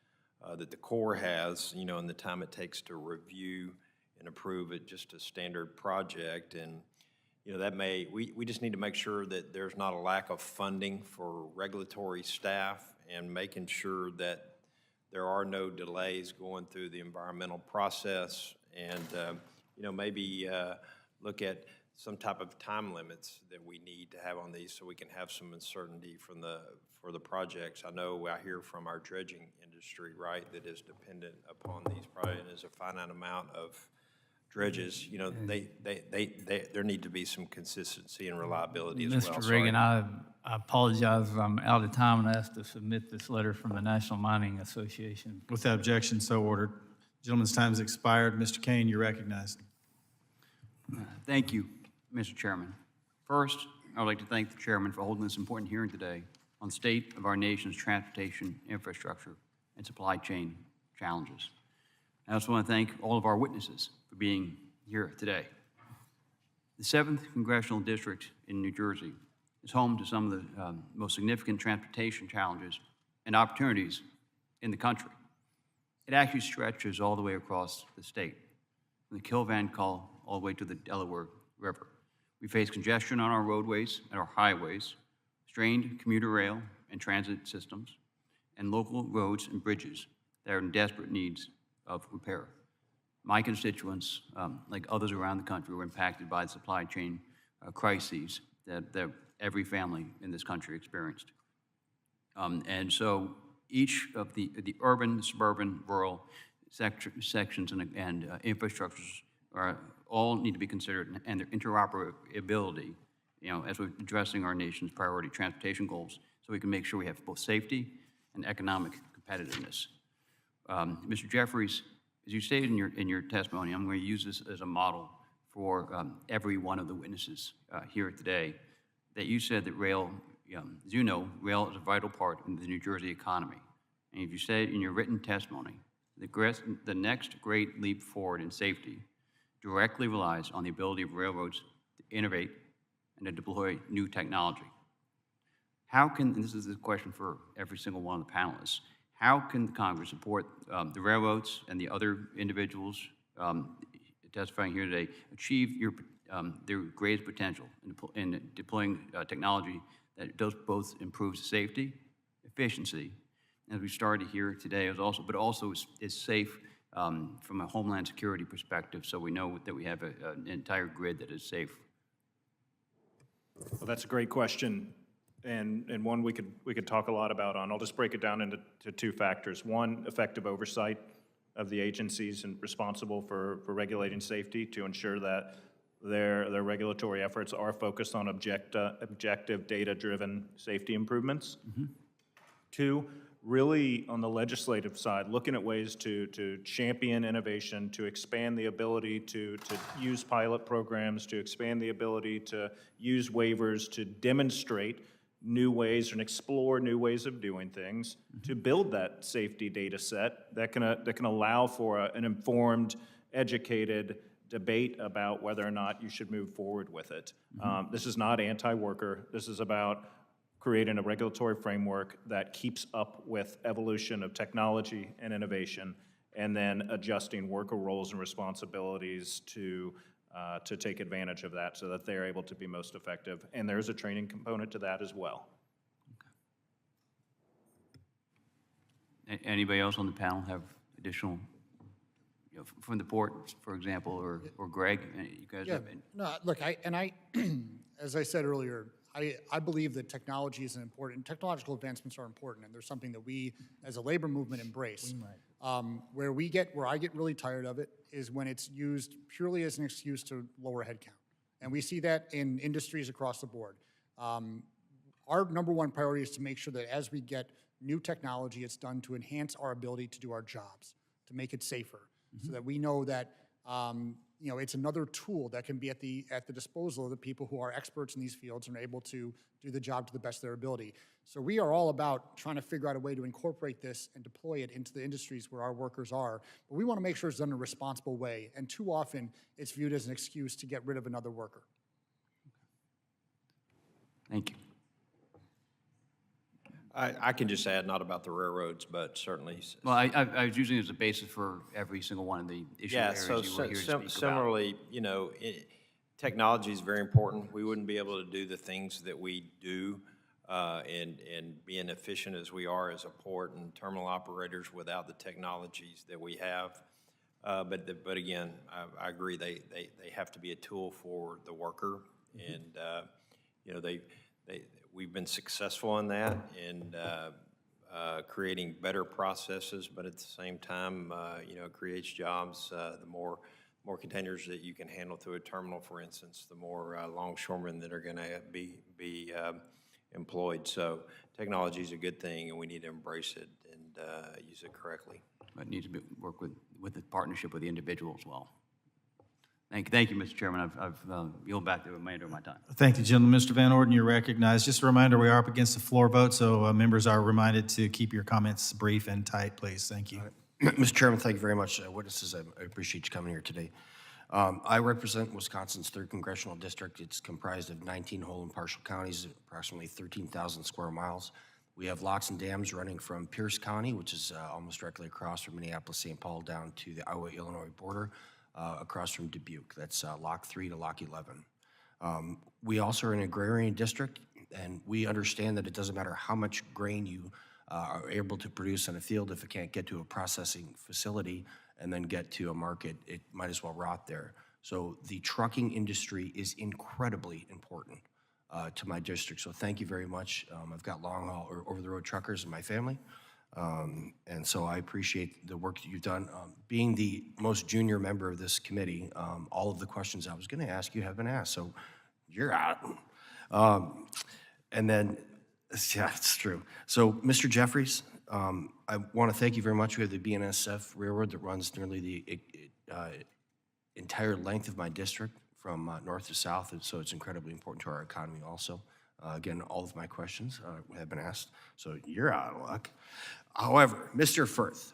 that the Corps has, and the time it takes to review and approve it, just a standard project. And, we just need to make sure that there's not a lack of funding for regulatory staff and making sure that there are no delays going through the environmental process, and maybe look at some type of time limits that we need to have on these so we can have some uncertainty for the projects. I know I hear from our dredging industry, right, that is dependent upon these projects, and there's a finite amount of dredges. There need to be some consistency and reliability as well. Mr. Sorry. Reagan, I apologize if I'm out of time and asked to submit this letter from the National Mining Association. Without objection, so ordered. Gentleman's time has expired. Mr. Kane, you're recognized. Thank you, Mr. Chairman. First, I would like to thank the chairman for holding this important hearing today on the state of our nation's transportation infrastructure and supply chain challenges. I also want to thank all of our witnesses for being here today. The 7th Congressional District in New Jersey is home to some of the most significant transportation challenges and opportunities in the country. It actually stretches all the way across the state, from the Kilvan Call all the way to the Delaware River. We face congestion on our roadways and our highways, strained commuter rail and transit systems, and local roads and bridges that are in desperate needs of repair. My constituents, like others around the country, were impacted by the supply chain crises that every family in this country experienced. And so each of the urban, suburban, rural sections and infrastructures all need to be considered, and their interoperability, as we're addressing our nation's priority transportation goals, so we can make sure we have both safety and economic competitiveness. Mr. Jeffries, as you stated in your testimony, I'm going to use this as a model for every one of the witnesses here today, that you said that rail, as you know, rail is a vital part in the New Jersey economy. And if you said in your written testimony, the next great leap forward in safety directly relies on the ability of railroads to innovate and to deploy new technology. How can, and this is a question for every single one of the panelists, how can the Congress support the railroads and the other individuals testifying here today achieve their greatest potential in deploying technology that does both improve safety, efficiency, as we started here today, but also is safe from a homeland security perspective, so we know that we have an entire grid that is safe? Well, that's a great question, and one we could talk a lot about on. I'll just break it down into two factors. One, effective oversight of the agencies and responsible for regulating safety to ensure that their regulatory efforts are focused on objective, data-driven safety improvements. Mm-hmm. Two, really on the legislative side, looking at ways to champion innovation, to expand the ability to use pilot programs, to expand the ability to use waivers, to demonstrate new ways and explore new ways of doing things, to build that safety data set that can allow for an informed, educated debate about whether or not you should move forward with it. This is not anti-worker. This is about creating a regulatory framework that keeps up with evolution of technology and innovation, and then adjusting worker roles and responsibilities to take advantage of that so that they're able to be most effective. And there's a training component to that as well. Okay. Anybody else on the panel have additional, from the port, for example, or Greg, you guys have any? No, look, as I said earlier, I believe that technology is important. Technological advancements are important, and there's something that we, as a labor movement, embrace. Where I get really tired of it is when it's used purely as an excuse to lower headcount, and we see that in industries across the board. Our number one priority is to make sure that as we get new technology, it's done to enhance our ability to do our jobs, to make it safer, so that we know that it's another tool that can be at the disposal of the people who are experts in these fields and are able to do the job to the best of their ability. So we are all about trying to figure out a way to incorporate this and deploy it into the industries where our workers are. But we want to make sure it's done in a responsible way. And too often, it's viewed as an excuse to get rid of another worker. Thank you. I can just add, not about the railroads, but certainly. Well, I was using it as a basis for every single one of the issue areas you were here to speak about. Similarly, technology is very important. We wouldn't be able to do the things that we do and being efficient as we are as a port and terminal operators without the technologies that we have. But again, I agree, they have to be a tool for the worker, and we've been successful in that, and creating better processes, but at the same time, it creates jobs. The more containers that you can handle through a terminal, for instance, the more longshoremen that are going to be employed. So technology is a good thing, and we need to embrace it and use it correctly. But it needs to work with the partnership with the individual as well. Thank you, Mr. Chairman. I've yielded back the remainder of my time. Thank you, gentlemen. Mr. Van Orden, you're recognized. Just a reminder, we are up against the floor vote, so members are reminded to keep your comments brief and tight, please. Thank you. Mr. Chairman, thank you very much. Witnesses, I appreciate you coming here today. I represent Wisconsin's 3rd Congressional District. It's comprised of 19 whole and partial counties, approximately 13,000 square miles. We have locks and dams running from Pierce County, which is almost directly across from Minneapolis-St. Paul, down to the Iowa-Illinois border, across from Dubuque. That's Lock 3 to Lock 11. We also are an agrarian district, and we understand that it doesn't matter how much grain you are able to produce in a field, if it can't get to a processing facility and then get to a market, it might as well rot there. So the trucking industry is incredibly important to my district. So thank you very much. I've got long haul or over-the-road truckers in my family. And so I appreciate the work that you've done. Being the most junior member of this committee, all of the questions I was going to ask you have been asked, so you're out. And then, yeah, it's true. So, Mr. Jeffries, I want to thank you very much. We have the BNSF Railroad that runs nearly the entire length of my district from north to south, and so it's incredibly important to our economy also. Again, all of my questions have been asked, so you're out of luck. However, Mr. Firth,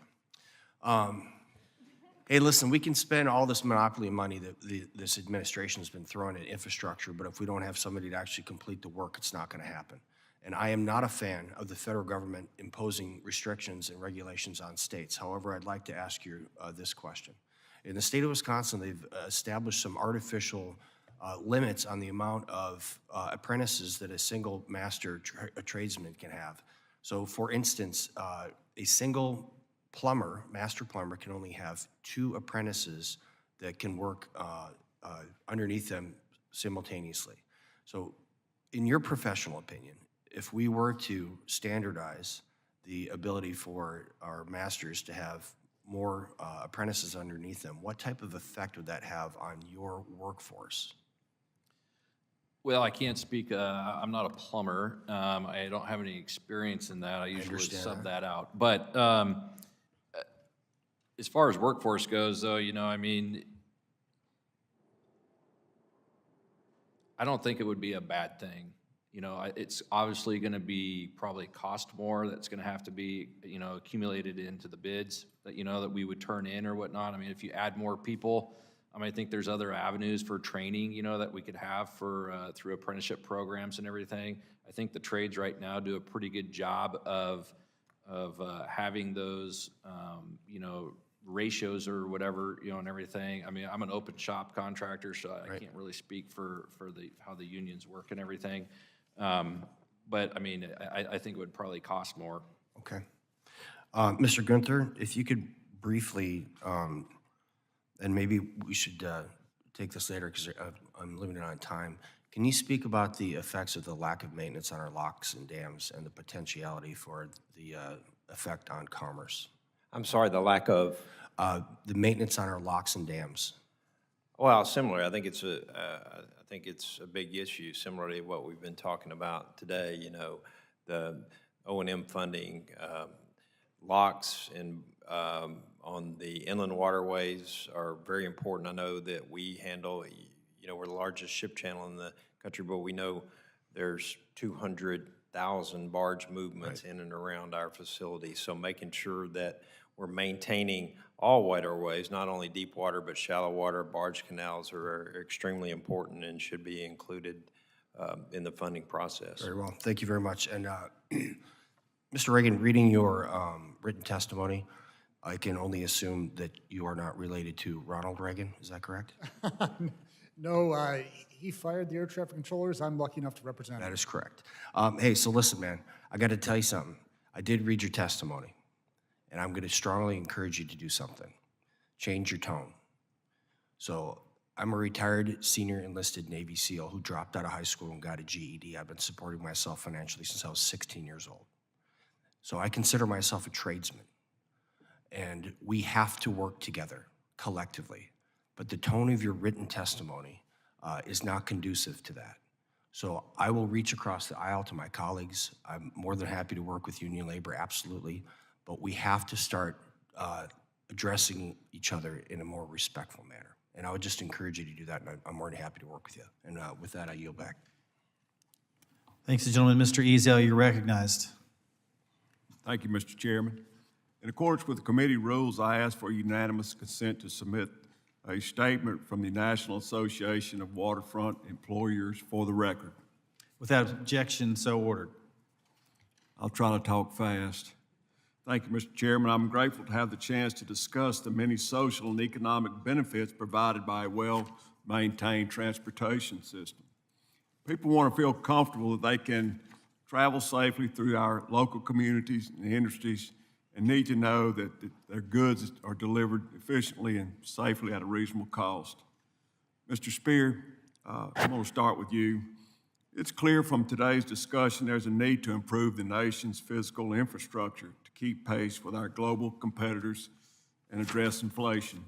hey, listen, we can spend all this monopoly money that this administration has been throwing at infrastructure, but if we don't have somebody to actually complete the work, it's not going to happen. And I am not a fan of the federal government imposing restrictions and regulations on states. However, I'd like to ask you this question. In the state of Wisconsin, they've established some artificial limits on the amount of apprentices that a single master tradesman can have. So for instance, a single plumber, master plumber, can only have 2 apprentices that can work underneath them simultaneously. So in your professional opinion, if we were to standardize the ability for our masters to have more apprentices underneath them, what type of effect would that have on your workforce? Well, I can't speak, I'm not a plumber. I don't have any experience in that. I usually sub that out. But as far as workforce goes, though, I mean, I don't think it would be a bad thing. It's obviously going to be probably cost more. That's going to have to be, accumulated into the bids that, that we would turn in or whatnot. I mean, if you add more people, I think there's other avenues for training, that we could have for through apprenticeship programs and everything. I think the trades right now do a pretty good job of having those, ratios or whatever, and everything. I mean, I'm an open shop contractor, so I can't really speak for how the unions work and everything. But I mean, I think it would probably cost more. Okay. Mr. Gunther, if you could briefly, and maybe we should take this later because I'm limited on time. Can you speak about the effects of the lack of maintenance on our locks and dams and the potentiality for the effect on commerce? I'm sorry, the lack of? The maintenance on our locks and dams. Well, similar. I think it's a big issue, similar to what we've been talking about today. The O&M funding, locks and on the inland waterways are very important. I know that we handle, we're the largest ship channel in the country, but we know there's 200,000 barge movements in and around our facility. So making sure that we're maintaining all waterways, not only deep water, but shallow water barge canals are extremely important and should be included in the funding process. Very well. Thank you very much. And Mr. Reagan, reading your written testimony, I can only assume that you are not related to Ronald Reagan. Is that correct? No, he fired the air traffic controllers. I'm lucky enough to represent him. That is correct. Hey, so listen, man, I got to tell you something. I did read your testimony, and I'm going to strongly encourage you to do something. Change your tone. So I'm a retired senior enlisted Navy SEAL who dropped out of high school and got a GED. I've been supporting myself financially since I was 16 years old. So I consider myself a tradesman. And we have to work together collectively. But the tone of your written testimony is not conducive to that. So I will reach across the aisle to my colleagues. I'm more than happy to work with union labor, absolutely. But we have to start addressing each other in a more respectful manner. And I would just encourage you to do that, and I'm more than happy to work with you. And with that, I yield back. Thanks, gentlemen. Mr. Ezell, you're recognized. Thank you, Mr. Chairman. In accordance with the committee rules, I ask for unanimous consent to submit a statement from the National Association of Waterfront Employers for the record. Without objection, so ordered. I'll try to talk fast. Thank you, Mr. Chairman. I'm grateful to have the chance to discuss the many social and economic benefits provided by a well-maintained transportation system. People want to feel comfortable that they can travel safely through our local communities and industries and need to know that their goods are delivered efficiently and safely at a reasonable cost. Mr. Spear, I'm going to start with you. It's clear from today's discussion there's a need to improve the nation's physical infrastructure to keep pace with our global competitors and address inflation.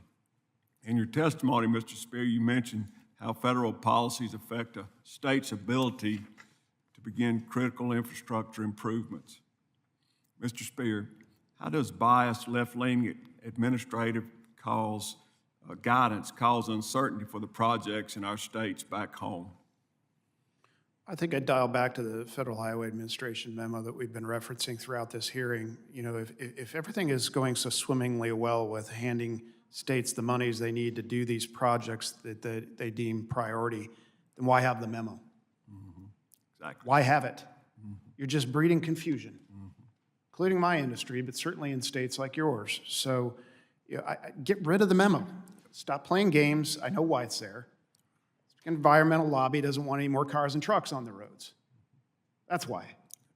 In your testimony, Mr. Spear, you mentioned how federal policies affect a state's ability to begin critical infrastructure improvements. Mr. Spear, how does biased left-leaning administrative guidance cause uncertainty for the projects in our states back home? I think I'd dial back to the Federal Highway Administration memo that we've been referencing throughout this hearing. You know, if everything is going so swimmingly well with handing states the monies they need to do these projects that they deem priority, then why have the memo? Exactly. Why have it? You're just breeding confusion, including my industry, but certainly in states like yours. So get rid of the memo. Stop playing games. I know why it's there. Environmental lobby doesn't want any more cars and trucks on the roads. That's why.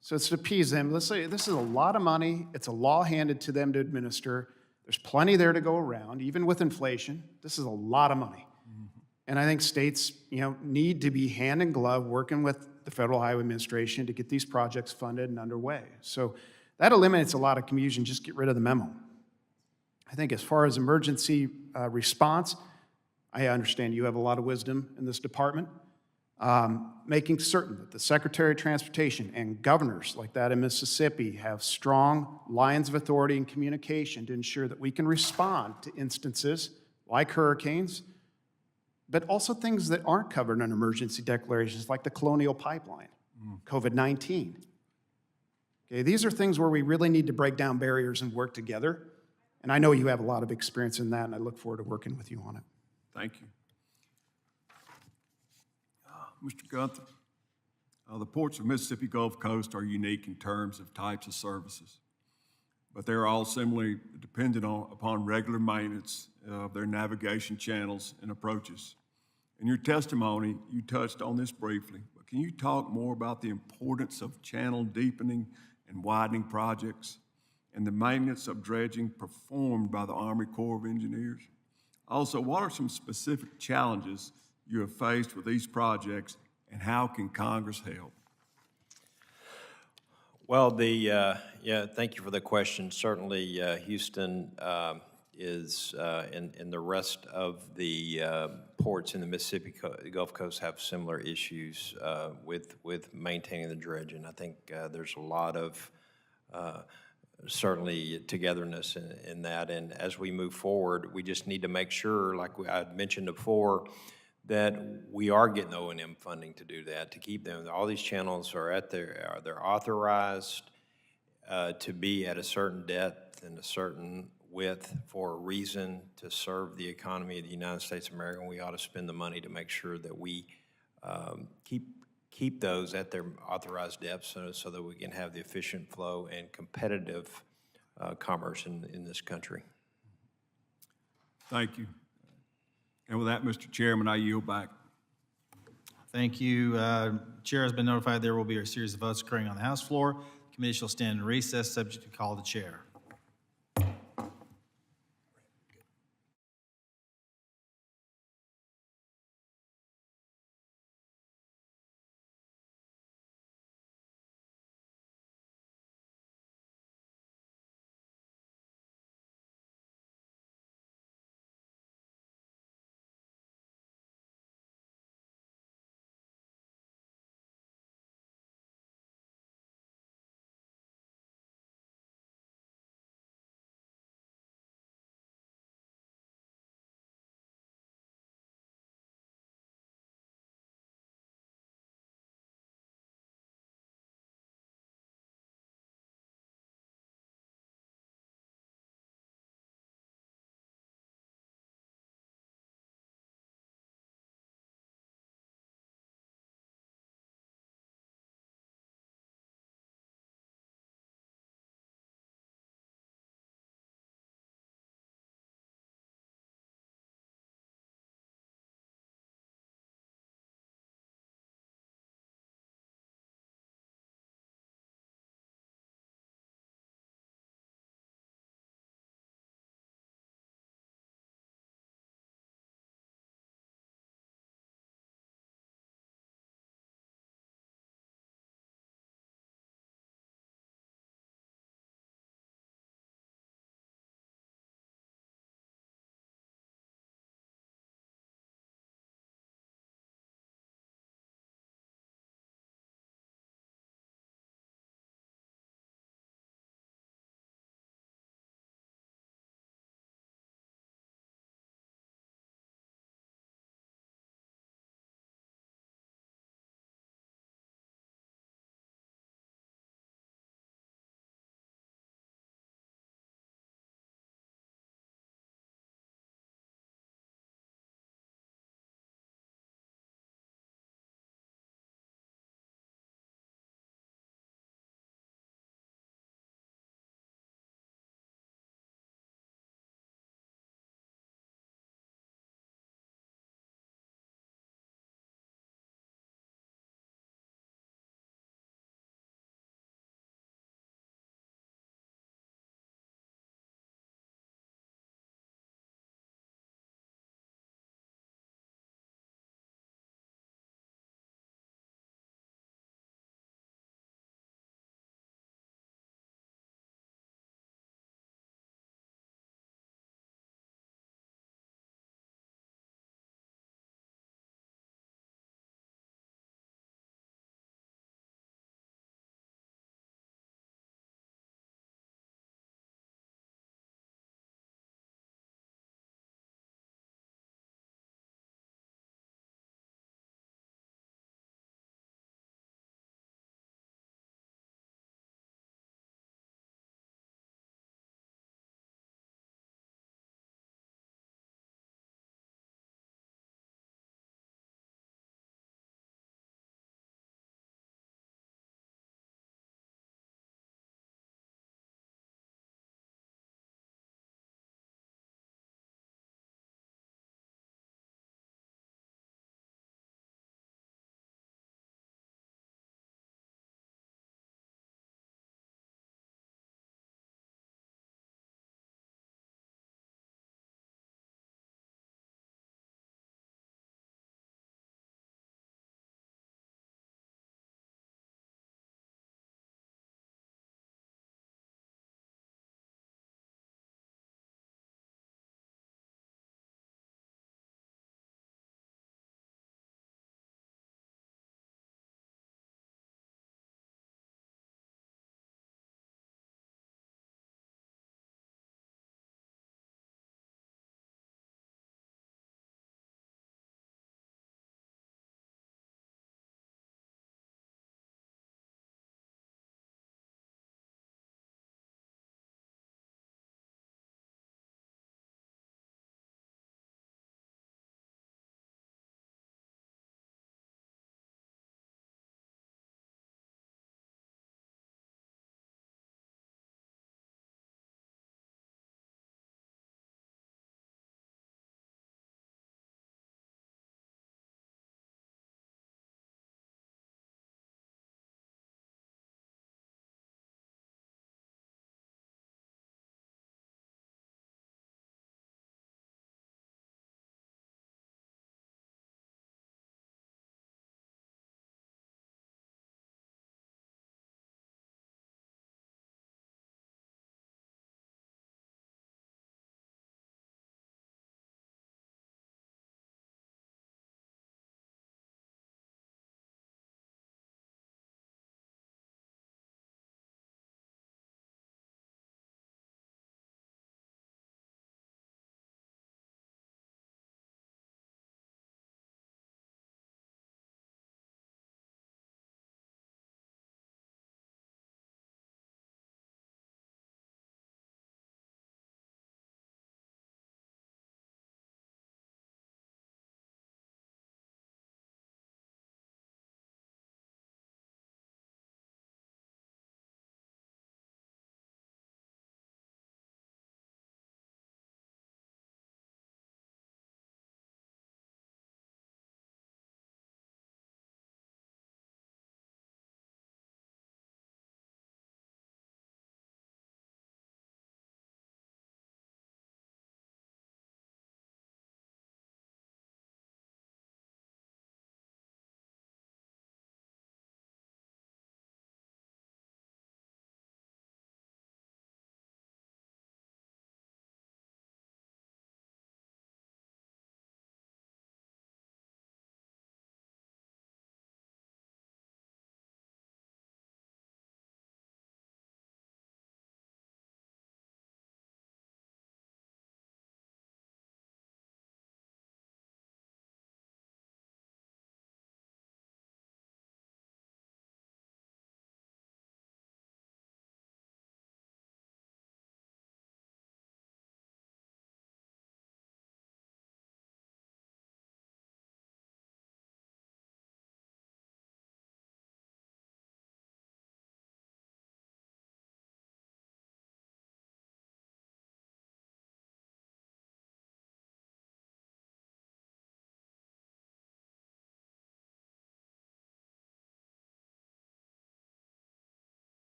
So it's to appease them. Let's say this is a lot of money. It's a law handed to them to administer. There's plenty there to go around, even with inflation. This is a lot of money. And I think states, need to be hand in glove working with the Federal Highway Administration to get these projects funded and underway. So that eliminates a lot of confusion. Just get rid of the memo. I think as far as emergency response, I understand you have a lot of wisdom in this department. Making certain that the Secretary of Transportation and governors like that in Mississippi have strong lines of authority and communication to ensure that we can respond to instances like hurricanes, but also things that aren't covered in emergency declarations like the Colonial Pipeline, COVID-19. Okay, these are things where we really need to break down barriers and work together. And I know you have a lot of experience in that, and I look forward to working with you on it. Thank you. Mr. Gunther, the ports of Mississippi Gulf Coast are unique in terms of types of services, but they're all similarly dependent upon regular maintenance of their navigation channels and approaches. In your testimony, you touched on this briefly, but can you talk more about the importance of channel deepening and widening projects and the maintenance of dredging performed by the Army Corps of Engineers? Also, what are some specific challenges you have faced with these projects, and how can Congress help? Well, thank you for the question. Certainly, Houston is, and the rest of the ports in the Mississippi Gulf Coast have similar issues with maintaining the dredging. I think there's a lot of certainly togetherness in that. And as we move forward, we just need to make sure, like I mentioned before, that we are getting O&M funding to do that, to keep them. All these channels are they're authorized to be at a certain depth and a certain width for a reason to serve the economy of the United States of America. And we ought to spend the money to make sure that we keep those at their authorized depths so that we can have the efficient flow and competitive commerce in this country. Thank you. And with that, Mr. Chairman, I yield back. Thank you. Chair has been notified there will be a series of votes occurring on the House floor. The committee shall stand in recess, subject to call of the chair.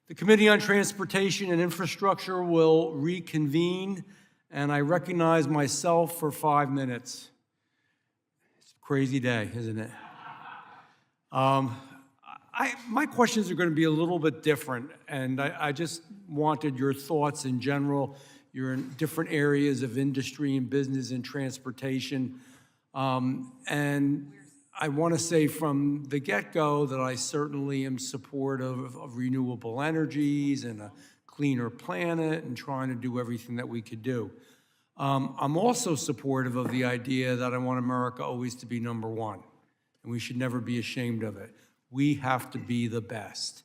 The Committee on Transportation and Infrastructure will reconvene, and I recognize myself for 5 minutes. It's a crazy day, isn't it? My questions are going to be a little bit different, and I just wanted your thoughts in general. You're in different areas of industry and business and transportation. And I want to say from the get-go that I certainly am supportive of renewable energies and a cleaner planet and trying to do everything that we could do. I'm also supportive of the idea that I want America always to be number one, and we should never be ashamed of it. We have to be the best.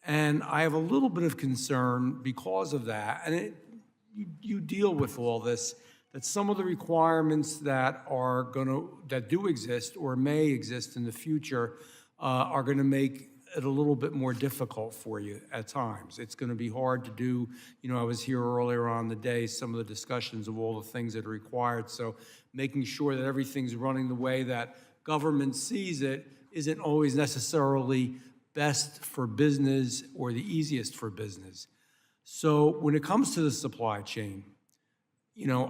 And I have a little bit of concern because of that, and you deal with all this, that some of the requirements that do exist or may exist in the future are going to make it a little bit more difficult for you at times. It's going to be hard to do. I was here earlier on the day, some of the discussions of all the things that are required. So making sure that everything's running the way that government sees it isn't always necessarily best for business or the easiest for business. So when it comes to the supply chain,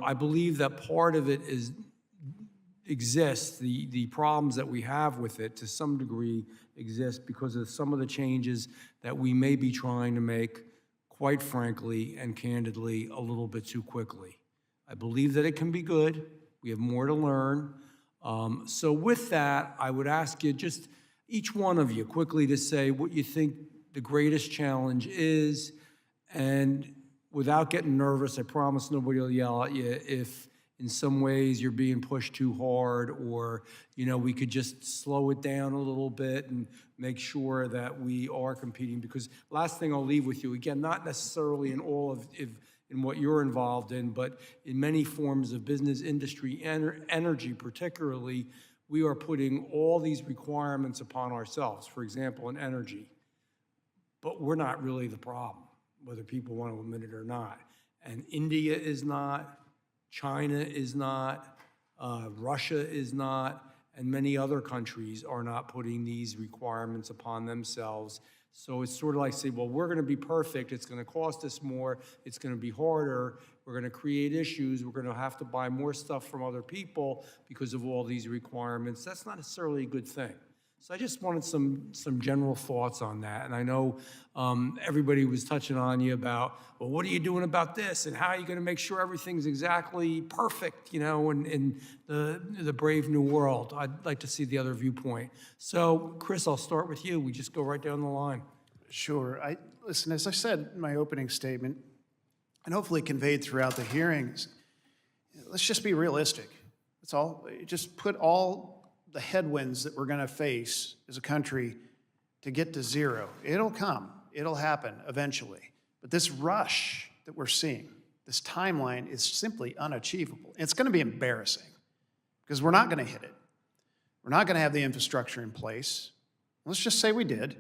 I believe that part of it exists, the problems that we have with it to some degree exist because of some of the changes that we may be trying to make, quite frankly and candidly, a little bit too quickly. I believe that it can be good. We have more to learn. So with that, I would ask you, just each one of you quickly to say what you think the greatest challenge is, and without getting nervous, I promise nobody will yell at you if in some ways you're being pushed too hard, or we could just slow it down a little bit and make sure that we are competing. Because last thing I'll leave with you, again, not necessarily in all of in what you're involved in, but in many forms of business, industry, energy particularly, we are putting all these requirements upon ourselves, for example, in energy. But we're not really the problem, whether people want to admit it or not. And India is not, China is not, Russia is not, and many other countries are not putting these requirements upon themselves. So it's sort of like say, well, we're going to be perfect. It's going to cost us more. It's going to be harder. We're going to create issues. We're going to have to buy more stuff from other people because of all these requirements. That's not necessarily a good thing. So I just wanted some general thoughts on that. And I know everybody was touching on you about, well, what are you doing about this? And how are you going to make sure everything's exactly perfect, in the brave new world? I'd like to see the other viewpoint. So, Chris, I'll start with you. We just go right down the line. Sure. Listen, as I said in my opening statement, and hopefully conveyed throughout the hearings, let's just be realistic. That's all. Just put all the headwinds that we're going to face as a country to get to zero. It'll come. It'll happen eventually. But this rush that we're seeing, this timeline is simply unachievable. It's going to be embarrassing because we're not going to hit it. We're not going to have the infrastructure in place. Let's just say we did.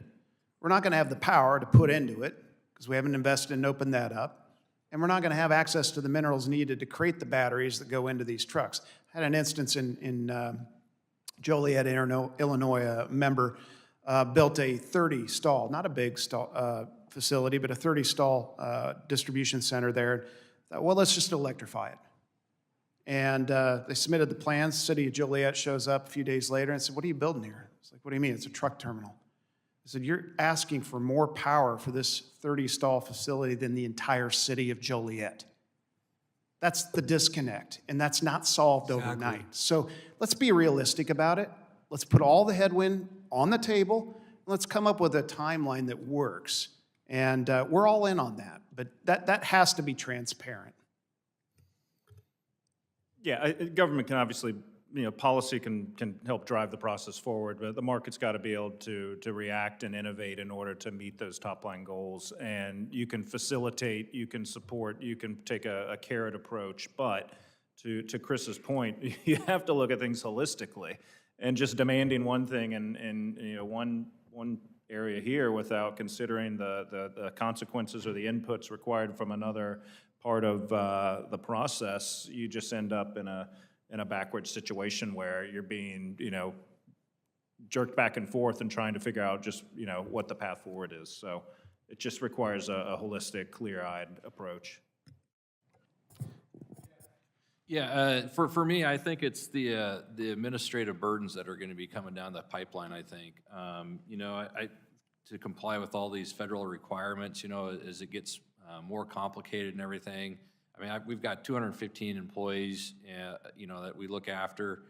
We're not going to have the power to put into it because we haven't invested and opened that up. And we're not going to have access to the minerals needed to create the batteries that go into these trucks. I had an instance in Joliet, Illinois, a member built a 30-stall, not a big stall facility, but a 30-stall distribution center there. Thought, well, let's just electrify it. And they submitted the plans. City of Joliet shows up a few days later and said, what are you building here? It's like, what do you mean? It's a truck terminal. I said, you're asking for more power for this 30-stall facility than the entire city of Joliet. That's the disconnect, and that's not solved overnight. So let's be realistic about it. Let's put all the headwind on the table. Let's come up with a timeline that works. And we're all in on that, but that has to be transparent. Yeah, government can obviously, policy can help drive the process forward, but the market's got to be able to react and innovate in order to meet those top-line goals. And you can facilitate, you can support, you can take a carrot approach, but to Chris's point, you have to look at things holistically. And just demanding one thing in one area here without considering the consequences or the inputs required from another part of the process, you just end up in a backward situation where you're being, jerked back and forth and trying to figure out just, what the path forward is. So It just requires a holistic, clear-eyed approach. Yeah, for me, I think it's the administrative burdens that are going to be coming down the pipeline, I think. You know, to comply with all these federal requirements, you know, as it gets more complicated and everything. I mean, we've got 215 employees, you know, that we look after.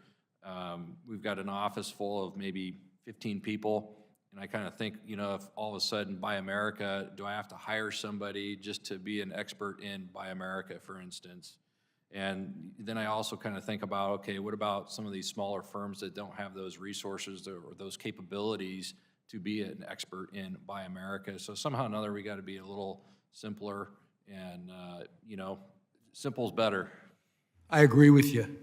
We've got an office full of maybe 15 people. And I kind of think, you know, if all of a sudden Buy America, do I have to hire somebody just to be an expert in Buy America, for instance? And then I also kind of think about, okay, what about some of these smaller firms that don't have those resources or those capabilities to be an expert in Buy America? So somehow or another, we got to be a little simpler, and, you know, simple's better. I agree with you.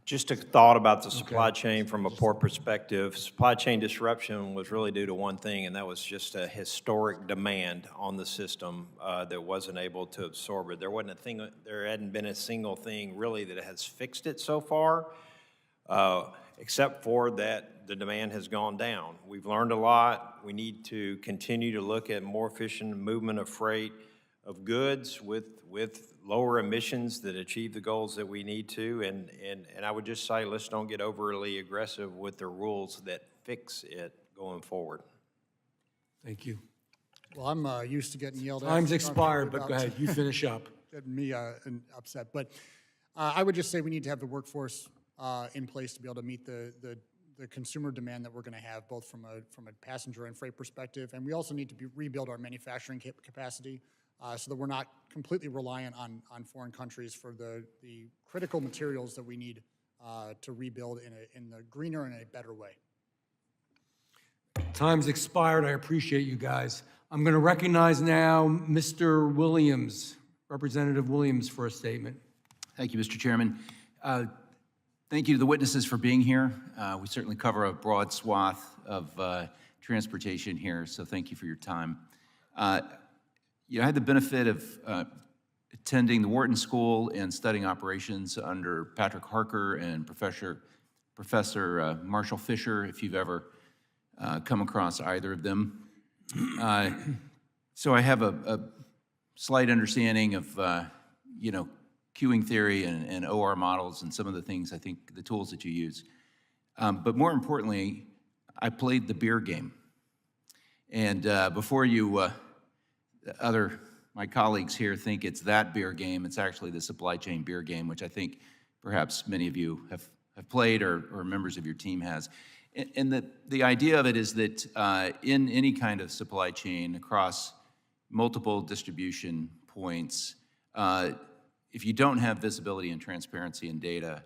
Just a thought about the supply chain from a port perspective. Supply chain disruption was really due to one thing, and that was just a historic demand on the system that wasn't able to absorb it. There hadn't been a single thing really that has fixed it so far, except for that the demand has gone down. We've learned a lot. We need to continue to look at more efficient movement of freight of goods with lower emissions that achieve the goals that we need to. And I would just say, let's don't get overly aggressive with the rules that fix it going forward. Thank you. Well, I'm used to getting yelled at. Time's expired, but go ahead, you finish up. Getting me upset. But I would just say we need to have the workforce in place to be able to meet the consumer demand that we're going to have, both from a passenger and freight perspective. And we also need to rebuild our manufacturing capacity so that we're not completely reliant on foreign countries for the critical materials that we need to rebuild in the greener and a better way. Time's expired. I appreciate you guys. I'm going to recognize now Mr. Williams, Representative Williams, for a statement. Thank you, Mr. Chairman. Thank you to the witnesses for being here. We certainly cover a broad swath of transportation here, so thank you for your time. I had the benefit of attending the Wharton School and studying operations under Patrick Harker and Professor Marshall Fisher, if you've ever come across either of them. So I have a slight understanding of, queuing theory and OR models and some of the things, I think, the tools that you use. But more importantly, I played the beer game. And before you... my colleagues here think it's that beer game. It's actually the supply chain beer game, which I think perhaps many of you have played or members of your team has. And the idea of it is that in any kind of supply chain across multiple distribution points, if you don't have visibility and transparency in data,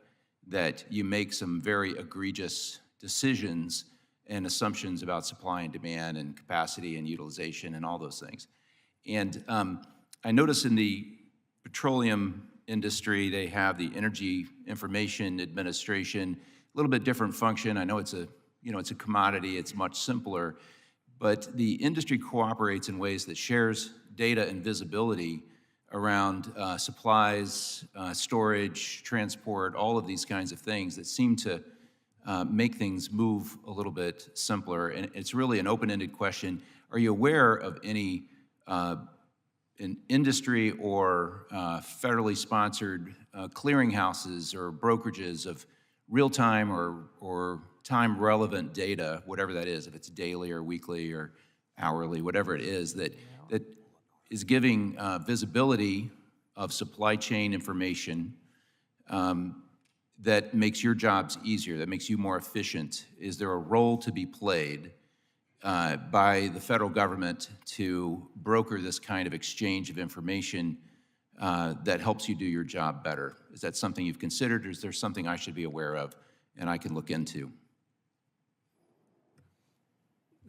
that you make some very egregious decisions and assumptions about supply and demand and capacity and utilization and all those things. And I notice in the petroleum industry, they have the Energy Information Administration, a little bit different function. I know it's a commodity, it's much simpler, but the industry cooperates in ways that shares data and visibility around supplies, storage, transport, all of these kinds of things that seem to make things move a little bit simpler. And it's really an open-ended question. Are you aware of any in industry or federally sponsored clearinghouses or brokerages of real-time or time-relevant data, whatever that is, if it's daily or weekly or hourly, whatever it is, that is giving visibility of supply chain information that makes your jobs easier, that makes you more efficient? Is there a role to be played by the federal government to broker this kind of exchange of information that helps you do your job better? Is that something you've considered, or is there something I should be aware of and I can look into?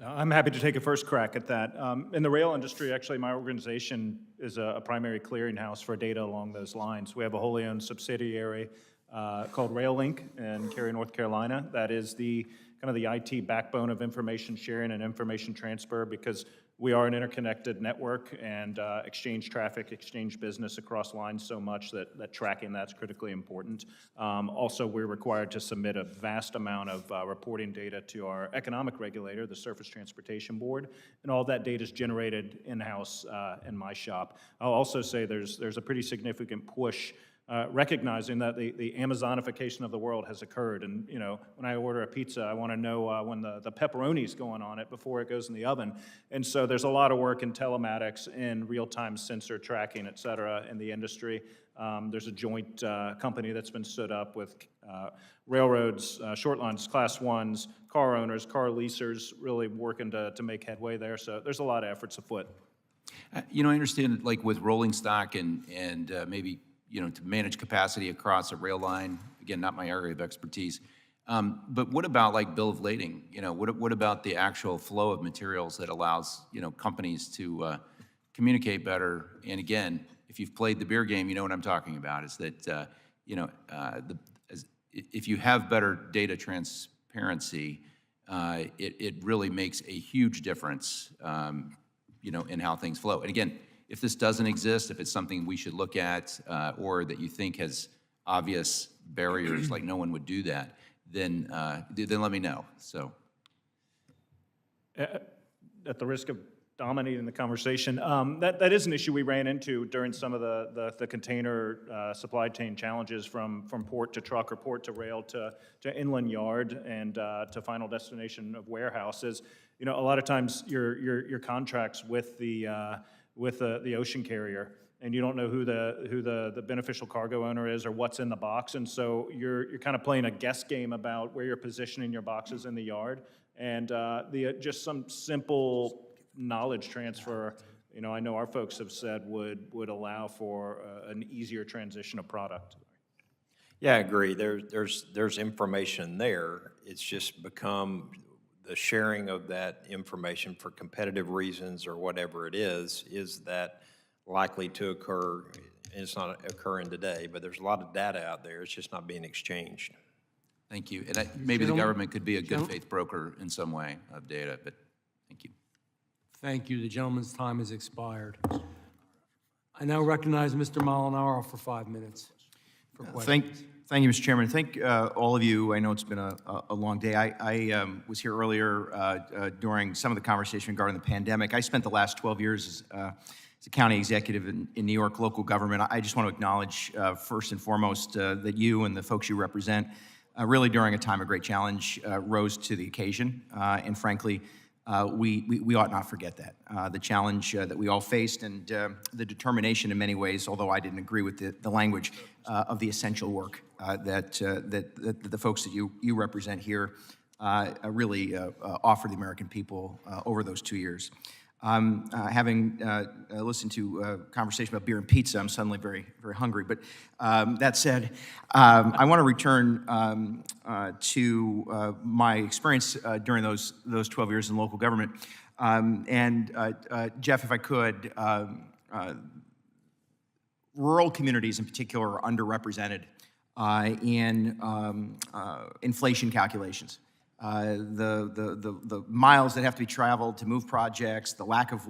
I'm happy to take a first crack at that. In the rail industry, actually, my organization is a primary clearinghouse for data along those lines. We have a wholly owned subsidiary called RailLink in Cary, North Carolina. That is the IT backbone of information sharing and information transfer, because We are an interconnected network and exchange traffic, exchange business across lines so much that tracking that's critically important. Also, we're required to submit a vast amount of reporting data to our economic regulator, the Surface Transportation Board, and all that data is generated in-house in my shop. I'll also say there's a pretty significant push recognizing that the Amazonification of the world has occurred. And, you know, when I order a pizza, I want to know when the pepperoni's going on it before it goes in the oven. And so there's a lot of work in telematics, in real-time sensor tracking, et cetera, in the industry. There's a joint company that's been stood up with railroads, short lines, class ones, car owners, car leasers, really working to make headway there. So there's a lot of efforts afoot. You know, I understand, like with rolling stock and maybe, you know, to manage capacity across a rail line, again, not my area of expertise. But what about like bill of lading? You know, what about the actual flow of materials that allows, you know, companies to communicate better? And again, if you've played the beer game, you know what I'm talking about, is that, you know, if you have better data transparency, it really makes a huge difference, you know, in how things flow. And again, if this doesn't exist, if it's something we should look at, or that you think has obvious barriers, like no one would do that, then let me know. So, at the risk of dominating the conversation, that is an issue we ran into during some of the container supply chain challenges from port to truck or port to rail to inland yard and to final destination of warehouses. You know, a lot of times your contracts with the ocean carrier, and you don't know who the beneficial cargo owner is or what's in the box, and so you're kind of playing a guess game about where you're positioning your boxes in the yard, and just some simple knowledge transfer, you know, I know our folks have said would allow for an easier transition of product. Yeah, I agree. There's information there. It's just become the sharing of that information for competitive reasons or whatever it is that likely to occur? And it's not occurring today, but there's a lot of data out there. It's just not being exchanged. thank you. And maybe the government could be a good faith broker in some way of data, but thank you. Thank you. The gentleman's time has expired. I now recognize Mr. Molinaro for 5 minutes for questions. Thank you, Mr. Chairman. Thank all of you. I know it's been a long day. I was here earlier during some of the conversation regarding the pandemic. I spent the last 12 years as a county executive in New York local government. I just want to acknowledge first and foremost that you and the folks you represent really during a time of great challenge rose to the occasion. And frankly, we ought not forget that. The challenge that we all faced and the determination in many ways, although I didn't agree with the language of the essential work that the folks that you represent here really offered the American people over those 2 years. Having listened to a conversation about beer and pizza, I'm suddenly very, very hungry. But that said, I want to return to my experience during those 12 years in local government. Jeff, if I could, rural communities in particular are underrepresented in inflation calculations. The miles that have to be traveled to move projects, the lack of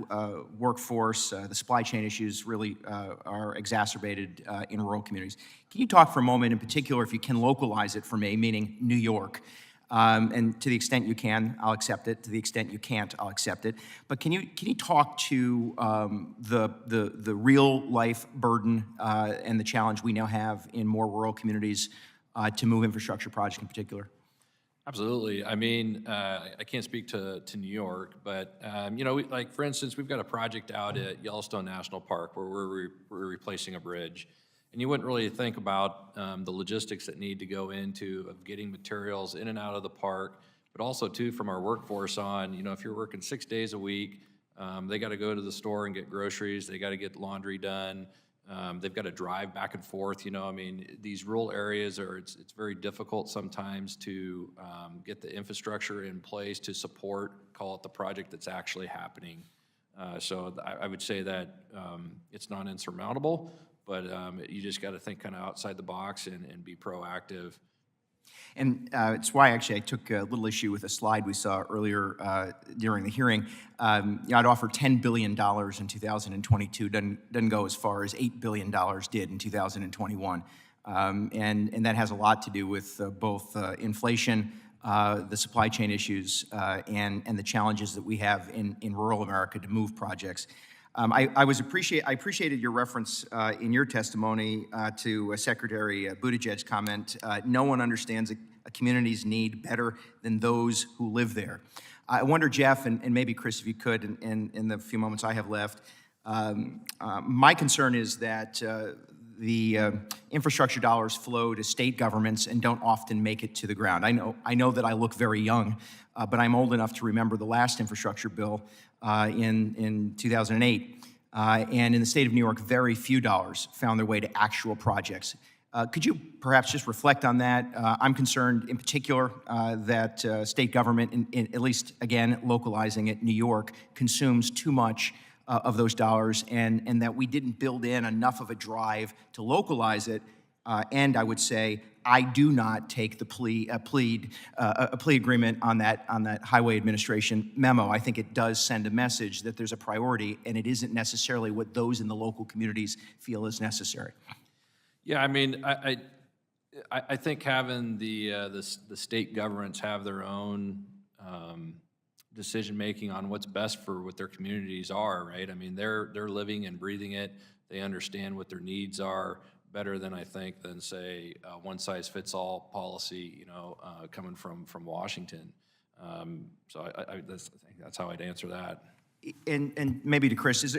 workforce, the supply chain issues really are exacerbated in rural communities. Can you talk for a moment in particular, if you can localize it for me, meaning New York, and to the extent you can, I'll accept it. To the extent you can't, I'll accept it. But can you talk to the real life burden and the challenge we now have in more rural communities to move infrastructure projects in particular? Absolutely. I mean, I can't speak to New York, but, you know, like, for instance, we've got a project out at Yellowstone National Park where we're replacing a bridge. And you wouldn't really think about the logistics that need to go into of getting materials in and out of the park, but also, too, from our workforce on, you know, if you're working 6 days a week, they got to go to the store and get groceries, they got to get laundry done, they've got to drive back and forth, you know. I mean, these rural areas it's very difficult sometimes to get the infrastructure in place to support, call it the project that's actually happening. So I would say that it's not insurmountable, but you just got to think kind of outside the box and be proactive. And it's why actually I took a little issue with a slide we saw earlier during the hearing. I'd offer $10 billion in 2022, doesn't go as far as $8 billion did in 2021. And that has a lot to do with both inflation, the supply chain issues, and the challenges that we have in rural America to move projects. I appreciated your reference in your testimony to Secretary Buttigieg's comment, no one understands a community's need better than those who live there. I wonder, Jeff, and maybe Chris, if you could, in the few moments I have left, my concern is that the infrastructure dollars flow to state governments and don't often make it to the ground. I know that I look very young, but I'm old enough to remember the last infrastructure bill in 2008. And in the state of New York, very few dollars found their way to actual projects. Could you perhaps just reflect on that? I'm concerned in particular that state government, at least again, localizing it, New York, consumes too much of those dollars, and that we didn't build in enough of a drive to localize it. And I would say, I do not take the plea agreement on that Highway Administration memo. I think it does send a message that there's a priority, and it isn't necessarily what those in the local communities feel is necessary. Yeah, I mean, I think having the state governments have their own decision-making on what's best for what their communities are, right? I mean, they're living and breathing it. They understand what their needs are better than I think than, say, one-size-fits-all policy, you know, coming from Washington. So I think that's how I'd answer that. And maybe to Chris,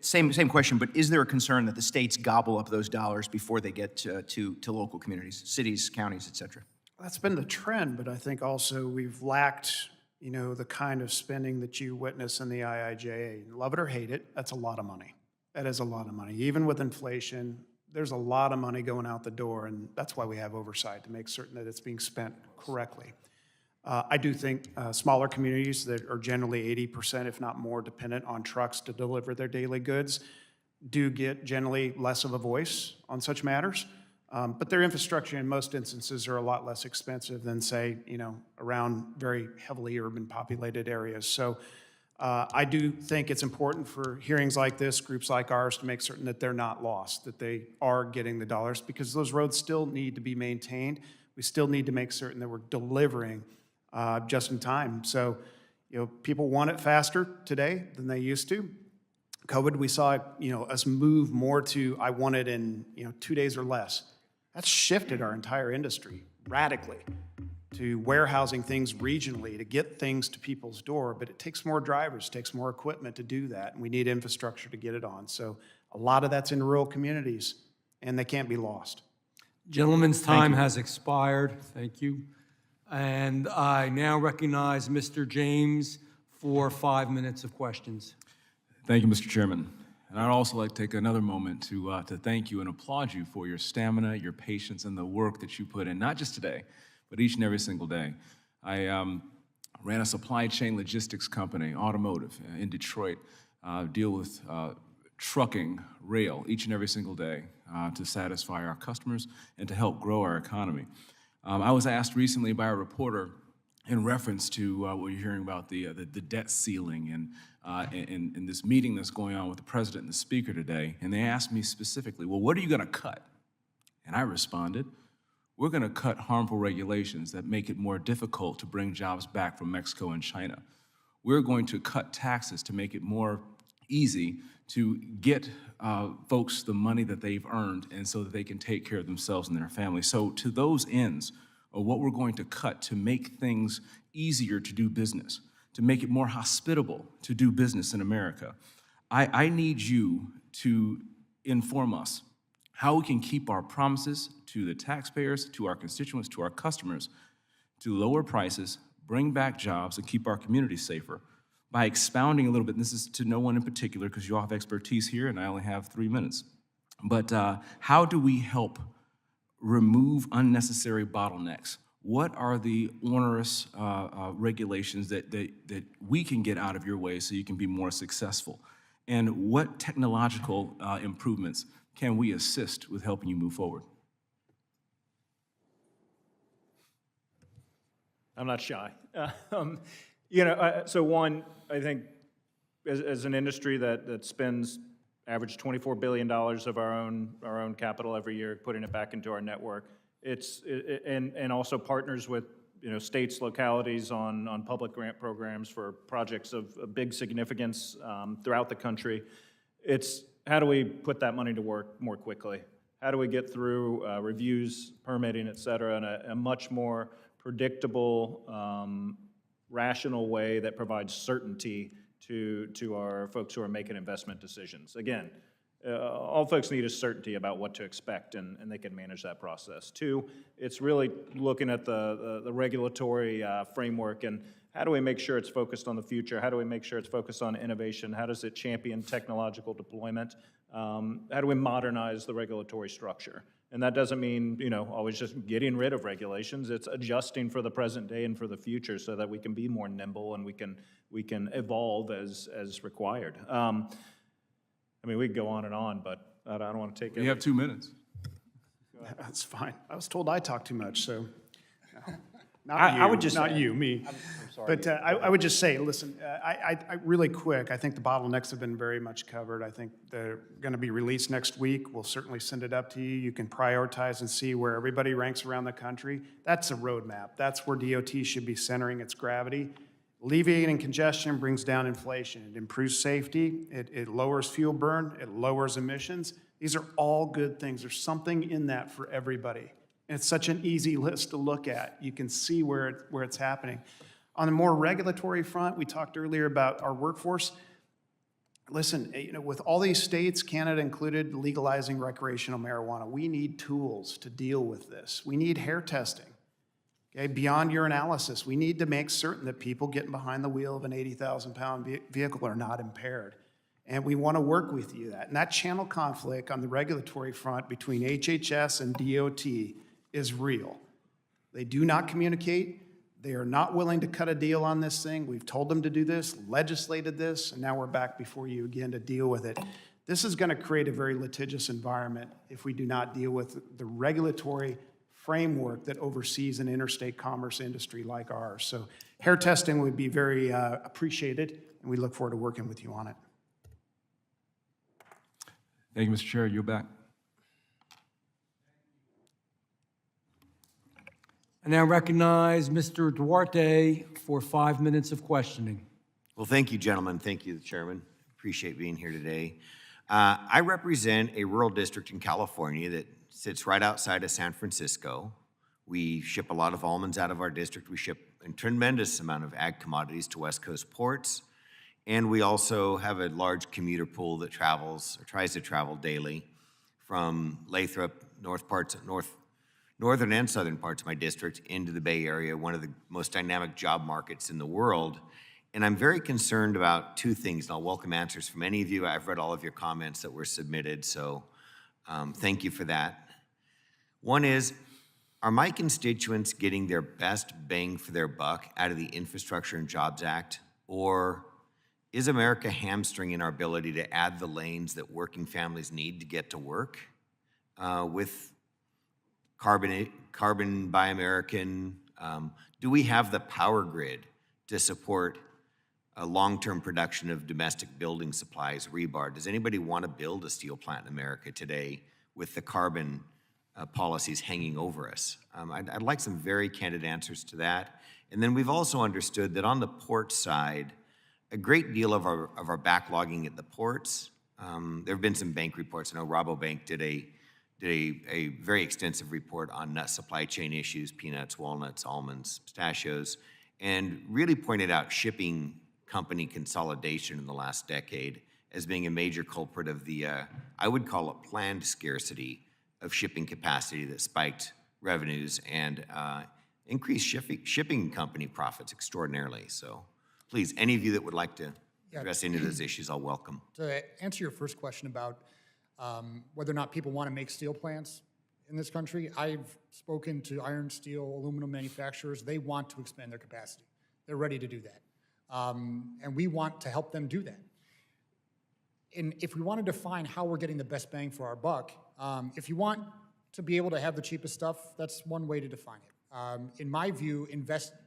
same question, but is there a concern that the states gobble up those dollars before they get to local communities, cities, counties, et cetera? That's been the trend, but I think also we've lacked, you know, the kind of spending that you witness in the IIJA. Love it or hate it, that's a lot of money. That is a lot of money. Even with inflation, there's a lot of money going out the door, and that's why we have oversight, to make certain that it's being spent correctly. I do think smaller communities that are generally 80%, if not more, dependent on trucks to deliver their daily goods do get generally less of a voice on such matters. But their infrastructure in most instances are a lot less expensive than, say, you know, around very heavily urban populated areas. So I do think it's important for hearings like this, groups like ours, to make certain that they're not lost, that they are getting the dollars, because those roads still need to be maintained. We still need to make certain that we're delivering just in time. So, you know, people want it faster today than they used to. COVID, we saw, you know, us move more to, I want it in, you know, 2 days or less. That's shifted our entire industry radically to warehousing things regionally to get things to people's door, but it takes more drivers, takes more equipment to do that, and we need infrastructure to get it on. So a lot of that's in rural communities, and they can't be lost. Gentleman's time has expired. Thank you. And I now recognize Mr. James for 5 minutes of questions. Thank you, Mr. Chairman. And I'd also like to take another moment to thank you and applaud you for your stamina, your patience, and the work that you put in, not just today, but each and every single day. I ran a supply chain logistics company, automotive, in Detroit, deal with trucking, rail, each and every single day to satisfy our customers and to help grow our economy. I was asked recently by a reporter in reference to what you're hearing about the debt ceiling and this meeting that's going on with the president and the speaker today, and they asked me specifically, well, what are you going to cut? And I responded, we're going to cut harmful regulations that make it more difficult to bring jobs back from Mexico and China. We're going to cut taxes to make it more easy to get folks the money that they've earned and so that they can take care of themselves and their families. So to those ends are what we're going to cut to make things easier to do business, to make it more hospitable to do business in America. I need you to inform us how we can keep our promises to the taxpayers, to our constituents, to our customers, to lower prices, bring back jobs, and keep our communities safer by expounding a little bit. And this is to no one in particular because you all have expertise here and I only have 3 minutes. But how do we help remove unnecessary bottlenecks? What are the onerous regulations that we can get out of your way so you can be more successful? And what technological improvements can we assist with helping you move forward? I'm not shy. So one, I think as an industry that spends average $24 billion of our own capital every year, putting it back into our network, and also partners with states, localities on public grant programs for projects of big significance throughout the country. It's how do we put that money to work more quickly? How do we get through reviews, permitting, et cetera, in a much more predictable, rational way that provides certainty to our folks who are making investment decisions? Again, all folks need is certainty about what to expect, and they can manage that process. Two, it's really looking at the regulatory framework and how do we make sure it's focused on the future? How do we make sure it's focused on innovation? How does it champion technological deployment? How do we modernize the regulatory structure? And that doesn't mean, always just getting rid of regulations. It's adjusting for the present day and for the future so that we can be more nimble and we can evolve as required. We could go on, but I don't want to take it. You have 2 minutes. That's fine. I was told I talk too much, so. I would just not add- you, me. I'm sorry. But I would just say, listen, I really quick, I think the bottlenecks have been very much covered. I think they're going to be released next week. We'll certainly send it up to you. You can prioritize and see where everybody ranks around the country. That's a roadmap. That's where DOT should be centering its gravity. Alleviating congestion brings down inflation. It improves safety. It lowers fuel burn. It lowers emissions. These are all good things. There's something in that for everybody. And it's such an easy list to look at. You can see where it's happening. On the more regulatory front, we talked earlier about our workforce. Listen, with all these states, Canada included, legalizing recreational marijuana, we need tools to deal with this. We need hair testing. Okay, beyond urinalysis, we need to make certain that people getting behind the wheel of an 80,000-pound vehicle are not impaired. And we want to work with you that. And that channel conflict on the regulatory front between HHS and DOT is real. They do not communicate. They are not willing to cut a deal on this thing. We've told them to do this, legislated this, and now we're back before you again to deal with it. This is going to create a very litigious environment if we do not deal with the regulatory framework that oversees an interstate commerce industry like ours. So hair testing would be very appreciated, and we look forward to working with you on it. Thank you, Mr. Chair. You're back. I now recognize Mr. Duarte for 5 minutes of questioning. Well, thank you, gentlemen. Thank you, the chairman. Appreciate being here today. I represent a rural district in California that sits right outside of San Francisco. We ship a lot of almonds out of our district. We ship a tremendous amount of ag commodities to West Coast ports. And we also have a large commuter pool that travels, or tries to travel daily from Lathrop, northern and southern parts of my district into the Bay Area, one of the most dynamic job markets in the world. And I'm very concerned about two things, and I'll welcome answers from any of you. I've read all of your comments that were submitted, so thank you for that. One is, are my constituents getting their best bang for their buck out of the Infrastructure and Jobs Act, or is America hamstringing our ability to add the lanes that working families need to get to work with Carbon Buy American? Do we have the power grid to support a long-term production of domestic building supplies, rebar? Does anybody want to build a steel plant in America today with the carbon policies hanging over us? I'd like some very candid answers to that. And then we've also understood that on the port side, a great deal of our backlogging at the ports, there have been some bank reports. I know Rabobank did a very extensive report on nut supply chain issues, peanuts, walnuts, almonds, pistachios, and really pointed out shipping company consolidation in the last decade as being a major culprit of the, I would call it planned scarcity of shipping capacity that spiked revenues and increased shipping company profits extraordinarily. So please, any of you that would like to address any of those issues, I'll welcome. To answer your first question about whether or not people want to make steel plants in this country, I've spoken to iron, steel, aluminum manufacturers. They want to expand their capacity. They're ready to do that. And we want to help them do that. And if we want to define how we're getting the best bang for our buck, if you want to be able to have the cheapest stuff, that's one way to define it. in my view,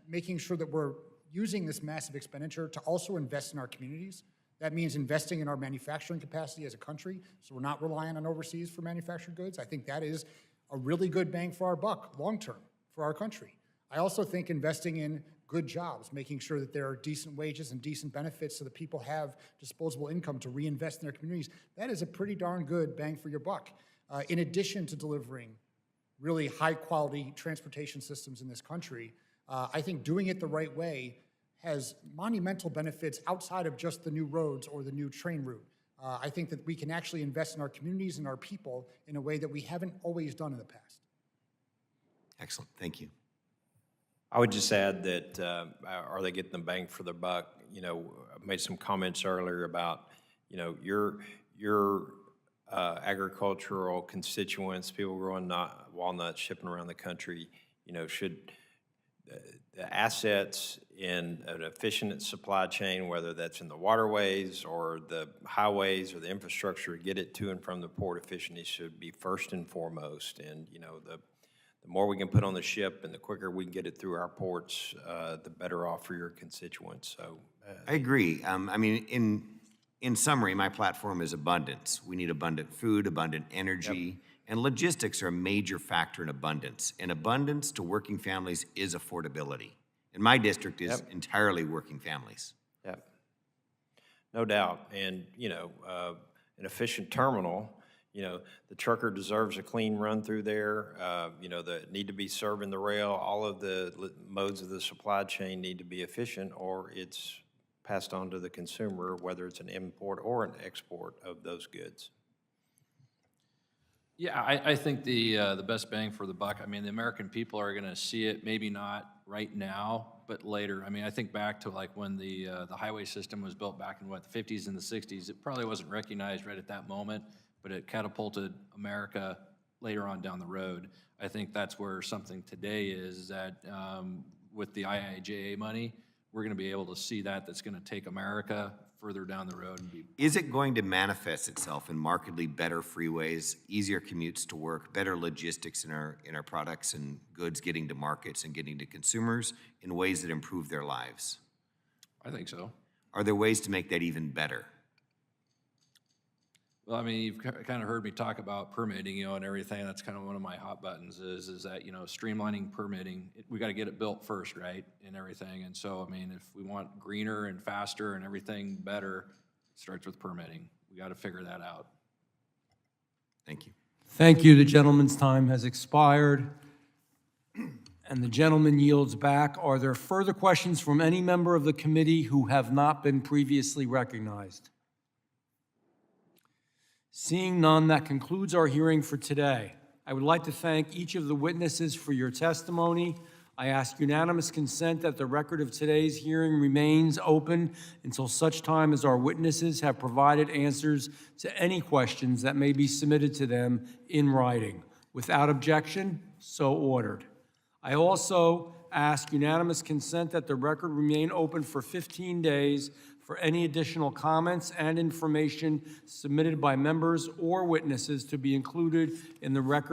making sure that we're using this massive expenditure to also invest in our communities. That means investing in our manufacturing capacity as a country, so we're not relying on overseas for manufactured goods. I think that is a really good bang for our buck, long-term, for our country. I also think investing in good jobs, making sure that there are decent wages and decent benefits so that people have disposable income to reinvest in their communities, that is a pretty darn good bang for your buck. In addition to delivering really high-quality transportation systems in this country, I think doing it the right way has monumental benefits outside of just the new roads or the new train route. I think that we can actually invest in our communities and our people in a way that we haven't always done in the past. Excellent, thank you. I would just add that, are they getting the bang for their buck? You know, I made some comments earlier about, you know, your agricultural constituents, people growing walnuts, shipping around the country, you know, should the assets in an efficient supply chain, whether that's in the waterways or the highways or the infrastructure to get it to and from the port efficiently, should be first and foremost. And, you know, the more we can put on the ship and the quicker we can get it through our ports, the better off for your constituents. So I agree. I mean, in summary, my platform is abundance. We need abundant food, abundant energy, and logistics are a major factor in abundance. And abundance to working families is affordability. And my district is entirely working families. Yep. No doubt. And, you know, an efficient terminal, you know, the trucker deserves a clean run through there. You know, the need to be serving the rail. All of the modes of the supply chain need to be efficient, or it's passed on to the consumer, whether it's an import or an export of those goods. Yeah, I think the best bang for the buck, I mean, the American people are going to see it, maybe not right now, but later. I mean, I think back to like when the highway system was built back in, what, the 50s and the 60s. It probably wasn't recognized right at that moment, but it catapulted America later on down the road. I think that's where something today is that with the IIJA money, we're going to be able to see that's going to take America further down the road. Is it going to manifest itself in markedly better freeways, easier commutes to work, better logistics in our products and goods getting to markets and getting to consumers in ways that improve their lives? I think so. Are there ways to make that even better? Well, I mean, you've kind of heard me talk about permitting, you know, and everything. That's kind of one of my hot buttons is that, you know, streamlining permitting. We got to get it built first, right, and everything. And so, I mean, if we want greener and faster and everything better, it starts with permitting. We got to figure that out. Thank you. Thank you. The gentleman's time has expired, and the gentleman yields back. Are there further questions from any member of the committee who have not been previously recognized? Seeing none, that concludes our hearing for today. I would like to thank each of the witnesses for your testimony. I ask unanimous consent that the record of today's hearing remains open until such time as our witnesses have provided answers to any questions that may be submitted to them in writing. Without objection, so ordered. I also ask unanimous consent that the record remain open for 15 days for any additional comments and information submitted by members or witnesses to be included in the record